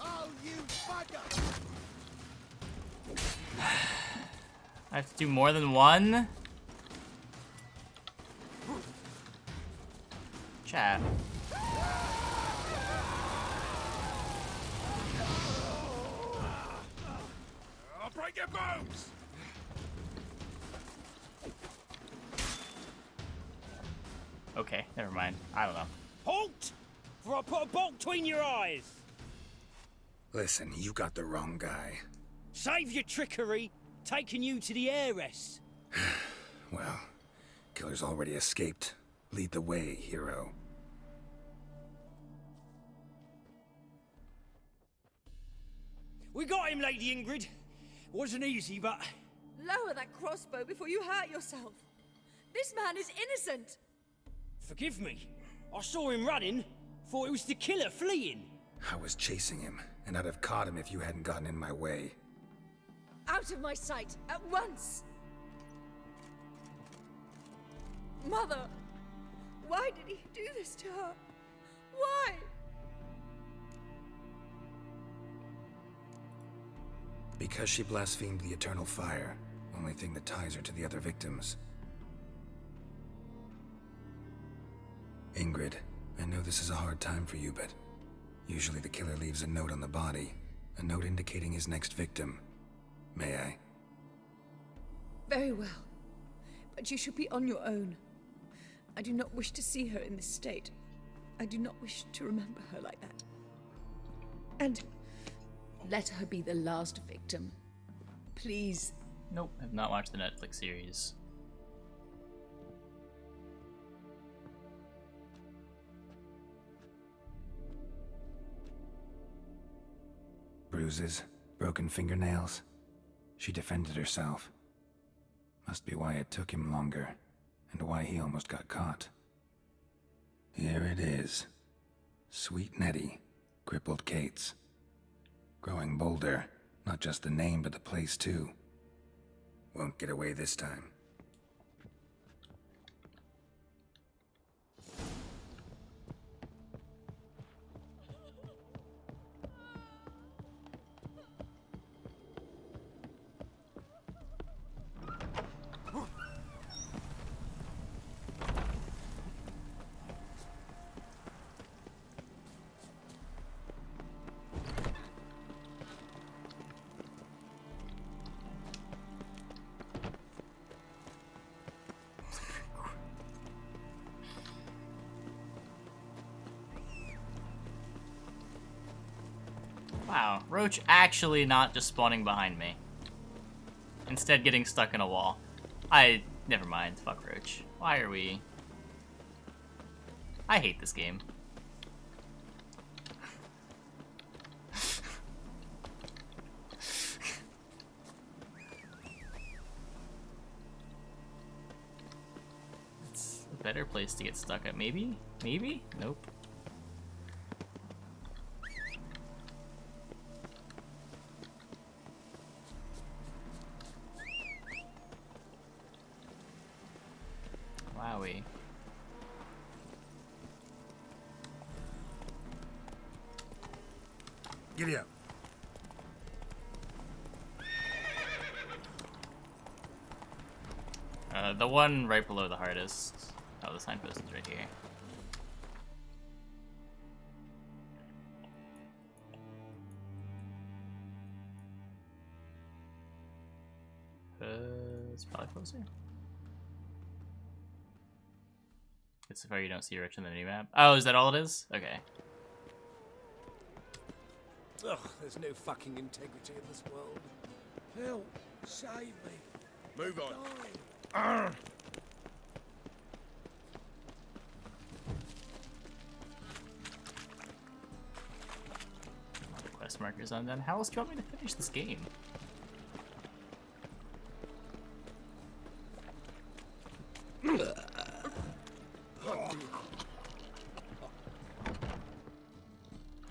Oh, you bugger! I have to do more than one? Chat. I'll break your bones! Okay, never mind. I don't know. Halt! For I put a bolt between your eyes! Listen, you got the wrong guy. Save your trickery, taking you to the heiress. Well, killer's already escaped. Lead the way, hero. We got him, Lady Ingrid. Wasn't easy, but... Lower that crossbow before you hurt yourself. This man is innocent. Forgive me. I saw him running, thought it was the killer fleeing. I was chasing him, and I'd have caught him if you hadn't gotten in my way. Out of my sight, at once! Mother! Why did he do this to her? Why? Because she blasphemed the eternal fire, only thing that ties her to the other victims. Ingrid, I know this is a hard time for you, but usually the killer leaves a note on the body, a note indicating his next victim. May I? Very well. But you should be on your own. I do not wish to see her in this state. I do not wish to remember her like that. And let her be the last victim. Please. Nope, I've not watched the Netflix series. Bruises, broken fingernails. She defended herself. Must be why it took him longer, and why he almost got caught. Here it is. Sweet Nettie, crippled Kate's. Growing bolder, not just the name but the place too. Won't get away this time. Wow, Roach actually not just spawning behind me. Instead getting stuck in a wall. Never mind, fuck Roach. Why are we... I hate this game. It's a better place to get stuck at, maybe? Maybe? Nope. Wowie. Giddy up. The one right below the hardest. Oh, the signpost is right here. It's probably closer. So far you don't see Roach on the minimap. Oh, is that all it is? Okay. Ugh, there's no fucking integrity in this world. Help, save me. Move on. Arr. Quest markers undone. How else do you want me to finish this game?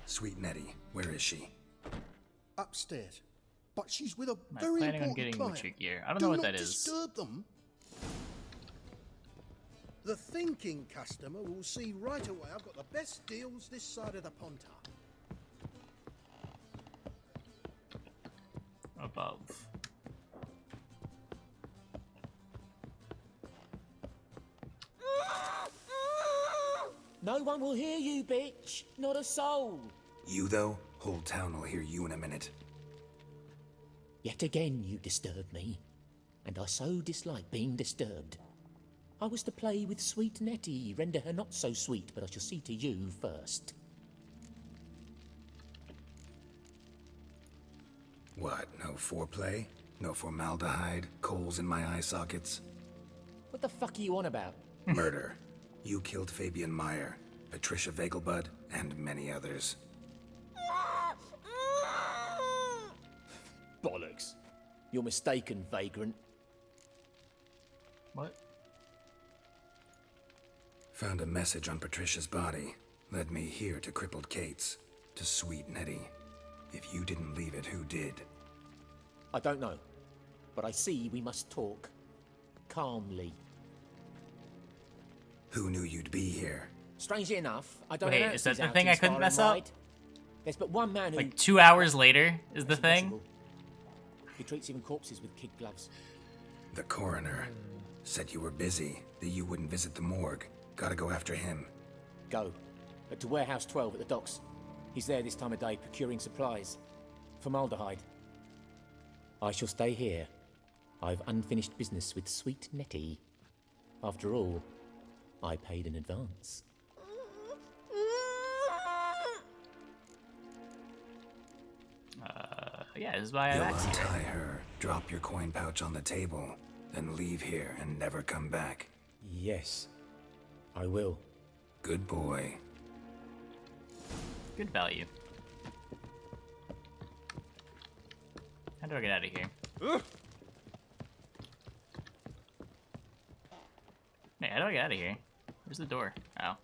Sweet Nettie, where is she? Upstairs. But she's with a I'm very planning on important getting client. Witcher gear. I don't know what that not is. disturb them. The thinking customer will see right away I've got the best deals this side of the Pontar. Above. No one will hear you, bitch. Not a soul. You, though? Whole town will hear you in a minute. Yet again you disturb me, and I so dislike being disturbed. I was to play with sweet Nettie, render her not so sweet, but I shall see to you first. What, no foreplay? No formaldehyde? Coals in my eye sockets? What the fuck are you on about? Murder. You killed Fabian Meyer, Patricia Vegelbud, and many others. Bollocks. You're mistaken, vagrant. What? Found a message on Patricia's body. Led me here to crippled Kate's. To sweet Nettie. If you didn't leave it, who did? I don't know, but I see we must talk. Calmly. Who knew you'd be here? Strangely enough, I don't Wait, announce is that these the thing I outings couldn't far mess and up? wide. There's but one man who... Like 2 hours later is the thing? Impossible. He treats even corpses with kid gloves. The coroner. Said you were busy, that you wouldn't visit the morgue. Gotta go after him. Go. But to Warehouse 12 at the docks. He's there this time of day procuring supplies. Formaldehyde. I shall stay here. I've unfinished business with sweet Nettie. After all, I paid in advance. Yeah, this is why I You'll asked. untie her, drop your coin pouch on the table, then leave here and never come back. Yes, I will. Good boy. Good value. How do I get out of here? Hey, how do I get out of here? Where's the door? Oh.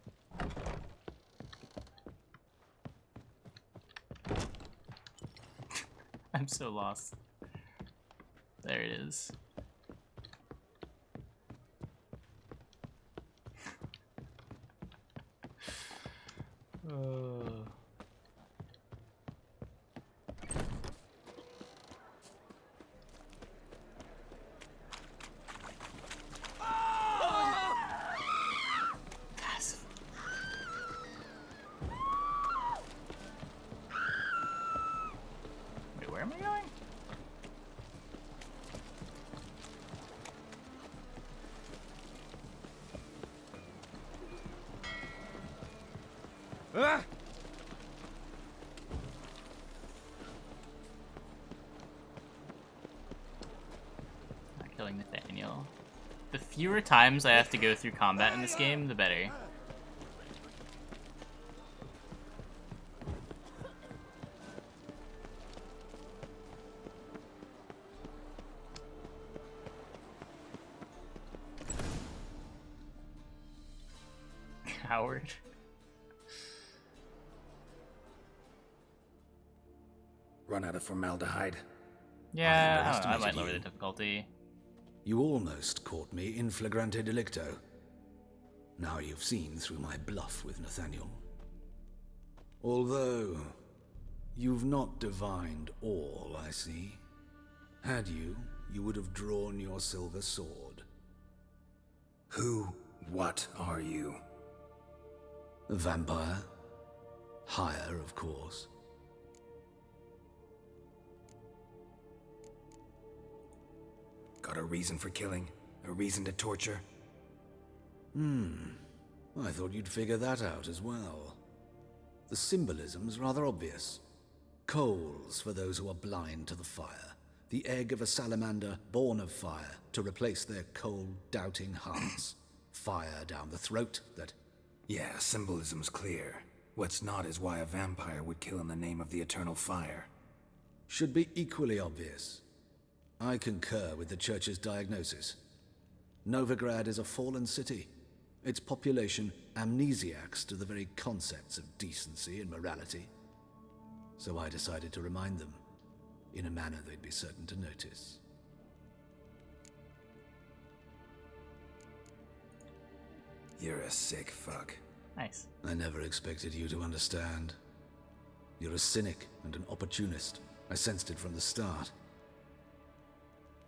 I'm so lost. There it is. Wait, where am I going? Not killing Nathaniel. The fewer times I have to go through combat in this game, the better. Howard. Run out of formaldehyde. Yeah, I might lower the difficulty. You almost caught me in flagrante delicto. Now you've seen through my bluff with Nathaniel. Although, you've not divined all, I see. Had you, you would have drawn your silver sword. What are you? A vampire. Higher, of course. Got a reason for killing? A reason to torture? I thought you'd figure that out as well. The symbolism's rather obvious. Coals for those who are blind to the fire. The egg of a salamander born of fire to replace their cold, doubting hearts. Fire down the throat that... Yeah, symbolism's clear. What's not is why a vampire would kill in the name of the eternal fire. Should be equally obvious. I concur with the Church's diagnosis. Novigrad is a fallen city. Its population amnesiacs to the very concepts of decency and morality. So I decided to remind them, in a manner they'd be certain to notice. You're a sick fuck. Nice. I never expected you to understand. You're a cynic and an opportunist. I sensed it from the start.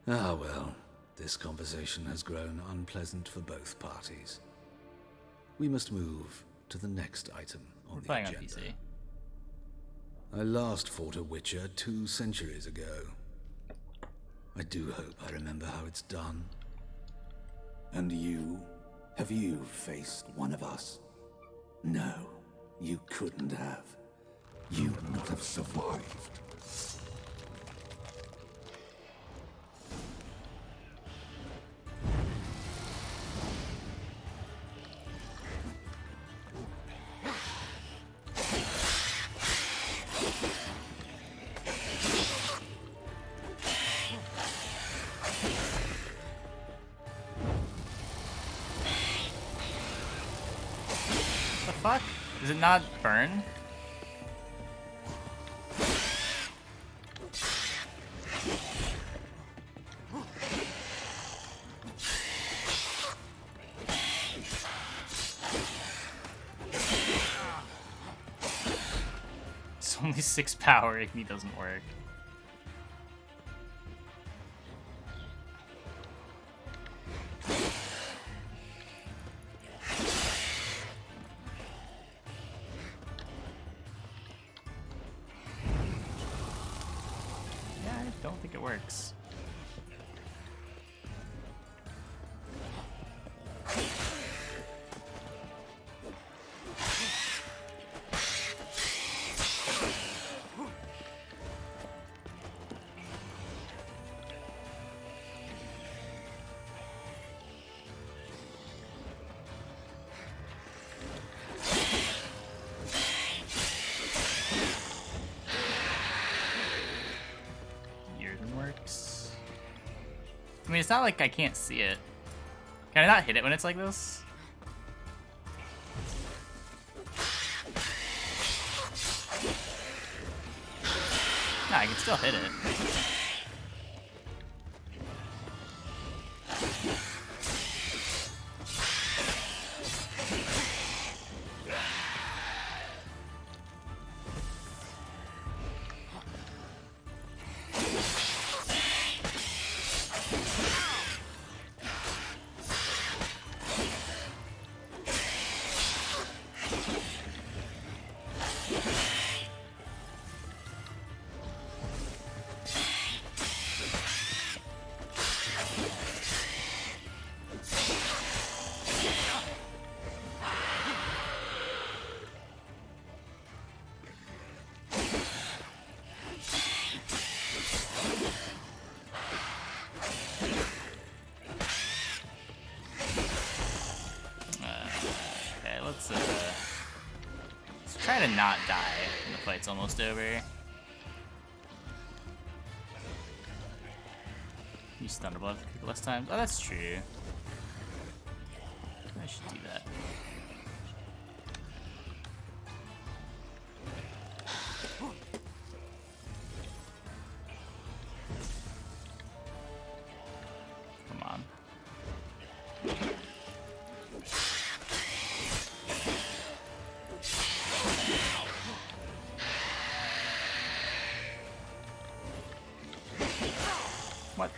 Ah well, this conversation has grown unpleasant for both parties. We must move to the next item on the agenda. On PC. I last fought a Witcher 2 centuries ago. I do hope I remember how it's done. And you? Have you faced one of us? No, you couldn't have. You would not have survived. Does it not burn? It's only 6 power, Igni doesn't work. Works. I mean, it's not like I can't see it. Can I not hit it when it's like this? No, I can still hit it. Let's try to not die when the fight's almost over. Use Thunderbolt less times. Oh, that's true. I should do that. Come on. What?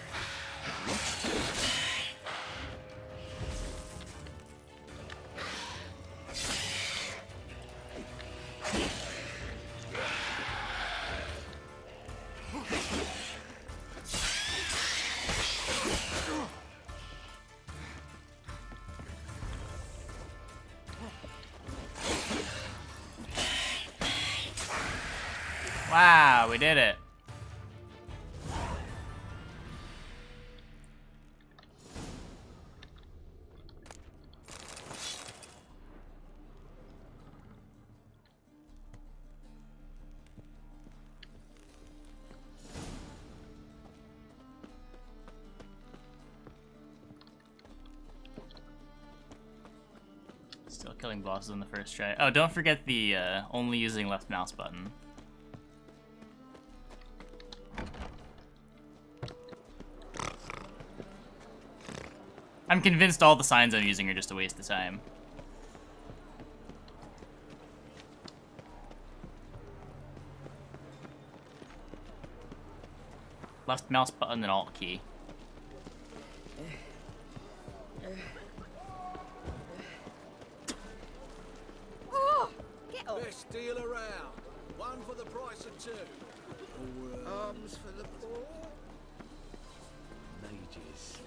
Wow, we did it. Still killing bosses on the first try. Oh, don't forget the only using left mouse button. I'm convinced all the signs I'm using are just a waste of time. Left mouse button and alt key. Best deal around. One for the price of two. Arms for the poor. Mages.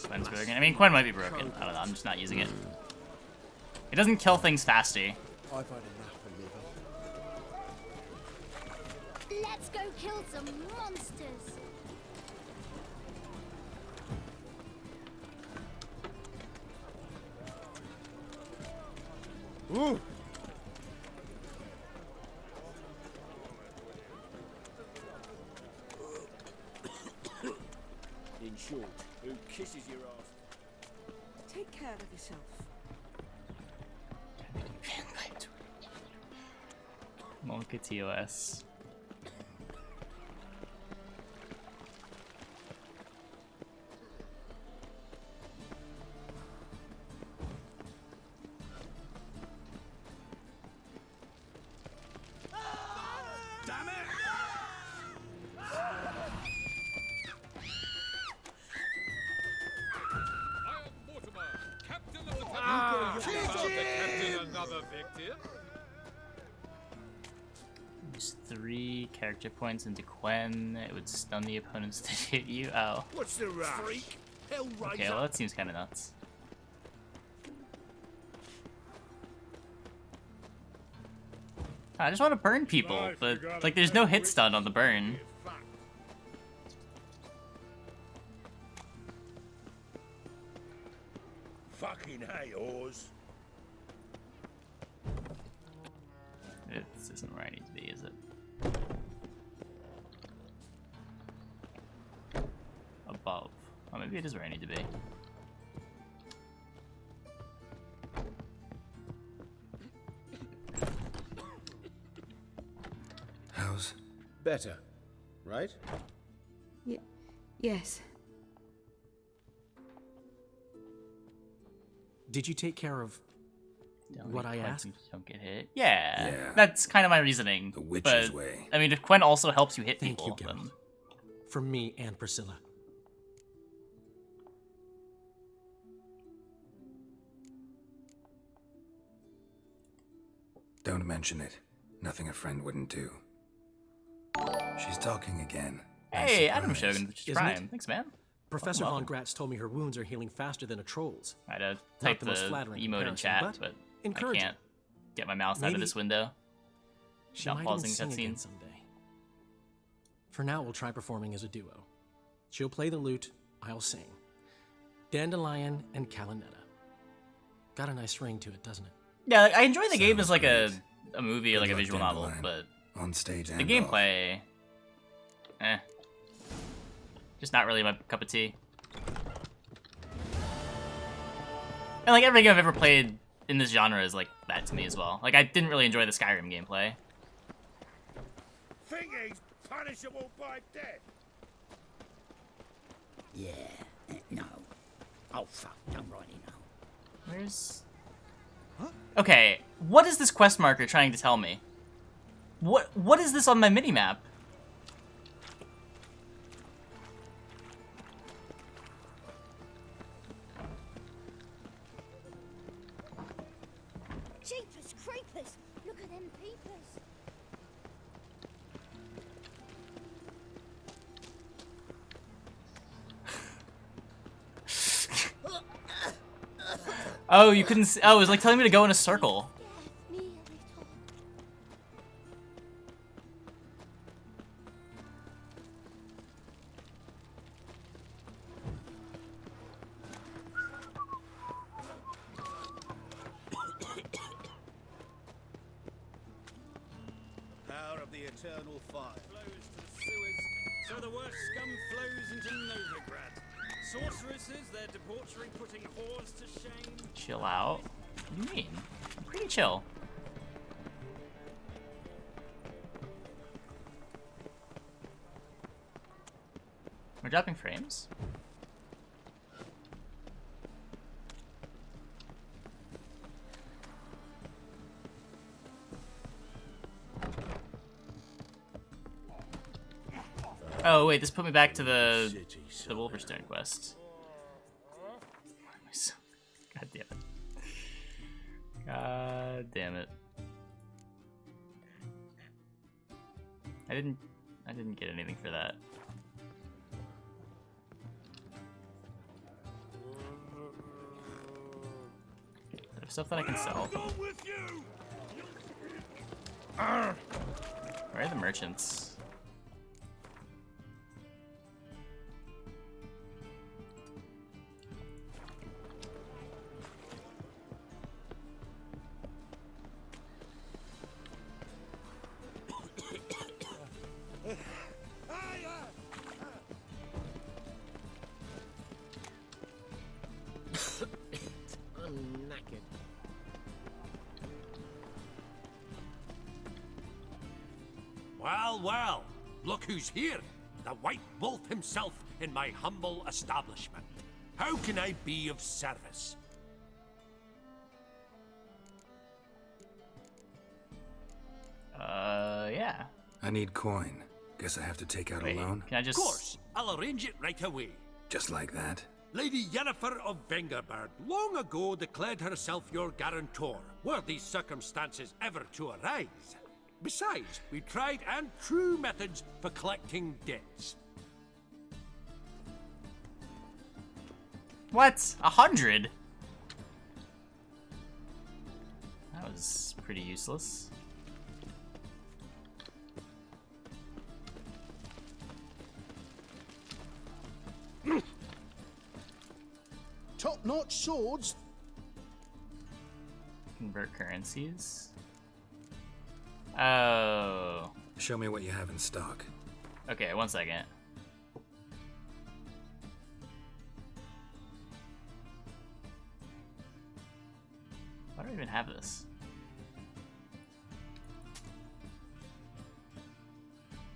Quinn's broken. I mean, Quinn might be broken. I don't know. I'm just not using it. It doesn't kill things fasty. I've had enough of living. Let's go kill some monsters. Ooh. In short, who kisses your ass? Take care of yourself. Monka TOS. Damn it! Another victim. Use 3 character points into Quen. It would stun the opponents that hit you. Oh. What's the rush? Freak? Hellraiser. Okay, well that seems kind of nuts. I just want to burn people, but like there's no hit stun on the burn. Fucking hey, Oz. This isn't where I need to be, is it? Above. Oh, maybe it is where I need to be. How's? Better, right? Yes. Did you take care of what I asked? Don't get hit. Yeah, that's kind of my reasoning. The witch's but, way. I mean, if Quen also helps you hit Thank people, you, then... Geralt. For me and Priscilla. Don't mention it. Nothing a friend wouldn't do. She's talking again. Hey, Adam Shogun, which is Isn't Prime. it? Thanks, man. Professor Welcome. Von Gratz told me her wounds are healing faster than a troll's. I had to Not type the most the flattering emote in comparison, chat, but but I encouraging. can't get my mouse out Maybe of this window. She Without might pausing even sing again cutscenes. someday. For now, we'll try performing as a duo. She'll play the lute, I'll sing. Dandelion and Calinetta. Got a nice ring to it, doesn't it? Yeah, like, I enjoy the game as like a movie or like a visual novel, Dandelion. but On stage the and gameplay, just not really my cup of tea. And like every game I've ever played in this genre is like that to me as well. Like I didn't really enjoy the Skyrim gameplay. Think he's punishable by death? Yeah, no. Oh, fuck, don't really know. Where's... Okay, what is this quest marker trying to tell me? What is this on my minimap? Jeepers creepers! Look at them peepers! Oh, you couldn't see, oh, it was like telling me to go in a circle. eternal fire. Flows to the sewers, so the worst scum flows into Novigrad. Sorceresses, their debauchery putting whores to shame. Chill out. What do you mean? I'm pretty chill. We're dropping frames? Oh wait, this put me back to the Wolverstone quest. Why am I so... God damn it. God damn it. I didn't get anything for that. I have stuff that I can sell. Where are the merchants? Well, look who's here. The White Wolf himself in my humble establishment. How can I be of service? Yeah. I need coin. Guess I have to take out a loan? Can I just... Of course, I'll arrange it right away. Just like that? Lady Yennefer of Vengerberg long ago declared herself your guarantor, were these circumstances ever to arise. Besides, we tried and true methods for collecting debts. What? 100? That was pretty useless. Top-notch swords. Convert currencies. Oh. Show me what you have in stock. Okay, 1 second. Why do I even have this?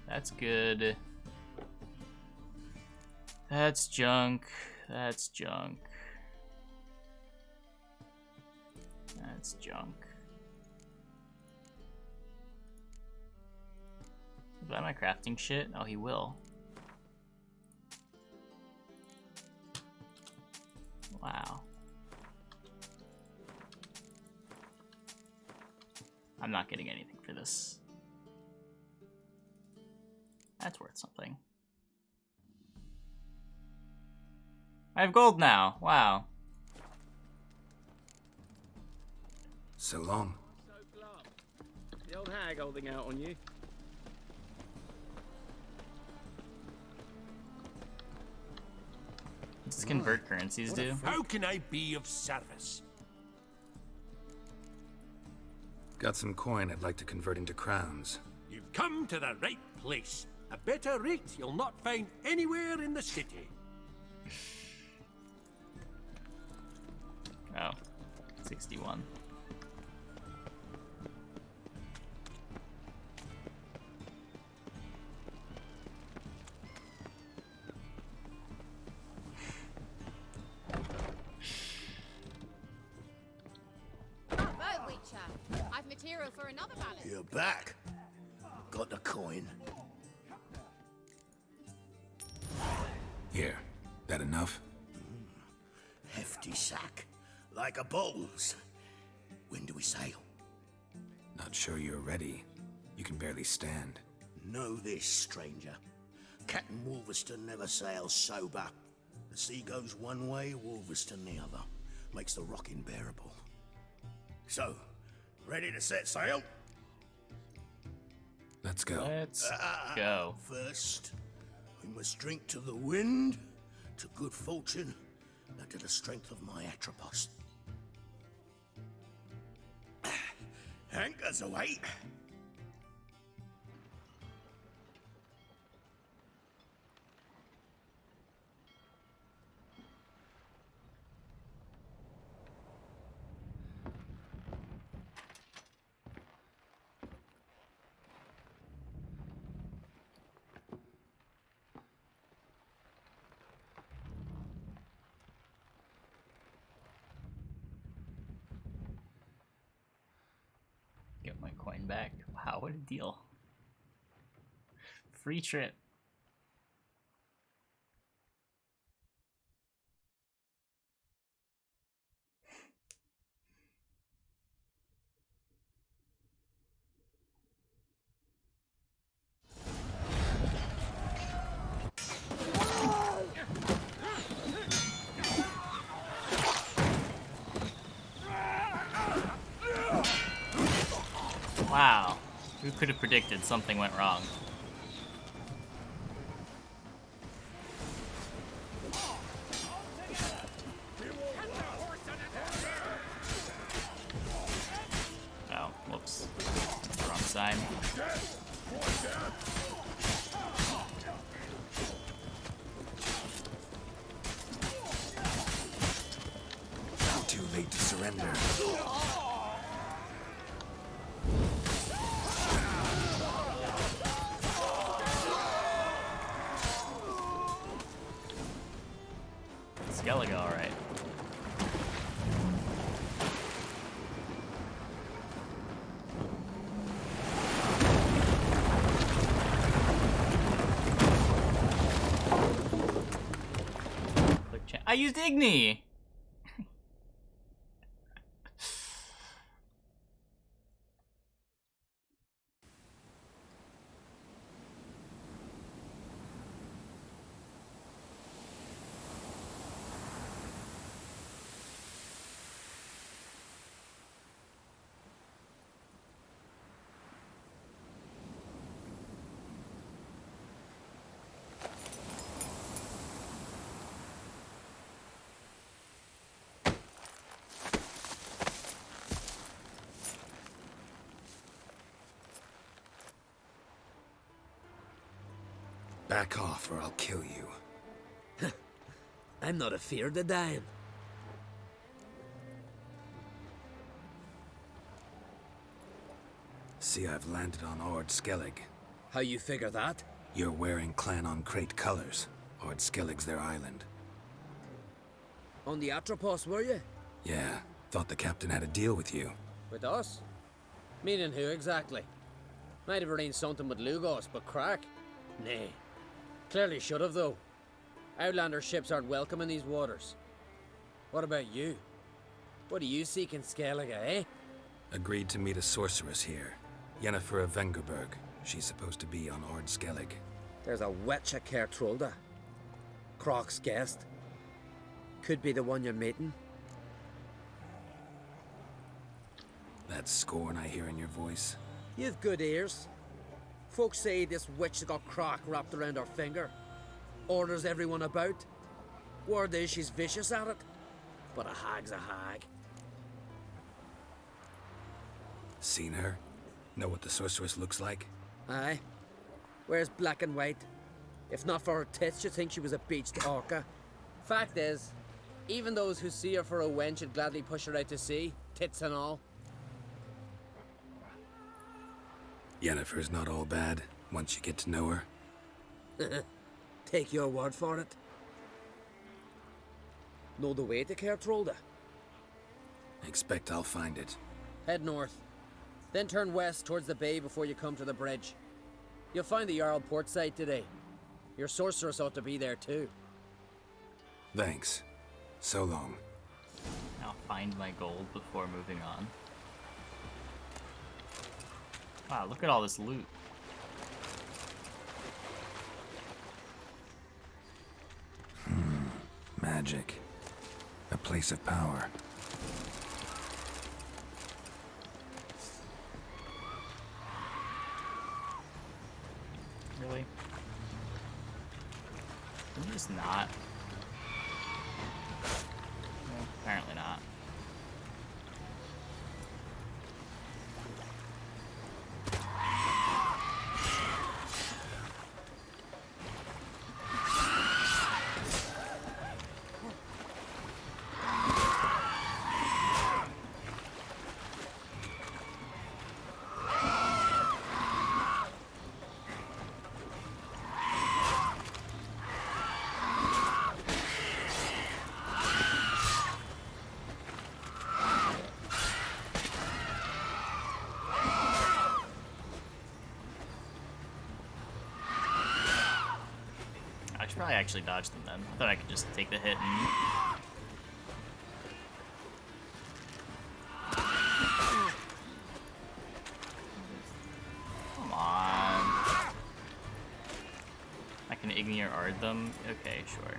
That's good. That's junk. That's junk. That's junk. Buy my crafting shit? Oh, he will. Wow. I'm not getting anything for this. That's worth something. I have gold now. Wow. So long. The old hag holding out on you. Does this convert currencies do? How can I be of service? Got some coin I'd like to convert into crowns. You've come to the right place. A better rate you'll not find anywhere in the city. Oh, 61. I've material for another ballot. You're back. Got the coin. Here, that enough? Hefty sack. Like a bowls. When do we sail? Not sure you're ready. You can barely stand. Know this, stranger. Captain Wolverston never sails sober. The sea goes one way, Wolverston the other. Makes the rocking bearable. So, ready to set sail? Let's go. Let's go. First, we must drink to the wind, to good fortune, and to the strength of my Atropos. Anchors away. my coin back. Wow, what a deal. Free trip. Wow, who could have predicted something went wrong? Oh, whoops. Wrong side. Too late to surrender. Skellige, all right. I used Igni! Back off or I'll kill you. I'm not afeard of dying. See, I've landed on Ord Skellig. How you figure that? You're wearing Clan on Crate colors. Ord Skellig's their island. On the Atropos, were you? Yeah, thought the captain had a deal with you. With us? Meaning who exactly? Might have arranged something with Lugos, but crack? Nay. Clearly should have, though. Outlander ships aren't welcome in these waters. What about you? What do you seek in Skellige, eh? Agreed to meet a sorceress here. Yennefer of Vengerberg. She's supposed to be on Ord Skellig. There's a witch at Caer Trolda. Croc's guest. Could be the one you're meeting. That scorn I hear in your voice. You've good ears. Folks say this witch has got Croc wrapped around her finger. Orders everyone about. Word is she's vicious at it. But a hag's a hag. Seen her? Know what the sorceress looks like? Aye. Wears black and white. If not for her tits, you'd think she was a beached orca. Fact is, even those who see her for a wench would gladly push her out to sea, tits and all. Yennefer's not all bad, once you get to know her. Take your word for it. Know the way to Caer Trolda? Expect I'll find it. Head north. Then turn west towards the bay before you come to the bridge. You'll find the Jarl port site today. Your sorceress ought to be there too. Thanks. So long. I'll find my gold before moving on. Wow, look at all this loot. Magic. A place of power. Really? Can you just not? No, apparently not. should probably actually dodge them then. I thought I could just take the hit and... Come on. I can Ignite Ard them? Okay, sure.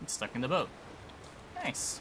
It's stuck in the boat. Nice.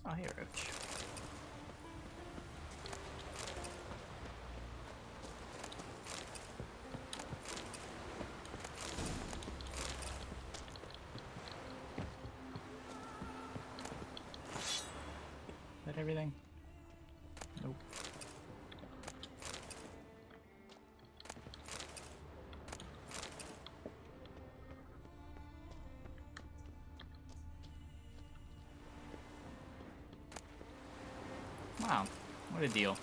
Oh, hey, Roach. Is that everything? Nope. Wow, what a deal.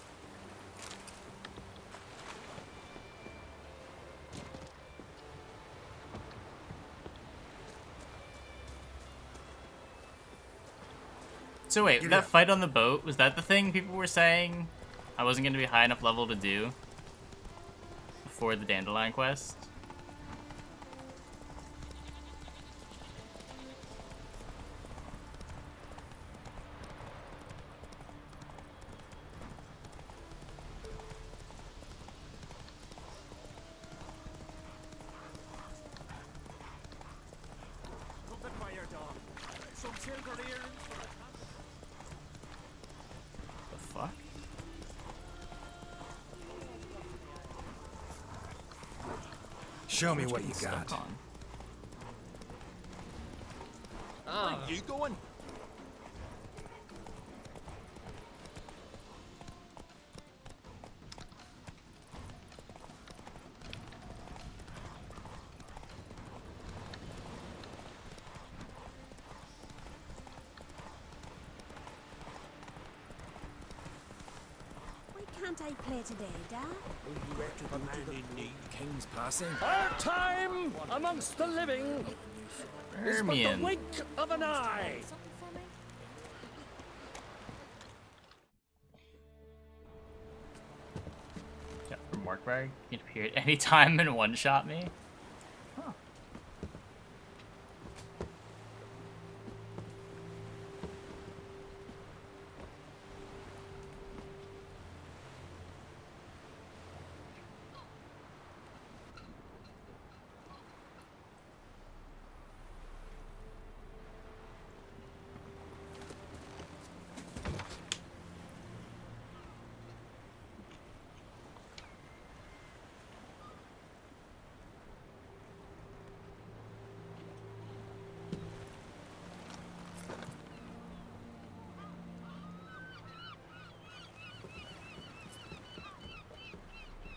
So wait, that fight on the boat, was that the thing people were saying I wasn't going to be high enough level to do before the Dandelion quest? The fuck? Show me what you got. Where you going? Can't I play today, Dad? The man in need. King's passing. Our time amongst the living is but the wink of an eye. Yeah, from Markberg. You can appear at any time and one-shot me. Huh.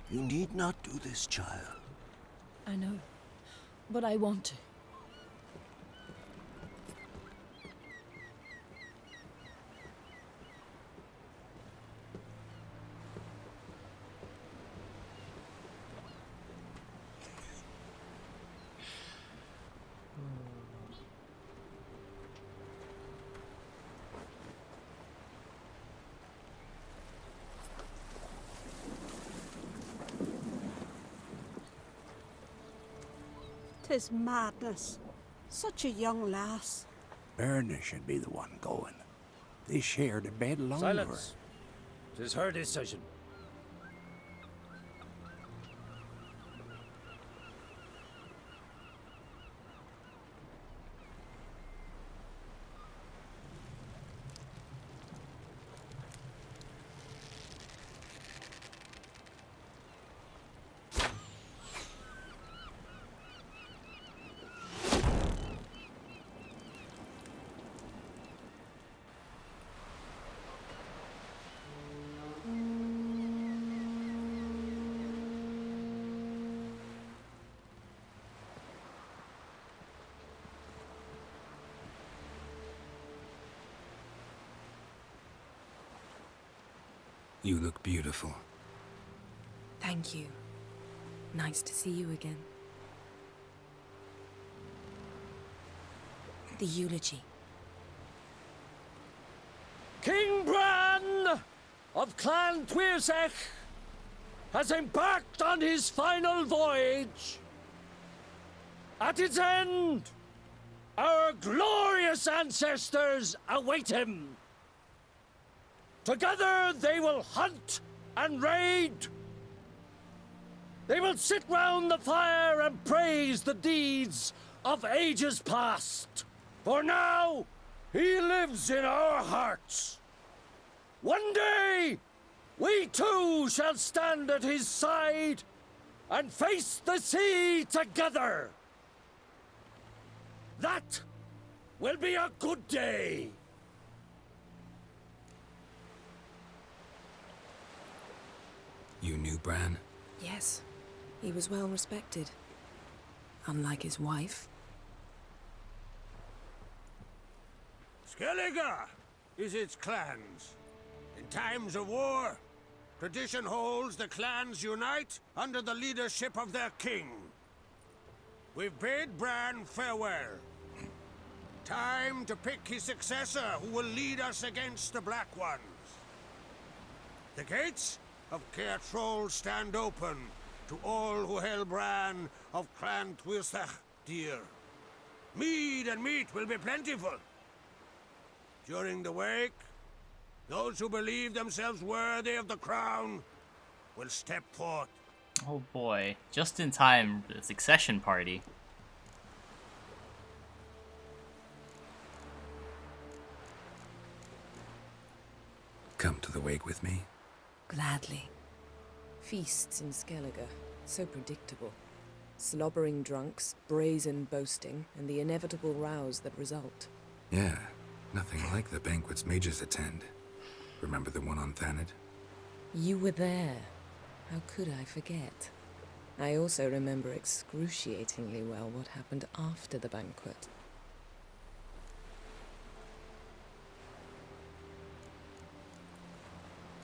You need not do this, child. I know, but I want to. 'Tis madness. Such a young lass. Erna should be the one going. They shared a bed longer. Silence. 'Tis her decision. You look beautiful. Thank you. Nice to see you again. The eulogy. King Bran of Clan Tuirsech has embarked on his final voyage. At its end, our glorious ancestors await him. Together they will hunt and raid. They will sit round the fire and praise the deeds of ages past. For now, he lives in our hearts. One day, we too shall stand at his side and face the sea together. That will be a good day. You knew Bran? Yes. He was well respected. Unlike his wife. Skellige is its clans. In times of war, tradition holds the clans unite under the leadership of their king. We've bid Bran farewell. Time to pick his successor who will lead us against the Black Ones. The gates of Caer Troll stand open to all who held Bran of Clan Tuirsech dear. Mead and meat will be plentiful. During the wake, those who believe themselves worthy of the crown will step forth. Oh boy, just in time for the succession party. Come to the wake with me? Gladly. Feasts in Skellige, so predictable. Slobbering drunks, brazen boasting, and the inevitable rows that result. Yeah, nothing like the banquets mages attend. Remember the one on Thanedd? You were there. How could I forget? I also remember excruciatingly well what happened after the banquet.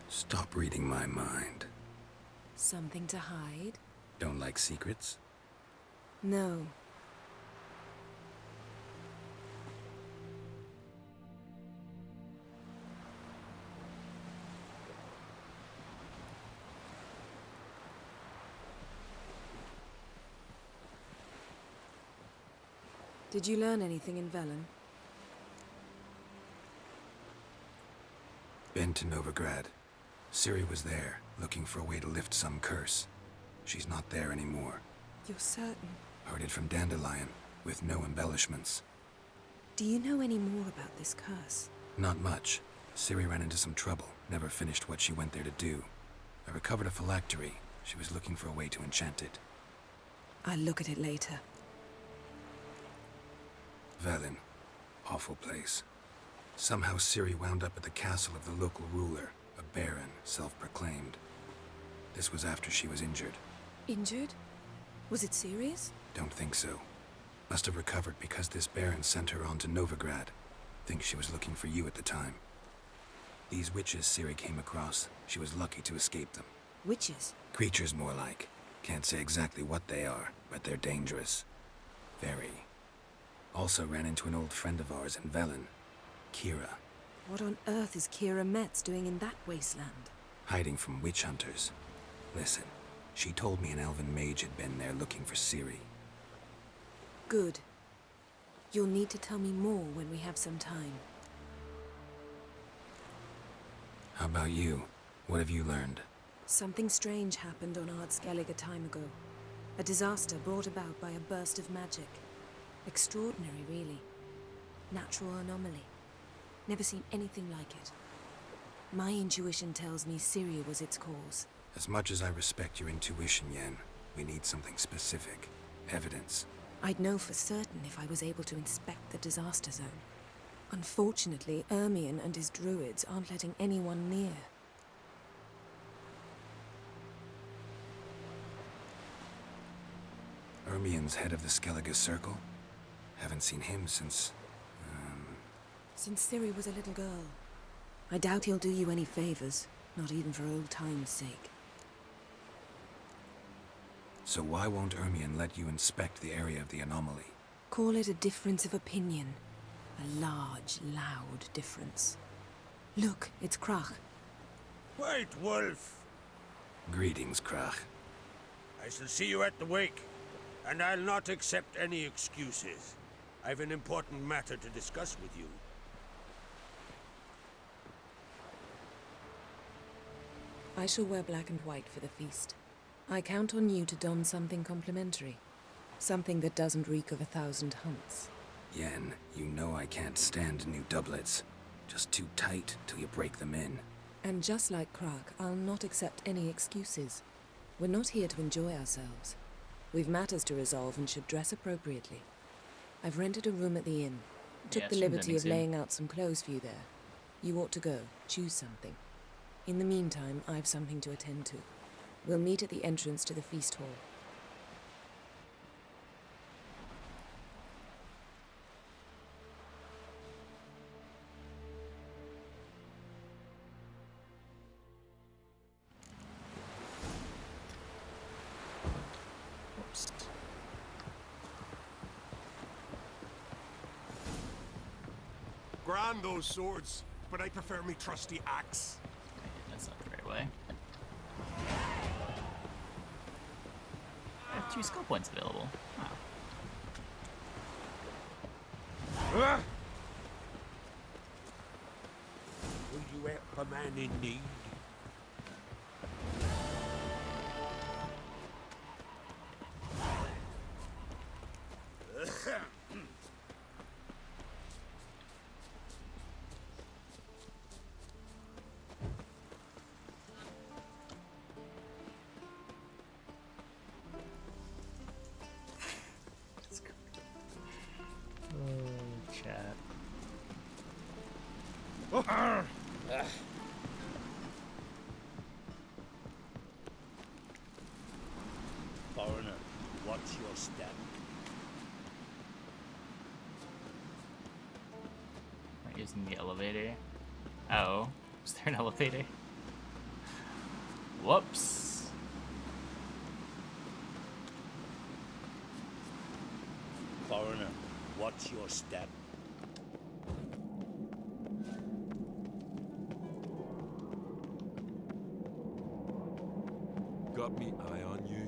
Stop reading my mind. Something to hide? Don't like secrets? No. Did you learn anything in Velen? Been to Novigrad. Ciri was there, looking for a way to lift some curse. She's not there anymore. You're certain? Heard it from Dandelion, with no embellishments. Do you know any more about this curse? Not much. Ciri ran into some trouble, never finished what she went there to do. I recovered a phylactery. She was looking for a way to enchant it. I'll look at it later. Velen. Awful place. Somehow Ciri wound up at the castle of the local ruler, a baron, self-proclaimed. This was after she was injured. Injured? Was it serious? Don't think so. Must have recovered because this baron sent her on to Novigrad. Think she was looking for you at the time. These witches Ciri came across, she was lucky to escape them. Witches? Creatures more like. Can't say exactly what they are, but they're dangerous. Very. Also ran into an old friend of ours in Velen, Kira. What on earth is Kira Metz doing in that wasteland? Hiding from witch hunters. Listen, she told me an elven mage had been there looking for Ciri. Good. You'll need to tell me more when we have some time. How about you? What have you learned? Something strange happened on Ard Skellig a time ago. A disaster brought about by a burst of magic. Extraordinary, really. Natural anomaly. Never seen anything like it. My intuition tells me Syria was its cause. As much as I respect your intuition, Yen, we need something specific. Evidence. I'd know for certain if I was able to inspect the disaster zone. Unfortunately, Ermion and his druids aren't letting anyone near. Ermion's head of the Skellige Circle? Haven't seen him since... Since Ciri was a little girl. I doubt he'll do you any favors, not even for old time's sake. So why won't Ermion let you inspect the area of the anomaly? Call it a difference of opinion. A large, loud difference. Look, it's Krach. Wait, Wolf. Greetings, Krach. I shall see you at the wake, and I'll not accept any excuses. I've an important matter to discuss with you. I shall wear black and white for the feast. I count on you to don something complimentary. Something that doesn't reek of 1,000 hunts. Yen, you know I can't stand new doublets. Just too tight till you break them in. And just like Krach, I'll not accept any excuses. We're not here to enjoy ourselves. We've matters to resolve and should dress appropriately. I've rented a room at the inn. Took the liberty of laying out some clothes for you there. You ought to go. Choose something. In the meantime, I've something to attend to. We'll meet at the entrance to the feast hall. Oops. Grand those swords, but I prefer me trusty axe. That's not the right way. I have 2 skill points available. Wow. Will you help a man in need? Chat. Foreigner, what's your step? Am I using the elevator? Oh, is there an elevator? Whoops. Foreigner, what's your step? Got me eye on you.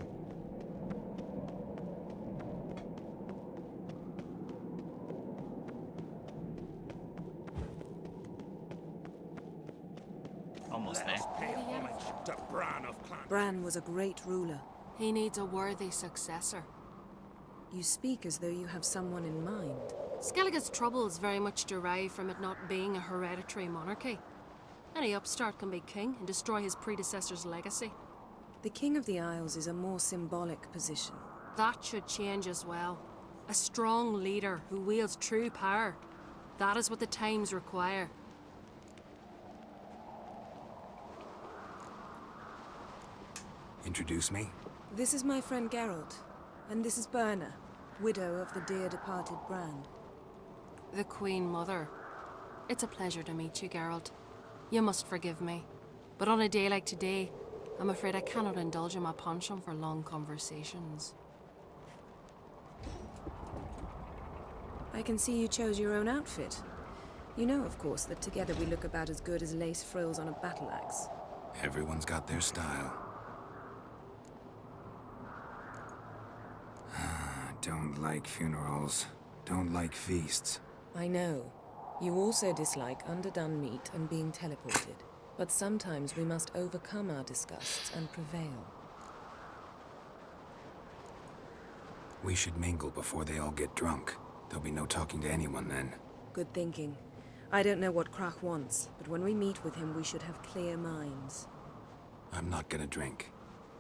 Almost there. Pay homage to Bran of Clan. Bran was a great ruler. He needs a worthy successor. You speak as though you have someone in mind. Skellige's troubles very much derive from it not being a hereditary monarchy. Any upstart can be king and destroy his predecessor's legacy. The King of the Isles is a more symbolic position. That should change as well. A strong leader who wields true power. That is what the times require. Introduce me? This is my friend Geralt, and this is Berna, widow of the dear departed Bran. The Queen Mother. It's a pleasure to meet you, Geralt. You must forgive me, but on a day like today, I'm afraid I cannot indulge in my penchant for long conversations. I can see you chose your own outfit. You know, of course, that together we look about as good as lace frills on a battle axe. Everyone's got their style. don't like funerals. Don't like feasts. I know. You also dislike underdone meat and being teleported. But sometimes we must overcome our disgusts and prevail. We should mingle before they all get drunk. There'll be no talking to anyone then. Good thinking. I don't know what Krach wants, but when we meet with him, we should have clear minds. I'm not gonna drink.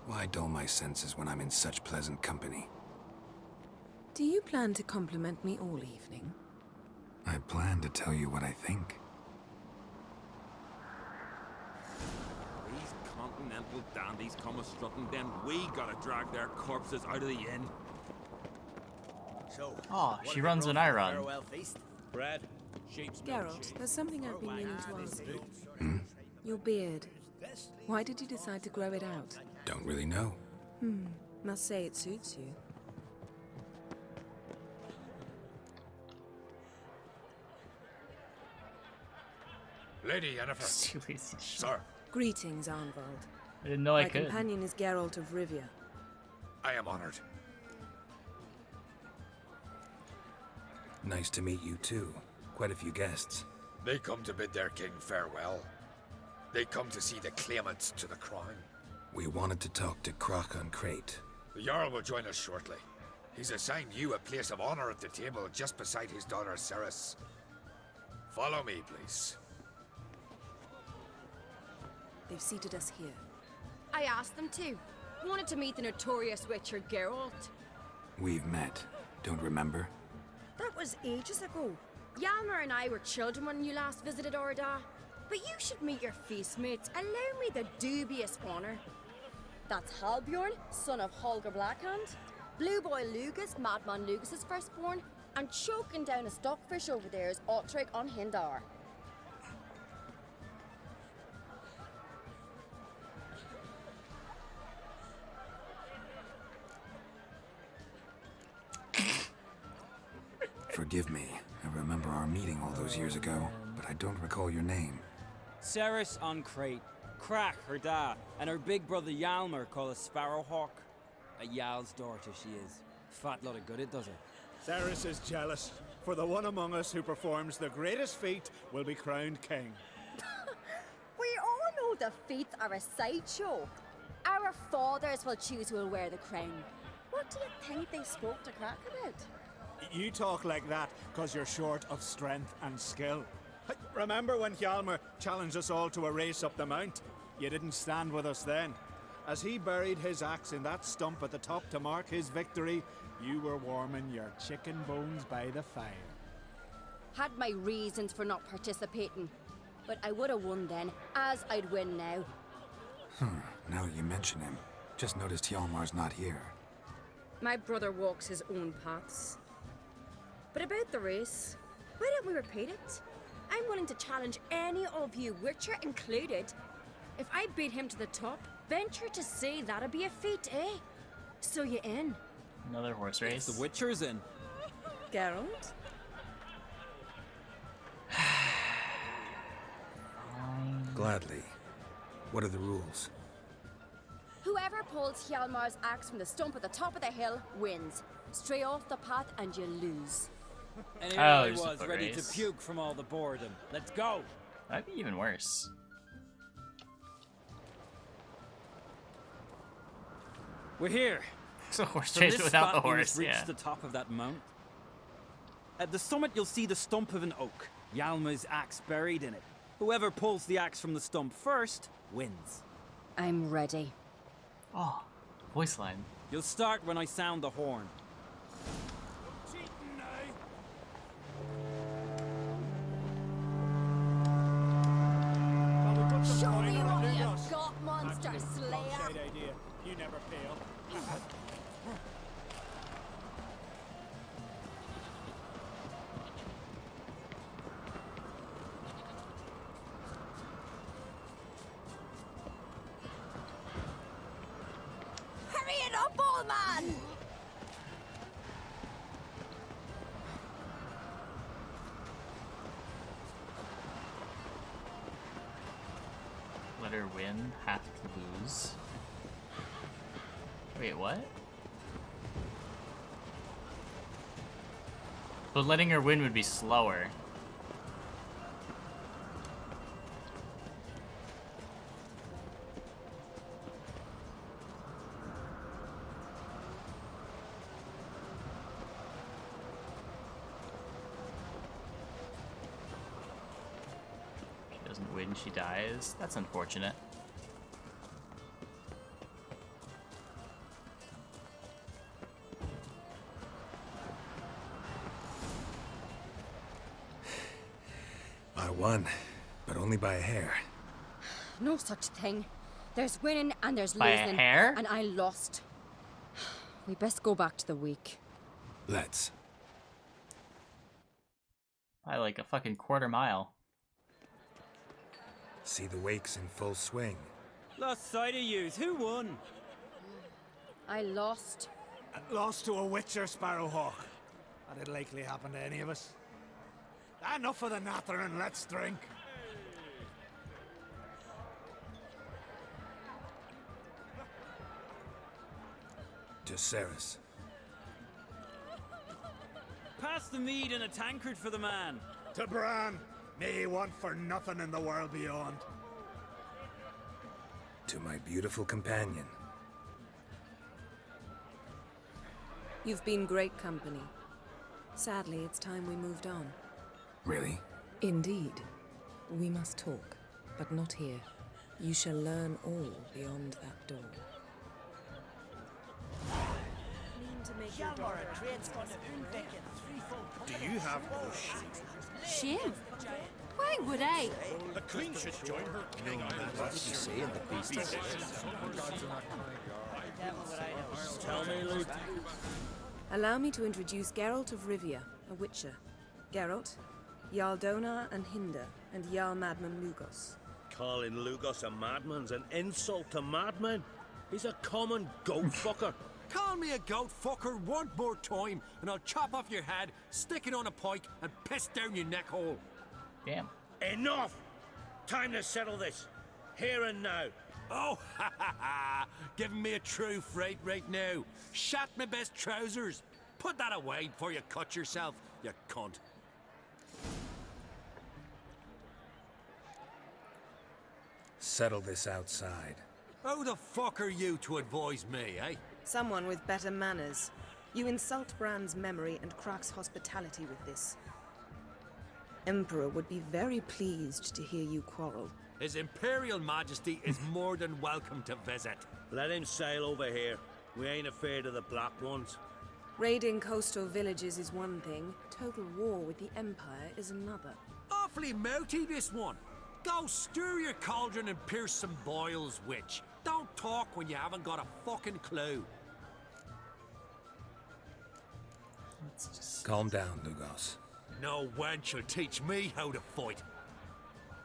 Why dull my senses when I'm in such pleasant company? Do you plan to compliment me all evening? I plan to tell you what I think. These continental dandies come a-strutting, then we gotta drag their corpses out of the inn. So, Oh, she runs when I run. farewell feast. Bread, sheep's milk, Geralt, there's something I've been meaning to ask you. Hmm? Your beard. Why did you decide to grow it out? Don't really know. Must say it suits you. Lady Yennefer. Sir. Greetings, Arnvald. I didn't know I My could. companion is Geralt of Rivia. I am honored. Nice to meet you too. Quite a few guests. They come to bid their king farewell. They come to see the claimants to the crown. We wanted to talk to Krach on Crate. The Jarl will join us shortly. He's assigned you a place of honor at the table just beside his daughter Ceres. Follow me, please. They've seated us here. I asked them to. Wanted to meet the notorious Witcher Geralt. We've met. Don't remember? That was ages ago. Hjalmar and I were children when you last visited Orda. But you should meet your feast mates. Allow me the dubious honor. That's Halbjorn, son of Holger Blackhand. Blue Boy Lugus, Madman Lugus' firstborn. And choking down a stockfish over there is Otric on Hindar. Forgive me. I remember our meeting all those years ago, but I don't recall your name. Ceres on Crate, Krach, her dad, and her big brother Hjalmar called a Sparrowhawk. A Jarl's daughter she is. Fat lot of good it does her. Ceres is jealous, for the one among us who performs the greatest feat will be crowned king. We all know the feats are a sideshow. Our fathers will choose who will wear the crown. What do you think they spoke to Krach about? You talk like that because you're short of strength and skill. Remember when Hjalmar challenged us all to a race up the mount? You didn't stand with us then. As he buried his axe in that stump at the top to mark his victory, you were warming your chicken bones by the fire. Had my reasons for not participating, but I would have won then, as I'd win now. Now that you mention him, just noticed Hjalmar's not here. My brother walks his own paths. But about the race, why don't we repeat it? I'm willing to challenge any of you, Witcher included. If I beat him to the top, venture to say that'd be a feat, eh? So you in? Another horse race. The Witcher's in. Geralt? Gladly. What are the rules? Whoever pulls Hjalmar's axe from the stump at the top of the hill wins. Stray off the path and you lose. And here Oh, I there's a was, foot ready race. to puke from all the boredom. Let's go! That'd be even worse. We're here. It's a horse From race this without the spot, you must horse, reach yeah. the top of that mount. At the summit, you'll see the stump of an oak. Hjalmar's axe buried in it. Whoever pulls the axe from the stump first wins. I'm ready. Oh, voice line. You'll start when I sound the horn. Show me what you've got, monster slayer! Great idea. You never fail. Hurry it up, old man! Let her win, have to lose. Wait, what? But letting her win would be slower. She doesn't win, she dies. That's unfortunate. I won, but only by a hair. No such thing. There's winning and there's By a losing. hair? And I lost. We best go back to the week. Let's. By like a fucking quarter mile. See the wakes in full swing. Lost sight of yous. Who won? I lost. Lost to a witcher, Sparrowhawk. That'd likely happen to any of us. Enough of the natter and let's drink. To Ceres. Pass the mead and a tankard for the man. To Bran. May he want for nothing in the world beyond. To my beautiful companion. You've been great company. Sadly, it's time we moved on. Really? Indeed. We must talk, but not here. You shall learn all beyond that door. Do you have no shame? Shame? Why would I? The queen should join her king. What's she saying? The beast is Tell me, Luke. Allow me to introduce Geralt of Rivia, a witcher. Geralt, Jarl Donar and Hinder, and Jarl Madman Lugos. Calling Lugos a madman's an insult to madmen. He's a common goat fucker. Call me a goat fucker one more time, and I'll chop off your head, stick it on a pike, and piss down your neck hole. Damn. Enough! Time to settle this. Here and now. Oh, ha ha ha! Giving me a true fright right now. Shat my best trousers. Put that away before you cut yourself, you cunt. Settle this outside. Who the fuck are you to advise me, eh? Someone with better manners. You insult Bran's memory and Crach's hospitality with this. Emperor would be very pleased to hear you quarrel. His Imperial Majesty is more than welcome to visit. Let him sail over here. We ain't afraid of the Black Ones. Raiding coastal villages is one thing. Total war with the Empire is another. Awfully mouty, this one. Go stir your cauldron and pierce some boils, witch. Don't talk when you haven't got a fucking clue. Calm down, Lugos. No wench will teach me how to fight.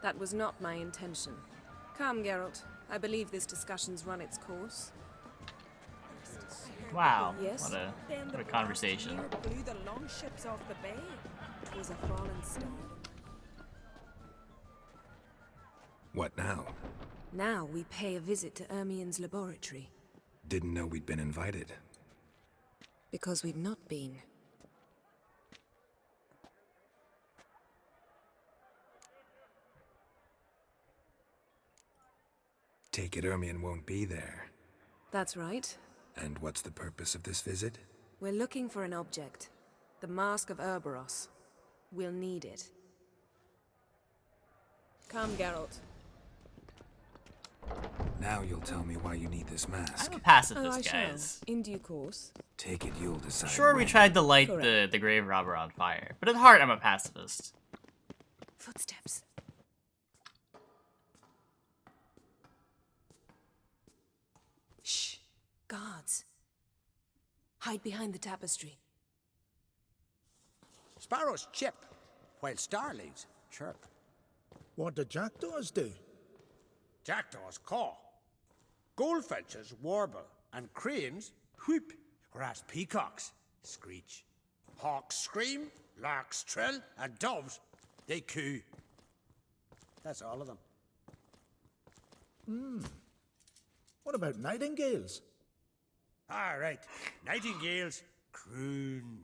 That was not my intention. Come, Geralt. I believe this discussion's run its course. Wow. Yes? What a conversation. Blew the longships off the bay. 'Twas a fallen star. What now? Now we pay a visit to Ermien's laboratory. Didn't know we'd been invited. Because we've not been. Take it Ermien won't be there. That's right. And what's the purpose of this visit? We're looking for an object. The Mask of Urboros. We'll need it. Come, Geralt. Now you'll tell me why you need this mask. I'm a pacifist, I guys. shall. In due course. Take it, you'll decide. Sure, we when. tried to light Correct. the grave robber on fire, but at heart, I'm a pacifist. Footsteps. Shh. Guards. Hide behind the tapestry. Sparrows chip, while starlings chirp. What do jackdaws do? Jackdaws caw. Goldfinches warble, and cranes whoop, whereas peacocks screech. Hawks scream, larks trill, and doves, they coo. That's all of them. What about nightingales? All right, nightingales croon.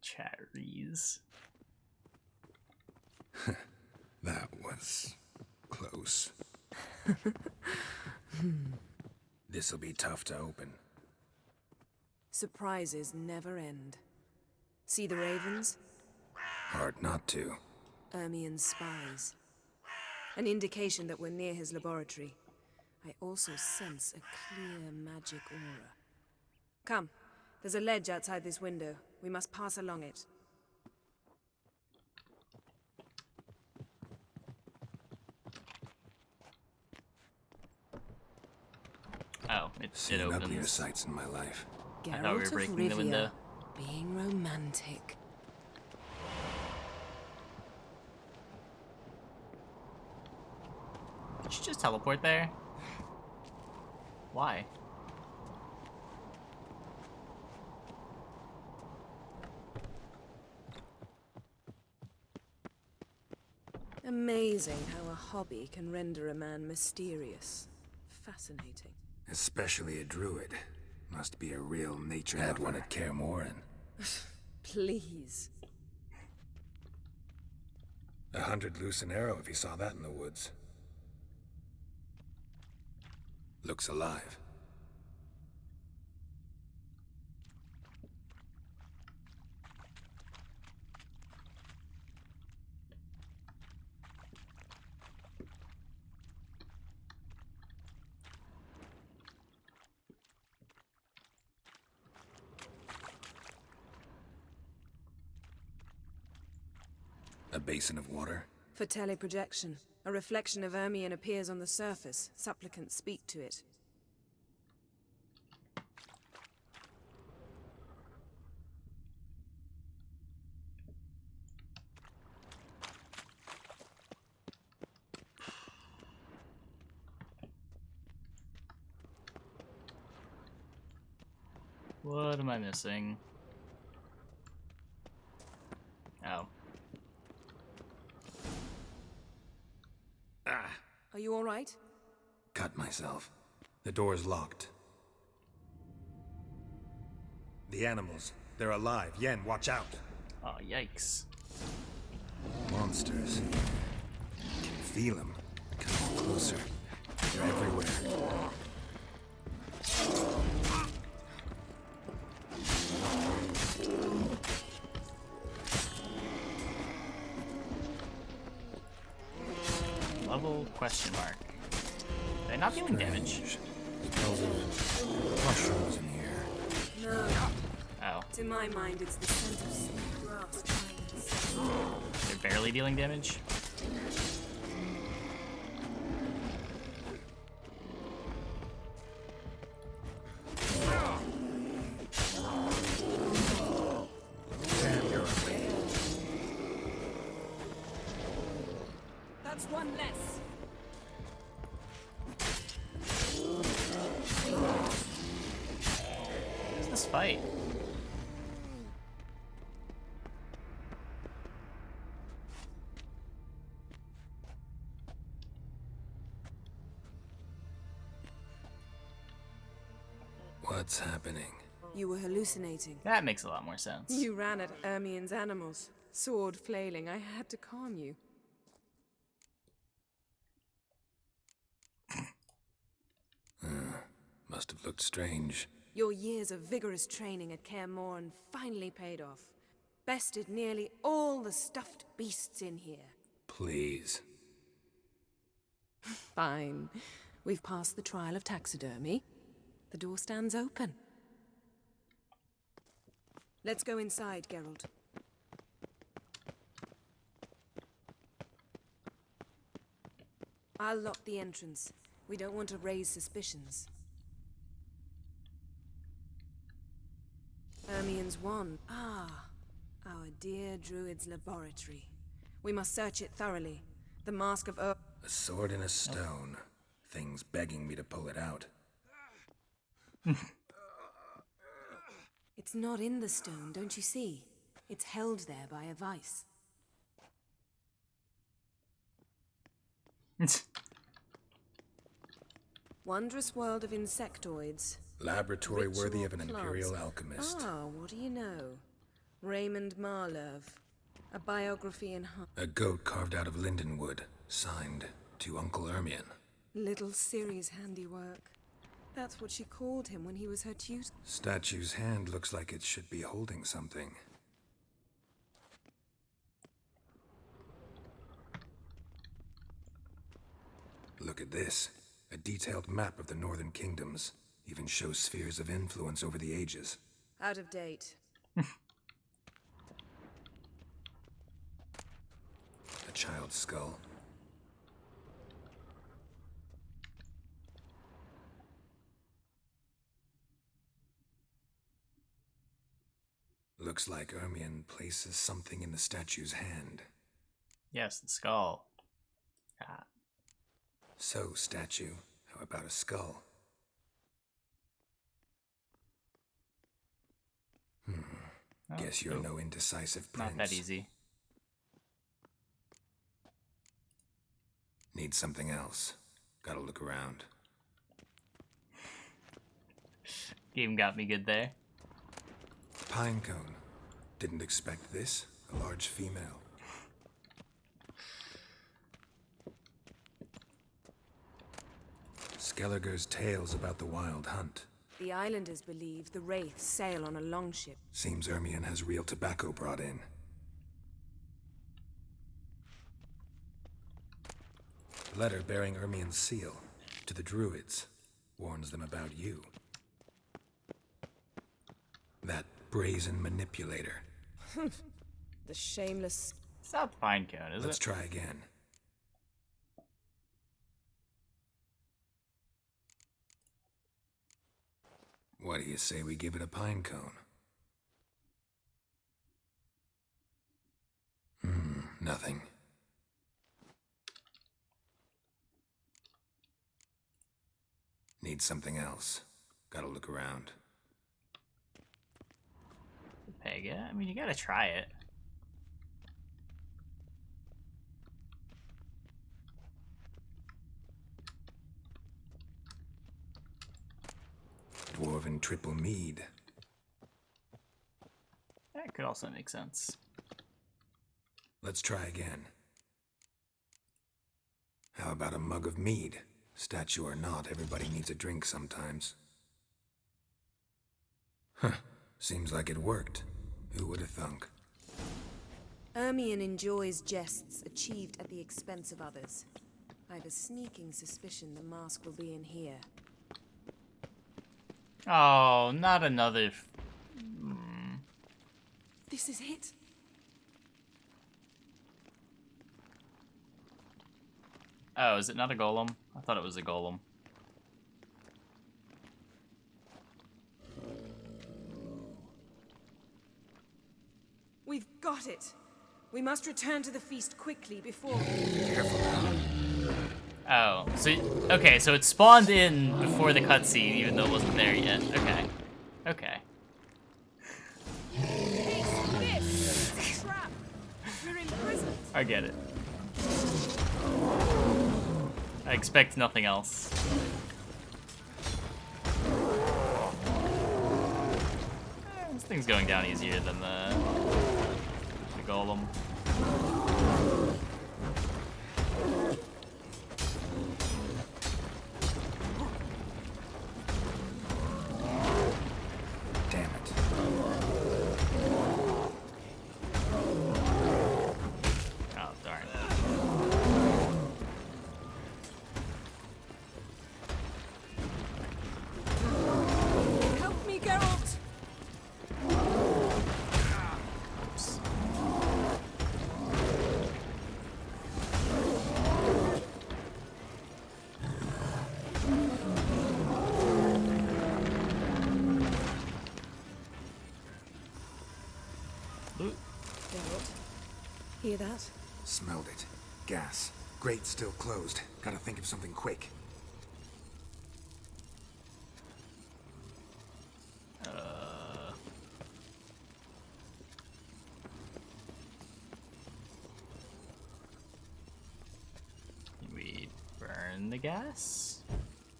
Cherries. That was close. This'll be tough to open. Surprises never end. See the ravens? Hard not to. Ermien's spies. An indication that we're near his laboratory. I also sense a clear magic aura. Come, there's a ledge outside this window. We must pass along it. Oh, it Seen opens. uglier sights in my life. I thought we were breaking the window. Being romantic. Did you just teleport there? Why? Amazing how a hobby can render a man mysterious. Fascinating. Especially a druid. Must be a real nature Had one at Kaer Morhen. Please. 100 loose an arrow if you saw that in the woods. Looks alive. A basin of water? For teleprojection. A reflection of Ermien appears on the surface. Supplicants speak to it. What am I missing? Oh. Are you all right? Cut myself. The door's locked. The animals. They're alive. Yen, watch out. Oh, yikes. Monsters. Can feel them. Coming closer. They're everywhere. Level question mark. They're not dealing damage. Smells of mushrooms in here. No. Oh. To my mind, it's the scent of sweet grass. They're barely dealing damage. Damn, you're a lady. That's one less. What's this fight? What's happening? You were hallucinating. That makes a lot more sense. You ran at Ermien's animals. Sword flailing. I had to calm you. Must have looked strange. Your years of vigorous training at Kaer Morhen finally paid off. Bested nearly all the stuffed beasts in here. Please. Fine. We've passed the trial of taxidermy. The door stands open. Let's go inside, Geralt. I'll lock the entrance. We don't want to raise suspicions. Ermien's wand. Ah, our dear druid's laboratory. We must search it thoroughly. The mask of A sword in a stone. Things begging me to pull it out. It's not in the stone, don't you see? It's held there by a vice. Wondrous world of insectoids. Laboratory worthy of an Ritual imperial plants. alchemist. Ah, what do you know? Raymond Marlev. A biography in A goat carved out of lindenwood, signed to Uncle Ermion. Little Ciri's handiwork. That's what she called him when he was her tutor. Statue's hand looks like it should be holding something. Look at this. A detailed map of the Northern Kingdoms. Even shows spheres of influence over the ages. Out of date. A child's skull. Looks like Ermion places something in the statue's hand. Yes, the skull. Ah. So, statue, how about a skull? Guess you're no indecisive prince. Not that easy. Need something else. Gotta look around. Game got me good there. Pinecone. Didn't expect this. A large female. Skelliger's tales about the wild hunt. The islanders believe the wraiths sail on a longship. Seems Ermion has real tobacco brought in. Letter bearing Ermion's seal to the druids. Warns them about you. That brazen manipulator. The shameless... It's not the Pinecone, is it? Let's try again. What do you say we give it a Pinecone? Nothing. Need something else. Gotta look around. Pega? I mean, you gotta try it. Dwarven triple mead. That could also make sense. Let's try again. How about a mug of mead? Statue or not, everybody needs a drink sometimes. Huh. Seems like it worked. Who would have thunk? Ermion enjoys jests achieved at the expense of others. I have a sneaking suspicion the mask will be in here. Oh, not another... This is it. Oh, is it not a golem? I thought it was a golem. We've got it. We must return to the feast quickly before... Oh, so... Okay, so it spawned in before the cutscene, even though it wasn't there yet. Okay. Okay. It's a trap. We're in prison. I get it. I expect nothing else. This thing's going down easier than the golem. Damn it. Oh, darn. Help me, Geralt! Oops. Geralt, hear that? Smelled it. Gas. Grate still closed. Gotta think of something quick. We burn the gas?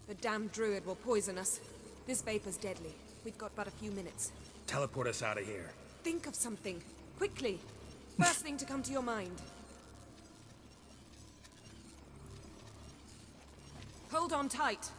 The damned druid will poison us. This vapor's deadly. We've got but a few minutes. Teleport us out of here. think of something. Quickly. First thing to come to your mind. Hold on tight.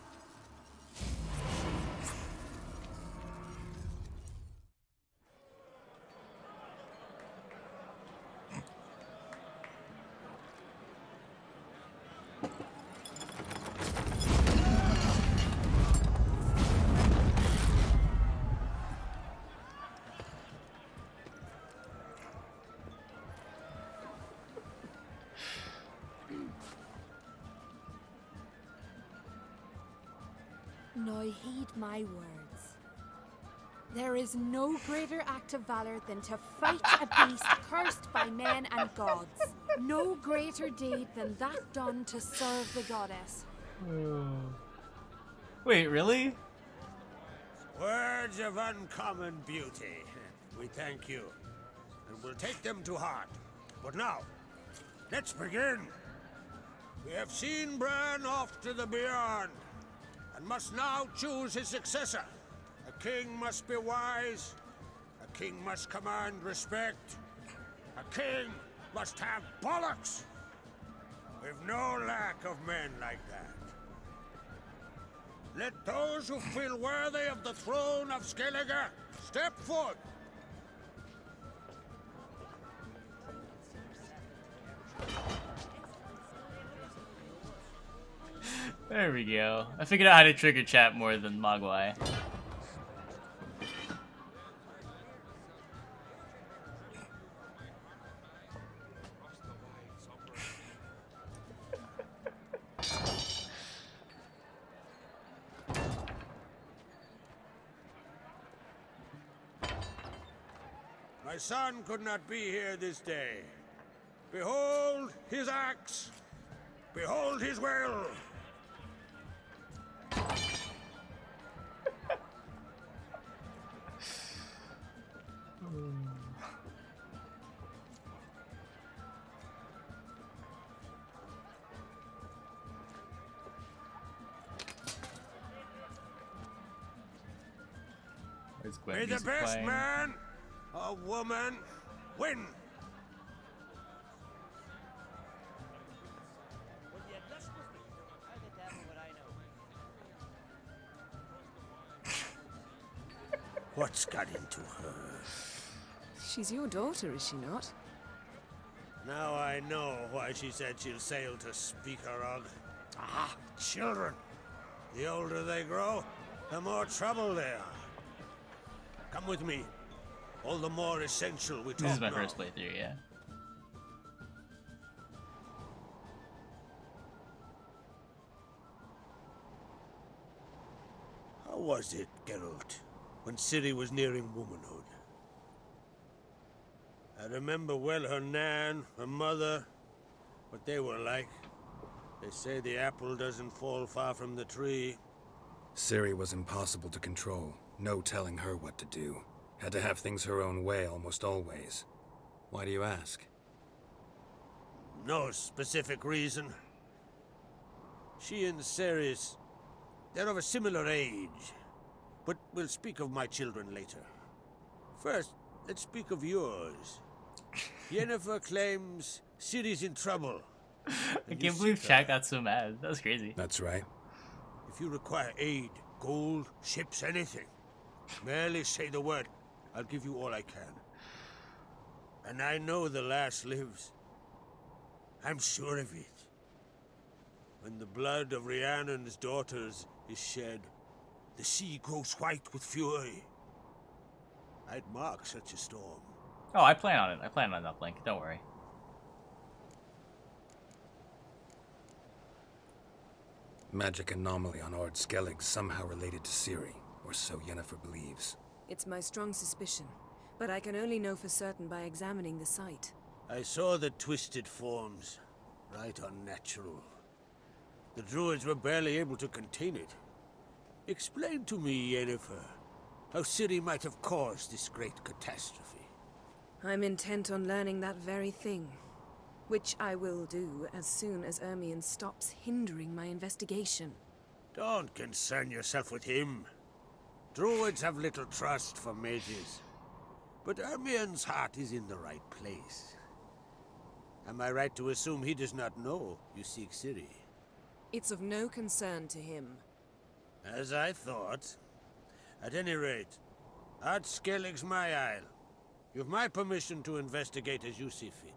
Now heed my words. There is no greater act of valor than to fight a beast cursed by men and gods. No greater deed than that done to serve the goddess. Wait, really? Words of uncommon beauty. We thank you, and we'll take them to heart. But now, let's begin. We have seen Bran off to the beyond, and must now choose his successor. A king must be wise. A king must command respect. A king must have bollocks. We've no lack of men like that. Let those who feel worthy of the throne of Skellige step forth. There we go. I figured out how to trigger chat more than Mogwai. My son could not be here this day. Behold his axe. Behold his will. May the best man or woman win. What's got into her? She's your daughter, is she not? Now I know why she said she'll sail to Speakerog. Ah, children. The older they grow, the more trouble they are. Come with me. All the more essential we talk This is my now. first playthrough, yeah. How was it, Geralt, when Ciri was nearing womanhood? I remember well her nan, her mother, what they were like. They say the apple doesn't fall far from the tree. Ciri was impossible to control. No telling her what to do. Had to have things her own way almost always. Why do you ask? No specific reason. She and Ceres, they're of a similar age. But we'll speak of my children later. First, let's speak of yours. Yennefer claims Ciri's in trouble. I can't believe chat got so mad. That was crazy. That's right. If you require aid, gold, ships, anything, merely say the word. I'll give you all I can. And I know the lass lives. I'm sure of it. When the blood of Rhiannon's daughters is shed, the sea grows white with fury. I'd mark such a storm. Oh, I plan on it. I plan on that, Blink. Don't worry. Magic anomaly on Ord Skellig somehow related to Ciri, or so Yennefer believes. It's my strong suspicion, but I can only know for certain by examining the site. I saw the twisted forms. Right unnatural. The druids were barely able to contain it. Explain to me, Yennefer, how Ciri might have caused this great catastrophe. I'm intent on learning that very thing, which I will do as soon as Ermion stops hindering my investigation. Don't concern yourself with him. Druids have little trust for mages. but Ermien's heart is in the right place. Am I right to assume he does not know you seek Ciri? It's of no concern to him. As I thought. At any rate, Ard Skellig's my isle. You've my permission to investigate as you see fit.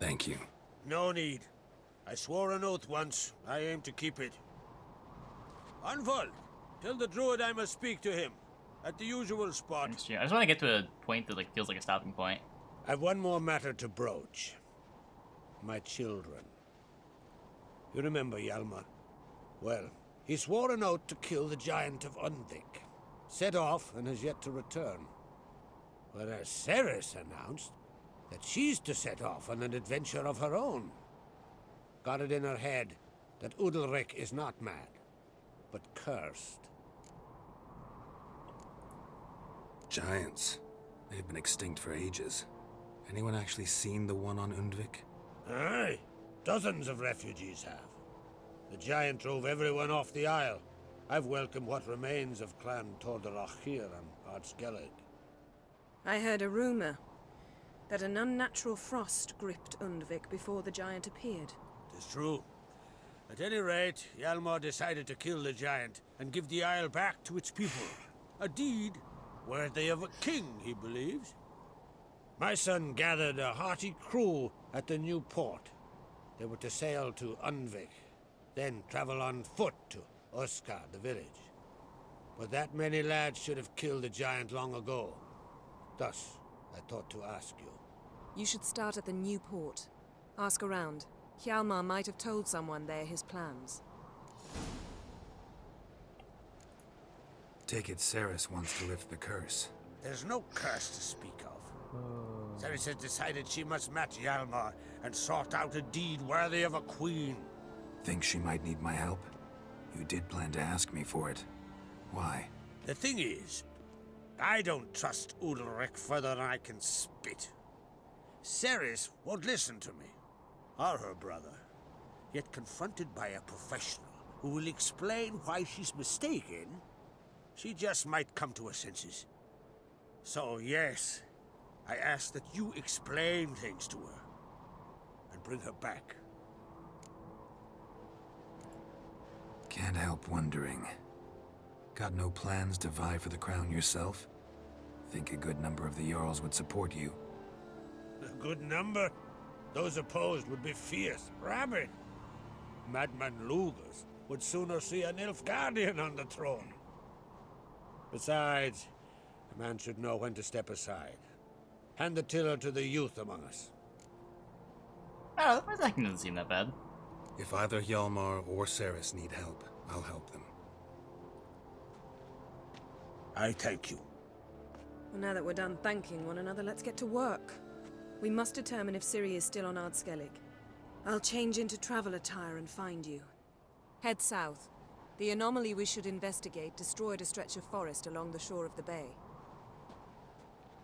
Thank you. No need. I swore an oath once. I aim to keep it. Anvald, tell the druid I must speak to him. At the usual spot. I just want to get to a point that like feels like a stopping point. I've one more matter to broach. My children. You remember Hjalmar? Well, he swore an oath to kill the giant of Undvik. Set off and has yet to return. Whereas Ceres announced that she's to set off on an adventure of her own. Got it in her head that Udalryk is not mad, but cursed. Giants. They've been extinct for ages. Anyone actually seen the one on Undvik? Aye. Dozens of refugees have. The giant drove everyone off the isle. I've welcomed what remains of Clan Tordarach here and Ard Skellig. I heard a rumor that an unnatural frost gripped Undvik before the giant appeared. It's true. At any rate, Hjalmar decided to kill the giant and give the isle back to its people. A deed worthy of a king, he believes. My son gathered a hearty crew at the new port. They were to sail to Undvik, then travel on foot to Oskar, the village. But that many lads should have killed the giant long ago. Thus, I thought to ask you. You should start at the new port. Ask around. Hjalmar might have told someone there his plans. Take it Ceres wants to lift the curse. There's no curse to speak of. Ceres has decided she must match Hjalmar and sort out a deed worthy of a queen. Think she might need my help? You did plan to ask me for it. Why? The thing is, I don't trust Udalryk further than I can spit. Ceres won't listen to me, or her brother. Yet confronted by a professional who will explain why she's mistaken, she just might come to her senses. So yes, I ask that you explain things to her and bring her back. Can't help wondering. Got no plans to vie for the crown yourself? Think a good number of the Jarls would support you. A good number? Those opposed would be fierce, rabid. Madman Lugas would sooner see an Nilfgaardian on the throne. Besides, a man should know when to step aside. Hand the tiller to the youth among us. Oh, that doesn't seem that bad. If either Hjalmar or Ceres need help, I'll help them. I thank you. Well, now that we're done thanking one another, let's get to work. We must determine if Ciri is still on Ard Skellig. I'll change into travel attire and find you. Head south. The anomaly we should investigate destroyed a stretch of forest along the shore of the bay.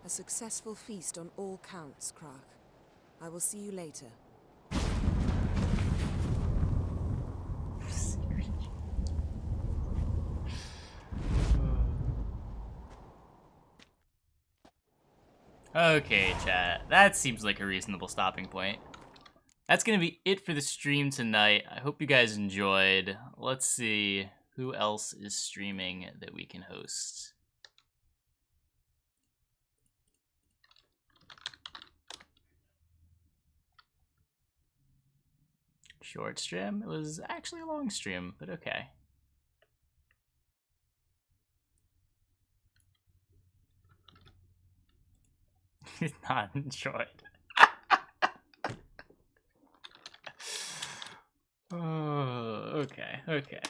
A successful feast on all counts, Crach. I will see you later. Okay, chat. That seems like a reasonable stopping point. That's gonna be it for the stream tonight. I hope you guys enjoyed. Let's see who else is streaming that we can host. Short stream? It was actually a long stream, but okay. Not enjoyed. Oh, okay.